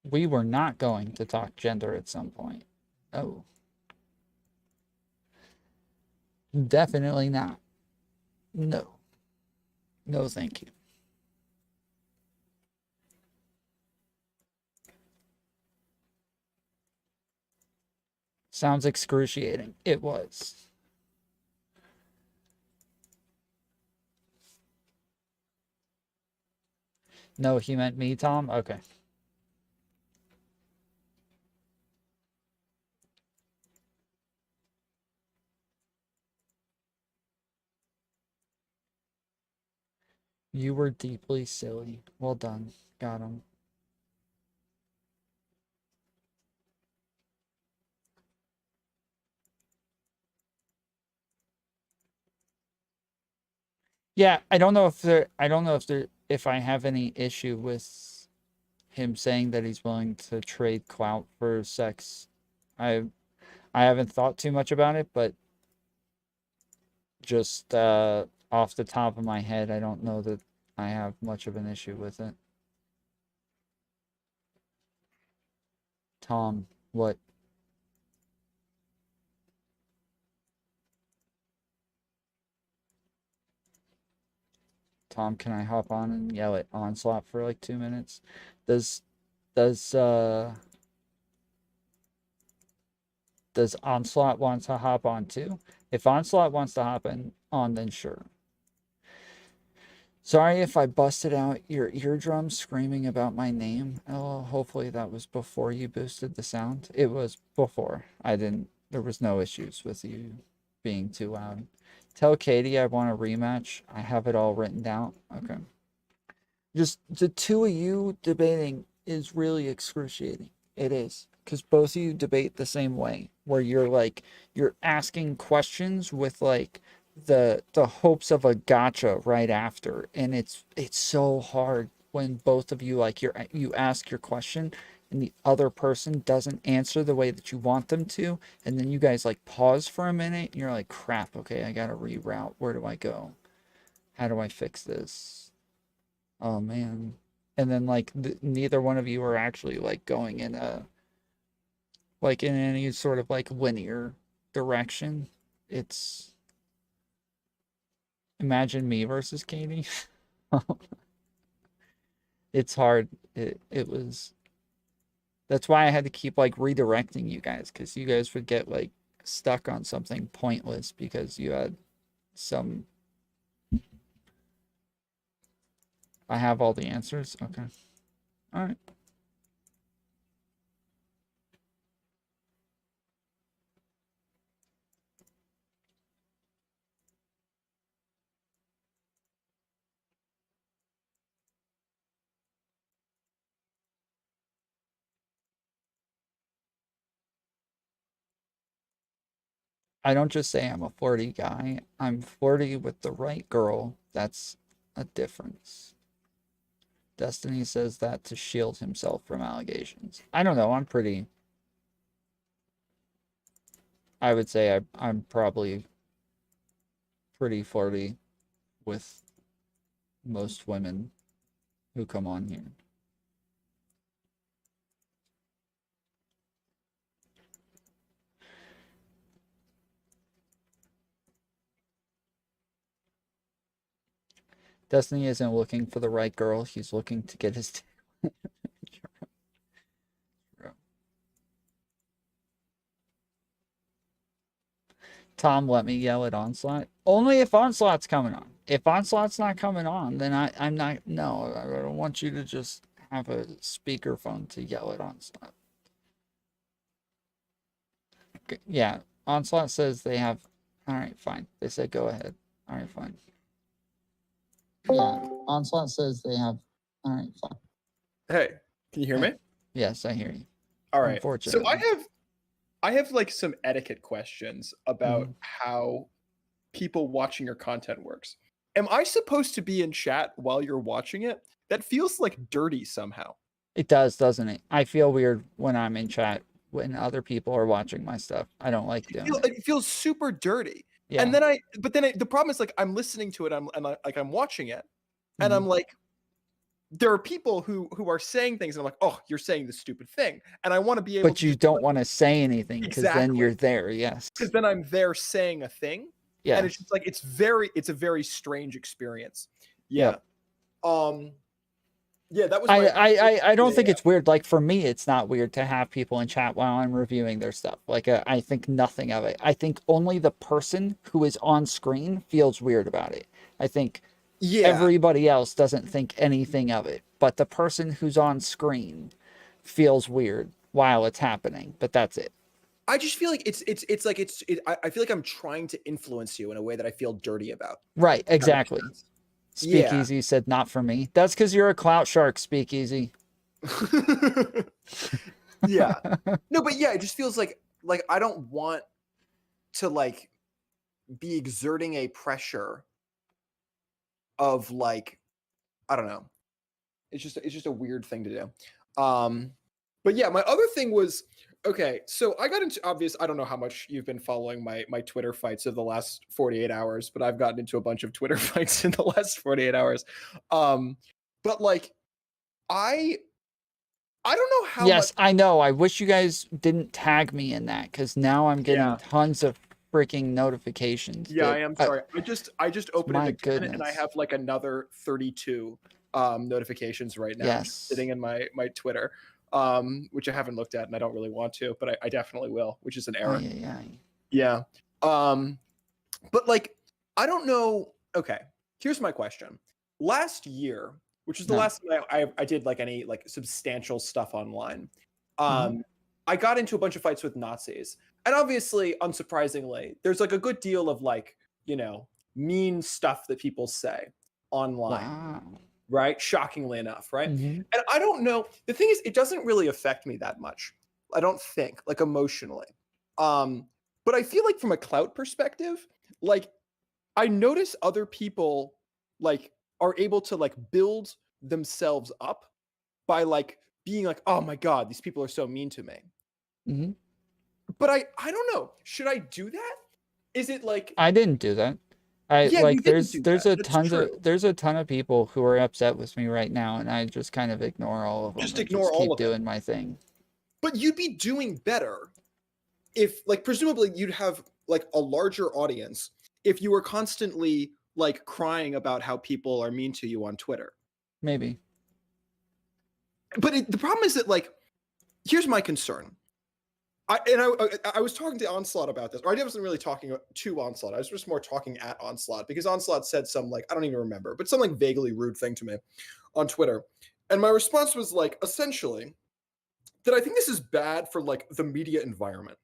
We were not going to talk gender at some point. Oh. Definitely not. No. No, thank you. Sounds excruciating. It was. No, he meant me, Tom? Okay. You were deeply silly. Well done. Got him. Yeah, I don't know if I have any issue with him saying that he's willing to trade clout for sex. I haven't thought too much about it, but just off the top of my head, I don't know that I have much of an issue with it. Tom, what? Tom, can I hop on and yell at Onslaught for like 2 minutes? Does Onslaught want to hop on too? If Onslaught wants to hop on, then sure. Sorry if I busted out your eardrums screaming about my name. Oh, hopefully that was before you boosted the sound. It was before. There was no issues with you being too loud. Tell Katie I want a rematch. I have it all written down. Okay. Just the two of you debating is really excruciating. It is. Because both of you debate the same way. Where you're asking questions with like the hopes of a gotcha right after. And it's so hard when both of you you ask your question and the other person doesn't answer the way that you want them to, and then you guys like pause for a minute and you're like, crap, okay, I gotta reroute. Where do I go? How do I fix this? Oh man. And then like neither one of you are actually like going in any sort of like linear direction. It's imagine me versus Katie. It's hard. It was. That's why I had to keep like redirecting you guys, because you guys would get like stuck on something pointless because you had some. I have all the answers. Okay. All right. I don't just say I'm a flirty guy. I'm flirty with the right girl. That's a difference. Destiny says that to shield himself from allegations. I don't know. I would say I'm probably pretty flirty with most women who come on here. Destiny isn't looking for the right girl. He's looking to get his... Tom let me yell at Onslaught. Only if Onslaught's coming on. If Onslaught's not coming on, then I'm not. No, I don't want you to just have a speakerphone to yell at Onslaught. Okay, yeah, Onslaught says they have. All right, fine. They said go ahead. All right, fine. Yeah, Onslaught says they have. All right, fine. Hey, can you hear me? Yes, I hear you. All right. Unfortunately. So I have like some etiquette questions about how people watching your content works. Am I supposed to be in chat while you're watching it? That feels like dirty somehow. It does, doesn't it? I feel weird when I'm in chat when other people are watching my stuff. I don't like doing it. It feels super dirty. Yeah. And then the problem is like I'm listening to it. I'm watching it, and I'm like, there are people who are saying things, and I'm like, oh, you're saying this stupid thing, and I want to be able. But you don't want to say anything because then you're there. Yes. Because then I'm there saying a thing. Yeah. And it's just like it's a very strange experience. Yeah. Yeah, that was I don't think it's weird. Like for me, it's not weird to have people in chat while I'm reviewing their stuff. Like I think nothing of it. I think only the person who is on screen feels weird about it. I think everybody else doesn't think anything of it, but the person who's on screen feels weird while it's happening. But that's it. I just feel like I feel like I'm trying to influence you in a way that I feel dirty about. Right, exactly. SpeakeaZy said not for me. That's because you're a clout shark, SpeakeaZy. Yeah. No, but yeah, it just feels like I don't want to like be exerting a pressure of like, I don't know. It's just a weird thing to do. But yeah, my other thing was, okay, so I got into I don't know how much you've been following my Twitter fights of the last 48 hours, but I've gotten into a bunch of Twitter fights in the last 48 hours. But like, I don't know how Yes, I know. I wish you guys didn't tag me in that because now I'm getting tons of freaking notifications. Yeah, I am sorry. I just opened it again and I goodness. have like another 32 notifications right now just sitting in my Twitter. Which I haven't looked at and I don't really want to, but I definitely will, which is an error. Yeah. But like, I don't know. Okay. Here's my question. Last year, which is the last time I did like any like substantial stuff online. I got into a bunch of fights with Nazis, and obviously, unsurprisingly, there's like a good deal of like, you know, mean stuff that people say online. Wow. Right? Shockingly enough, right? And I don't know. The thing is, it doesn't really affect me that much. I don't think, like emotionally. But I feel like from a clout perspective, like I notice other people like are able to like build themselves up by like being like, oh my God, these people are so mean to me. But I don't know. Should I do that? Is it like I didn't do that. Like there's a ton of people who are upset with me right now, and I just kind of ignore all of them. Just ignore all keep of doing my thing. But you'd be doing better if like presumably you'd have like a larger audience if you were constantly like crying about how people are mean to you on Twitter. Maybe. But the problem is that like here's my concern. I was talking to Onslaught about this, or I wasn't really talking to Onslaught. I was just more talking at Onslaught because Onslaught said some like, I don't even remember, but some like vaguely rude thing to me on Twitter. And my response was like, essentially, that I think this is bad for like the media environment.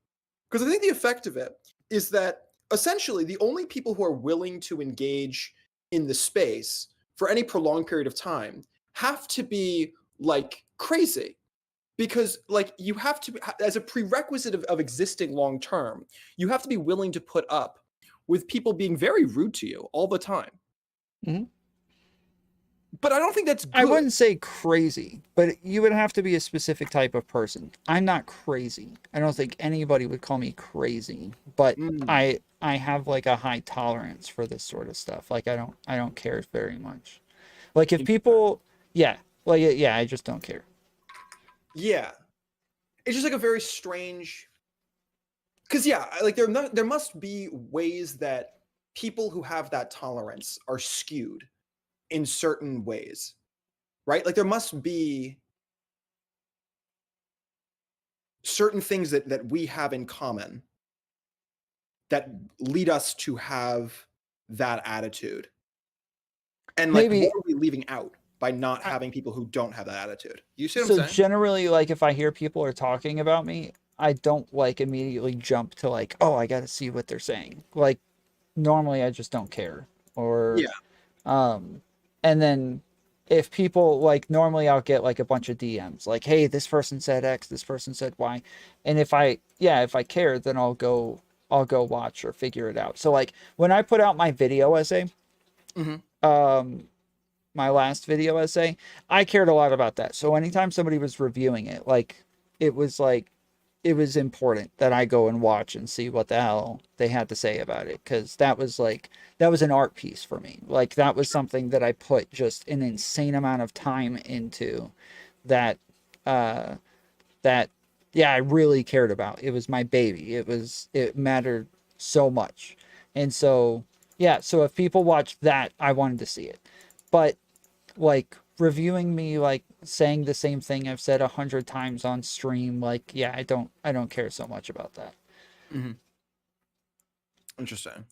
Because I think the effect of it is that essentially the only people who are willing to engage in the space for any prolonged period of time have to be like crazy. Because like you have to, as a prerequisite of existing long term, you have to be willing to put up with people being very rude to you all the time. But I don't think that's good. I wouldn't say crazy, but you would have to be a specific type of person. I'm not crazy. I don't think anybody would call me crazy, but I have like a high tolerance for this sort of stuff. Like I don't care very much. Like if people, I just don't care. Yeah, it's just like a very strange. Because like there must be ways that people who have that tolerance are skewed in certain ways, right? Like there must be certain things that we have in common that lead us to have that attitude? And like, Maybe- what are we leaving out by not having people who don't have that attitude? You see what So I'm saying? generally, like if I hear people are talking about me, I don't like immediately jump to like, oh, I got to see what they're saying. Like normally I just don't care. Or and then if people like, normally I'll get like a bunch of DMs like, hey, this person said X, this person said Y. And if I care, then I'll go watch or figure it out. So like when I put out my video essay, my last video essay, I cared a lot about that. So anytime somebody was reviewing it, like it was important that I go and watch and see what the hell they had to say about it, because that was an art piece for me. Like that was something that I put just an insane amount of time into, that I really cared about. It was my baby. It mattered so much. And so so if people watch that, I wanted to see it. But like reviewing me, like saying the same thing I've said 100 times on stream, like I don't care so much about that. Interesting.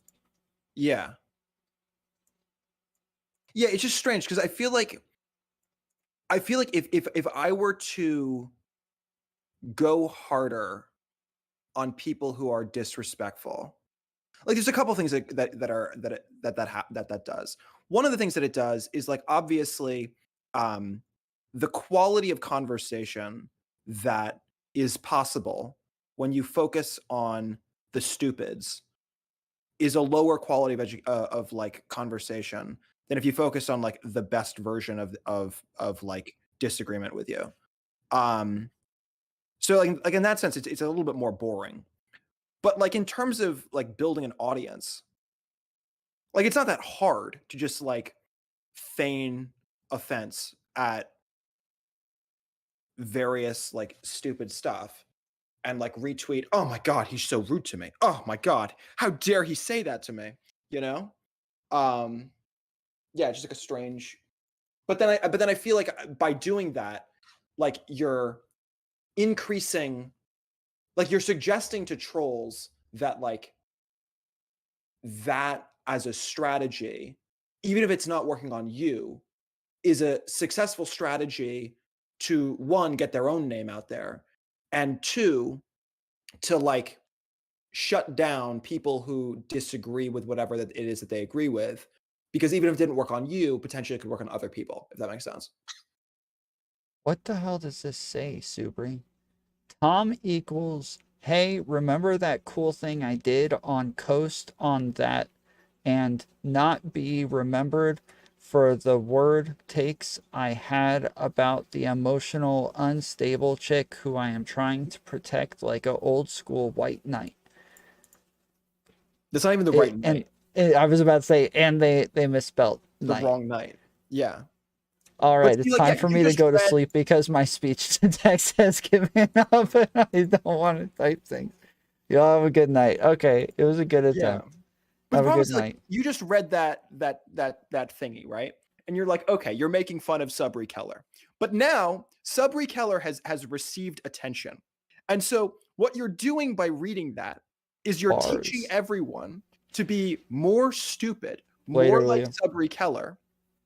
Yeah, it's just strange because I feel like if I were to go harder on people who are disrespectful, like there's a couple things that does. One of the things that it does is like, obviously, the quality of conversation that is possible when you focus on the stupids is a lower quality of like conversation than if you focus on like the best version of like disagreement with you. So like in that sense, it's a little bit more boring. But like in terms of like building an audience, like it's not that hard to just like feign offense at various like stupid stuff and like retweet, oh my God, he's so rude to me. Oh my God, how dare he say that to me? You know? It's just like a strange. But then I feel like by doing that, like you're increasing, like you're suggesting to trolls that like that as a strategy, even if it's not working on you, is a successful strategy to, one, get their own name out there, and two, to like shut down people who disagree with whatever that it is that they agree with, because even if it didn't work on you, potentially it could work on other people, if that makes sense. What the hell does this say, Subri? Tom equals, hey, remember that cool thing I did on Coast on that and not be remembered for the word takes I had about the emotional, unstable chick who I am trying to protect like a old school white knight. That's not even the right knight. And I was about to say, and they misspelled the knight. wrong knight. Yeah. All right, it's time for me to go to sleep because my speech to text has given up and I don't want to type things. Y'all have a good night. Okay, it was a good attempt. But Have a good night. You just read that thingy, right? And you're like, okay, you're making fun of Subri Keller. But now Subri Keller has received attention. And so what you're doing by reading that is you're teaching everyone to be more stupid, more like Subri Keller,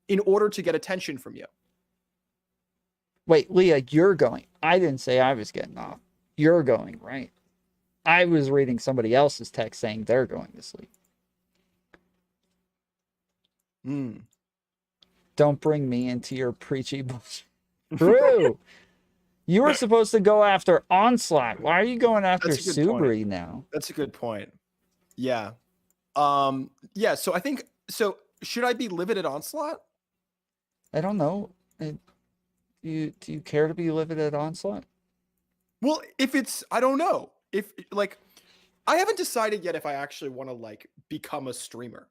in order to get attention from you. Wait, Leah, you're going. I didn't say I was getting off. You're going, right? I was reading somebody else's text saying they're going to sleep. Don't bring me into your preachy bullshit. True. You were supposed to go after Onslaught. Why are you going after Subri now? That's a good point. Yeah. So I think, should I be livid at Onslaught? I don't know. Do you care to be livid at Onslaught? Well, I don't know. If like, I haven't decided yet if I actually want to like become a streamer.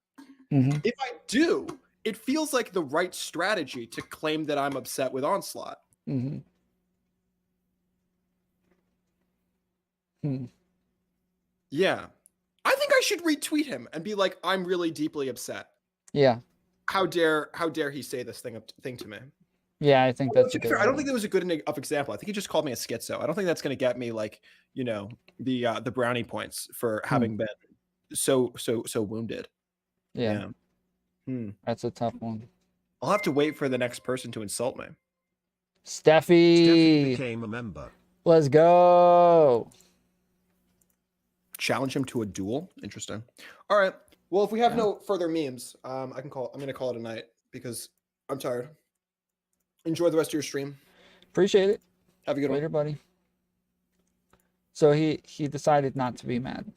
If I do, it feels like the right strategy to claim that I'm upset with Onslaught. Yeah. I think I should retweet him and be like, I'm really deeply upset. Yeah. How dare he say this thing to me? Yeah, I think that's a good I don't think that was a good enough example. I think he just called me a schizo. I don't think that's going to get me like, the brownie points for having been so wounded. Yeah. Hmm. That's a tough one. I'll have to wait for the next person to insult me. Steffi became a member. Let's go. Challenge him to a duel. Interesting. All right. Well, if we have no further memes, I'm going to call it a night because I'm tired. Enjoy the rest of your stream. Appreciate it. Have a good Later, one. buddy. So he decided not to be mad.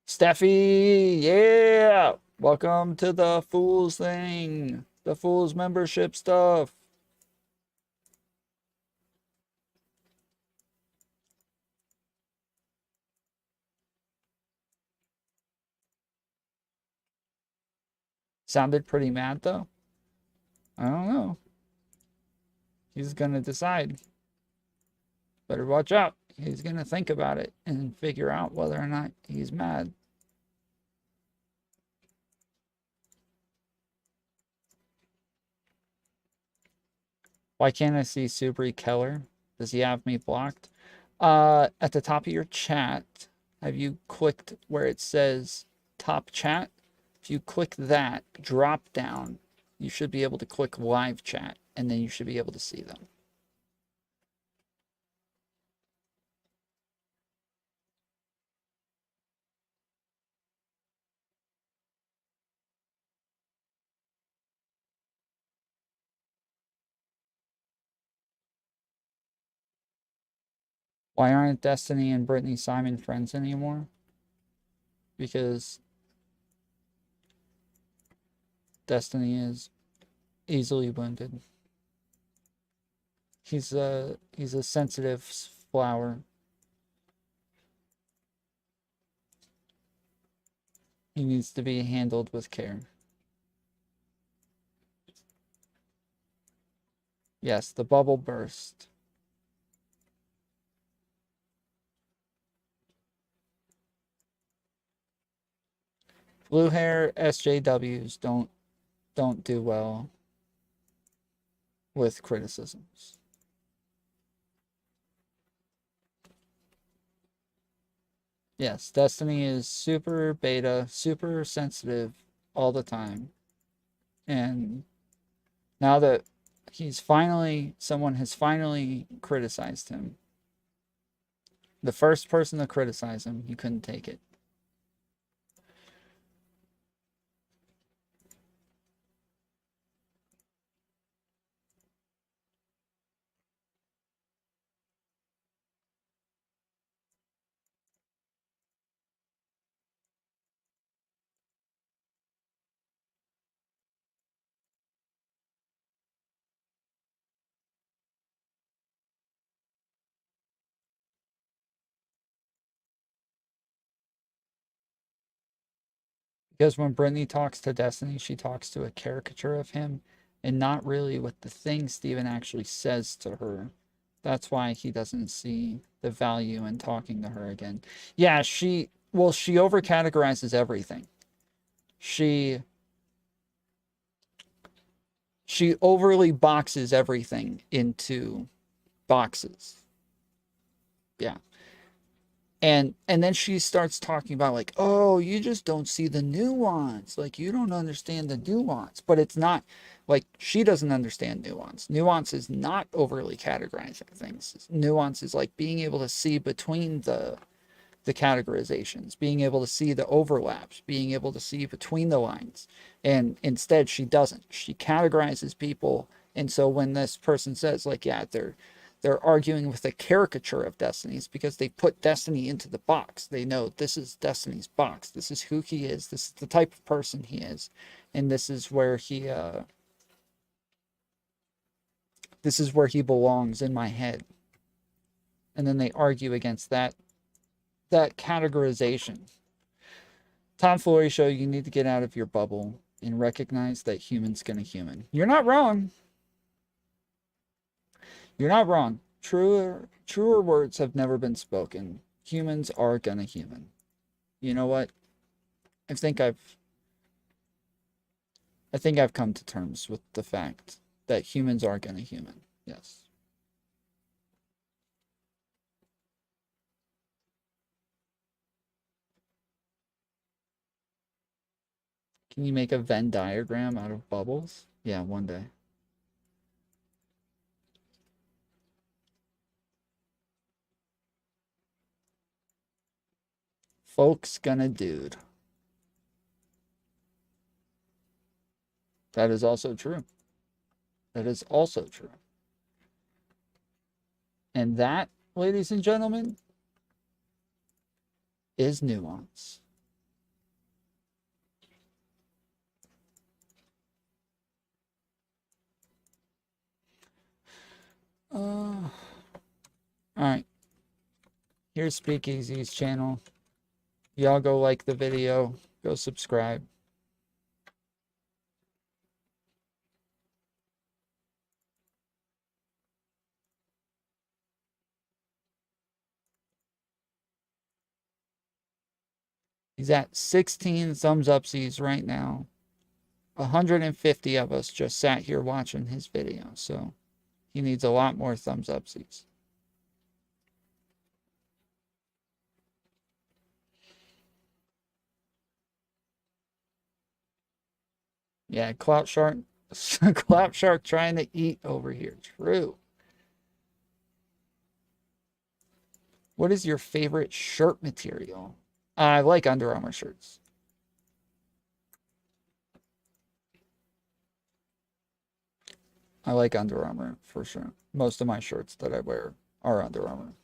Steffi, yeah. Welcome to the Fools thing. The Fools membership stuff. Sounded pretty mad, though. I don't know. He's going to decide. Better watch out. He's going to think about it and figure out whether or not he's mad. Why can't I see Subri Keller? Does he have me blocked? At the top of your chat, have you clicked where it says top chat? If you click that drop down, you should be able to click live chat, and then you should be able to see them. Why aren't Destiny and Brittany Simon friends anymore? Because Destiny is easily wounded. He's a sensitive flower. He needs to be handled with care. Yes, the bubble burst. Blue hair SJWs don't do well with criticisms. Yes, Destiny is super beta, super sensitive all the time. And now that someone has finally criticized him, the first person to criticize him, he couldn't take it. Because when Brittany talks to Destiny, she talks to a caricature of him and not really with the things Steven actually says to her. That's why he doesn't see the value in talking to her again. Yeah, she overcategorizes everything. She overly boxes everything into boxes. Yeah. And then she starts talking about like, oh, you just don't see the nuance. Like, you don't understand the nuance. But it's not like she doesn't understand nuance. Nuance is not overly categorizing things. Nuance is like being able to see between the categorizations, being able to see the overlaps, being able to see between the lines. And instead, she doesn't. She categorizes people. And so when this person says like, yeah, they're arguing with a caricature of Destiny's because they put Destiny into the box. They know this is Destiny's box. This is who he is. This is the type of person he is. And this is where he belongs in my head. And then they argue against that categorization. Tom Foolery show, you need to get out of your bubble and recognize that human's gonna human. You're not wrong. You're not wrong. Truer words have never been spoken. Humans are gonna human. You know what? I think I've come to terms with the fact that humans are gonna human. Yes. Can you make a Venn diagram out of bubbles? Yeah, one day. Folks gonna dude. That is also true. That is also true. And that, ladies and gentlemen, is nuance. All right. Here's SpeakeaZy's channel. Y'all go like the video. Go subscribe. He's at 16 thumbs upsies right now. 150 of us just sat here watching his video, so he needs a lot more thumbs upsies. Yeah, Clout Shark, Clout Shark trying to eat over here. True. What is your favorite shirt material? I like Under Armour shirts. I like Under Armour for sure. Most of my shirts that I wear are Under Armour.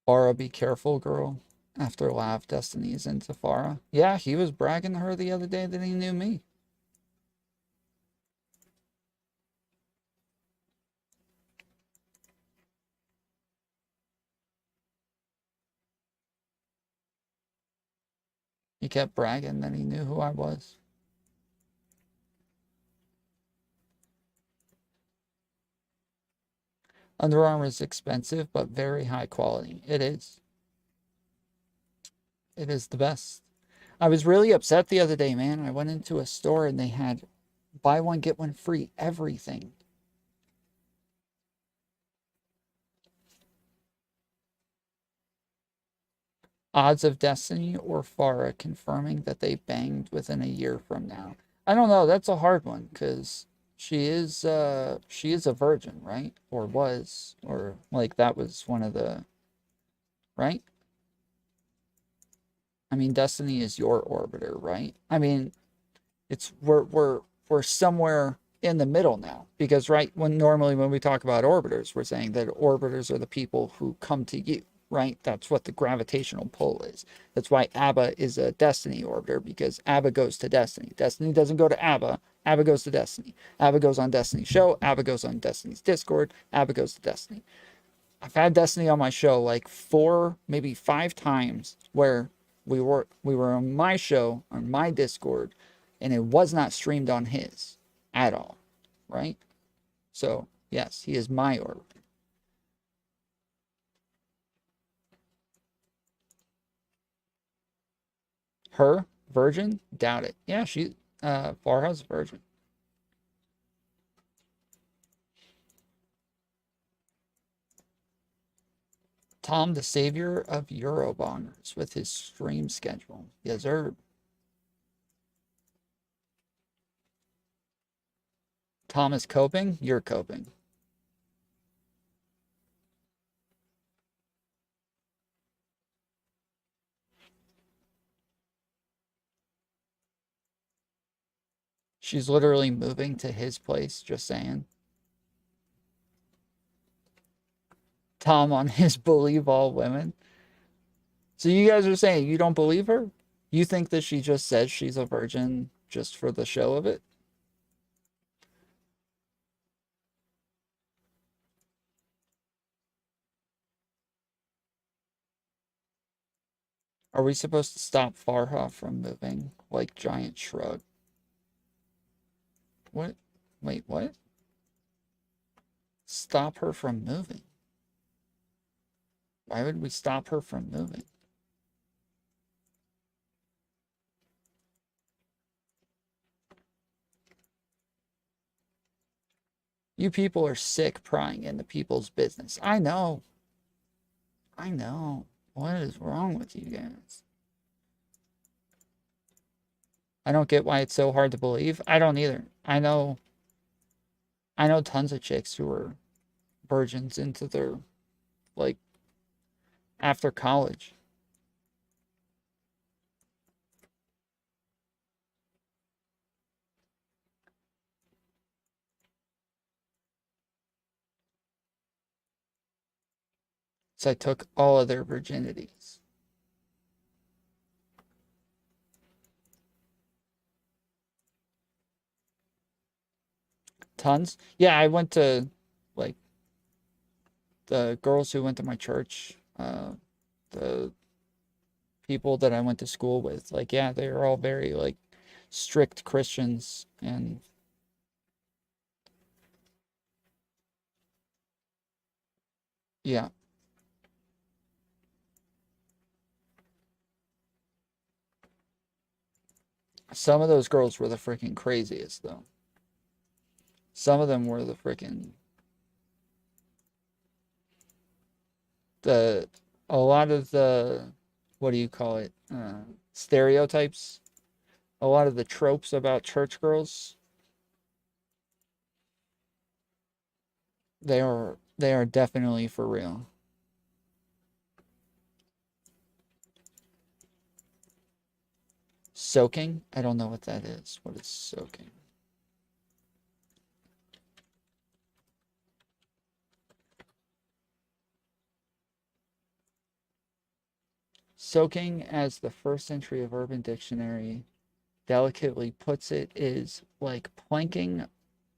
Farah, be careful, girl. After Lav, Destiny is into Farah. Yeah, he was bragging to her the other day that he knew me. He kept bragging that he knew who I was. Under Armour is expensive, but very high quality. It is. It is the best. I was really upset the other day, man. I went into a store and they had buy one, get one free, everything. Odds of Destiny or Farah confirming that they banged within a year from now. I don't know. That's a hard one because she is a virgin, right? Or was, or like that was one of the, right? I mean, Destiny is your orbiter, right? I mean, it's we're somewhere in the middle now because normally when we talk about orbiters, we're saying that orbiters are the people who come to you, right? That's what the gravitational pull is. That's why Abba is a Destiny orbiter, because Abba goes to Destiny. Destiny doesn't go to Abba. Abba goes to Destiny. Abba goes on Destiny's show. Abba goes on Destiny's Discord. Abba goes to Destiny. I've had Destiny on my show like 4, maybe 5 times where we were on my show, on my Discord, and it was not streamed on his at all, right? So, yes, he is my orbiter. Her? Virgin? Doubt it. Yeah, she, Farhah's virgin. Tom, the savior of Eurobongers with his stream schedule. Yes, sir. Tom is coping? You're coping. She's literally moving to his place, just saying. Tom on his believe all women. So you guys are saying you don't believe her? You think that she just says she's a virgin just for the show of it? Are we supposed to stop Farha from moving like giant shrug? What? Wait, what? Stop her from moving? Why would we stop her from moving? You people are sick prying into people's business. I know. I know. What is wrong with you guys? I don't get why it's so hard to believe. I don't either. I know tons of chicks who are virgins into their, like, after college. So I took all of their virginities. Tons? Yeah, I went to, like, the girls who went to my church, the people that I went to school with, like, yeah, they were all very, like, strict Christians, and yeah. Some of those girls were the freaking craziest, though. Some of them were the freaking... A lot of the, what do you call it? Stereotypes. A lot of the tropes about church girls. They are definitely for real. Soaking? I don't know what that is. What is soaking? Soaking, as the first entry of Urban Dictionary delicately puts it, is like planking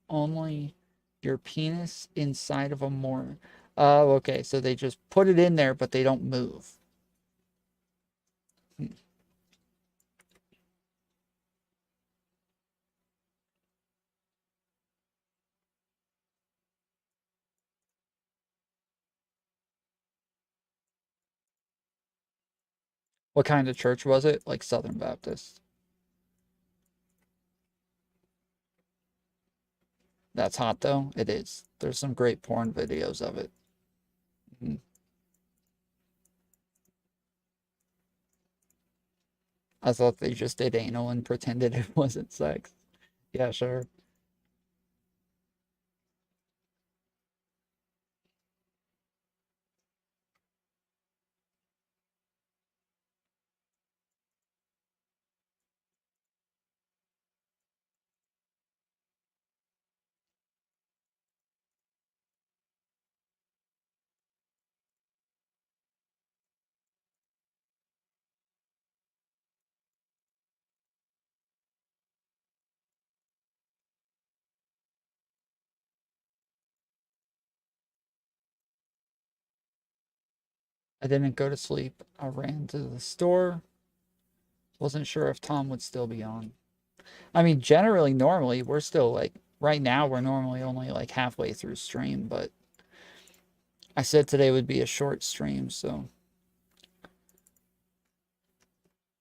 only your penis inside of a mortar. Oh, okay. So they just put it in there, but they don't move. What kind of church was it? Like Southern Baptist. That's hot, though. It is. There's some great porn videos of it. I thought they just did anal and pretended it wasn't sex. Yeah, sure. I didn't go to sleep. I ran to the store. Wasn't sure if Tom would still be on. I mean, generally, normally, we're still like, right now, we're normally only like halfway through stream, but I said today would be a short stream, so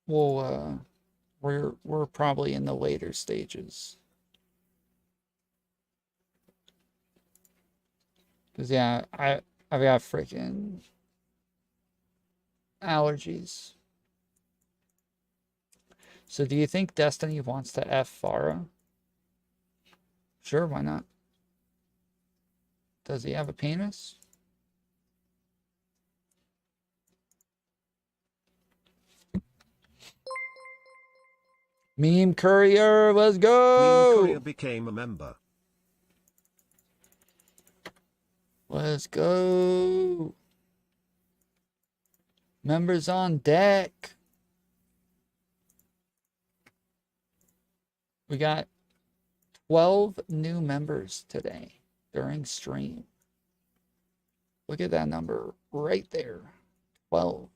we're probably in the later stages. Because, yeah, I've got freaking allergies. So do you think Destiny wants to F Farah? Sure, why not? Does he have a penis? Meme Courier, let's go! Meme Courier became a member. Let's go! Members on deck. We got 12 new members today during stream. Look at that number right there. 12.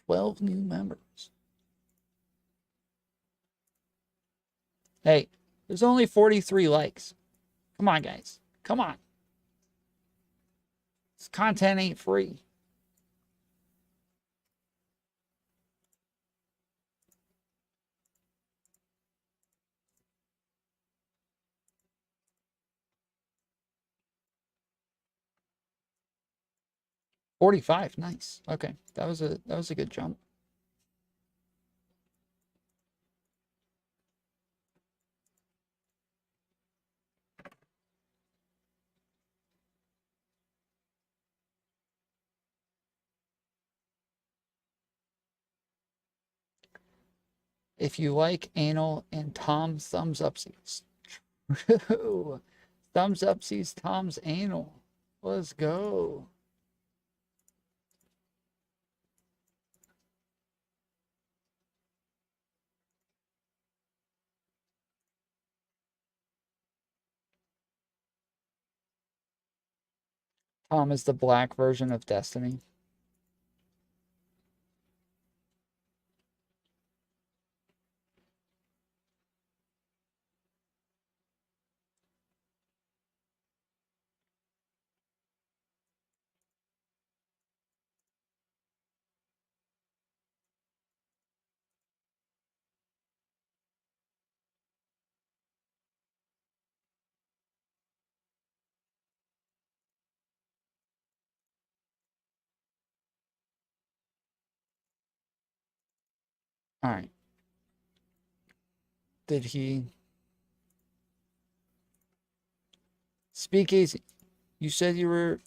12 new members. Hey, there's only 43 likes. Come on, guys. Come on. This content ain't free. 45. Nice. Okay, that was a good jump. If you like anal and Tom thumbs upsies. True. Thumbs upsies Tom's anal. Let's go. Tom is the black version of Destiny. All right. Did he SpeakeaZy? You said you were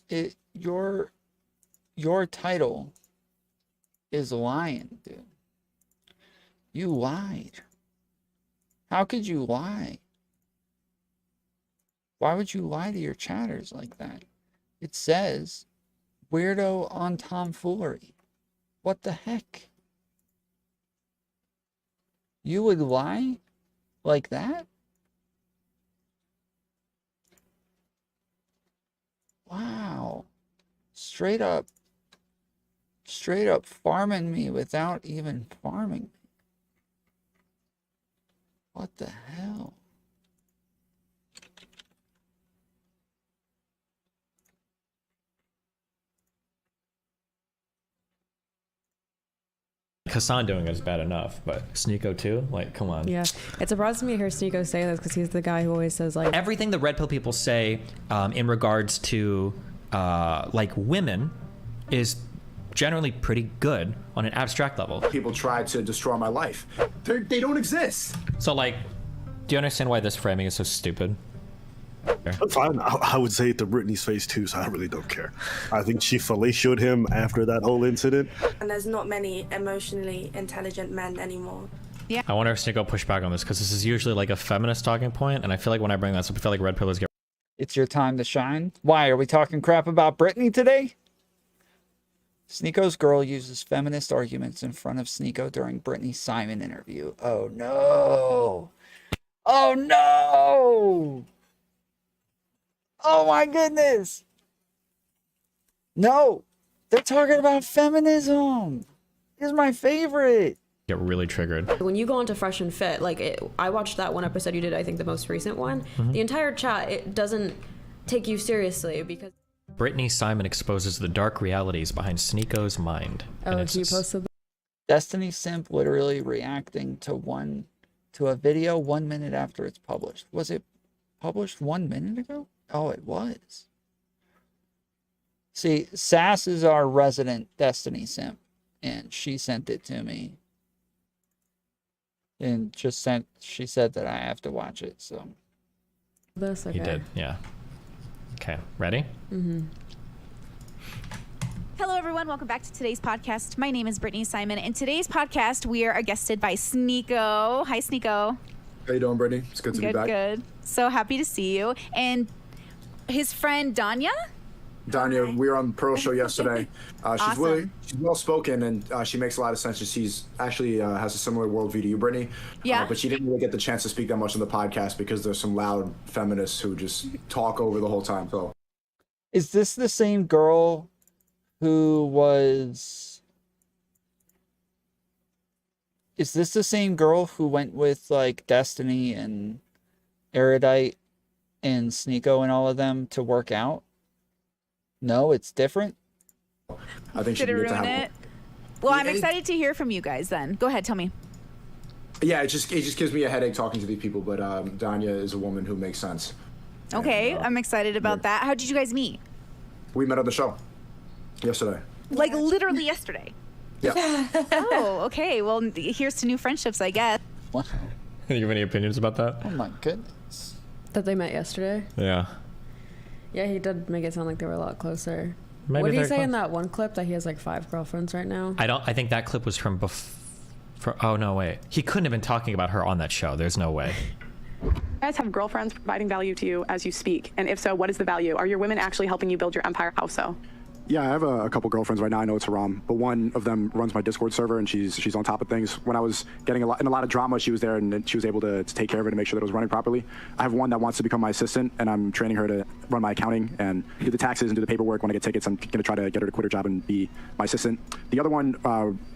your title is lying, dude. You lied. How could you lie? Why would you lie to your chatters like that? It says weirdo on tomfoolery. What the heck? You would lie like that? Wow. Straight up farming me without even farming me. What the hell? Hassan doing it is bad enough, but Sneako too? Like, come on. Yeah, it surprises me to hear Sneako say this because he's the guy who always says like everything the red pill people say in regards to like women is generally pretty good on an abstract level. People try to destroy my life. They don't exist. So like, do you understand why this framing is so stupid? Fine. I would say it to Brittany's face too, so I really don't care. I think she fellatiated him after that whole incident. And there's not many emotionally intelligent men anymore. Yeah. I wonder if Sneako push back on this because this is usually like a feminist talking point, and I feel like when I bring that up, I feel like red pillars get. It's your time to shine. Why are we talking crap about Brittany today? Sneako's girl uses feminist arguments in front of Sneako during Brittany Simon interview. Oh no! Oh no! Oh my goodness! No! They're talking about feminism! This is my favorite! Get really triggered. when you go into Fresh and Fit, like I watched that one episode you did, I think the most recent one. The entire chat, it doesn't take you seriously because Brittany Simon exposes the dark realities behind Sneako's mind. oh, you posted that? Destiny Simp literally reacting to a video 1 minute after it's published. Was it published 1 minute ago? Oh, it was. See, Sass is our resident Destiny Simp, and she sent it to me. And she said that I have to watch it, so. This, okay. You did, yeah. Okay, ready? Hello, everyone. Welcome back to today's podcast. My name is Brittany Simon, and today's podcast we are guested by Sneako. Hi, Sneako. How you doing, Brittany? It's good to be back. Good. So happy to see you. And his friend Danya. Danya, we were on the Pearl show yesterday. She's Awesome. she's well spoken and she makes a lot of sense. She's actually has a similar worldview to you, Brittany. Yeah. But she didn't really get the chance to speak that much on the podcast because there's some loud feminists who just talk over the whole time. So, Is this the same girl who was... Is this the same girl who went with, like, Destiny and Erudite and Sneako and all of them to work out? No, it's different? I think Did it ruin it? Well, I'm excited to hear from you guys then. Go ahead, tell me. Yeah, it just gives me a headache talking to these people, but Danya is a woman who makes sense. Okay, I'm excited about that. How did you guys meet? We met on the show. Yesterday. Like literally yesterday. Yeah. Oh, okay. Well, here's to new friendships, I guess. Wow. You have any opinions about that? Oh my goodness. That they met yesterday. Yeah. Yeah, he did make it sound like they were a lot closer. Maybe what did he they're say in close. that one clip that he has like 5 girlfriends right now? I think that clip was from oh no, wait. He couldn't have been talking about her on that show. There's no way. You guys have girlfriends providing value to you as you speak? And if so, what is the value? Are your women actually helping you build your empire? How so? Yeah, I have a couple girlfriends right now. I know it's Haram, but one of them runs my Discord server, and she's on top of things. When I was getting in a lot of drama, she was there, and she was able to take care of it and make sure that it was running properly. I have one that wants to become my assistant, and I'm training her to run my accounting and do the taxes and do the paperwork. When I get tickets, I'm going to try to get her to quit her job and be my assistant. The other one,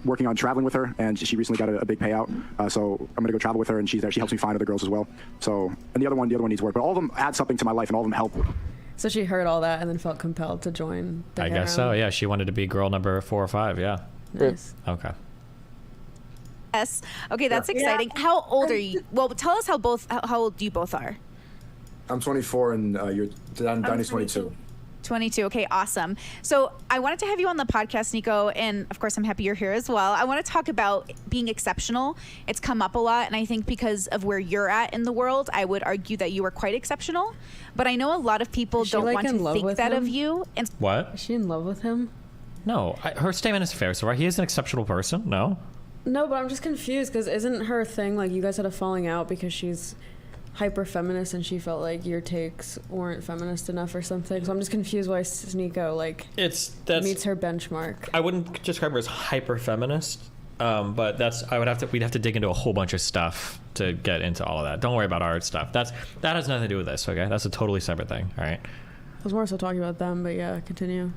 working on traveling with her, and she recently got a big payout, so I'm going to go travel with her, and she's there. She helps me find other girls as well. So, and the other one needs work, but all of them add something to my life, and all of them help. So she heard all that and then felt compelled to join the I guess so. Yeah, she wanted to be girl number 4 or 5. Yeah. Nice. Okay. Yes. Okay, that's exciting. How old are you? Well, tell us how old you both are. I'm 24 and Danny's 22. 22. Okay, awesome. So I wanted to have you on the podcast, Sneako, and of course I'm happy you're here as well. I want to talk about being exceptional. It's come up a lot, and I think because of where you're at in the world, I would argue that you are quite exceptional. But I know a lot of people don't like want in to love think with that him? of you. And What? Is she in love with him? No, her statement is fair. So he is an exceptional person. No. No, but I'm just confused because isn't her thing like you guys had a falling out because she's hyper feminist and she felt like your takes weren't feminist enough or something? So I'm just confused why Sneako meets her benchmark. I wouldn't describe her as hyper feminist, but we'd have to dig into a whole bunch of stuff to get into all of that. Don't worry about our stuff. That has nothing to do with this. Okay, that's a totally separate thing. All right. I was more so talking about them, but yeah, continue.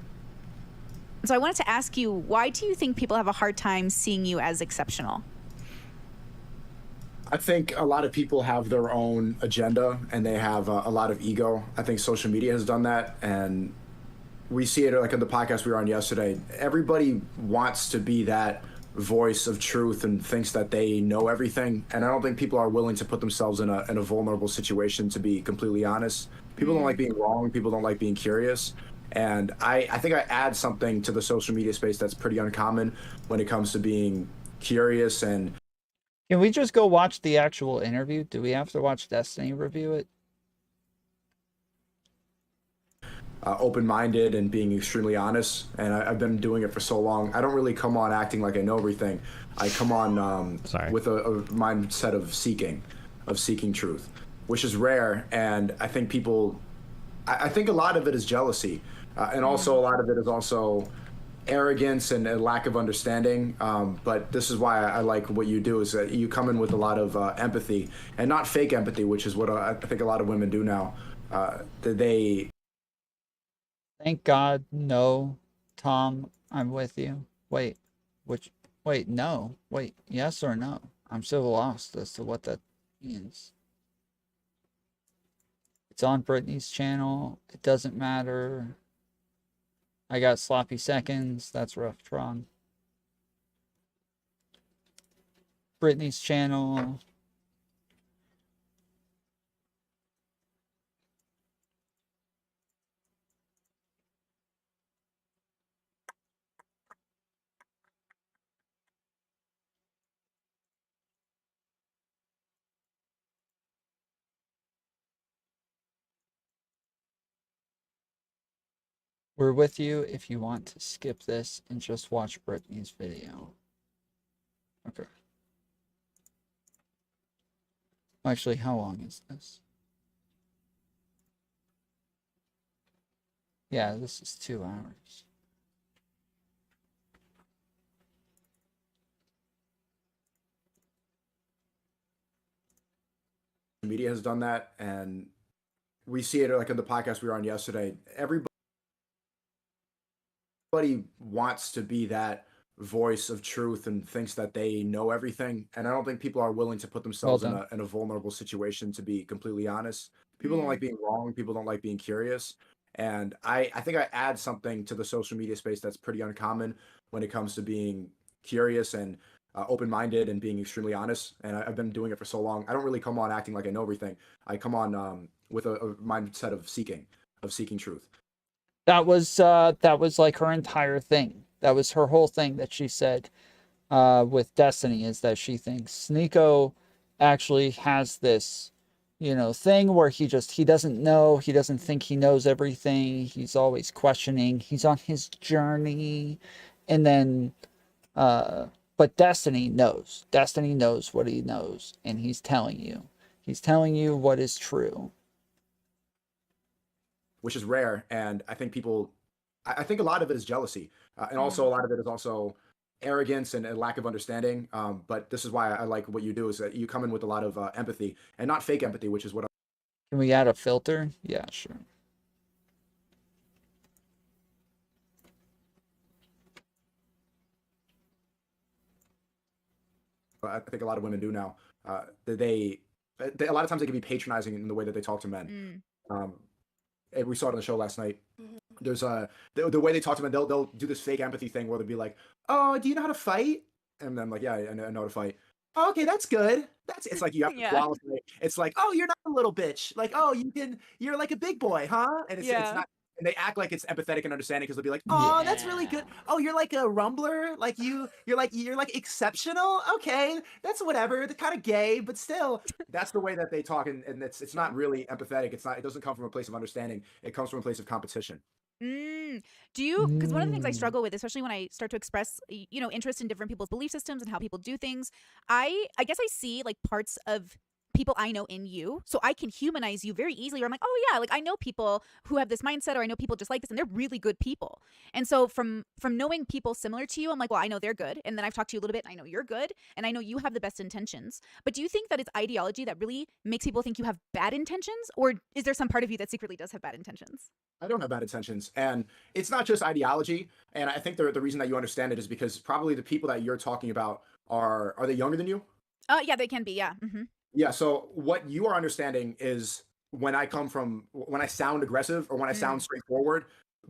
so I wanted to ask you, why do you think people have a hard time seeing you as exceptional? I think a lot of people have their own agenda and they have a lot of ego. I think social media has done that, and we see it like in the podcast we were on yesterday. Everybody wants to be that voice of truth and thinks that they know everything, and I don't think people are willing to put themselves in a vulnerable situation, to be completely honest. People don't like being wrong. People don't like being curious. And I think I add something to the social media space that's pretty uncommon when it comes to being curious. And can we just go watch the actual interview? Do we have to watch Destiny review it? Open-minded and being extremely honest. And I've been doing it for so long. I don't really come on acting like I know everything. I come on with a mindset of seeking truth, which is rare. And I think I think a lot of it is jealousy. And also a lot of it is also arrogance and a lack of understanding. But this is why I like what you do, is that you come in with a lot of empathy, and not fake empathy, which is what I think a lot of women do now. Thank God, no, Tom, I'm with you. Wait, no. Wait, yes or no? I'm so lost as to what that means. It's on Brittany's channel. It doesn't matter. I got sloppy seconds. That's rough, Tron. Brittany's channel. We're with you if you want to skip this and just watch Brittany's video. Okay. Actually, how long is this? Yeah, this is 2 hours. Media has done that, and we see it like in the podcast we were on yesterday. Everybody wants to be that voice of truth and thinks that they know everything, and I don't think people are willing to put themselves in a vulnerable situation, to be completely honest. People don't like being wrong. People don't like being curious. And I think I add something to the social media space that's pretty uncommon when it comes to being curious and open-minded and being extremely honest. And I've been doing it for so long. I don't really come on acting like I know everything. I come on with a mindset of seeking truth. That was like her entire thing. That was her whole thing that she said with Destiny, is that she thinks Sneako actually has this, you know, thing where he doesn't know, he doesn't think he knows everything. He's always questioning. He's on his journey. And then but Destiny knows. Destiny knows what he knows, and he's telling you. He's telling you what is true. Which is rare, and I think I think a lot of it is jealousy, and also a lot of it is also arrogance and a lack of understanding. But this is why I like what you do, is that you come in with a lot of empathy, and not fake empathy, which is what. Can we add a filter? Yeah, sure. I think a lot of women do now. They a lot of times they can be patronizing in the way that they talk to men. And we saw it on the show last night. There's the way they talk to men, they'll do this fake empathy thing where they'll be like, "Oh, do you know how to fight?" And I'm like, "Yeah, I know how to fight." Oh, okay, that's good. It's like you have to qualify. It's like, "Oh, you're not a little bitch. Like, oh, you're like a big boy, huh?" And it's not. And they act like it's empathetic and understanding because they'll be like, "Oh, that's really good. Oh, you're like a rumbler. Like you're like exceptional. Okay, that's whatever. They're kind of gay, but still." That's the way that they talk, and it's not really empathetic. It doesn't come from a place of understanding. It comes from a place of competition. Do you, because one of the things I struggle with, especially when I start to express, you know, interest in different people's belief systems and how people do things, I guess I see like parts of people I know in you, so I can humanize you very easily, or I'm like, oh yeah, like I know people who have this mindset, or I know people just like this and they're really good people. And so from knowing people similar to you, I'm like, well, I know they're good, and then I've talked to you a little bit and I know you're good, and I know you have the best intentions. But do you think that it's ideology that really makes people think you have bad intentions, or is there some part of you that secretly does have bad intentions? I don't have bad intentions, and it's not just ideology. And I think the reason that you understand it is because probably the people that you're talking about are they younger than you? Yeah, they can be. Yeah. Yeah, so what you are understanding is when I sound aggressive or when I sound straightforward,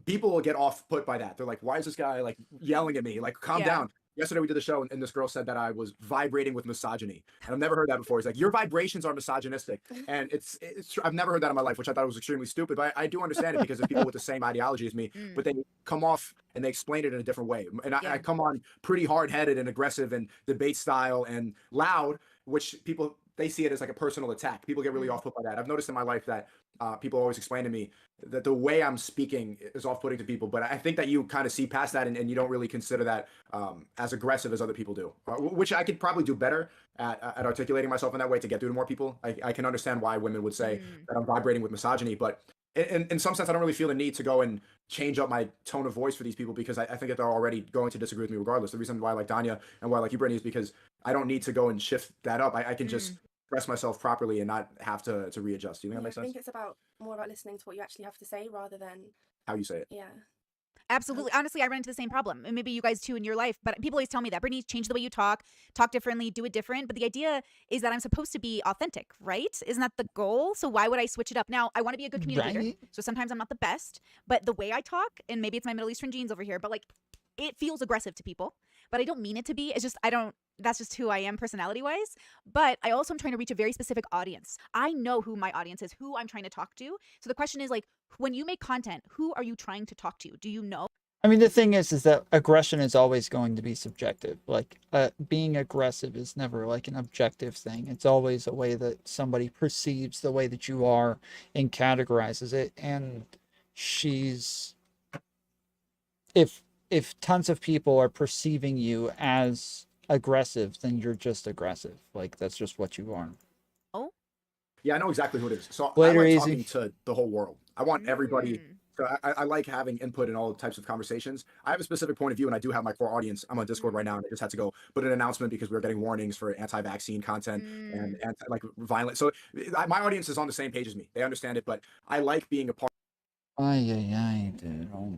people will get off put by that. They're like, why is this guy like yelling at me? Like, calm down. Yesterday we did the show and this girl said that I was vibrating with misogyny. And I've never heard that before. He's like, your vibrations are misogynistic. And it's I've never heard that in my life, which I thought was extremely stupid. But I do understand it because of people with the same ideology as me, but they come off and they explain it in a different way. And I come on pretty hard-headed and aggressive and debate style and loud, which they see it as like a personal attack. People get really off-put by that. I've noticed in my life that people always explain to me that the way I'm speaking is off-putting to people, but I think that you kind of see past that and you don't really consider that as aggressive as other people do, which I could probably do better at articulating myself in that way to get through to more people. I can understand why women would say that I'm vibrating with misogyny, but in some sense, I don't really feel the need to go and change up my tone of voice for these people because I think that they're already going to disagree with me regardless. The reason why I like Danya and why I like you, Brittany, is because I don't need to go and shift that up. I can just express myself properly and not have to readjust. Do you think that makes sense? I think it's more about listening to what you actually have to say rather than how you say it. Yeah. Absolutely. Honestly, I run into the same problem. And maybe you guys too in your life, but people always tell me that, Brittany, change the way you talk differently, do it different. But the idea is that I'm supposed to be authentic, right? Isn't that the goal? So why would I switch it up? Now, I want to be a good community leader. So sometimes I'm not the best, but the way I talk, and maybe it's my Middle Eastern genes over here, but like it feels aggressive to people, but I don't mean it to be. It's just, that's just who I am personality wise. But I also am trying to reach a very specific audience. I know who my audience is, who I'm trying to talk to. So the question is like, when you make content, who are you trying to talk to? Do you know? I mean, the thing is that aggression is always going to be subjective. Like, being aggressive is never like an objective thing. It's always a way that somebody perceives the way that you are and categorizes it. And if tons of people are perceiving you as aggressive, then you're just aggressive. Like, that's just what you are. Oh? Yeah, I know exactly who it is. So Later, I like easy. talking to the whole world. I want everybody. So I like having input in all types of conversations. I have a specific point of view, and I do have my core audience. I'm on Discord right now, and I just had to go put an announcement because we were getting warnings for anti-vaccine content and violent. So my audience is on the same page as me. They understand it, but I like being a part. Ay, dude. Oh my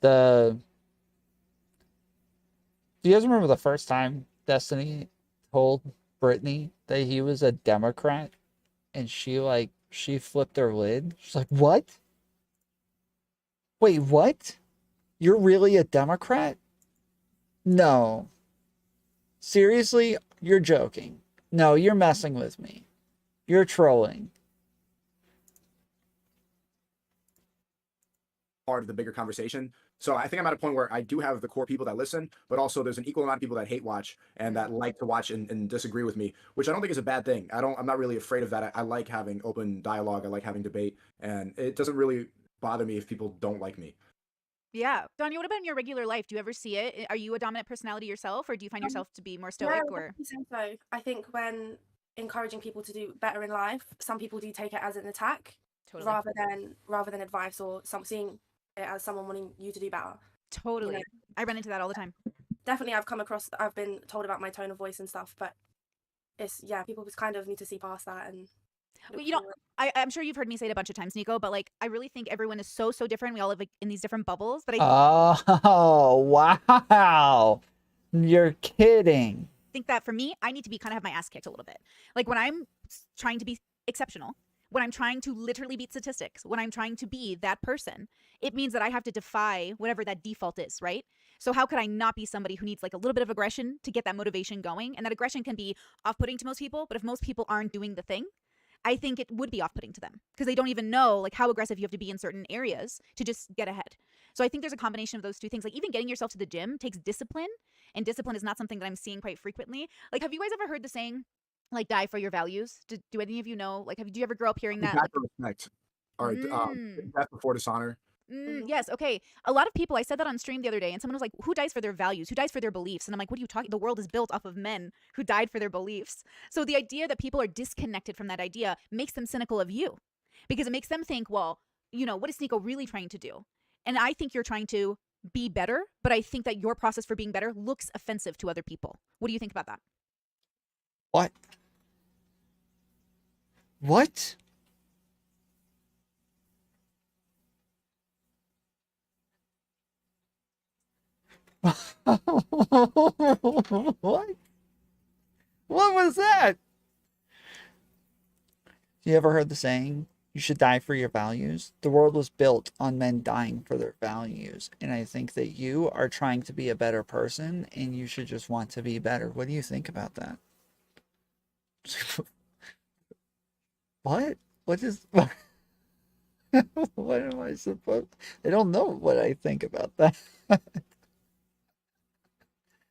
goodness. Do you guys remember the first time Destiny told Brittany that he was a Democrat, and she flipped her lid? She's like, what? Wait, what? You're really a Democrat? No. Seriously? You're joking. No, you're messing with me. You're trolling. part of the bigger conversation. So I think I'm at a point where I do have the core people that listen, but also there's an equal amount of people that hate watch and that like to watch and disagree with me, which I don't think is a bad thing. I'm not really afraid of that. I like having open dialogue. I like having debate, and it doesn't really bother me if people don't like me. Yeah. Danya, what about in your regular life? Do you ever see it? Are you a dominant personality yourself, or do you find yourself to be more stoic? No, Or I think so. I think when encouraging people to do better in life, some people do take it as an attack Totally. rather than advice, or seeing it as someone wanting you to do better. Totally. You know? I run into that all the time. Definitely, I've been told about my tone of voice and stuff, but people just kind of need to see past that and. Well, you know, I'm sure you've heard me say it a bunch of times, Sneako, but like, I really think everyone is so different. We all live like in these different bubbles that Oh, wow. You're kidding. think that for me, I need to be kind of have my ass kicked a little bit. Like when I'm trying to be exceptional, when I'm trying to literally beat statistics, when I'm trying to be that person, it means that I have to defy whatever that default is, right? So how could I not be somebody who needs like a little bit of aggression to get that motivation going? And that aggression can be off-putting to most people, but if most people aren't doing the thing, I think it would be off-putting to them because they don't even know like how aggressive you have to be in certain areas to just get ahead. So I think there's a combination of those two things. Like even getting yourself to the gym takes discipline, and discipline is not something that I'm seeing quite frequently. Like, have you guys ever heard the saying, like, die for your do any of you know, like, do you ever grow up hearing that? Like, respect. All right. Death before dishonor. Yes. Okay. A lot of people, I said that on stream the other day, and someone was like, who dies for their values? Who dies for their beliefs? And I'm like, what are you talking? The world is built off of men who died for their beliefs. So the idea that people are disconnected from that idea makes them cynical of you, because it makes them think, well, you know, what is Sneako really trying to do? And I think you're trying to be better, but I think that your process for being better looks offensive to other people. What do you think about that? What? What? What? What was that? You ever heard the saying, you should die for your values? The world was built on men dying for their values. And I think that you are trying to be a better person and you should just want to be better. What do you think about that? What? What is... What am I supposed... I don't know what I think about that.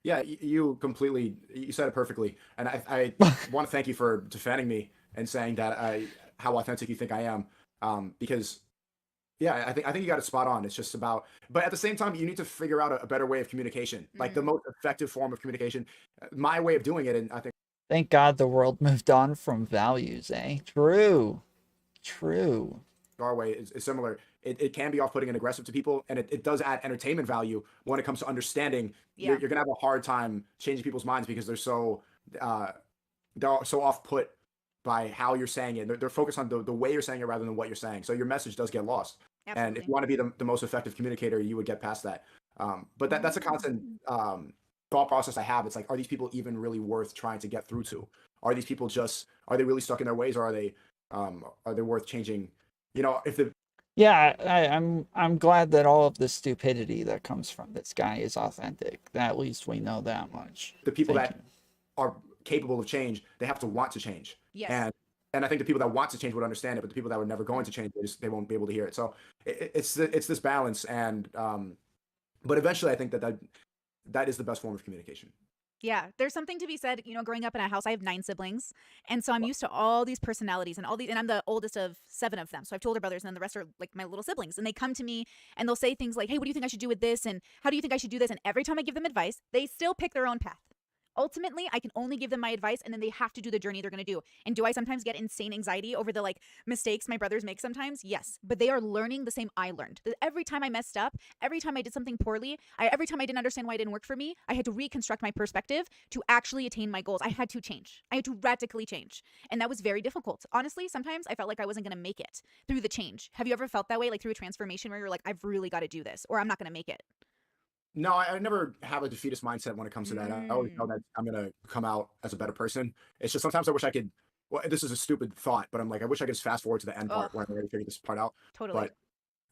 Yeah, you said it perfectly. And I want to thank you for defending me and saying that how authentic you think I am. Because, yeah, I think you got it spot on. It's just about, but at the same time, you need to figure out a better way of communication, like the most effective form of communication. My way of doing it, and I think. Thank God the world moved on from values, eh? True. True. Our way is similar. It can be off-putting and aggressive to people, and it does add entertainment value when it comes to understanding. Yeah. You're gonna have a hard time changing people's minds because they're so off-put by how you're saying it. They're focused on the way you're saying it rather than what you're saying. So your message does get lost. Absolutely. And if you want to be the most effective communicator, you would get past that. But that's a constant thought process I have. It's like, are these people even really worth trying to get through to? Are these people are they really stuck in their ways, or are they worth changing? You know, if the Yeah, I'm glad that all of the stupidity that comes from this guy is authentic. At least we know that much. The people that are capable of change, they have to want to change. Yes. And I think the people that want to change would understand it, but the people that were never going to change, they won't be able to hear it. So it's this balance, and but eventually, I think that is the best form of communication. Yeah, there's something to be said, you know, growing up in a house, I have 9 siblings. And so I'm used to all these personalities and and I'm the oldest of 7 of them. So I have 2 older brothers, and then the rest are like my little siblings. And they come to me and they'll say things like, hey, what do you think I should do with this? And how do you think I should do this? And every time I give them advice, they still pick their own path. Ultimately, I can only give them my advice, and then they have to do the journey they're going to do. And do I sometimes get insane anxiety over the like mistakes my brothers make sometimes? Yes, but they are learning the same I learned. Every time I messed up, every time I did something poorly, every time I didn't understand why it didn't work for me, I had to reconstruct my perspective to actually attain my goals. I had to change. I had to radically change. And that was very difficult. Honestly, sometimes I felt like I wasn't going to make it through the change. Have you ever felt that way, like through a transformation where you're like, I've really got to do this, or I'm not going to make it? No, I never have a defeatist mindset when it comes to that. I always know that I'm going to come out as a better person. It's just sometimes I wish I could, well, this is a stupid thought, but I'm like, I wish I could just fast forward to the end part where I already figured this part out. Totally. But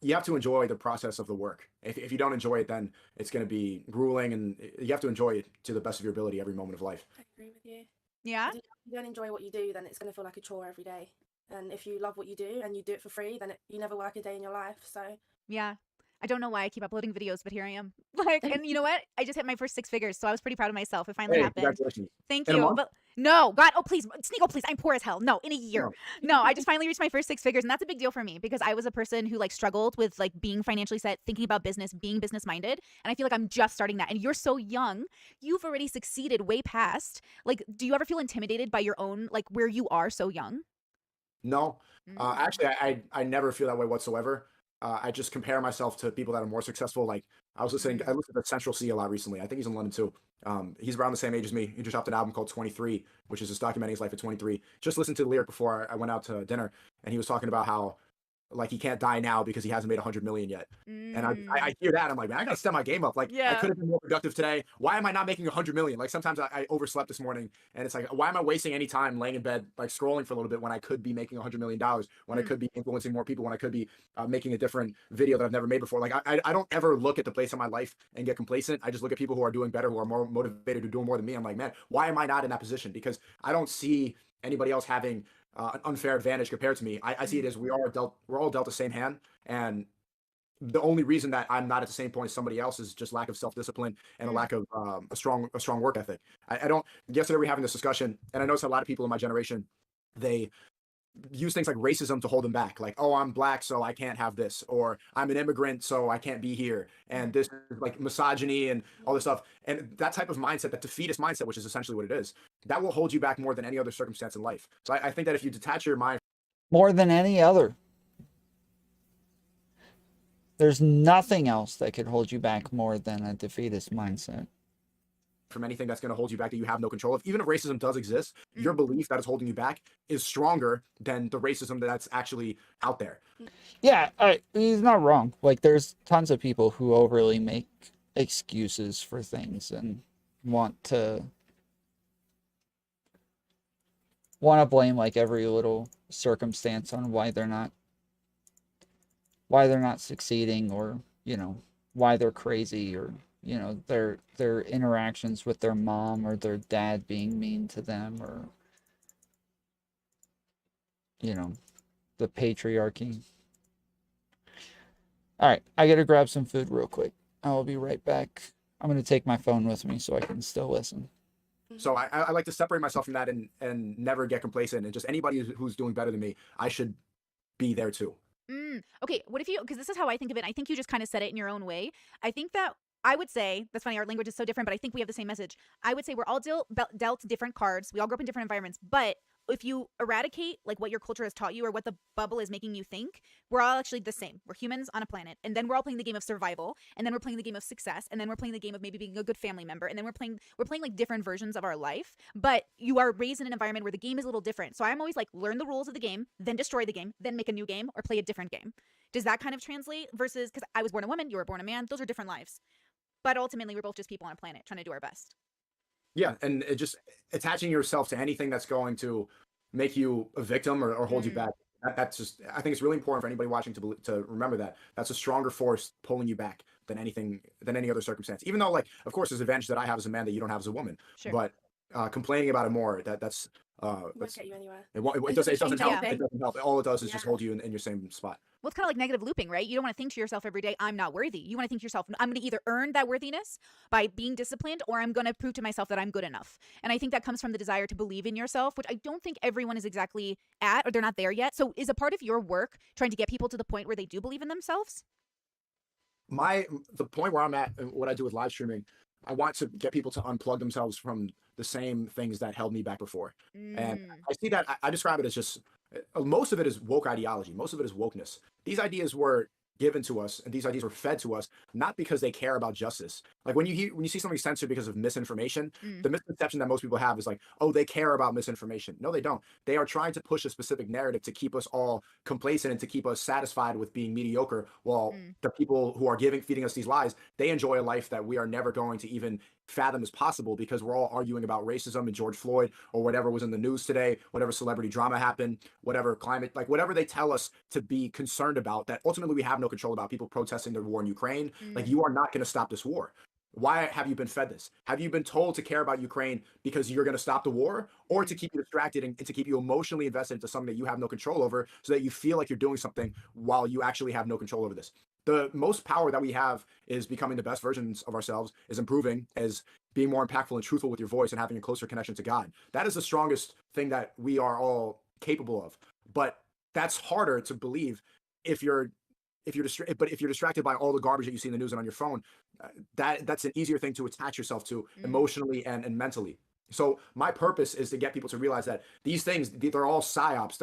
you have to enjoy the process of the work. If you don't enjoy it, then it's going to be grueling, and you have to enjoy it to the best of your ability every moment of life. I agree with you. Yeah? If you don't enjoy what you do, then it's going to feel like a chore every day. And if you love what you do and you do it for free, then you never work a day in your life. So yeah. I don't know why I keep uploading videos, but here I am. Like, and you know what? I just hit my first 6 figures, so I was pretty proud of myself. It finally happened. Congratulations. Thank In a you. month? But no, God, oh please, Sneako, please. I'm poor as hell. No, in a year. No, I just finally reached my first 6 figures, and that's a big deal for me because I was a person who like struggled with like being financially set, thinking about business, being business minded, and I feel like I'm just starting that. And you're so young, you've already succeeded way past. Like, do you ever feel intimidated by your own like where you are so young? No, actually, I never feel that way whatsoever. I just compare myself to people that are more successful. Like I listened to Central C a lot recently. I think he's in London too. He's around the same age as me. He just dropped an album called 23, which is just documenting his life at 23. Just listened to the lyric before I went out to dinner, and he was talking about how like he can't die now because he hasn't made 100 million yet. And I hear that, I'm like, man, I gotta step my game up. Like I could have been more productive today. Why am I not making 100 million? Like sometimes I overslept this morning, and it's like, why am I wasting any time laying in bed like scrolling for a little bit when I could be making $100 million, when I could be influencing more people, when I could be making a different video that I've never made before. Like I don't ever look at the place in my life and get complacent. I just look at people who are doing better, who are more motivated, who do more than me. I'm like, man, why am I not in that position? Because I don't see anybody else having an unfair advantage compared to me. I see it as we're all dealt the same hand, and the only reason that I'm not at the same point as somebody else is just lack of self-discipline and a lack of a strong work ethic. I don't. Yesterday we were having this discussion, and I noticed a lot of people in my generation, they use things like racism to hold them back. Like, oh, I'm black, so I can't have this, or I'm an immigrant, so I can't be here. And this is like misogyny and all this stuff. And that type of mindset, that defeatist mindset, which is essentially what it is, that will hold you back more than any other circumstance in life. So I think that if you detach your mind more than any other, there's nothing else that could hold you back more than a defeatist mindset. From anything that's going to hold you back that you have no control of, even if racism does exist, your belief that is holding you back is stronger than the racism that's actually out there. Yeah, he's not wrong. Like, there's tons of people who overly make excuses for things and want to blame like every little circumstance on why they're not succeeding, or you know, why they're crazy, or you know, their interactions with their mom or their dad being mean to them, or you know, the patriarchy. All right, I gotta grab some food real quick. I will be right back. I'm gonna take my phone with me so I can still listen. So I like to separate myself from that and never get complacent, and just anybody who's doing better than me, I should be there too. Okay, what if you, because this is how I think of it, I think you just kind of said it in your own way. I think that I would say, that's funny, our language is so different, but I think we have the same message. I would say we're all dealt different cards. We all grew up in different environments, but if you eradicate like what your culture has taught you or what the bubble is making you think, we're all actually the same. We're humans on a planet, and then we're all playing the game of survival, and then we're playing the game of success, and then we're playing the game of maybe being a good family member, and then we're playing like different versions of our life. But you are raised in an environment where the game is a little different. So I'm always like, learn the rules of the game, then destroy the game, then make a new game or play a different game. Does that kind of translate? Versus, because I was born a woman, you were born a man, those are different lives. But ultimately, we're both just people on a planet trying to do our best. Yeah, and it just attaching yourself to anything that's going to make you a victim or hold you back. That's just, I think it's really important for anybody watching to remember that. That's a stronger force pulling you back than any other circumstance. Even though, like, of course, there's advantage that I have as a man that you don't have as a woman. Sure. But complaining about it more, that's Won't get you anywhere. It doesn't help. It doesn't help. All it does is just hold you in your same spot. Well, it's kind of like negative looping, right? You don't want to think to yourself every day, I'm not worthy. You want to think to yourself, I'm going to either earn that worthiness by being disciplined, or I'm going to prove to myself that I'm good enough. And I think that comes from the desire to believe in yourself, which I don't think everyone is exactly at, or they're not there yet. So is a part of your work trying to get people to the point where they do believe in themselves? The point where I'm at and what I do with live streaming, I want to get people to unplug themselves from the same things that held me back before. And I see that, I describe it as just, most of it is woke ideology. Most of it is wokeness. These ideas were given to us, and these ideas were fed to us, not because they care about justice. Like when you see something censored because of misinformation, the misconception that most people have is like, oh, they care about misinformation. No, they don't. They are trying to push a specific narrative to keep us all complacent and to keep us satisfied with being mediocre, while the people who are feeding us these lies, they enjoy a life that we are never going to even fathom as possible, because we're all arguing about racism and George Floyd, or whatever was in the news today, whatever celebrity drama happened, whatever climate, like whatever they tell us to be concerned about, that ultimately we have no control about. People protesting the war in Ukraine, like, you are not going to stop this war. Why have you been fed this? Have you been told to care about Ukraine because you're going to stop the war, or to keep you distracted and to keep you emotionally invested into something that you have no control over, so that you feel like you're doing something while you actually have no control over this? the most power that we have is becoming the best versions of ourselves, is improving, is being more impactful and truthful with your voice and having a closer connection to God. That is the strongest thing that we are all capable of. But that's harder to believe if you're distracted by all the garbage that you see in the news and on your phone. That's an easier thing to attach yourself to emotionally and mentally. So my purpose is to get people to realize that these things, they're all psyops.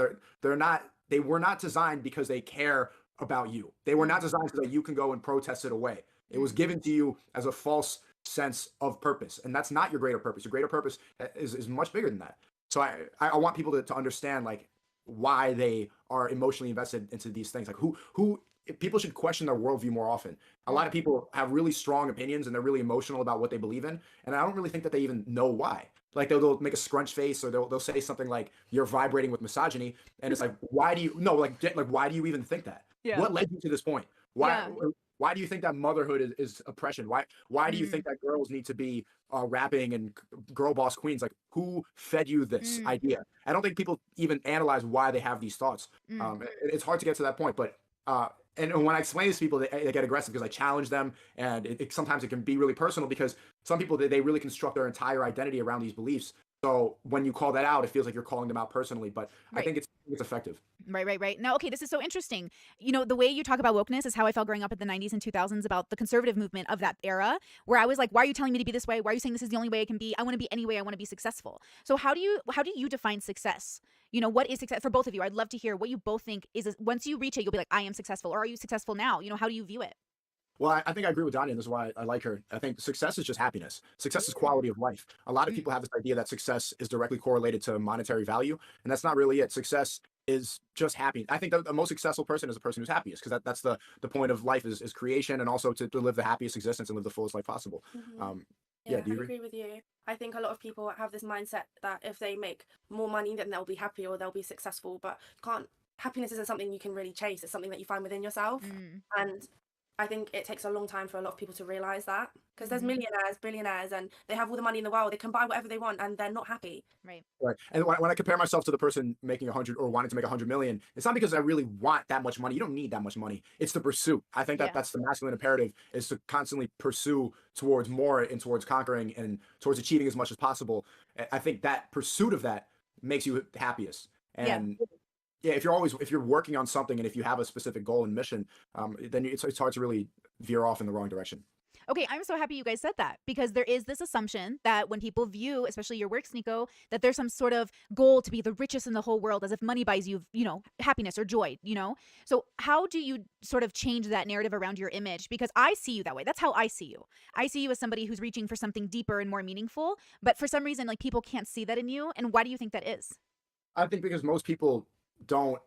They were not designed because they care about you. They were not designed so that you can go and protest it away. It was given to you as a false sense of purpose, and that's not your greater purpose. Your greater purpose is much bigger than that. So I want people to understand like why they are emotionally invested into these things. Like who people should question their worldview more often. A lot of people have really strong opinions and they're really emotional about what they believe in, and I don't really think that they even know why. Like they'll make a scrunch face, or they'll say something like you're vibrating with misogyny, and it's like, why do you why do you even think that? Yeah. What led you to this point? Why do you think that motherhood is oppression? Why do you think that girls need to be rapping and girl boss queens? Like, who fed you this idea? I don't think people even analyze why they have these thoughts. It's hard to get to that point, but and when I explain this to people, they get aggressive because I challenge them, and sometimes it can be really personal because some people, they really construct their entire identity around these beliefs. So when you call that out, it feels like you're calling them out personally, but I think it's effective. Right. Now, okay, this is so interesting. You know, the way you talk about wokeness is how I felt growing up in the 90s and 2000s about the conservative movement of that era, where I was like, why are you telling me to be this way? Why are you saying this is the only way I can be? I want to be any way. I want to be successful. So how do you define success? You know, what is success for both of you? I'd love to hear what you both think is, once you reach it, you'll be like, I am successful. Or are you successful now? You know, how do you view it? Well, I think I agree with Donnie, and this is why I like her. I think success is just happiness. Success is quality of life. A lot of people have this idea that success is directly correlated to monetary value, and that's not really it. Success is just happy. I think the most successful person is a person who's happiest, because that's the point of life is creation, and also to live the happiest existence and live the fullest life possible. Yeah, do you I agree with you. I think a lot of people have this mindset that if they make more money, then they'll be happy or they'll be successful. But happiness isn't something you can really chase. It's something that you find within yourself. And I think it takes a long time for a lot of people to realize that, because there's millionaires, billionaires, and they have all the money in the world. They can buy whatever they want, and they're not happy. Right. And when I compare myself to the person making 100 or wanting to make 100 million, it's not because I really want that much money. You don't need that much money. It's the pursuit. I think that's the masculine imperative, is to constantly pursue towards more and towards conquering and towards achieving as much as possible. I think that pursuit of that makes you happiest. And yeah, if you're working on something and if you have a specific goal and mission, then it's hard to really veer off in the wrong direction. Okay, I'm so happy you guys said that, because there is this assumption that when people view, especially your work, Sneako, that there's some sort of goal to be the richest in the whole world, as if money buys you, happiness or joy, So how do you sort of change that narrative around your image? Because I see you that way. That's how I see you. I see you as somebody who's reaching for something deeper and more meaningful, but for some reason, like, people can't see that in you. And why do you think that is? I think because most people don't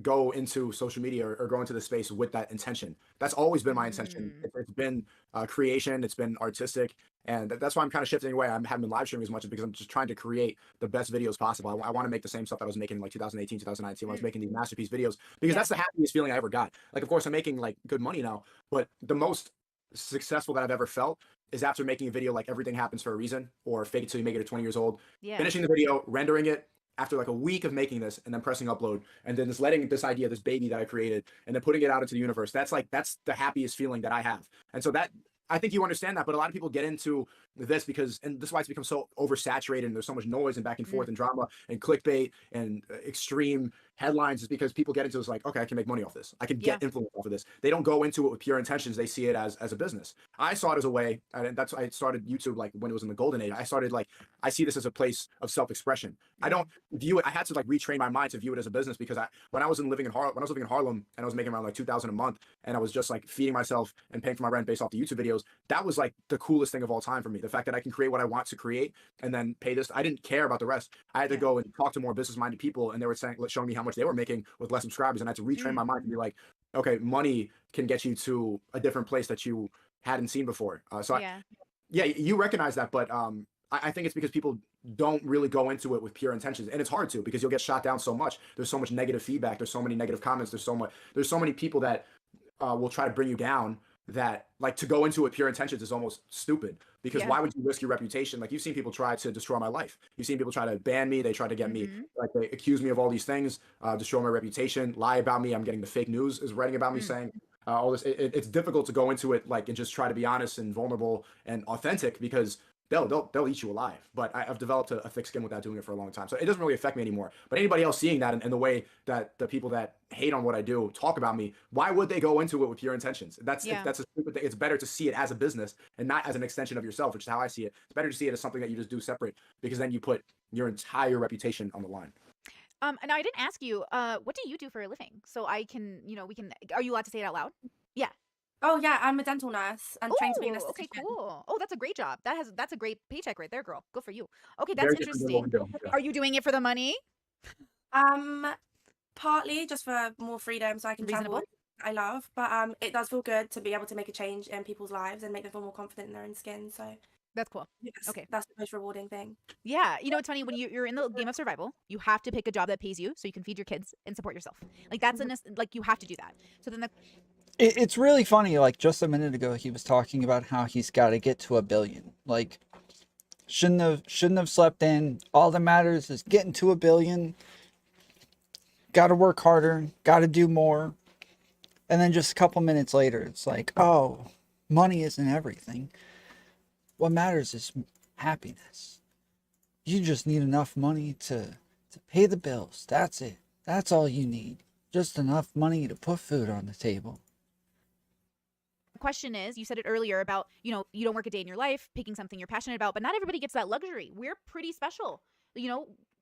go into social media or go into the space with that intention. That's always been my intention. It's been creation, it's been artistic, and that's why I'm kind of shifting away. I haven't been live streaming as much, because I'm just trying to create the best videos possible. I want to make the same stuff that I was making in like 2018, 2019 when I was making these masterpiece videos, because that's the happiest feeling I ever got. Like, of course, I'm making like good money now, but the most successful that I've ever felt is after making a video like Everything Happens for a Reason, or Fake It Till You Make It at 20 years old, finishing the video, rendering it, after like a week of making this, and then pressing upload, and then just letting this idea, this baby that I created, and then putting it out into the universe. That's the happiest feeling that I have. And so that, I think you understand that, but a lot of people get into this and this is why it's become so oversaturated, and there's so much noise and back and forth and drama and clickbait and extreme headlines, is because people get into this like, okay, I can make money off this. I can get influence off of this. They don't go into it with pure intentions. They see it as a business. I saw it as a way, and that's why I started YouTube, like when it was in the golden age. I see this as a place of self-expression. I don't view it. I had to like retrain my mind to view it as a business, because when I was living in Harlem and I was making around like $2,000 a month, and I was just like feeding myself and paying for my rent based off the YouTube videos, that was like the coolest thing of all time for me. The fact that I can create what I want to create and then pay this. I didn't care about the rest. I had to go and talk to more business-minded people, and they were showing me how much they were making with less subscribers, and I had to retrain my mind to be like, okay, money can get you to a different place that you hadn't seen before. You recognize that, but I think it's because people don't really go into it with pure intentions, and it's hard to, because you'll get shot down so much. There's so much negative feedback. There's so many negative comments. There's so many people that will try to bring you down, that like to go into it pure intentions is almost stupid, because why would you risk your reputation? Like, you've seen people try to destroy my life. You've seen people try to ban me. They try to get me, like, they accuse me of all these things, destroy my reputation, lie about me. I'm getting the fake news is writing about me saying all this. It's difficult to go into it like and just try to be honest and vulnerable and authentic because they'll eat you alive. But I've developed a thick skin without doing it for a long time, so it doesn't really affect me anymore. But anybody else seeing that and the way that the people that hate on what I do talk about me, why would they go into it with pure intentions? That's a stupid thing. It's better to see it as a business and not as an extension of yourself, which is how I see it. It's better to see it as something that you just do separate, because then you put your entire reputation on the line. Now I didn't ask you, what do you do for a living? So I can, are you allowed to say it out loud? Yeah. Oh yeah, I'm a dental nurse and trained to be an esthetician. Okay, cool. Oh, that's a great job. That's a great paycheck right there, girl. Good for you. Okay, that's interesting. Are you doing it for the money? Partly just for more freedom so I can travel. I love, but it does feel good to be able to make a change in people's lives and make them feel more confident in their own skin. So that's cool. Yes, okay, that's the most rewarding thing. Yeah, it's funny when you're in the game of survival, you have to pick a job that pays you so you can feed your kids and support yourself. Like that's you have to do that. So then it's really funny. Like just a minute ago, he was talking about how he's got to get to 1 billion. Like shouldn't have slept in. All that matters is getting to 1 billion. Got to work harder. Got to do more. And then just a couple minutes later, it's like, oh, money isn't everything. What matters is happiness. You just need enough money to pay the bills. That's it. That's all you need. Just enough money to put food on the table. Question is, you said it earlier about, you don't work a day in your life, picking something you're passionate about, but not everybody gets that luxury. We're pretty special.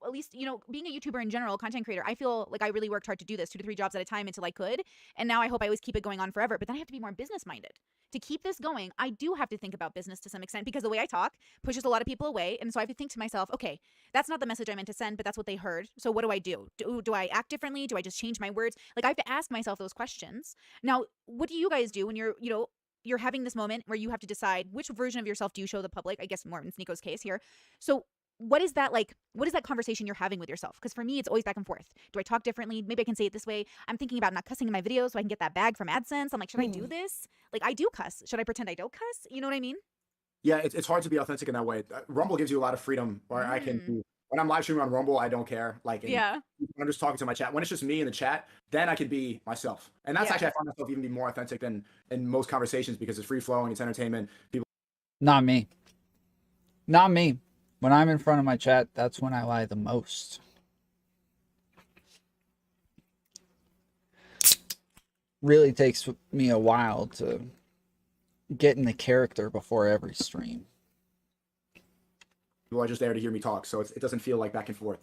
At least, being a YouTuber in general, content creator, I feel like I really worked hard to do this 2 to 3 jobs at a time until I could. And now I hope I always keep it going on forever. But then I have to be more business minded. To keep this going, I do have to think about business to some extent because the way I talk pushes a lot of people away. And so I have to think to myself, okay, that's not the message I meant to send, but that's what they heard. So what do? Do I act differently? Do I just change my words? Like I have to ask myself those questions. Now, what do you guys do when you're having this moment where you have to decide which version of yourself do you show the public? I guess more in Sneako's case here. So what is that like? What is that conversation you're having with yourself? Because for me, it's always back and forth. Do I talk differently? Maybe I can say it this way. I'm thinking about not cussing in my videos so I can get that bag from AdSense. I'm like, should I do this? Like, I do cuss. Should I pretend I don't cuss? You know what I mean? Yeah, it's hard to be authentic in that way. Rumble gives you a lot of freedom where I can be. When I'm live streaming on Rumble, I don't care. Like, when I'm just talking to my chat. When it's just me in the chat, then I can be myself. And that's actually, I find myself even be more authentic than in most conversations because it's free flowing, it's entertainment. People. Not me. Not me. When I'm in front of my chat, that's when I lie the most. Really takes me a while to get in the character before every stream. People are just there to hear me talk, so it doesn't feel like back and forth,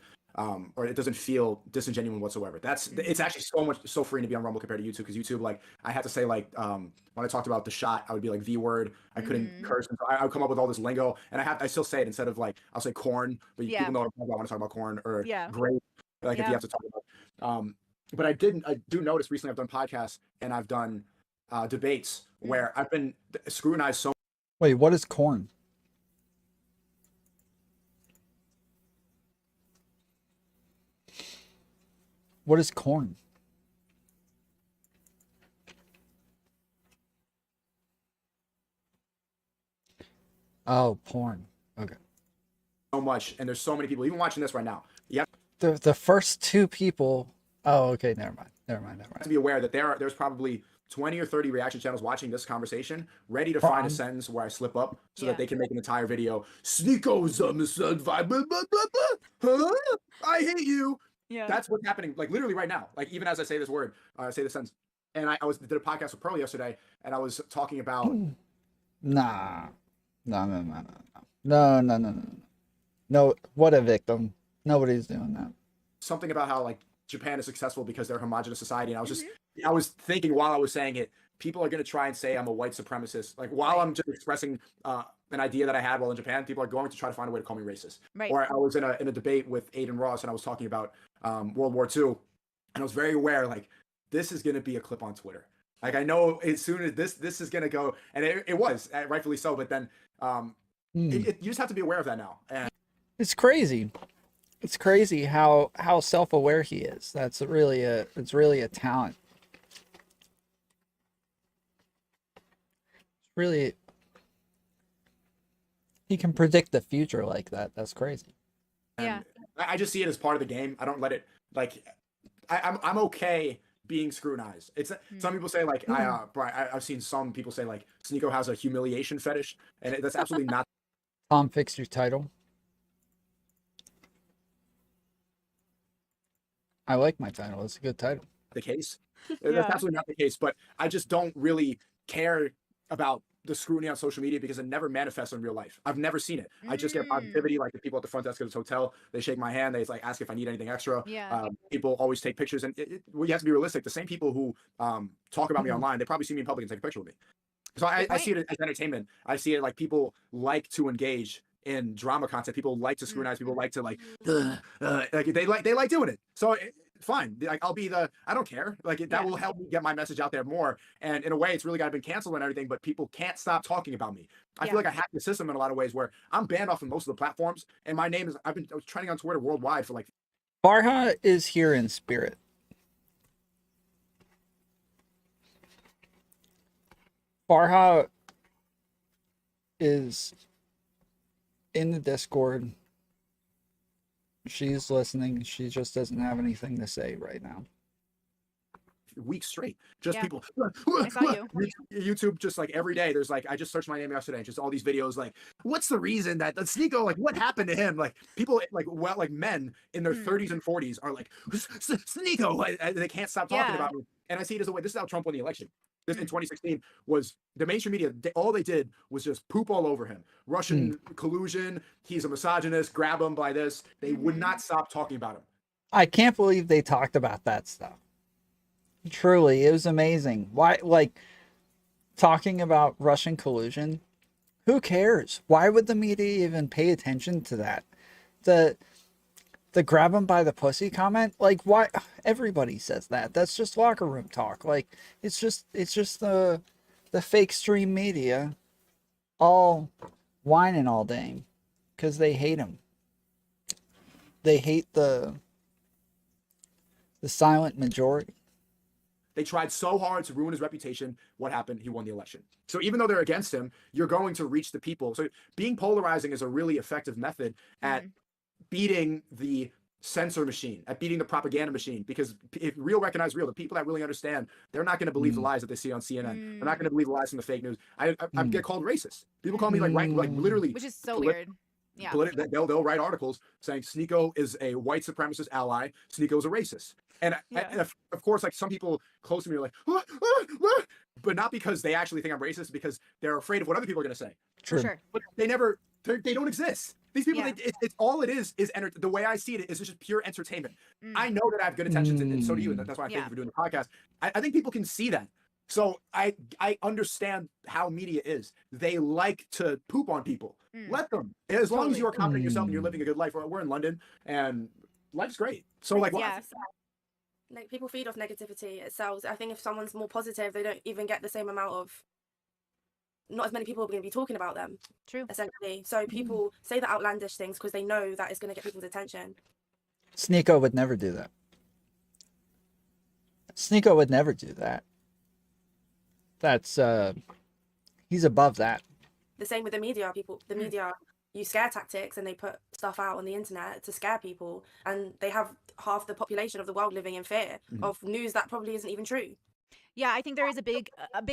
or it doesn't feel disingenuous whatsoever. It's actually so free to be on Rumble compared to YouTube, because YouTube, like, I had to say, like, when I talked about the shot, I would be like the word. I couldn't curse, and so I would come up with all this lingo, and I still say it instead of like I'll say corn, but people know what I'm talking about when I talk about corn or grape. Like if you have to talk about. But I do notice recently I've done podcasts and I've done debates where I've been scrutinized so. Wait, what is corn? What is corn? Oh, porn. Okay. So much, and there's so many people even watching this right now. Yeah. The first 2 people. Oh, okay. Never mind. To be aware that there's probably 20 or 30 reaction channels watching this conversation, ready to find a sentence where I slip up so that they can make an entire video. Sneako's on the sun vibe. I hate you. Yeah. That's what's happening, like literally right now. Like even as I say this word, say the sentence. And I did a podcast with Pearl yesterday, and I was talking about. No. No, what a victim. Nobody's doing that. Something about how like Japan is successful because they're a homogenous society, and I was thinking while I was saying it, people are going to try and say I'm a white supremacist. Like while I'm just expressing an idea that I had while in Japan, people are going to try to find a way to call me racist. Right. Or I was in a debate with Aiden Ross, and I was talking about World War II, and I was very aware, like, this is going to be a clip on Twitter. Like, I know as soon as this is going to go, and it was, rightfully so, but then you just have to be aware of that now. And it's crazy. It's crazy how self-aware he is. It's really a talent. Really, he can predict the future like that. That's crazy. I just see it as part of the game. I don't let it, like, I'm okay being scrutinized. It's some people say like I've seen some people say like Sneako has a humiliation fetish, and that's absolutely not. Tom, fix your title. I like my title. It's a good title. The case. That's absolutely not the case. But I just don't really care about the scrutiny on social media because it never manifests in real life. I've never seen it. I just get positivity. Like the people at the front desk of this hotel, they shake my hand. They like ask if I need anything extra. People always take pictures, and well, you have to be realistic. The same people who talk about me online, they probably see me in public and take a picture with me. So I see it as entertainment. I see it like people like to engage in drama content. People like to scrutinize. People like to like they like doing it. So fine. Like I'll be I don't care. Like that will help me get my message out there more. And in a way, it's really got to be canceled and everything. But people can't stop talking about me. I feel like I hacked the system in a lot of ways where I'm banned off of most of the platforms, and my name is I was trending on Twitter worldwide for like. Farha is here in spirit. Farha is in the Discord. She's listening. She just doesn't have anything to say right now. Weeks straight, just people. I saw you. YouTube, just like every day. There's like I just searched my name yesterday, and just all these videos. Like, what's the reason that Sneako? Like, what happened to him? Like, people like men in their 30s and 40s are like Sneako. They can't stop talking about him. And I see it as a way. This is how Trump won the election. This in 2016 was the mainstream media. All they did was just poop all over him. Russian collusion. He's a misogynist. Grab him by this. They would not stop talking about him. I can't believe they talked about that stuff. Truly, it was amazing. Why, like, talking about Russian collusion? Who cares? Why would the media even pay attention to that? The grab him by the pussy comment? Like, why? Everybody says that. That's just locker room talk. Like, it's just the fake stream media all whining all day because they hate him. They hate the silent majority. They tried so hard to ruin his reputation. What happened? He won the election. So even though they're against him, you're going to reach the people. So being polarizing is a really effective method at beating the censor machine, at beating the propaganda machine. Because if real recognize real, the people that really understand, they're not going to believe the lies that they see on CNN. They're not going to believe the lies from the fake news. I get called racist. People call me like literally, which is so weird. Yeah, they'll write articles saying Sneako is a white supremacist ally. Sneako is a racist. And of course, like some people close to me are like, but not because they actually think I'm racist, because they're afraid of what other people are going to say. For sure. But they don't exist. These people, it's all it is the way I see it is just pure entertainment. I know that I have good intentions, and so do you. And that's why I thank you for doing the podcast. I think people can see that. So I understand how media is. They like to poop on people. Let them. As long as you are confident in yourself and you're living a good life. We're in London, and life's great. So like, like people feed off negativity. It sells. I think if someone's more positive, they don't even get the same amount of. Not as many people are going to be talking about them. True. Essentially, so people say the outlandish things because they know that it's going to get people's attention. Sneako would never do that. Sneako would never do that. That's he's above that. The same with the media. The media use scare tactics, and they put stuff out on the internet to scare people, and they have half the population of the world living in fear of news that probably isn't even true. Yeah, I think there is a big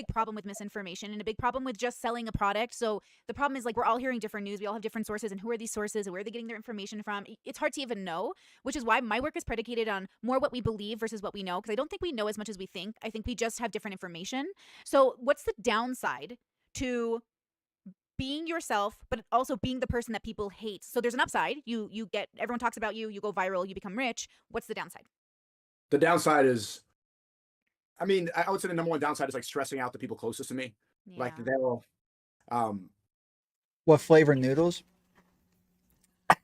problem with misinformation and a big problem with just selling a product. So the problem is, like, we're all hearing different news. We all have different sources, and who are these sources and where are they getting their information from? It's hard to even know, which is why my work is predicated on more what we believe versus what we know, because I don't think we know as much as we think. I think we just have different information. So what's the downside to being yourself, but also being the person that people hate? So there's an upside. You get, everyone talks about you go viral, you become rich. What's the downside? The downside is, I mean, I would say the number one downside is like stressing out the people closest to me. Yeah. Like they'll, what flavor noodles? I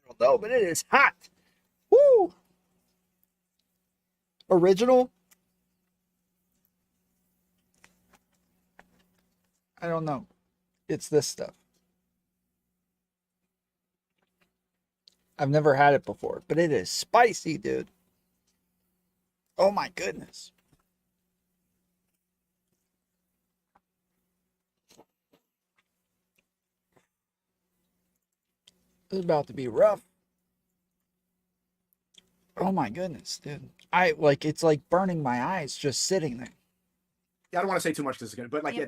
don't know, but it is hot. Woo! Original? I don't know. It's this stuff. I've never had it before, but it is spicy, dude. Oh my goodness. This is about to be rough. Oh my my goodness, dude. It's like burning my eyes just sitting there. Yeah, I don't want to say too much because it's gonna, but like, yeah,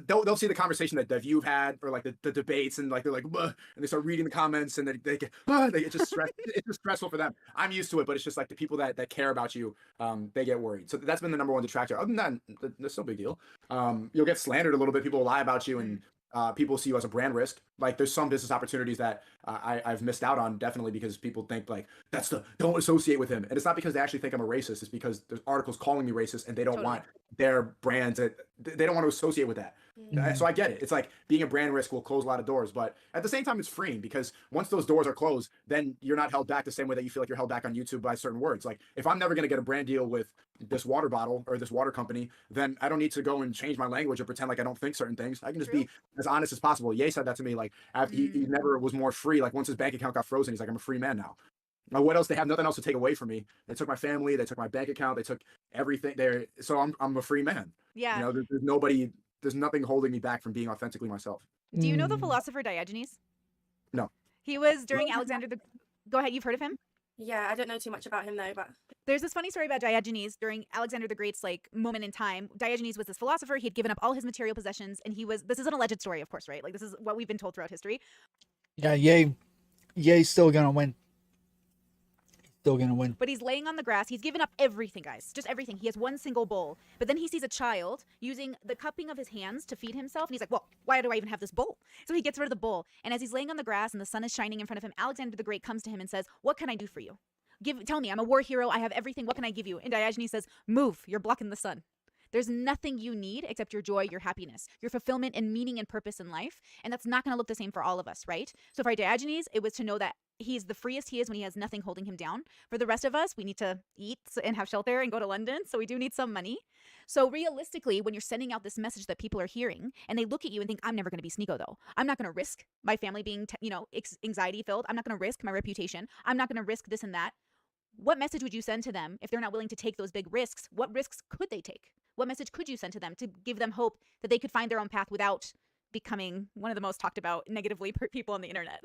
they'll see the conversation that you've had, or like the debates, and like they're like, "Ugh," and they start reading the comments, and they get, they get just stressed. It's just stressful for them. I'm used to it, but it's just like the people that care about you, they get worried. So that's been the number one detractor. Other than that, that's no big deal. You'll get slandered a little bit. People will lie about you, and people see you as a brand risk. Like there's some business opportunities that I've missed out on, definitely because people think like don't associate with him, and it's not because they actually think I'm a racist. It's because there's articles calling me racist, and they don't want their brands. They don't want to associate with that. So I get it. It's like being a brand risk will close a lot of doors, but at the same time, it's freeing because once those doors are closed, then you're not held back the same way that you feel like you're held back on YouTube by certain words. Like if I'm never going to get a brand deal with this water bottle or this water company, then I don't need to go and change my language or pretend like I don't think certain things. I can just be as honest as possible. Ye said that to me. Like he never was more free. Like once his bank account got frozen, he's like, I'm a free man now. Now, what else? They have nothing else to take away from me. They took my family. They took my bank account. They took everything there. So I'm a free man. Yeah. You know, there's nothing holding me back from being authentically myself. Do you know the philosopher Diogenes? No. He was during Alexander the... Go ahead, you've heard of him? Yeah, I don't know too much about him though, but... There's this funny story about Diogenes during Alexander the Great's moment in time. Diogenes was this philosopher. He had given up all his material possessions, and this is an alleged story, of course, right? Like this is what we've been told throughout history. Yeah, Ye's still gonna win. Still gonna win. But he's laying on the grass. He's given up everything, guys. Just everything. He has one single bowl. But then he sees a child using the cupping of his hands to feed himself. And he's like, well, why do I even have this bowl? So he gets rid of the bowl. And as he's laying on the grass and the sun is shining in front of him, Alexander the Great comes to him and says, what can I do for you? Tell me, I'm a war hero. I have everything. What can I give you? And Diogenes says, move. You're blocking the sun. There's nothing you need except your joy, your happiness, your fulfillment and meaning and purpose in life. And that's not going to look the same for all of us, right? So for Diogenes, it was to know that he's the freest he is when he has nothing holding him down. For the rest of us, we need to eat and have shelter and go to London. So we do need some money. So realistically, when you're sending out this message that people are hearing and they look at you and think, I'm never going to be Sneako though. I'm not going to risk my family being, anxiety filled. I'm not going to risk my reputation. I'm not going to risk this and that. What message would you send to them if they're not willing to take those big risks? What risks could they take? What message could you send to them to give them hope that they could find their own path without becoming one of the most talked about negatively people on the internet?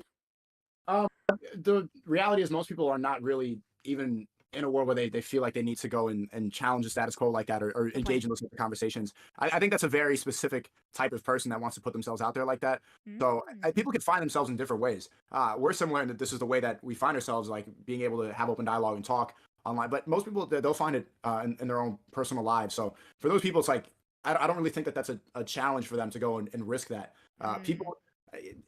The reality is most people are not really even in a world where they feel like they need to go and challenge the status quo like that or engage in those type of conversations. I think that's a very specific type of person that wants to put themselves out there like that. So people can find themselves in different ways. We're similar in that this is the way that we find ourselves, like being able to have open dialogue and talk online. But most people, they'll find it in their own personal lives. So for those people, it's like, I don't really think that that's a challenge for them to go and risk that. People,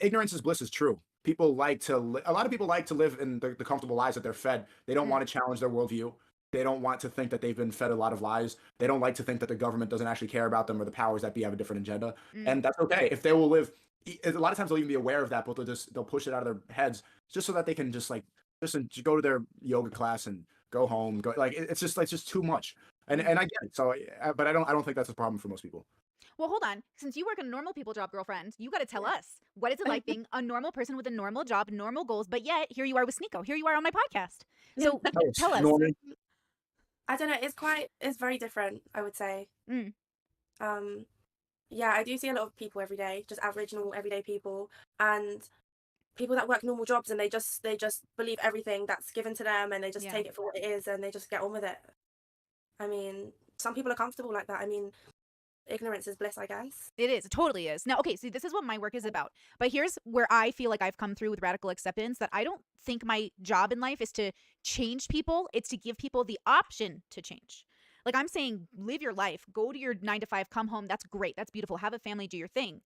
ignorance is bliss is true. A lot of people like to live in the comfortable lives that they're fed. They don't want to challenge their worldview. They don't want to think that they've been fed a lot of lies. They don't like to think that the government doesn't actually care about them or the powers that be have a different agenda. And that's okay. If they will live, a lot of times they'll even be aware of that, but they'll push it out of their heads just so that they can just go to their yoga class and go home. It's just too much. And I get it. So, but I don't think that's a problem for most people. Well, hold on. Since you work a normal people job, girlfriend, you got to tell us, what is it like being a normal person with a normal job, normal goals, but yet here you are with Sneako. Here you are on my podcast. So tell us. I don't know. It's very different, I would say. Yeah, I do see a lot of people every day, just average, normal, everyday people, and people that work normal jobs, and they just believe everything that's given to them, and they just take it for what it is, and they just get on with it. I mean, some people are comfortable like that. I mean, ignorance is bliss, I guess. It is. It totally is. Now, okay, so this is what my work is about. But here's where I feel like I've come through with radical acceptance, that I don't think my job in life is to change people. It's to give people the option to change. Like I'm saying, live your life, go to your 9 to 5, come home. That's great. That's beautiful. Have a family, do your thing.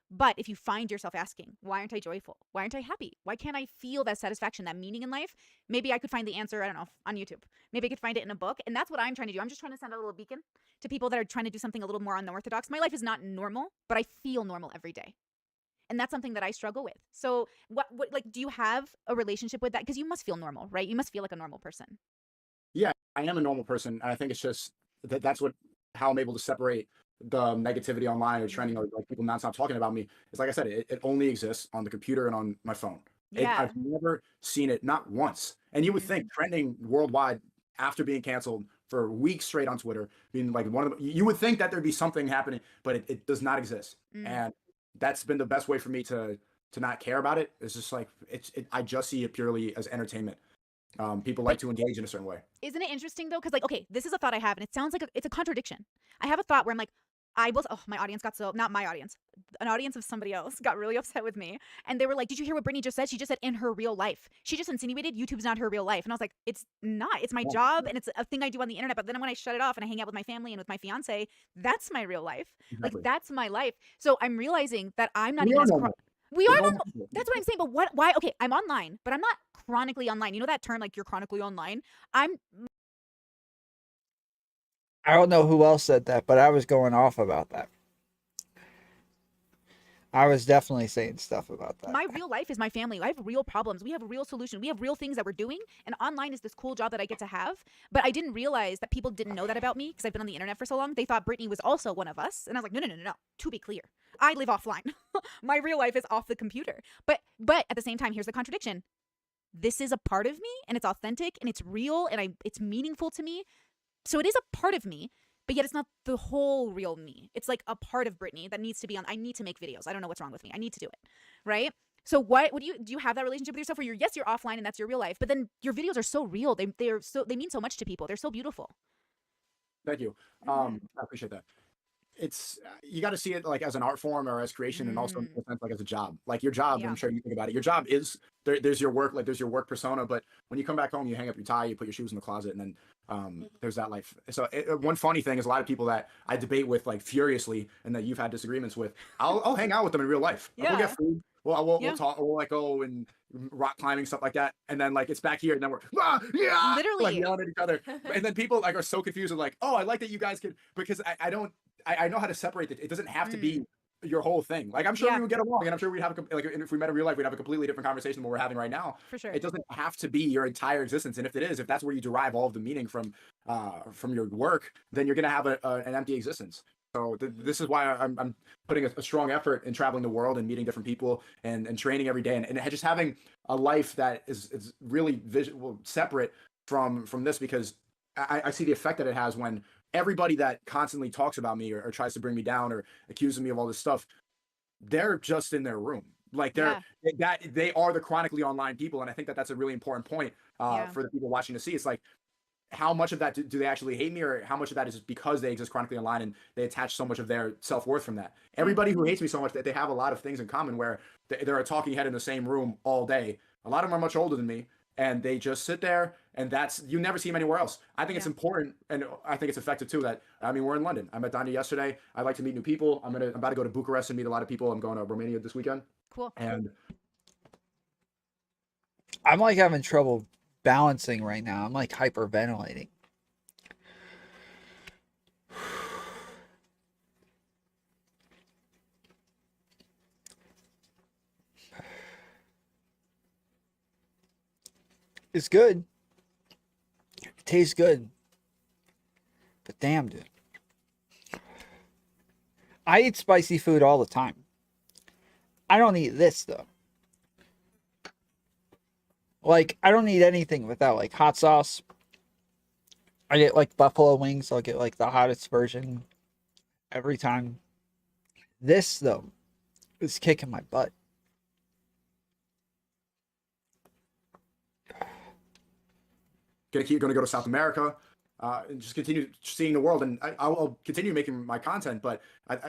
But if you find yourself asking, why aren't I joyful? Why aren't I happy? Why can't I feel that satisfaction, that meaning in life? Maybe I could find the answer, I don't know, on YouTube. Maybe I could find it in a book. And that's what I'm trying to do. I'm just trying to send a little beacon to people that are trying to do something a little more unorthodox. My life is not normal, but I feel normal every day. And that's something that I struggle with. So what do you have a relationship with that? Because you must feel normal, right? You must feel like a normal person. Yeah, I am a normal person. And I think it's just that's how I'm able to separate the negativity online or trending or like people nonstop talking about me. Is like I said, it only exists on the computer and on my phone. I've never seen it, not once. And you would think trending worldwide after being canceled for weeks straight on Twitter, being like you would think that there'd be something happening, but it does not exist. And that's been the best way for me to not care about it. It's just like I just see it purely as entertainment. People like to engage in a certain way. Isn't it interesting though? Because like, okay, this is a thought I have, and it sounds like it's a contradiction. I have a thought where I'm like, my audience got so, not my audience, an audience of somebody else got really upset with me. And they were like, did you hear what Brittany just said? She just said in her real life. She just insinuated YouTube's not her real life. And I was like, it's not. It's my job and it's a thing I do on the internet. But then when I shut it off and I hang out with my family and with my fiance, that's my real life. Exactly. Like, that's my life. So I'm realizing that I'm not We even are as... normal. We are We're normal. normal. That's what I'm saying. But why? Okay, I'm online, but I'm not chronically online. You know that term, like you're chronically online? I don't know who else said that, but I was going off about that. I was definitely saying stuff about that. My real life is my family. I have real problems. We have a real solution. We have real things that we're doing. And online is this cool job that I get to have. But I didn't realize that people didn't know that about me because I've been on the internet for so long. They thought Brittany was also one of us. And I was like, no. To be clear, I live offline. My real life is off the computer. But at the same time, here's the contradiction. This is a part of me and it's authentic and it's real and it's meaningful to me. So it is a part of me. But yet it's not the whole real me. It's like a part of Brittany that needs to be on. I need to make videos. I don't know what's wrong with me. I need to do it. Right? So what do you have that relationship with yourself where you're offline and that's your real life, but then your videos are so real. They mean so much to people. They're so beautiful. Thank you. I appreciate that. It's you got to see it like as an art form or as creation, and also in a sense like as a job. Like your job, I'm sure you think about it. Your job is there's your work, like there's your work persona. But when you come back home, you hang up your tie, you put your shoes in the closet, and then there's that life. So one funny thing is a lot of people that I debate with like furiously, and that you've had disagreements with, I'll hang out with them in real life. Like, we'll get food. We'll talk. We'll like go and rock climbing, stuff like that. And then like it's back here, and then we're literally like yelling at each other. And then people like are so confused and like, oh, I like that you guys could, because I know how to separate it. It doesn't have to be your whole thing. Like I'm sure we would get along, and I'm sure we'd have like if we met in real life, we'd have a completely different conversation than what we're having right now. For sure. It doesn't have to be your entire existence. And if that's where you derive all of the meaning from your work, then you're gonna have an empty existence. So this is why I'm putting a strong effort in traveling the world and meeting different people and training every day and just having a life that is really separate from this, because I see the effect that it has when everybody that constantly talks about me or tries to bring me down or accuses me of all this stuff, they're just in their room. Like they are the chronically online people. And I think that that's a really important point for the people watching to see. It's like, how much of that do they actually hate me, or how much of that is just because they exist chronically online and they attach so much of their self-worth from that? Everybody who hates me so much, that they have a lot of things in common, where they're a talking head in the same room all day. A lot of them are much older than me, and they just sit there, and you never see them anywhere else. I think it's important, and I think it's effective too, that, I mean, we're in London. I met Danya yesterday. I like to meet new people. I'm about to go to Bucharest and meet a lot of people. I'm going to Romania this weekend. Cool. And I'm like having trouble balancing right now. I'm like hyperventilating. It's good. It tastes good. But damn, dude. I eat spicy food all the time. I don't eat this though. Like, I don't eat anything without, like, hot sauce. I get, like, buffalo wings. I'll get, like, the hottest version every time. This, though, is kicking my butt. Gonna go to South America and just continue seeing the world. And I'll continue making my content, but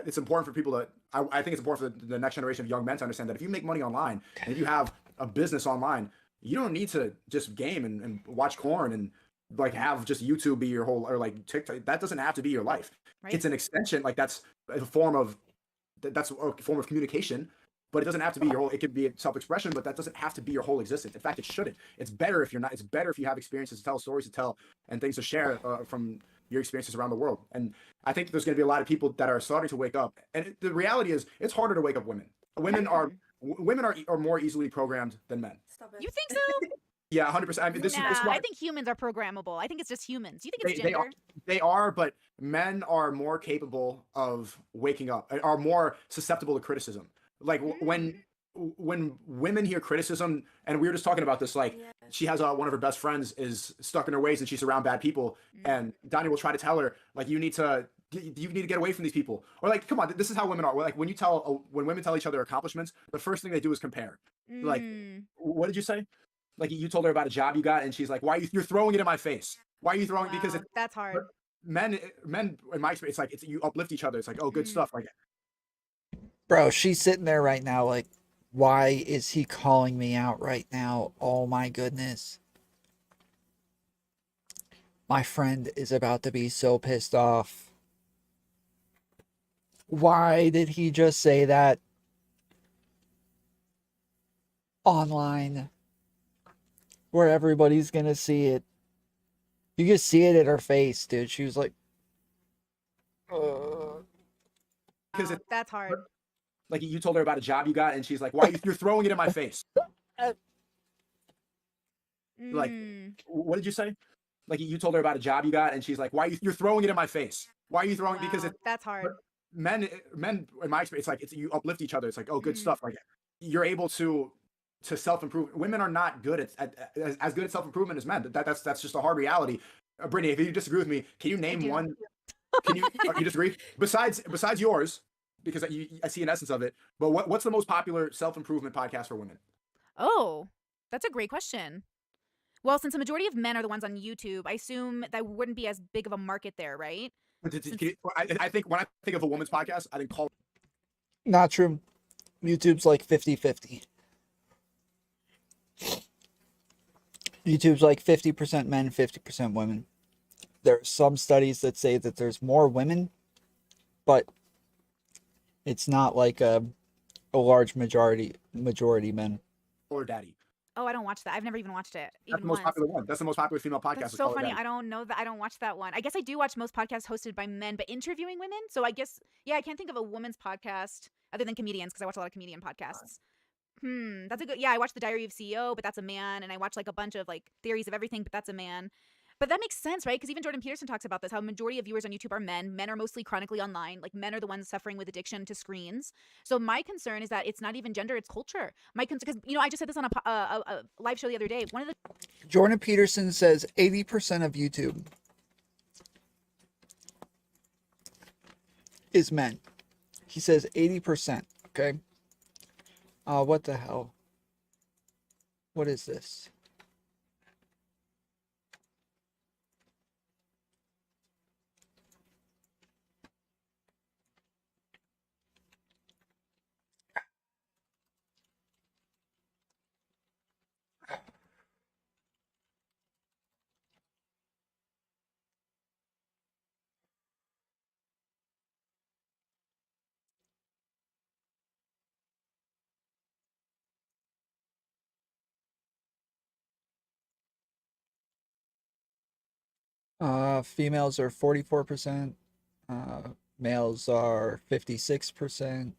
it's important for people to, I think it's important for the next generation of young men to understand that if you make money online and if you have a business online, you don't need to just game and watch porn and like have just YouTube be your whole, or like TikTok. That doesn't have to be your life. Right. It's an extension. Like that's a form of communication, but it doesn't have to be your whole. It could be self-expression, but that doesn't have to be your whole existence. In fact, it shouldn't. It's better if you're not. It's better if you have experiences to tell, stories to tell, and things to share from your experiences around the world. And I think there's going to be a lot of people that are starting to wake up. And the reality is, it's harder to wake up women. Women are more easily programmed than men. You think so? Yeah, 100%. I mean, this is why I think humans are programmable. I think it's just humans. Do you think it's gender? They are, but men are more capable of waking up, are more susceptible to criticism. Like when women hear criticism, and we were just talking about this, like she has one of her best friends is stuck in her ways and she's around bad people, and Donnie will try to tell her, like, you need to get away from these people, or like, come on, this is how women are. Like when women tell each other accomplishments, the first thing they do is compare. Like, what did you say? Like you told her about a job you got, and she's like, "Why you're throwing it in my face? Why are you throwing?" Because that's hard. Men in my experience, it's like you uplift each other. It's like, oh, good stuff. Like, Bro, she's sitting there right now like, why is he calling me out right now? Oh my goodness. My friend is about to be so pissed off. Why did he just say that online where everybody's gonna see it? You can see it in her face, dude. She was like, because that's hard. Like you told her about a job you got, and she's like, "Why you're throwing it in my face?" Like, what did you say? Like you told her about a job you got, and she's like, "Why you're throwing it in my face? Why are you throwing?" Because that's hard. Men in my experience, it's like you uplift each other. It's like, oh, good stuff. Like you're able to self-improve. Women are not good at as good at self-improvement as men. That's just a hard reality. Brittany, if you disagree with me, can you name one? Can you you disagree? Besides yours, because I see an essence of it. But what's the most popular self-improvement podcast for women? Oh, that's a great question. Well, since the majority of men are the ones on YouTube, I assume that wouldn't be as big of a market there, right? I think when I think of a woman's podcast, I think call. not true. YouTube's like 50-50. YouTube's like 50% men, 50% women. There are some studies that say that there's more women, but it's not like a large majority men. Or Daddy. Oh, I don't watch that. I've never even watched it. That's the most popular one. That's the most popular female podcast. That's so funny. I don't know that. I don't watch that one. I guess I do watch most podcasts hosted by men, but interviewing women. So I guess, yeah, I can't think of a woman's podcast other than comedians because I watch a lot of comedian podcasts. That's a good, yeah, I watch The Diary of CEO, but that's a man. And I watch like a bunch of like Theories of Everything, but that's a man. But that makes sense, right? Because even Jordan Peterson talks about this, how majority of viewers on YouTube are men. Men are mostly chronically online. Like men are the ones suffering with addiction to screens. So my concern is that it's not even gender, it's culture. My concern, because, I just said this on a live show the other day. One of the Jordan Peterson says 80% of YouTube is men. He says 80%, okay? What the hell? What is this? Females are 44%. Males are 56%.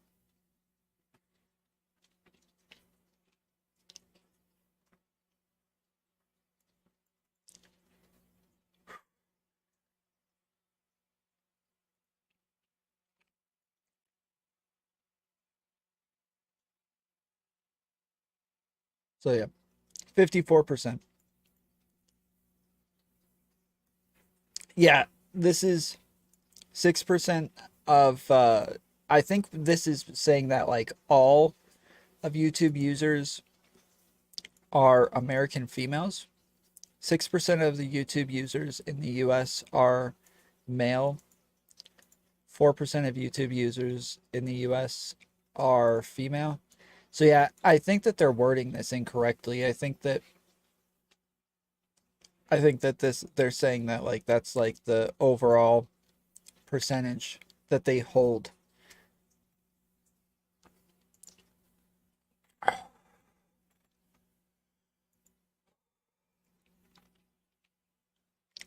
So yeah, 54%. Yeah, this is 6% of, I think this is saying that like all of YouTube users are American females. 6% of the YouTube users in the US are male. 4% of YouTube users in the US are female. So yeah, I think that they're wording this incorrectly. I think that they're saying that like that's like the overall percentage that they hold.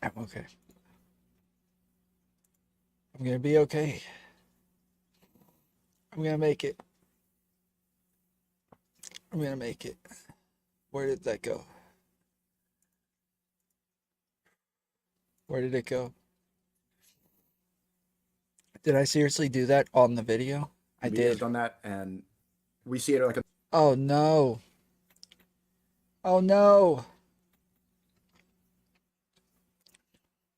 I'm okay. I'm gonna be okay. I'm gonna make it. I'm gonna make it. Where did that go? Where did it go? Did I seriously do that on the video? I Media has did. done that, and we see it like a. Oh no. Oh no.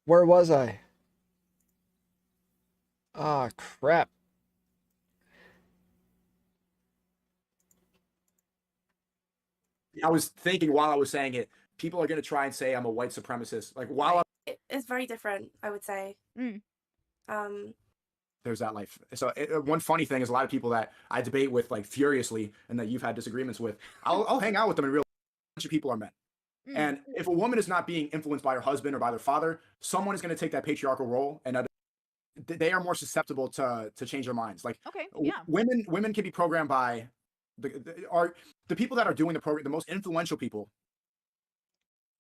Where was I? Ah, crap. I was thinking while I was saying it, people are going to try and say I'm a white supremacist. Like while It's very different, I would say. there's that life. So one funny thing is a lot of people that I debate with like furiously and that you've had disagreements with, I'll hang out with them and realize a bunch of people are men. And if a woman is not being influenced by her husband or by their father, someone is going to take that patriarchal role, and they are more susceptible to change their minds. Like women can be programmed by the people that are doing the program, the most influential people.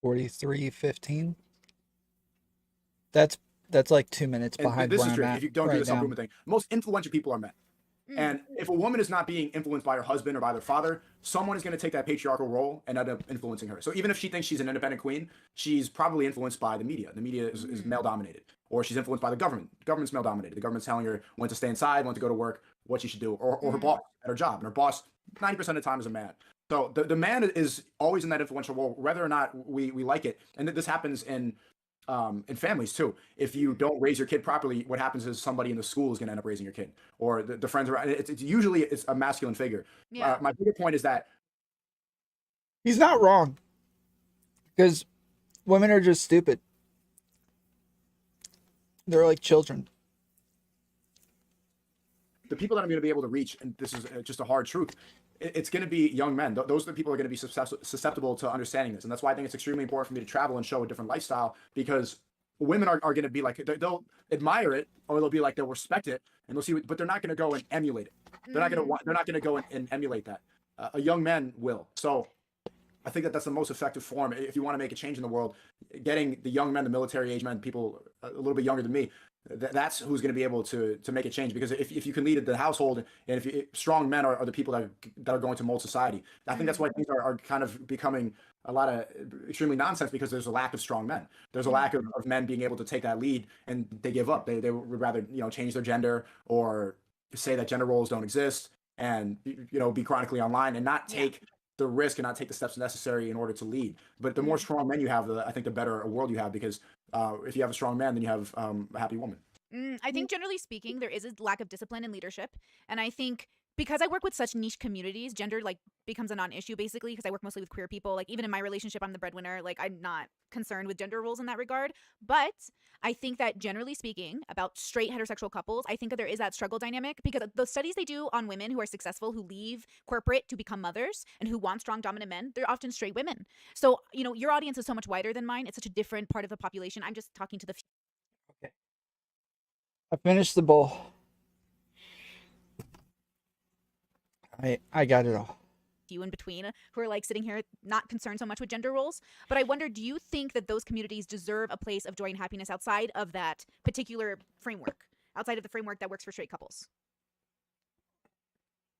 43:15. That's like 2 minutes behind. This where is I'm true. at If you don't right do the now. self-improvement thing, most influential people are men. And if a woman is not being influenced by her husband or by their father, someone is going to take that patriarchal role and end up influencing her. So even if she thinks she's an independent queen, she's probably influenced by the media. The media is male dominated. Or she's influenced by the government. The government's male dominated. The government's telling her when to stay inside, when to go to work, what she should do, or her boss at her job. And her boss, 90% of the time, is a man. So the man is always in that influential role, whether or not we like it. And this happens in families too. If you don't raise your kid properly, what happens is somebody in the school is going to end up raising your kid, or the friends around. It's usually a masculine figure. My bigger point is that He's not wrong, because women are just stupid. They're like children. the people that I'm going to be able to reach, and this is just a hard truth, it's going to be young men. Those are the people who are going to be susceptible to understanding this. And that's why I think it's extremely important for me to travel and show a different lifestyle, because women are going to be like, they'll admire it, or they'll be like, they'll respect it, and they'll see, but they're not going to go and emulate it. They're not going to go and emulate that. A young man will. So I think that that's the most effective form. If you want to make a change in the world, getting the young men, the military age men, people a little bit younger than me, that's who's going to be able to make a change. Because if you can lead the household, and if strong men are the people that are going to mold society, I think that's why things are kind of becoming a lot of extremely nonsense, because there's a lack of strong men. There's a lack of men being able to take that lead, and they give up. They would rather change their gender, or say that gender roles don't exist, and be chronically online and not take the risk and not take the steps necessary in order to lead. But the more strong men you have, I think the better a world you have, because if you have a strong man, then you have a happy woman. I think generally speaking, there is a lack of discipline and leadership. And I think because I work with such niche communities, gender becomes a non-issue basically, because I work mostly with queer people. Even in my relationship, I'm the breadwinner. I'm not concerned with gender roles in that regard. But I think that generally speaking about straight heterosexual couples, I think that there is that struggle dynamic, because the studies they do on women who are successful, who leave corporate to become mothers and who want strong dominant men, they're often straight women. So, your audience is so much wider than mine. It's such a different part of the population. I'm just talking to the Okay. I finished the bowl. I got it all. You in between who are sitting here not concerned so much with gender roles. But I wonder, do you think that those communities deserve a place of joy and happiness outside of that particular framework, outside of the framework that works for straight couples?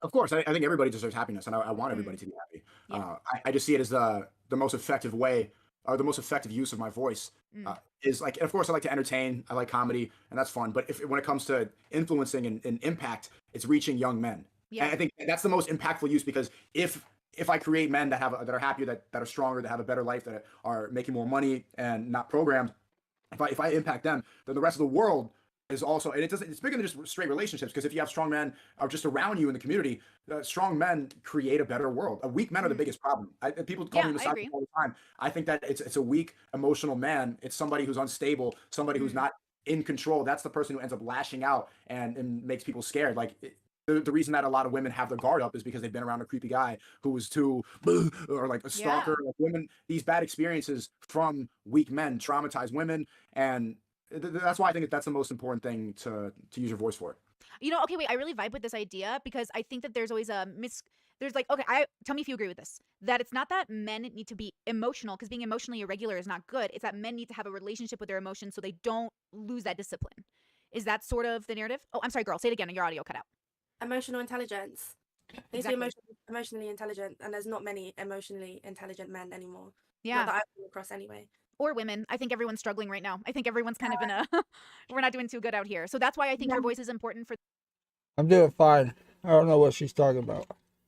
Of course, I think everybody deserves happiness, and I want everybody to be happy. Yeah. I just see it as the most effective way, or the most effective use of my voice. Is of course, I like to entertain, I like comedy, and that's fun. But when it comes to influencing and impact, it's reaching young men. Yeah. And I think that's the most impactful use, because if I create men that are happier, that are stronger, that have a better life, that are making more money and not programmed, if I impact them, then the rest of the world is also, and it's bigger than just straight relationships, because if you have strong men are just around you in the community, strong men create a better world. Weak men are the biggest problem. People call me misogynist all the time. I think that it's a weak emotional man. It's somebody who's unstable, somebody who's not in control. That's the person who ends up lashing out and makes people scared. The reason that a lot of women have their guard up is because they've been around a creepy guy who was too, or a stalker. Women, these bad experiences from weak men traumatize women, and that's why I think that's the most important thing to use your voice for. Okay, wait, I really vibe with this idea, because I think that there's always tell me if you agree with this, that it's not that men need to be emotional, because being emotionally irregular is not good. It's that men need to have a relationship with their emotions so they don't lose that discipline. Is that sort of the narrative? Oh, I'm sorry, girl, say it again, your audio cut out. Emotional intelligence. Exactly. Emotionally intelligent, and there's not many emotionally intelligent men anymore. Yeah. Not that I've come across anyway. Or women. I think everyone's struggling right now. I think everyone's kind of in a we're not doing too good out here. So that's why I think your voice is important for. I'm doing fine. I don't know what she's talking about.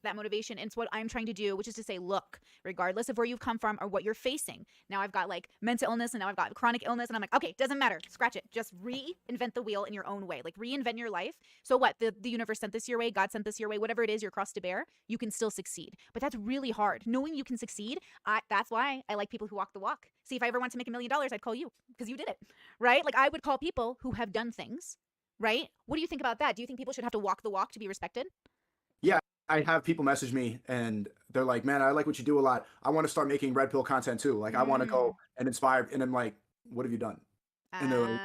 that motivation. And it's what I'm trying to do, which is to say, look, regardless of where you've come from or what you're facing, now I've got like mental illness and now I've got chronic illness, and I'm like, okay, doesn't matter, scratch it. Just reinvent the wheel in your own way. Like reinvent your life. So what? The universe sent this your way, God sent this your way, whatever it is, your cross to bear, you can still succeed. But that's really hard. Knowing you can succeed, that's why I like people who walk the walk. See, if I ever want to make $1 million, I'd call you because you did it, right? Like I would call people who have done things, right? What do you think about that? Do you think people should have to walk the walk to be respected? Yeah, I have people message me and they're like, man, I like what you do a lot. I want to start making red pill content too. Like I want to go and inspire. And I'm like, what have you done? And they're like,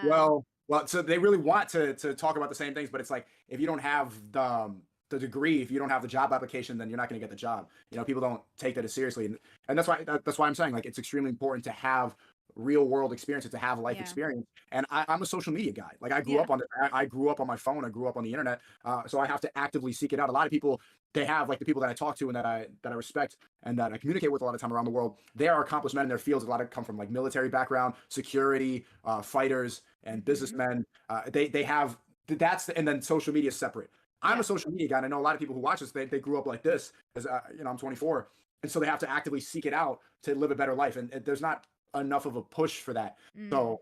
well, so they really want to talk about the same things, but it's like, if you don't have the degree, if you don't have the job application, then you're not going to get the job. You know, people don't take that as seriously. And that's why I'm saying like, it's extremely important to have real world experience, to have life experience. And I'm a social media guy. Like I grew up on I grew up on my phone. I grew up on the internet. So I have to actively seek it out. A lot of people, they have like the people that I talk to and that I respect and that I communicate with a lot of time around the world. They are accomplished men in their fields. A lot of come from like military background, security, fighters, and businessmen. They have and then social media is separate. I'm a social media guy, and I know a lot of people who watch this. They grew up like this, as you know, I'm 24, and so they have to actively seek it out to live a better life. And there's not enough of a push for that. So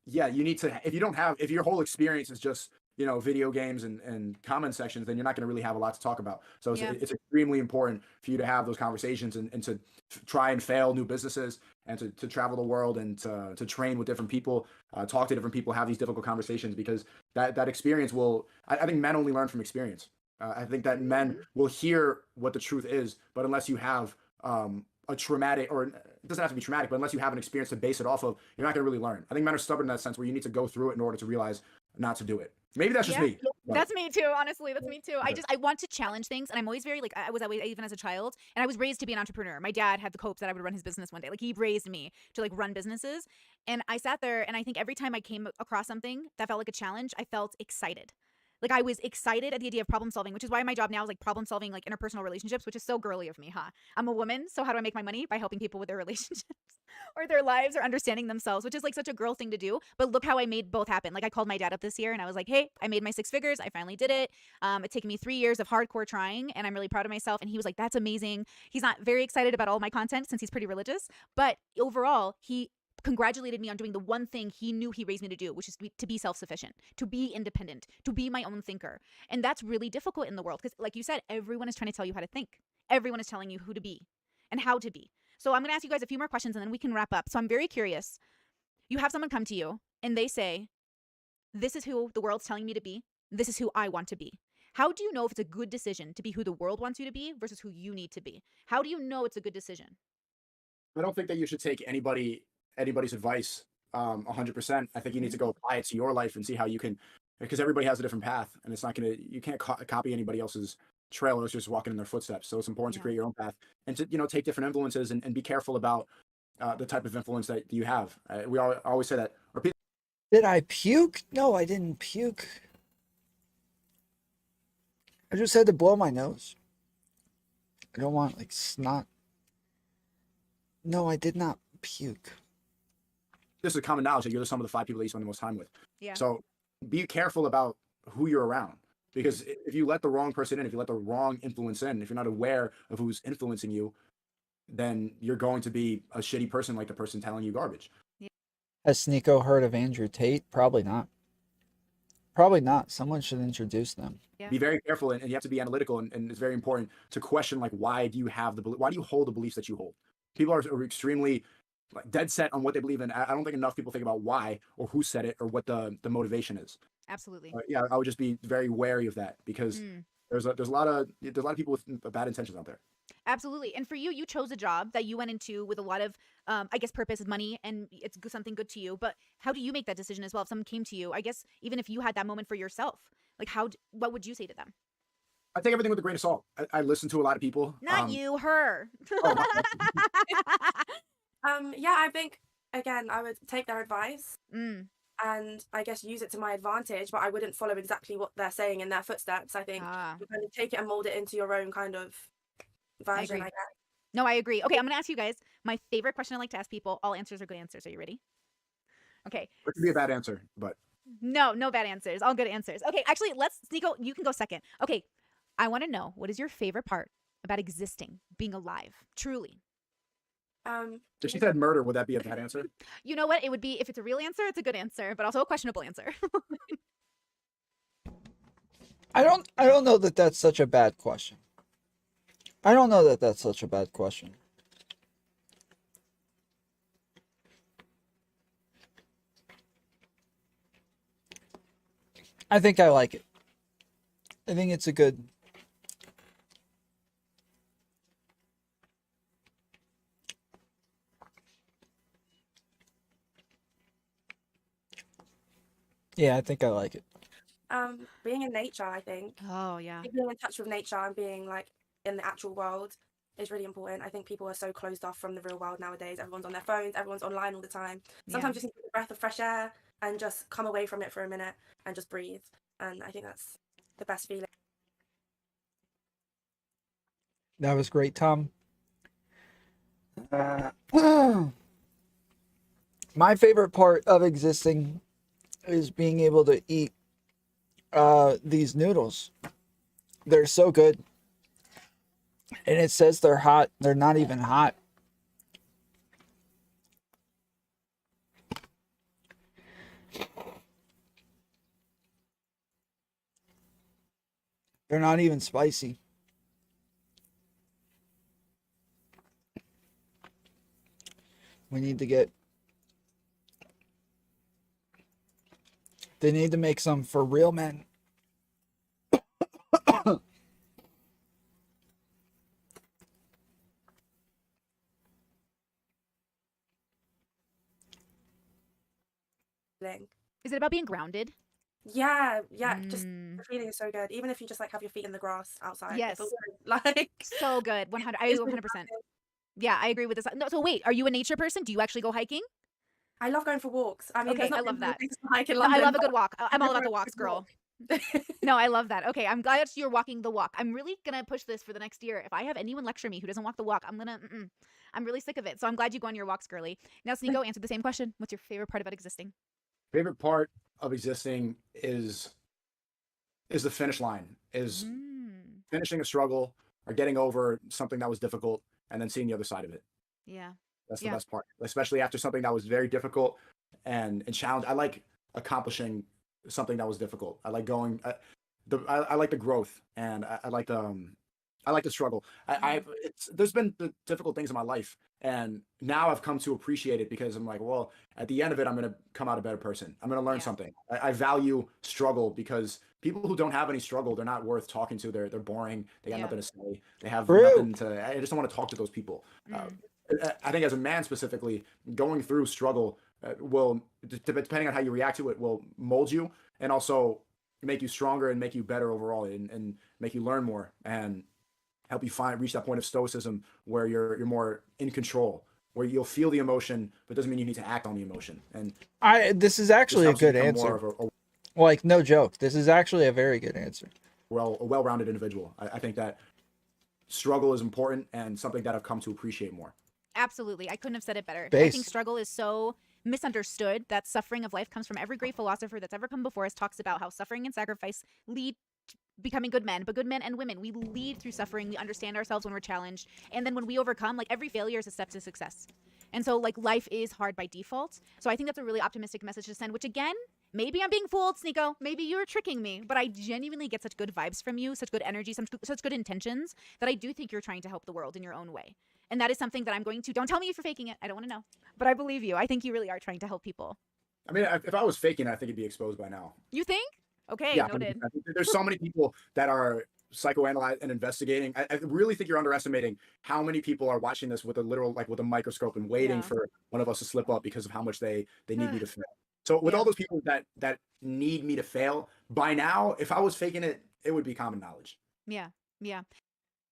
yeah, you need to, if your whole experience is just, you know, video games and comment sections, then you're not going to really have a lot to talk about. So it's extremely important for you to have those conversations and to try and fail new businesses and to travel the world and to train with different people, talk to different people, have these difficult conversations, because that experience will, I think men only learn from experience. I think that men will hear what the truth is, but unless you have a traumatic, or it doesn't have to be traumatic, but unless you have an experience to base it off of, you're not going to really learn. I think men are stubborn in that sense, where you need to go through it in order to realize not to do it. Maybe that's just me. That's me too, honestly. That's me too. I want to challenge things, and I'm always very like, I was always, even as a child, and I was raised to be an entrepreneur. My dad had the hopes that I would run his business one day. Like he raised me to like run businesses, and I sat there, and I think every time I came across something that felt like a challenge, I felt excited. Like I was excited at the idea of problem solving, which is why my job now is like problem solving, like interpersonal relationships, which is so girly of me, huh? I'm a woman, so how do I make my money? By helping people with their relationships or their lives or understanding themselves, which is like such a girl thing to do. But look how I made both happen. Like I called my dad up this year and I was like, hey, I made my 6 figures. I finally did it. It taken me 3 years of hardcore trying, and I'm really proud of myself. And he was like, that's amazing. He's not very excited about all my content since he's pretty religious, but overall, he congratulated me on doing the one thing he knew he raised me to do, which is to be self-sufficient, to be independent, to be my own thinker. And that's really difficult in the world because, like you said, everyone is trying to tell you how to think. Everyone is telling you who to be and how to be. So I'm going to ask you guys a few more questions and then we can wrap up. So I'm very curious. You have someone come to you and they say, this is who the world's telling me to be. This is who I want to be. How do you know if it's a good decision to be who the world wants you to be versus who you need to be? How do you know it's a good decision? I don't think that you should take anybody's advice 100%. I think you need to go apply it to your life and see how you can, because everybody has a different path, and it's not going to, you can't copy anybody else's trail. It's just walking in their footsteps. So it's important to create your own path and to, you know, take different influences and be careful about the type of influence that you have. We always say that. Did I puke? No, I didn't puke. I just had to blow my nose. I don't want like snot. No, I did not puke. This is common knowledge that you're some of the 5 people that you spend the most time with. Yeah. So be careful about who you're around, because if you let the wrong person in, if you let the wrong influence in, if you're not aware of who's influencing you, then you're going to be a shitty person, like the person telling you garbage. Has Sneako heard of Andrew Tate? Probably not. Probably not. Someone should introduce them. Be very careful, and you have to be analytical, and it's very important to question, like, why do you hold the beliefs that you hold? People are extremely like dead set on what they believe in. I don't think enough people think about why or who said it or what the motivation is. Absolutely. Yeah, I would just be very wary of that, because there's a lot of people with bad intentions out there. Absolutely. And for you, you chose a job that you went into with a lot of, I guess, purpose, money, and it's something good to you. But how do you make that decision as well? If someone came to you, I guess, even if you had that moment for yourself, like what would you say to them? I take everything with a grain of salt. I listen to a lot of people. Not you, her. Yeah, I think, again, I would take their advice and I guess use it to my advantage, but I wouldn't follow exactly what they're saying in their footsteps. I think you kind of take it and mold it into your own kind of version, I guess. No, I agree. Okay, I'm going to ask you guys my favorite question I like to ask people. All answers are good answers. Are you ready? Okay. It could be a bad answer, but. No bad answers. All good answers. Okay, actually, Sneako, you can go second. Okay, I want to know, what is your favorite part about existing, being alive, truly? If she said murder, would that be a bad answer? You know what? It would be, if it's a real answer, it's a good answer, but also a questionable answer. I don't know that that's such a bad question. I don't know that that's such a bad question. I think I like it. I think it's a good... Yeah, I think I like it. Being in nature, I think. Oh, yeah. Being in touch with nature and being like in the actual world is really important. I think people are so closed off from the real world nowadays. Everyone's on their phones, everyone's online all the time. Sometimes you just need a breath of fresh air and just come away from it for a minute and just breathe. And I think that's the best feeling. That was great, Tom. My favorite part of existing is being able to eat these noodles. They're so good. And it says they're hot. They're not even hot. They're not even spicy. We need to get... They need to make some for real men. Is it about being grounded? Yeah, just the feeling is so good. Even if you just like have your feet in the grass outside. Yes. Like So good. 100. I 100%. Yeah, I agree with this. No, so wait, are you a nature person? Do you actually go hiking? I love going for walks. I mean, okay, there's not I love many that. places to hike in No, London, I love a but good walk. I'm all about the everywhere walks, is a walk. girl. No, I love that. Okay, I'm glad you're walking the walk. I'm really gonna push this for the next year. If I have anyone lecture me who doesn't walk the walk, I'm really sick of it. So I'm glad you go on your walks, girly. Now, Sneako, answer the same question. What's your favorite part about existing? Favorite part of existing is the finish line, is finishing a struggle or getting over something that was difficult and then seeing the other side of it. Yeah. That's the best part, especially after something that was very difficult and challenge. I like accomplishing something that was difficult. I like going, I like the growth, and I like the struggle. There's been difficult things in my life, and now I've come to appreciate it because I'm like, well, at the end of it, I'm going to come out a better person. I'm going to learn something. I value struggle because people who don't have any struggle, they're not worth talking to. They're boring. They got nothing to say. They have nothing to, I just don't want to talk to those people. I think as a man specifically, going through struggle will, depending on how you react to it, will mold you and also make you stronger and make you better overall and make you learn more and help you reach that point of stoicism where you're more in control, where you'll feel the emotion, but doesn't mean you need to act on the emotion. And this is actually a good answer. Like, no joke. This is actually a very good answer. A well-rounded individual. I think that struggle is important and something that I've come to appreciate more. Absolutely. I couldn't have said it better. Base. I think struggle is so misunderstood. That suffering of life comes from every great philosopher that's ever come before us, talks about how suffering and sacrifice lead to becoming good men. But good men and women, we lead through suffering. We understand ourselves when we're challenged. And then when we overcome, like, every failure is a step to success. And so, like, life is hard by default. So I think that's a really optimistic message to send, which, again, maybe I'm being fooled, Sneako. Maybe you're tricking me. But I genuinely get such good vibes from you, such good energy, such good intentions, that I do think you're trying to help the world in your own way. And that is something that I'm going to, don't tell me if you're faking it. I don't want to know. But I believe you. I think you really are trying to help people. I mean, if I was faking it, I think it'd be exposed by now. You think? Okay, Yeah, noted. there's so many people that are psychoanalyzing and investigating. I really think you're underestimating how many people are watching this with a literal, like with a microscope and waiting for one of us to slip up because of how much they need me to fail. So with all those people that need me to fail, by now, if I was faking it, it would be common knowledge. Yeah, yeah.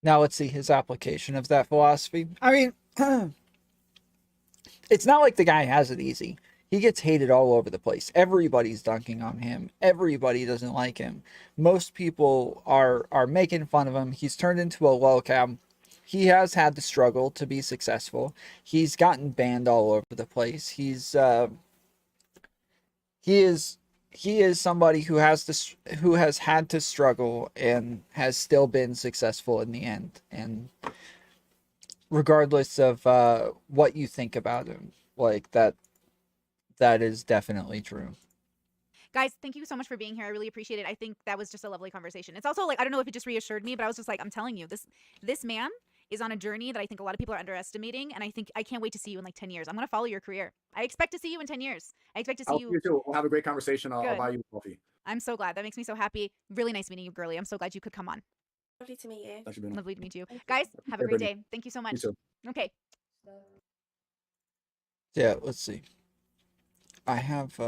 Now let's see his application of that philosophy. I mean, it's not like the guy has it easy. He gets hated all over the place. Everybody's dunking on him. Everybody doesn't like him. Most people are making fun of him. He's turned into a lolcab. He has had the struggle to be successful. He's gotten banned all over the place. He is he is somebody who has had to struggle and has still been successful in the end. And regardless of what you think about him, like that is definitely true. Guys, thank you so much for being here. I really appreciate it. I think that was just a lovely conversation. It's also like, I don't know if it just reassured me, but I was just like, I'm telling you, this man is on a journey that I think a lot of people are underestimating. And I can't wait to see you in like 10 years. I'm going to follow your career. I expect to see you in 10 years. I expect to see you. You too. We'll have a great conversation. I'll Good. buy you a coffee. I'm so glad. That makes me so happy. Really nice meeting you, girly. I'm so glad you could come on. Lovely to meet you. Lovely to meet you. Guys, have a great day. Thank you so much. You too. Okay. Yeah, let's see. I have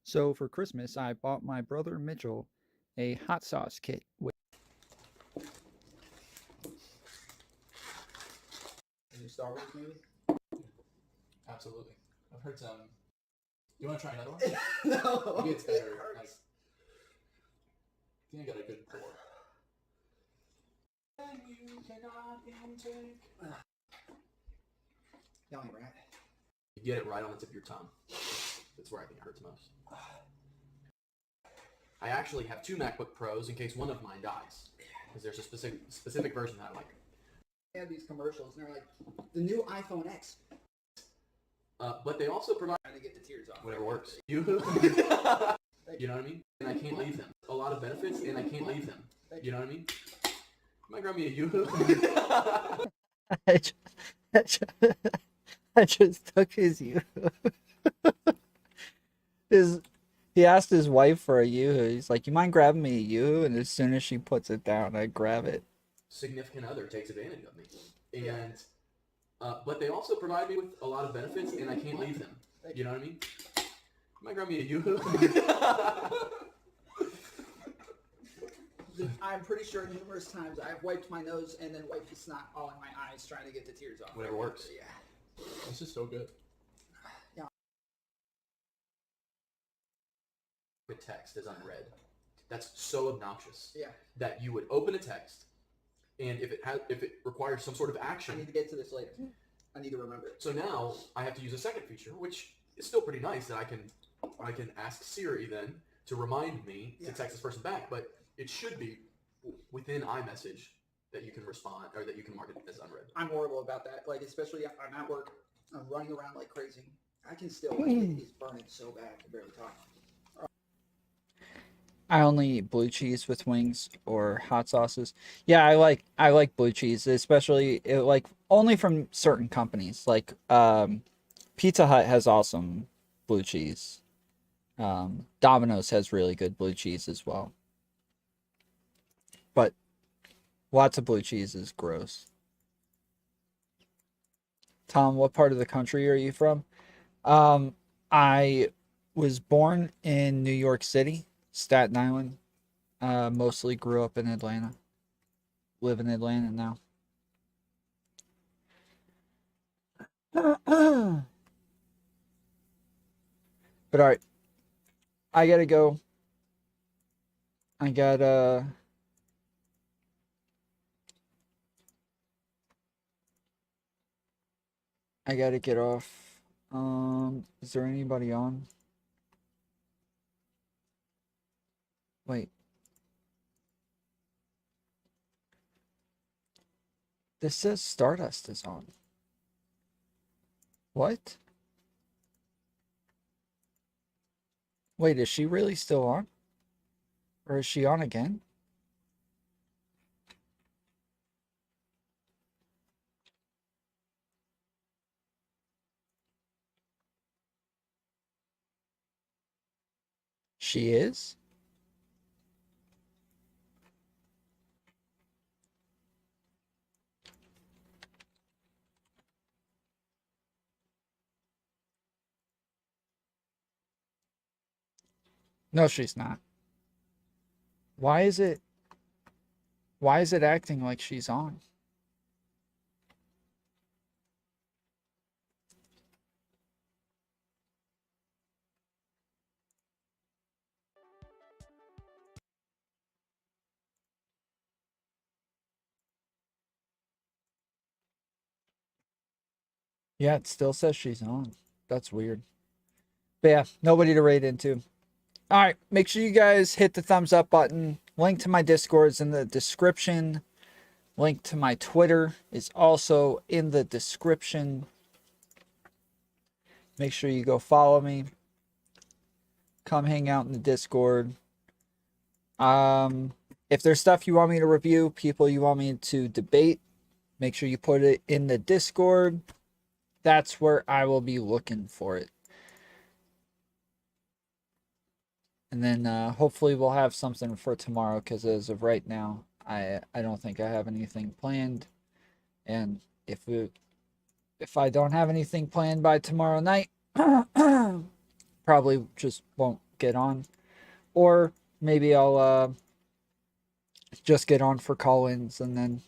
So for Christmas, I bought my brother Mitchell a hot sauce kit with. Any Star Wars movie? Absolutely. I've heard some. You want to try another one? No. Maybe it's better. Like, I think I got a good pour. You cannot intake. Yelling rat. You get it right on the tip of your tongue. That's where I think it hurts most. I actually have 2 MacBook Pros in case one of mine dies, because there's a specific version that I like. They have these commercials, and they're like, the new iPhone X. But they also provide Trying to get the tears off. whatever works. You know what I mean? And I can't leave them. A lot of benefits, and I can't leave them. You know what I mean? You might grab me a Yoo-hoo. I just took his Yoo-hoo. He asked his wife for a Yoo-hoo. He's like, you mind grabbing me a Yoo-hoo? And as soon as she puts it down, I grab it. Significant other takes advantage of me. And but they also provide me with a lot of benefits, and I can't leave them. You know what I mean? You might grab me a Yoo-hoo. I'm pretty sure numerous times I've wiped my nose and then wiped the snot all in my eyes trying to get the tears off. Whatever works. Yeah. This is so good. Yeah. The text is unread. That's so obnoxious. Yeah. That you would open a text, and if it requires some sort of action. I need to get to this later. I need to remember it. So now I have to use a second feature, which is still pretty nice, that I can ask Siri then to remind me to text this person back, but it should be within iMessage that you can respond, or that you can mark it as unread. I'm horrible about that. Like, especially I'm at work, I'm running around like crazy. I can still, it's burning so bad I can barely talk. I only eat blue cheese with wings or hot sauces. Yeah, I like blue cheese, especially like only from certain companies. Like Pizza Hut has awesome blue cheese. Domino's has really good blue cheese as well. But lots of blue cheese is gross. Tom, what part of the country are you from? I was born in New York City, Staten Island. Mostly grew up in Atlanta. Live in Atlanta now. But alright. I gotta go. I gotta get off. Is there anybody on? Wait. This says Stardust is on. What? Wait, is she really still on? Or is she on again? She is? No, she's not. Why is it acting like she's on? Yeah, it still says she's on. That's weird. But yeah, nobody to raid into. All right, make sure you guys hit the thumbs up button. Link to my Discord is in the description. Link to my Twitter is also in the description. Make sure you go follow me. Come hang out in the Discord. If there's stuff you want me to review, people you want me to debate, make sure you put it in the Discord. That's where I will be looking for it. And then hopefully we'll have something for tomorrow, because as of right now, I don't think I have anything planned. And if I don't have anything planned by tomorrow night, probably just won't get on. Or maybe I'll just get on for call-ins and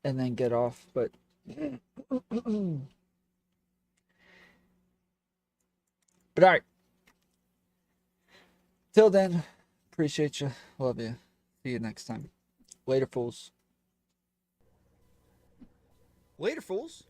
then get off. But all right. Till then, appreciate you. Love you. See you next time. Later, fools. Later, fools.